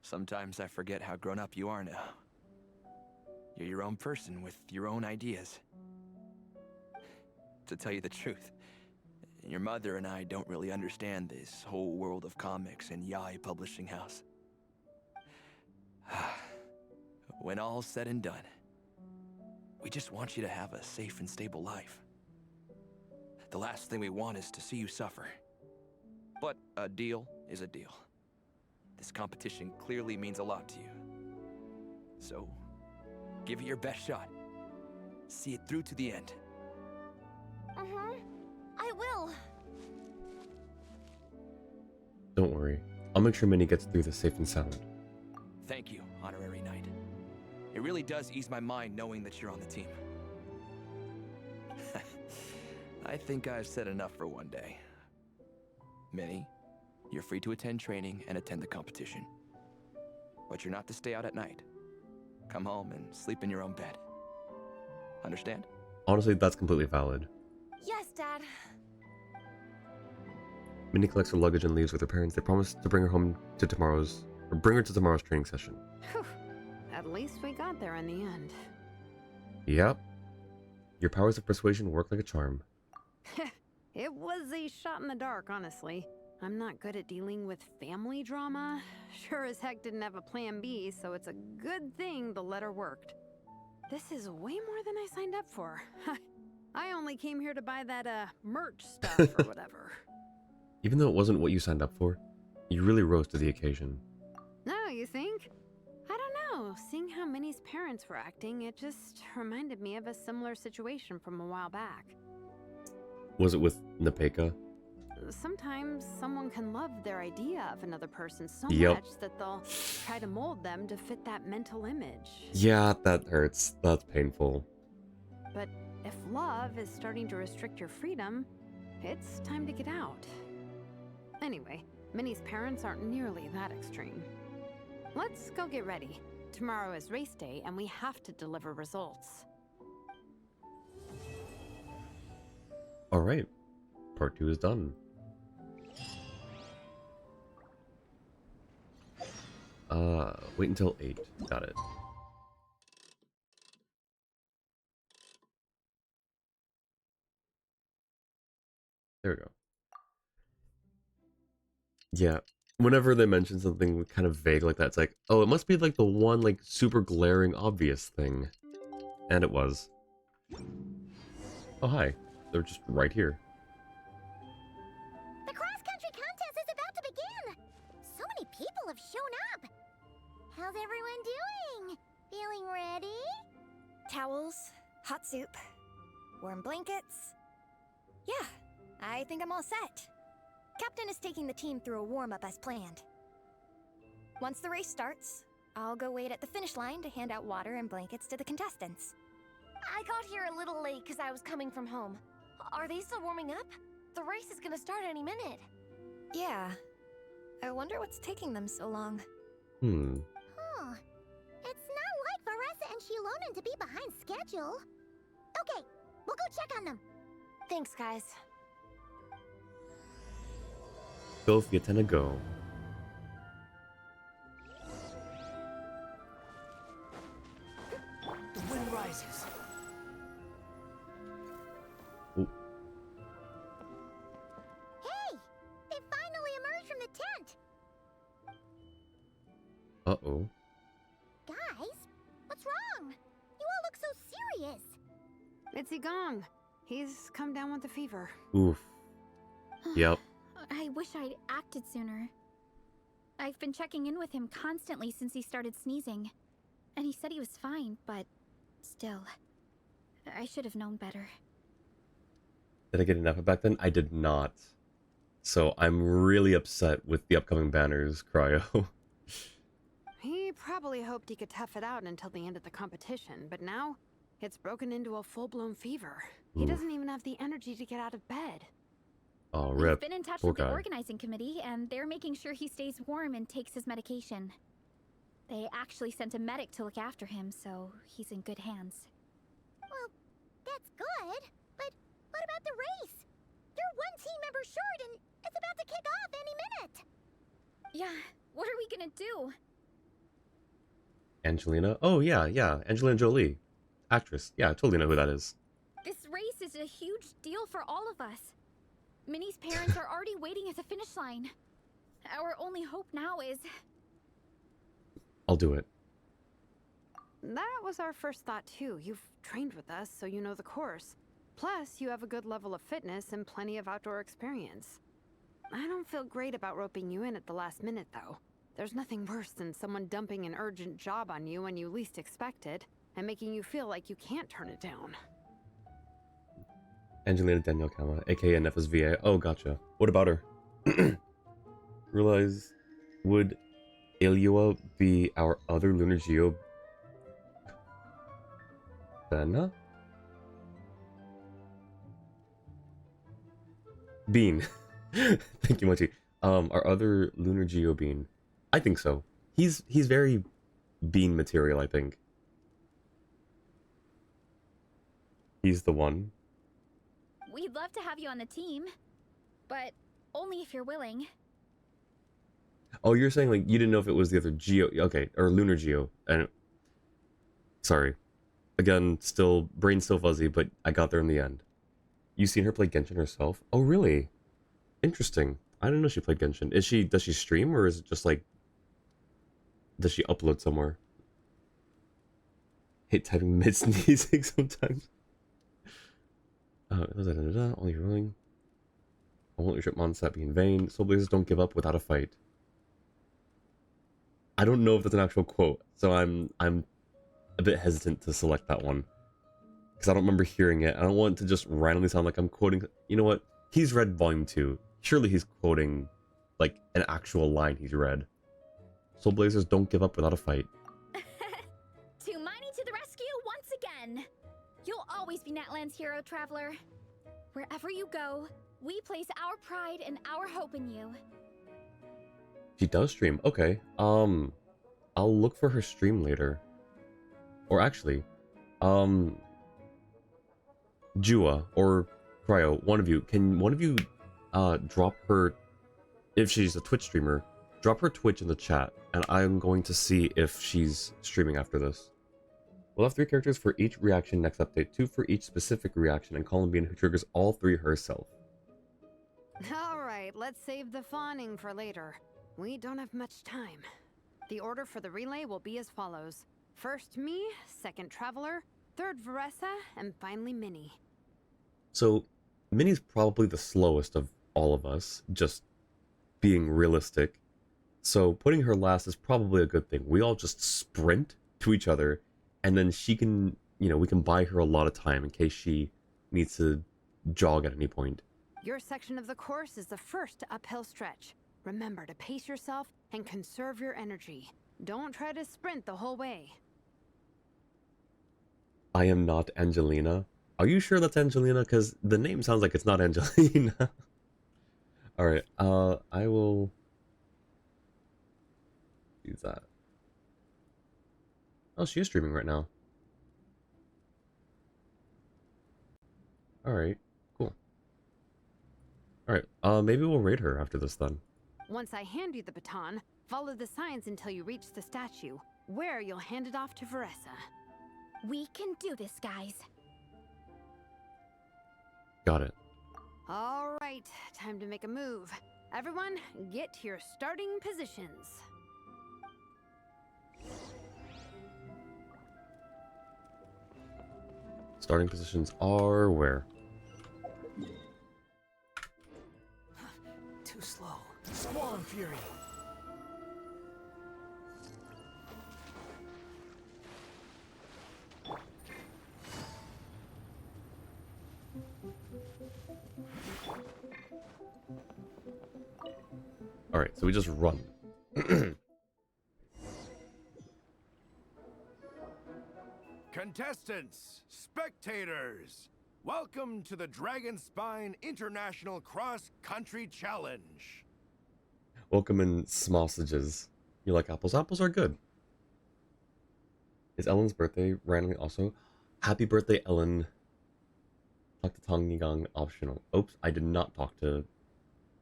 sometimes I forget how grown up you are now. You're your own person with your own ideas. To tell you the truth, your mother and I don't really understand this whole world of comics and Yai Publishing House. When all's said and done, we just want you to have a safe and stable life. The last thing we want is to see you suffer. But a deal is a deal. This competition clearly means a lot to you. So, give it your best shot. See it through to the end. I will. Don't worry. I'll make sure Minnie gets through this safe and sound. Thank you, Honorary Knight. It really does ease my mind knowing that you're on the team. I think I've said enough for one day. Minnie, you're free to attend training and attend the competition. But you're not to stay out at night. Come home and sleep in your own bed. Understand? Honestly, that's completely valid. Yes, Dad. Minnie collects her luggage and leaves with her parents. They promise to bring her home to bring her to tomorrow's training session. Whew. At least we got there in the end. Yep. Your powers of persuasion work like a charm. It was a shot in the dark, honestly. I'm not good at dealing with family drama. Sure as heck didn't have a plan B, so it's a good thing the letter worked. This is way more than I signed up for. I only came here to buy that, merch stuff or whatever. Even though it wasn't what you signed up for, you really rose to the occasion. No, you think? I don't know. Seeing how Minnie's parents were acting, it just reminded me of a similar situation from a while back. Was it with Nepeka? Sometimes someone can love their idea of another person so Yep. much that they'll try to mold them to fit that mental image. Yeah, that hurts. That's painful. But if love is starting to restrict your freedom, it's time to get out. Anyway, Minnie's parents aren't nearly that extreme. Let's go get ready. Tomorrow is race day and we have to deliver results. Alright. Part 2 is done. Wait until 8. Got it. There we go. Yeah. Whenever they mention something kind of vague like that, it's like, oh, it must be like the one like super glaring obvious thing. And it was. Oh, hi. They're just right here. The cross-country contest is about to begin! So many people have shown up! How's everyone doing? Feeling ready? Towels, hot soup, warm blankets. Yeah, I think I'm all set. Captain is taking the team through a warm-up as planned. Once the race starts, I'll go wait at the finish line to hand out water and blankets to the contestants. I got here a little late because I was coming from home. Are they still warming up? The race is gonna start any minute. Yeah. I wonder what's taking them so long. Huh. It's not like Varessa and Shilonen to be behind schedule. Okay, we'll go check on them. Thanks, guys. Go, Fiatena, go. The wind rises. Hey! They finally emerged from the tent! Uh-oh. Guys, what's wrong? You all look so serious. It's Igong. He's come down with a fever. Oof. Yep. I wish I'd acted sooner. I've been checking in with him constantly since he started sneezing. And he said he was fine, but still. I should have known better. Did I get enough back then? I did not. So I'm really upset with the upcoming banners, Cryo. He probably hoped he could tough it out until the end of the competition, but now it's broken into a full-blown fever. He doesn't even have the energy to get out of bed. Oh, We've rip. been in touch Poor with the guy. organizing committee, and they're making sure he stays warm and takes his medication. They actually sent a medic to look after him, so he's in good hands. Well, that's good. But what about the race. You're one team member short and it's about to kick off any minute. Yeah, what are we gonna do? Angelina? Oh, yeah, yeah. Angelina Jolie. Actress. Yeah, I totally know who that is. This race is a huge deal for all of us. Minnie's parents are already waiting at the finish line. Our only hope now is... I'll do it. That was our first thought too. You've trained with us, so you know the course. Plus, you have a good level of fitness and plenty of outdoor experience. I don't feel great about roping you in at the last minute, though. There's nothing worse than someone dumping an urgent job on you when you least expect it, and making you feel like you can't turn it down. Angelina Danielle Kama, aka NFSVA. Oh, gotcha. What about her? Realize, would Ilua be our other Lunar Geo? Benna? Bean. Thank you, Mochi. Our other Lunar Geo Bean. I think so. He's very Bean material, I think. He's the one. We'd love to have you on the team, but only if you're willing. Oh, you're saying like you didn't know if it was the other Geo, okay, or Lunar Geo. And sorry, again, brain still fuzzy, but I got there in the end. You seen her play Genshin herself? Oh, really? Interesting. I didn't know she played Genshin. Does she stream, or is it just like, does she upload somewhere? Hate typing mid sneezing sometimes. Only rolling. I won't trip Mondstadt be in vain. Soulblazers don't give up without a fight. I don't know if that's an actual quote, so I'm a bit hesitant to select that one. Because I don't remember hearing it. I don't want to just randomly sound like I'm quoting. You know what? He's read Volume 2. Surely he's quoting, like, an actual line he's read. Soulblazers don't give up without a fight. Tumani to the rescue once again! You'll always be Natlan's hero, Traveler. Wherever you go, we place our pride and our hope in you. She does stream. Okay. I'll look for her stream later. Or actually, Jua or Cryo, one of you, can one of you drop her, if she's a Twitch streamer, drop her Twitch in the chat, and I'm going to see if she's streaming after this. We'll have 3 characters for each reaction next update, 2 for each specific reaction, and Columbian who triggers all 3 herself. Alright, let's save the fawning for later. We don't have much time. The order for the relay will be as follows. First me, second Traveler, third Veressa, and finally Minnie. So, Minnie's probably the slowest of all of us, just being realistic. So, putting her last is probably a good thing. We all just sprint to each other, and then she can, we can buy her a lot of time in case she needs to jog at any point. Your section of the course is the first uphill stretch. Remember to pace yourself and conserve your energy. Don't try to sprint the whole way. I am not Angelina. Are you sure that's Angelina? Because the name sounds like it's not Angelina. Alright, I will do that. Oh, she is streaming right now. Alright, cool. Alright, maybe we'll raid her after this then. Once I hand you the baton, follow the signs until you reach the statue, where you'll hand it off to Veressa. We can do this, guys. Got it. All right, time to make a move. Everyone, get to your starting positions. Starting positions are where? Too slow. Squall Fury. Alright, so we just run. Contestants, spectators, welcome to the Dragonspine International Cross Country Challenge. Welcome in sausages. You like apples? Apples are good. It's Ellen's birthday randomly also. Happy birthday, Ellen. Talk to Tong Yigong optional. Oops, I did not talk to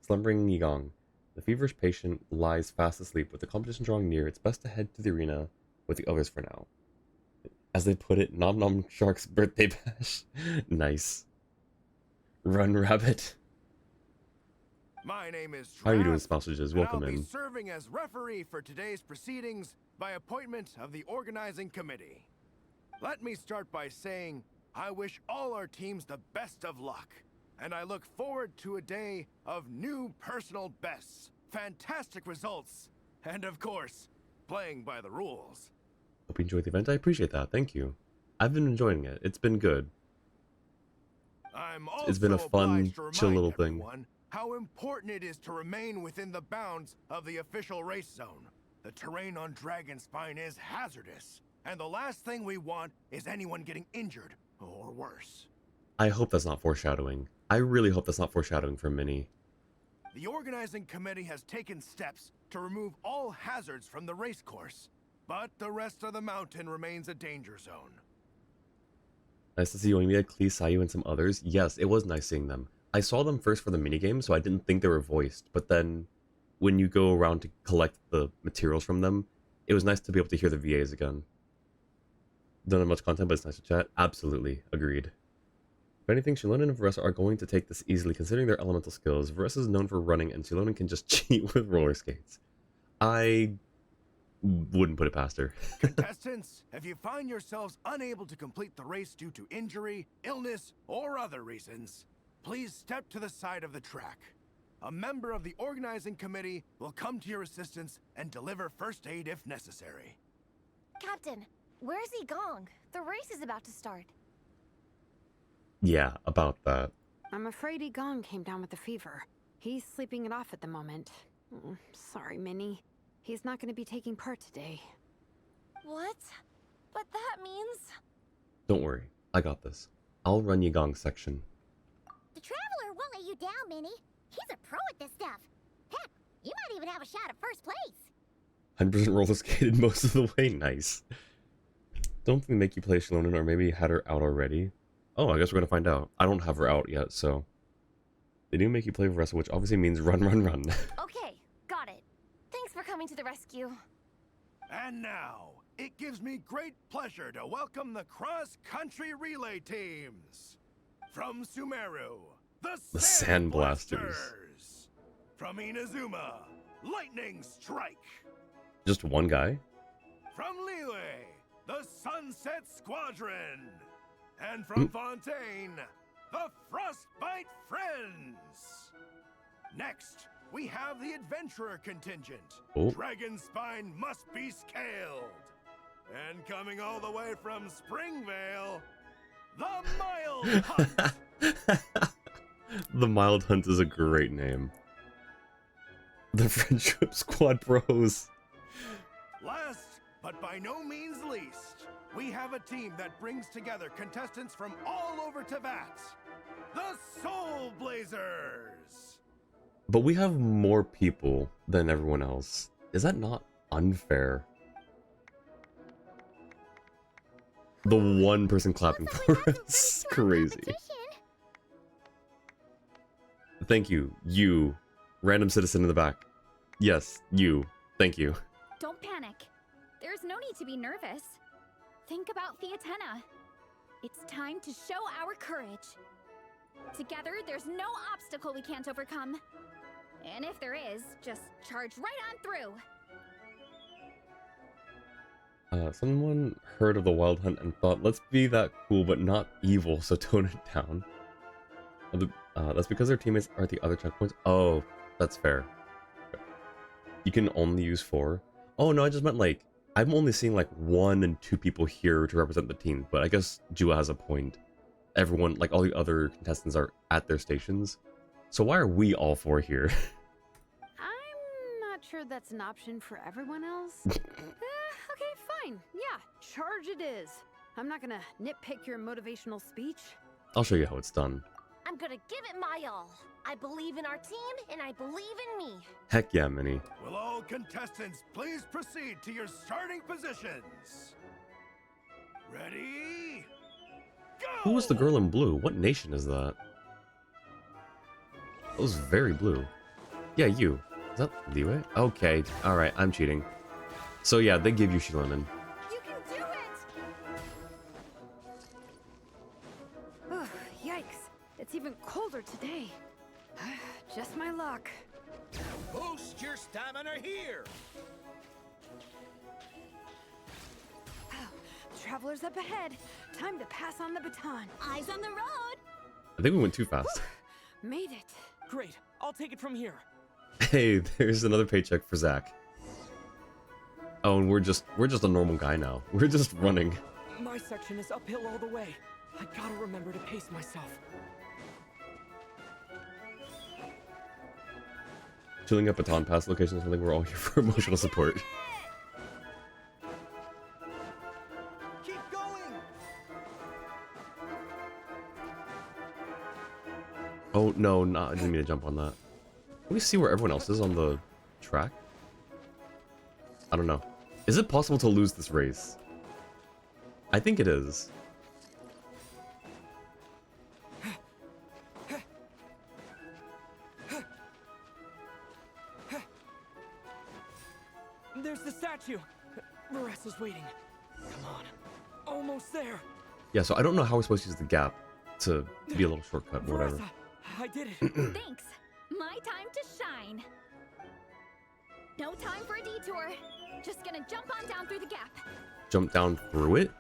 Slumbering Yigong. The feverish patient lies fast asleep. With the competition drawing near, it's best to head to the arena with the others for now. As they put it, Nom Nom Shark's birthday bash. Nice. Run, rabbit. My name is How are you doing, Draft, Spousages? and Welcome I'll be in. serving as referee for today's proceedings by appointment of the organizing committee. Let me start by saying I wish all our teams the best of luck, and I look forward to a day of new personal bests, fantastic results, and of course, playing by the rules. Hope you enjoyed the event. I appreciate that. Thank you. I've been enjoying it. It's been good. It's been a fun, chill little thing. How important it is to remain within the bounds of the official race zone. The terrain on Dragonspine is hazardous, and the last thing we want is anyone getting injured or worse. I hope that's not foreshadowing. I really hope that's not foreshadowing for Minnie. The organizing committee has taken steps to remove all hazards from the race course, but the rest of the mountain remains a danger zone. Nice to see you, Emilia, Klee, Sayu, and some others. Yes, it was nice seeing them. I saw them first for the minigame, so I didn't think they were voiced, but then when you go around to collect the materials from them, it was nice to be able to hear the VAs again. Don't have much content, but it's nice to chat. Absolutely. Agreed. If anything, Shilonen and Veressa are going to take this easily, considering their elemental skills. Veressa is known for running, and Shilonen can just cheat with roller skates. I wouldn't put it past her. Contestants, if you find yourselves unable to complete the race due to injury, illness, or other reasons, please step to the side of the track. A member of the organizing committee will come to your assistance and deliver first aid if necessary. Captain, where's Gong? The race is about to start. Yeah, about that. I'm afraid Gong came down with a fever. He's sleeping it off at the moment. Sorry, Minnie. He's not going to be taking part today. What? But that means... Don't worry. I got this. I'll run Yigong's section. The Traveler won't let you down, Minnie. He's a pro at this stuff. Heck, you might even have a shot at first place. 100% roller skated most of the way. Nice. Don't think they make you play Shilonen, or maybe you had her out already. Oh, I guess we're gonna find out. I don't have her out yet, so... They do make you play Veressa, which obviously means run, run, run. Okay, got it. Thanks for coming to the rescue. And now, it gives me great pleasure to welcome the cross-country relay teams. From Sumeru, the Sandblasters. From Inazuma, Lightning Strike. Just one guy? From Liyue, the Sunset Squadron. And from Fontaine, the Frostbite Friends. Next, we have the Adventurer contingent. Dragonspine must be scaled. And coming all the way from Springvale, the Mild Hunt. The Mild Hunt is a great name. The Friendship Squad Bros. Last, but by no means least, we have a team that brings together contestants from all over Teyvat. The Soulblazers. But we have more people than everyone else. Is that not unfair? The one person clapping for us. Crazy. Thank you. You. Random citizen in the back. Yes, you. Thank you. Don't panic. There's no need to be nervous. Think about Fiatenna. It's time to show our courage. Together, there's no obstacle we can't overcome. And if there is, just charge right on through. Someone heard of the Wild Hunt and thought, let's be that cool but not evil, so tone it down. That's because their teammates are at the other checkpoints. Oh, that's fair. You can only use 4. Oh no, I just meant like, I'm only seeing like 1 and 2 people here to represent the team, but I guess Jua has a point. Everyone, like all the other contestants are at their stations. So why are we all 4 here? I'm not sure that's an option for everyone else. Okay, fine. Yeah, charge it is. I'm not gonna nitpick your motivational speech. I'll show you how it's done. I'm gonna give it my all. I believe in our team, and I believe in me. Heck yeah, Minnie. Will all contestants please proceed to your starting positions? Ready? Who was the girl in blue? What nation is that? That was very blue. Yeah, you. Is that Leeway? Okay, alright, I'm cheating. So yeah, they give you Shilonen. You can do it! Ugh, yikes. It's even colder today. Just my luck. Boost your stamina here! Travelers up ahead. Time to pass on the baton. Eyes on the road. I think we went too fast. Made it. Great. I'll take it from here. Hey, there's another paycheck for Zach. Oh, and we're just a normal guy now. We're just running. My section is uphill all the way. I gotta remember to pace myself. Chilling at Baton Pass location is something we're all here for emotional support. Keep going! Oh, no, I didn't mean to jump on that. Can we see where everyone else is on the track? I don't know. Is it possible to lose this race? I think it is. There's the statue. Maressa's waiting. Come on. Almost there. Yeah, so I don't know how we're supposed to use the gap to be a little shortcut or whatever. Maressa, I did it. Thanks. My time to shine. No time for a detour. Just gonna jump on down through the gap. Jump down through it?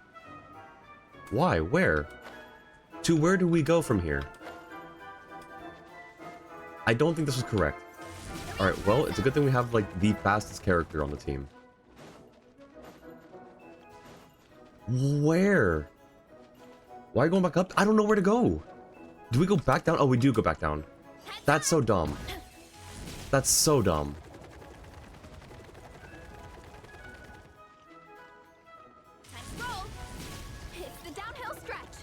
Why? Where? To where do we go from here? I don't think this was correct. Alright, well, it's a good thing we have, like, the fastest character on the team. Where? Why are you going back up? I don't know where to go. Do we go back down? Oh, we do go back down. That's so dumb. That's so dumb. Let's roll. It's the downhill stretch.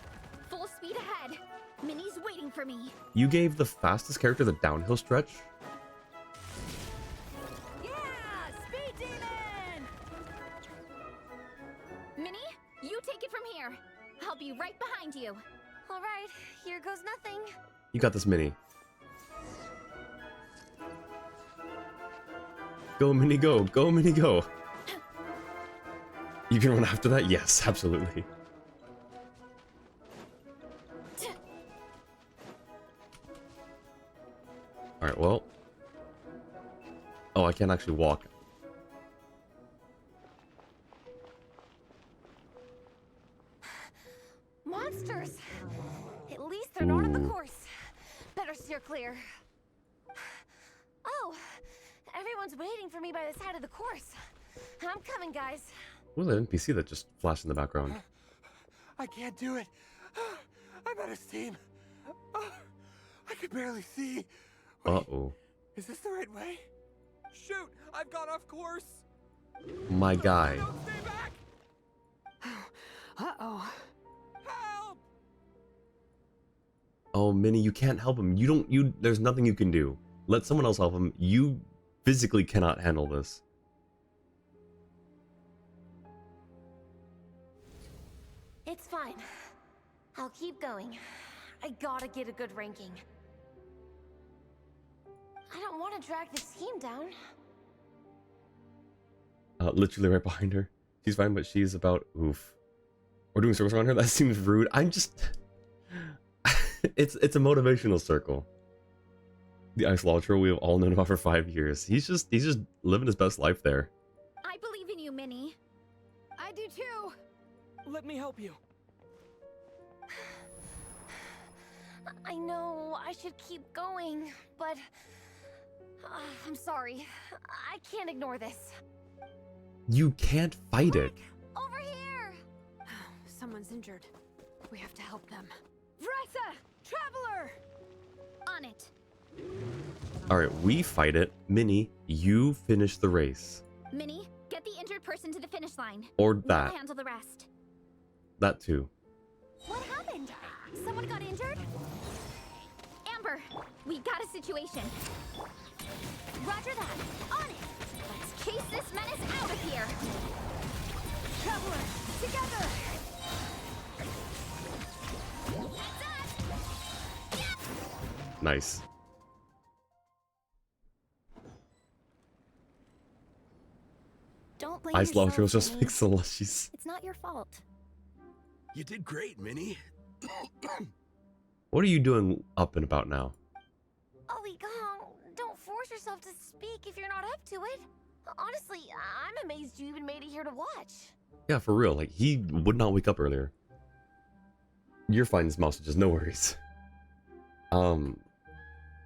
Full speed ahead. Minnie's waiting for me. You gave the fastest character the downhill stretch? Speed demon! Minnie, you take it from here. I'll be right behind you. All right, here goes nothing. You got this, Minnie. Go, Minnie, go. Go, Minnie, go. You can run after that? Yes, absolutely. Alright, well. Oh, I can't actually walk. Monsters! At least they're not on the Ooh. course. Better steer clear. Oh, everyone's waiting for me by the side of the course. I'm coming, guys. What was that NPC that just flashed in the background? I can't do it. I'm out of steam. I could barely see. Uh-oh. Is this the right way? Shoot! I've gone off course! My guy. Uh-oh. Help! Oh, Minnie, you can't help him. There's nothing you can do. Let someone else help him. You physically cannot handle this. It's fine. I'll keep going. I gotta get a good ranking. I don't want to drag this team down. Literally right behind her. She's fine, but she's about... Oof. We're doing circles around her? That seems rude. I'm just... it's a motivational circle. The Ice Lotro we have all known about for 5 years. He's just living his best life there. I believe in you, Minnie. I do too. Let me help you. I know I should keep going, but I'm sorry. I can't ignore this. You can't fight it. Over here! Someone's injured. We have to help them. Vressa! Traveler! On it. Alright, we fight it. Minnie, you finish the race. Minnie, get the injured person to the finish line. Or We'll that. handle the rest. That too. What happened? Someone got injured? Amber, we got a situation. Roger that. On it. Let's chase this menace out of here. Traveler! Together! Nice. Don't blame Ice yourself, Launcher was just Minnie. make slushies. It's not your fault. You did great, Minnie. What are you doing up and about now? Ollie Gong, don't force yourself to speak if you're not up to it. Honestly, I'm amazed you even made it here to watch. Yeah, for real. Like, he would not wake up earlier. You're fine, Mousages, no worries.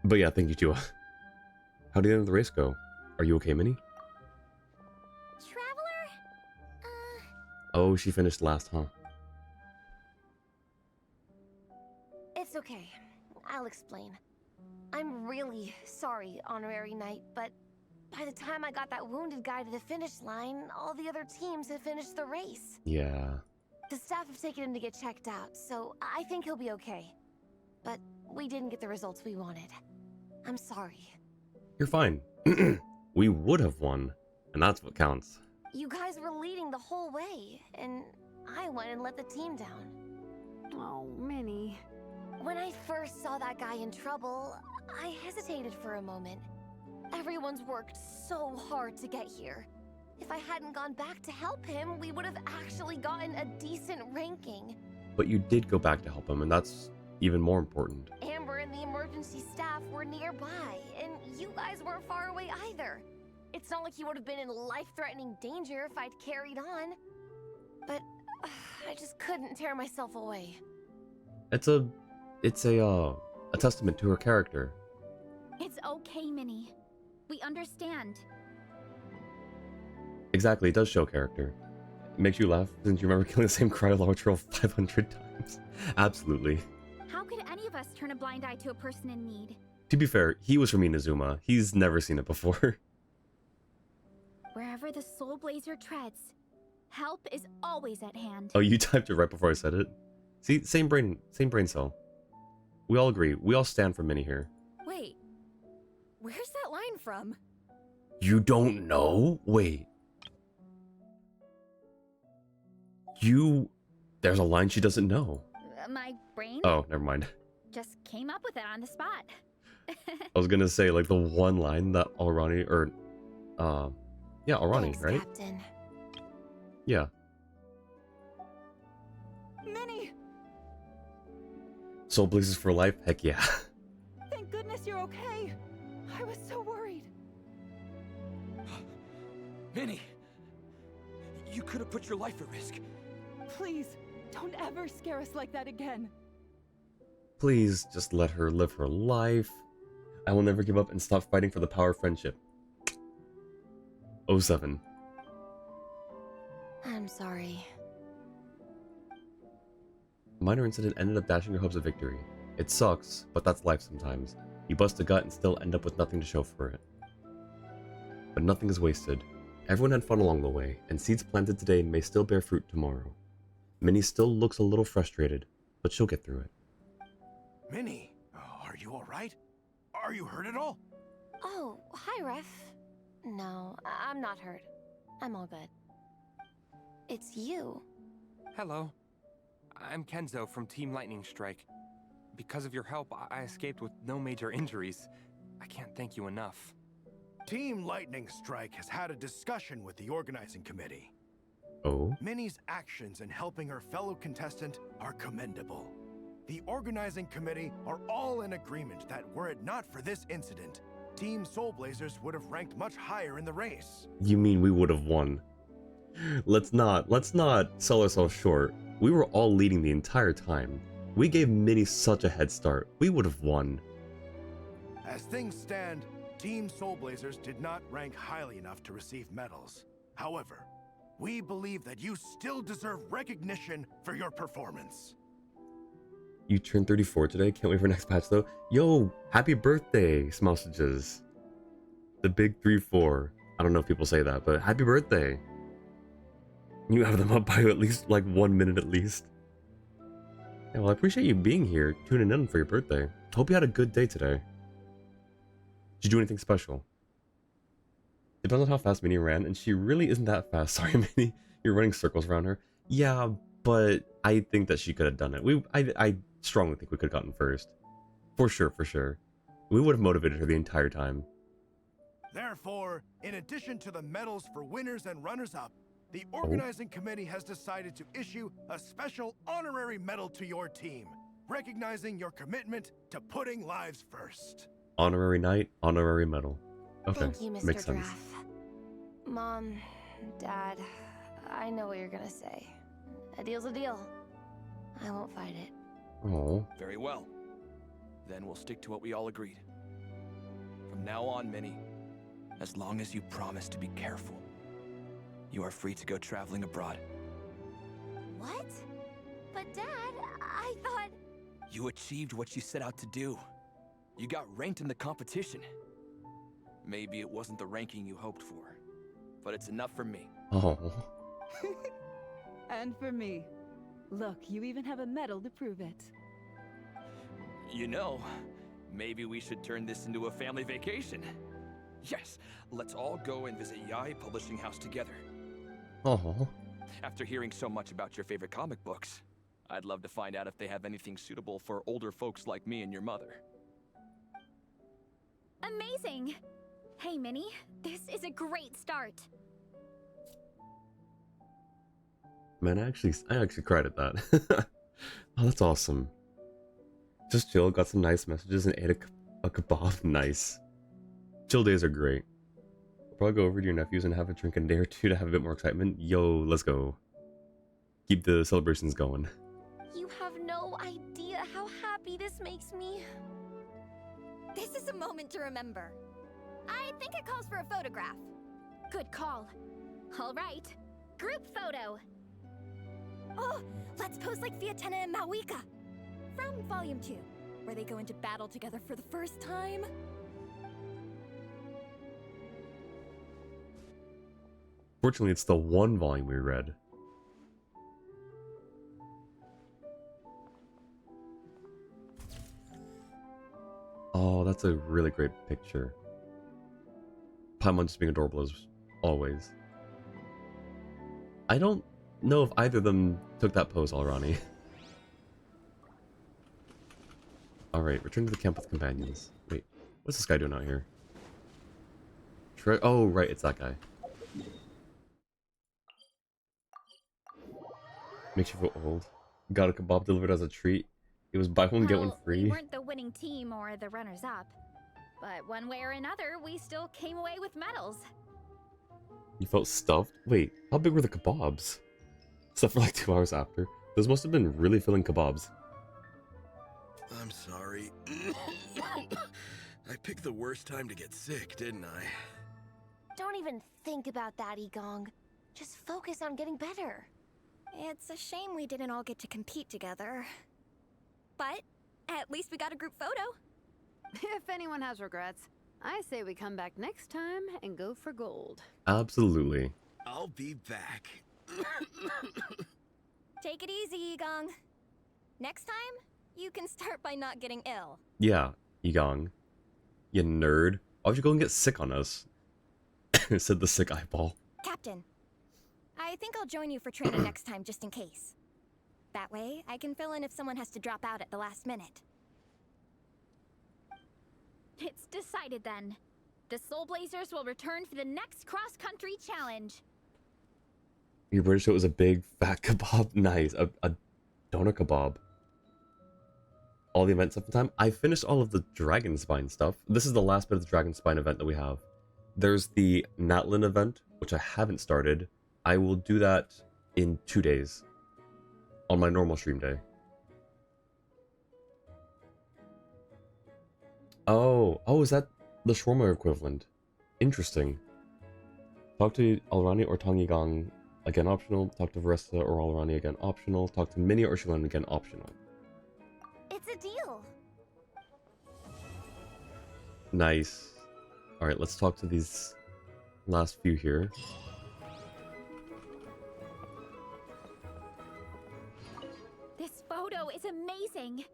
But yeah, thank you, Chua. How did the end of the race go? Are you okay, Minnie? Traveler? Oh, she finished last, huh? It's okay. I'll explain. I'm really sorry, Honorary Knight, but by the time I got that wounded guy to the finish line, all the other teams had finished the race. Yeah. The staff have taken him to get checked out, so I think he'll be okay. But we didn't get the results we wanted. I'm sorry. You're fine. We would have won, and that's what counts. You guys were leading the whole way, and I went and let the team down. Oh, Minnie. When I first saw that guy in trouble, I hesitated for a moment. Everyone's worked so hard to get here. If I hadn't gone back to help him, we would have actually gotten a decent ranking. But you did go back to help him, and that's even more important. Amber and the emergency staff were nearby, and you guys weren't far away either. It's not like he would have been in life-threatening danger if I'd carried on. But I just couldn't tear myself away. It's a testament to her character. It's okay, Minnie. We understand. Exactly, it does show character. It makes you laugh since you remember killing the same Cryolog troll 500 times. Absolutely. How could any of us turn a blind eye to a person in need? To be fair, he was from Inazuma. He's never seen it before. Wherever the Soulblazer treads, help is always at hand. Oh, you typed it right before I said it? See, same brain cell. We all agree. We all stand for Minnie here. Wait, where's that line from? You don't know? Wait. There's a line she doesn't know. My brain Oh, never mind. just came up with it on the spot. I was gonna say, like, the one line that Alrani, yeah, Alrani, Thanks, right? Captain. Yeah. Minnie! Soulblazers for life? Heck yeah. Thank goodness you're okay. I was so worried. Minnie! You could have put your life at risk. Please, don't ever scare us like that again. Please, just let her live her life. I will never give up and stop fighting for the power of friendship. 07. I'm sorry. Minor incident ended up dashing your hopes of victory. It sucks, but that's life sometimes. You bust a gut and still end up with nothing to show for it. But nothing is wasted. Everyone had fun along the way, and seeds planted today may still bear fruit tomorrow. Minnie still looks a little frustrated, but she'll get through it. Minnie, are you alright? Are you hurt at all? Oh, hi, Ref. No, I'm not hurt. I'm all good. It's you. Hello. I'm Kenzo from Team Lightning Strike. Because of your help, I escaped with no major injuries. I can't thank you enough. Team Lightning Strike has had a discussion with the organizing committee. Oh? Minnie's actions in helping her fellow contestant are commendable. The organizing committee are all in agreement that were it not for this incident, Team Soulblazers would have ranked much higher in the race. You mean we would have won? Let's not sell ourselves short. We were all leading the entire time. We gave Minnie such a head start. We would have won. As things stand, Team Soulblazers did not rank highly enough to receive medals. However, we believe that you still deserve recognition for your performance. You turned 34 today. Can't wait for next patch though. Yo, happy birthday, Smousages. The big 3-4. I don't know if people say that, but happy birthday. You have them up by at least like 1 minute at least. Yeah, well, I appreciate you being here, tuning in for your birthday. Hope you had a good day today. Did you do anything special? Depends on how fast Minnie ran, and she really isn't that fast. Sorry, Minnie. You're running circles around her. Yeah, but I think that she could have done it. I strongly think we could have gotten first. For sure, for sure. We would have motivated her the entire time. Therefore, in addition to the medals for winners and runners-up, the organizing committee has decided to issue a special honorary medal to your team, recognizing your commitment to putting lives first. Honorary knight, honorary medal. Okay, Thank you, Mr. makes sense. Giraffe. Mom, Dad, I know what you're gonna say. A deal's a deal. I won't fight it. Oh. Very well. Then we'll stick to what we all agreed. From now on, Minnie, as long as you promise to be careful, you are free to go traveling abroad. What? But Dad, I thought... You achieved what you set out to do. You got ranked in the competition. Maybe it wasn't the ranking you hoped for, but it's enough for me. Oh. And for me. Look, you even have a medal to prove it. You know, maybe we should turn this into a family vacation. Yes, let's all go and visit Yai Publishing House together. Oh. After hearing so much about your favorite comic books, I'd love to find out if they have anything suitable for older folks like me and your mother. Amazing! Hey, Minnie, this is a great start. Man, I actually cried at that. Oh, that's awesome. Just chill, got some nice messages, and ate a kebab. Nice. Chill days are great. Probably go over to your nephews and have a drink a day or two to have a bit more excitement. Yo, let's go. Keep the celebrations going. You have no idea how happy this makes me. This is a moment to remember. I think it calls for a photograph. Good call. All right, group photo. Oh, let's pose like Fiatena and Mawika from Volume 2, where they go into battle together for the first time. Fortunately, it's the one volume we read. Oh, that's a really great picture. Paimon just being adorable as always. I don't know if either of them took that pose, Alrani. Alright, return to the camp with companions. Wait, what's this guy doing out here? Oh, right, it's that guy. Makes you feel old. Got a kebab delivered as a treat. It was buy one, get one free. We weren't the winning team or the runners-up, but one way or another, we still came away with medals. You felt stuffed? Wait, how big were the kebabs? Except for like 2 hours after. Those must have been really filling kebabs. I'm sorry. I picked the worst time to get sick, didn't I? Don't even think about that, Igong. Just focus on getting better. It's a shame we didn't all get to compete together. But at least we got a group photo. If anyone has regrets, I say we come back next time and go for gold. Absolutely. I'll be back. Take it easy, Igong. Next time, you can start by not getting ill. Yeah, Igong. You nerd. Why'd you go and get sick on us? Said the sick eyeball. Captain, I think I'll join you for training next time just in case. That way, I can fill in if someone has to drop out at the last minute. It's decided then. The Soulblazers will return for the next cross-country challenge. You're pretty sure it was a big fat kebab? Nice. A donut kebab. All the events up in time. I finished all of the Dragon Spine stuff. This is the last bit of the Dragon Spine event that we have. There's the Natlin event, which I haven't started. I will do that in 2 days. On my normal stream day. Oh, is that the shawarma equivalent? Interesting. Talk to Alrani or Tongyigang, again optional. Talk to Varesta or Alrani, again optional. Talk to Minnie or Shilan, again optional. It's a deal. Nice. Alright, let's talk to these last few here. This photo is amazing.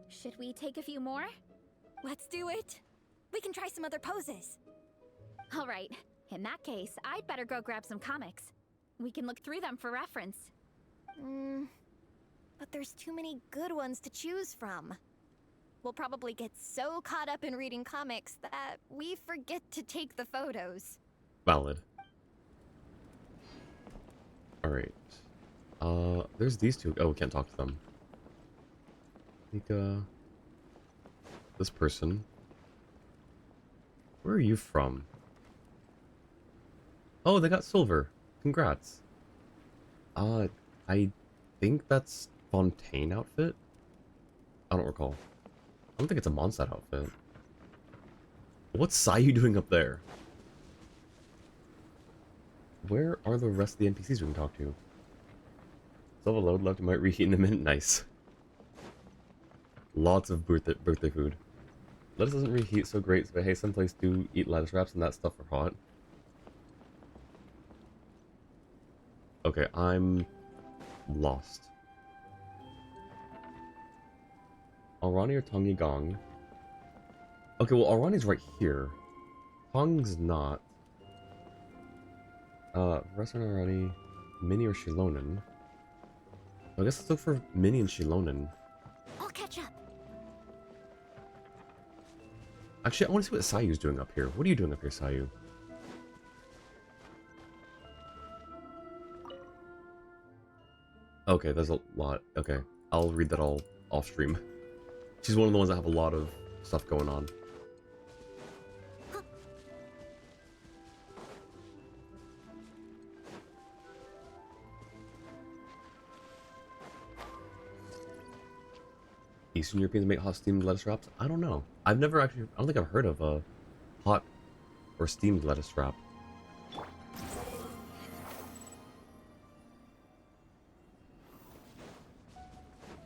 Should we take a few more? Let's do it. We can try some other poses. All right. In that case, I'd better go grab some comics. We can look through them for reference. But there's too many good ones to choose from. We'll probably get so caught up in reading comics that we forget to take the photos. Valid. Alright. There's these two. Oh, we can't talk to them. I think, this person. Where are you from? Oh, they got silver. Congrats. I think that's Fontaine outfit? I don't recall. I don't think it's a Mondstadt outfit. What's Sayu doing up there? Where are the rest of the NPCs we can talk to? Still have a load left, I might reheat in a minute. Nice. Lots of birthday food. Lettuce doesn't reheat so great, but hey, some places do eat lettuce wraps and that stuff are hot. Okay, I'm lost. Alrani or Tongi Gong? Okay, well, Alrani's right here. Tong's not. Restaurant Alrani, Minnie or Shilonen? I guess let's look for Minnie and Shilonen. I'll catch up. Actually, I want to see what Sayu's doing up here. What are you doing up here, Sayu? Okay, there's a lot. Okay, I'll read that all off stream. She's one of the ones that have a lot of stuff going on. Eastern Europeans make hot steamed lettuce wraps? I don't know. I've never actually... I don't think I've heard of a hot or steamed lettuce wrap.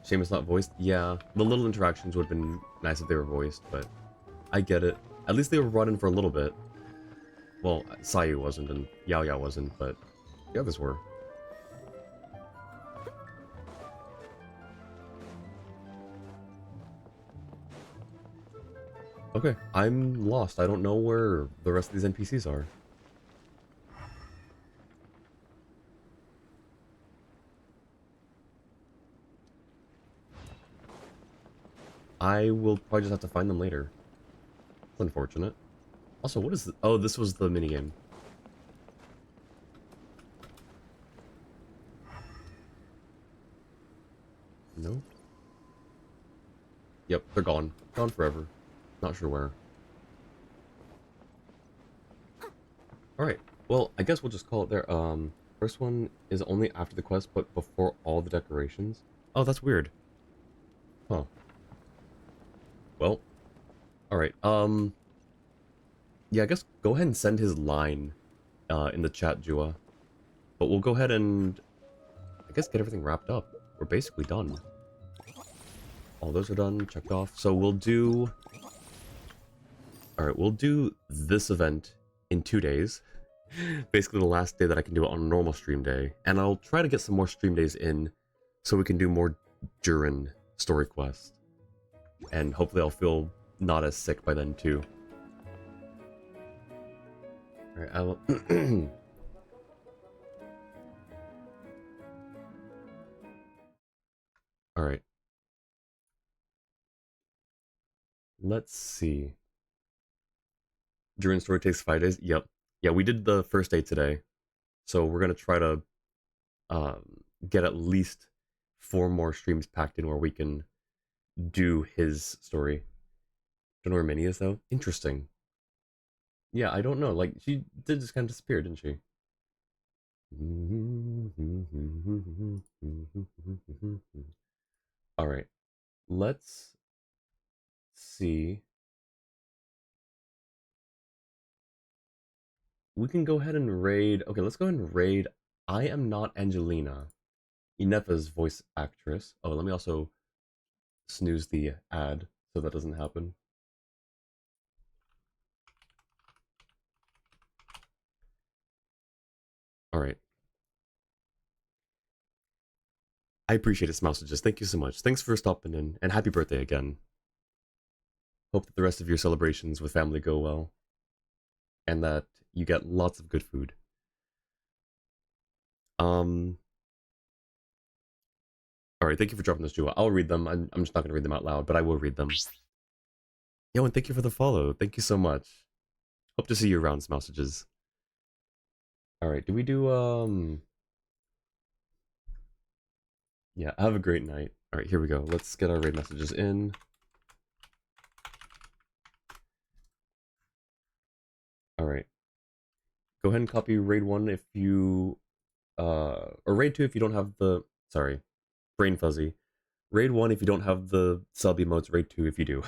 Shame it's not voiced? Yeah, the little interactions would have been nice if they were voiced, but I get it. At least they were brought in for a little bit. Well, Sayu wasn't, and Yao Yao wasn't, but the others were. Okay, I'm lost. I don't know where the rest of these NPCs are. I will probably just have to find them later. It's unfortunate. Also, what is this? Oh, this was the minigame. No? Yep, they're gone. Gone forever. Not sure where. Alright, well, I guess we'll just call it there. First one is only after the quest, but before all the decorations. Oh, that's weird. Huh. Well, alright, yeah, I guess go ahead and send his line, in the chat, Jua. But we'll go ahead and, I guess, get everything wrapped up. We're basically done. All those are done, checked off. So we'll do... Alright, we'll do this event in 2 days. Basically the last day that I can do it on a normal stream day. And I'll try to get some more stream days in so we can do more Durin story quests. And hopefully I'll feel not as sick by then too. Alright, I will... Alright. Let's see. Durin story takes 5 days? Yep. Yeah, we did the first day today. So we're going to try to get at least 4 more streams packed in where we can do his story. Don't know where Minnie is though. Interesting. Yeah, I don't know. Like, she did just kind of disappear, didn't she? Alright. Let's see. We can go ahead and raid... Okay, let's go ahead and raid I Am Not Angelina, Inepa's voice actress. Oh, let me also snooze the ad so that doesn't happen. Alright. I appreciate it, Smousages. Thank you so much. Thanks for stopping in, and happy birthday again. Hope that the rest of your celebrations with family go well, and that you get lots of good food. All right, thank you for dropping those, Jewel. I'll read them. I'm just not gonna read them out loud, but I will read them. Yo, and thank you for the follow. Thank you so much. Hope to see you around, Smousages. All right, do we do Yeah, have a great night. All right, here we go. Let's get our raid messages in. All right. Go ahead and copy raid 1 if you or raid 2 if you don't have the brain fuzzy. Raid 1 if you don't have the sub emotes, raid 2 if you do.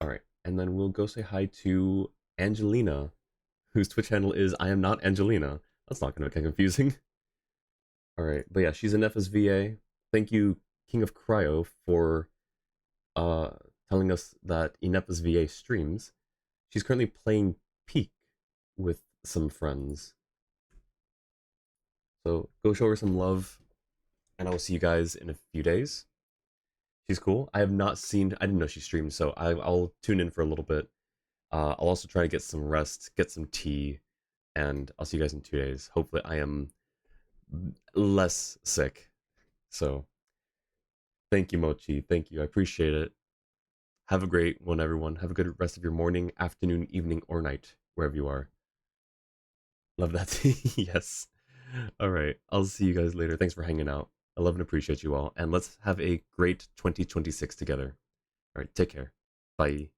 All right, and then we'll go say hi to Angelina, whose Twitch handle is I am not Angelina. That's not going to get confusing. All right, but yeah, she's an FSVA. Thank you, King of Cryo, for telling us that Inepa's VA streams. She's currently playing Peak with some friends. So go show her some love, and I will see you guys in a few days. She's cool. I didn't know she streamed, so I'll tune in for a little bit. I'll also try to get some rest, get some tea, and I'll see you guys in 2 days. Hopefully I am less sick. So thank you, Mochi. Thank you. I appreciate it. Have a great one, everyone. Have a good rest of your morning, afternoon, evening, or night, wherever you are. Love that. Yes. All right. I'll see you guys later. Thanks for hanging out. I love and appreciate you all. And let's have a great 2026 together. All right. Take care. Bye.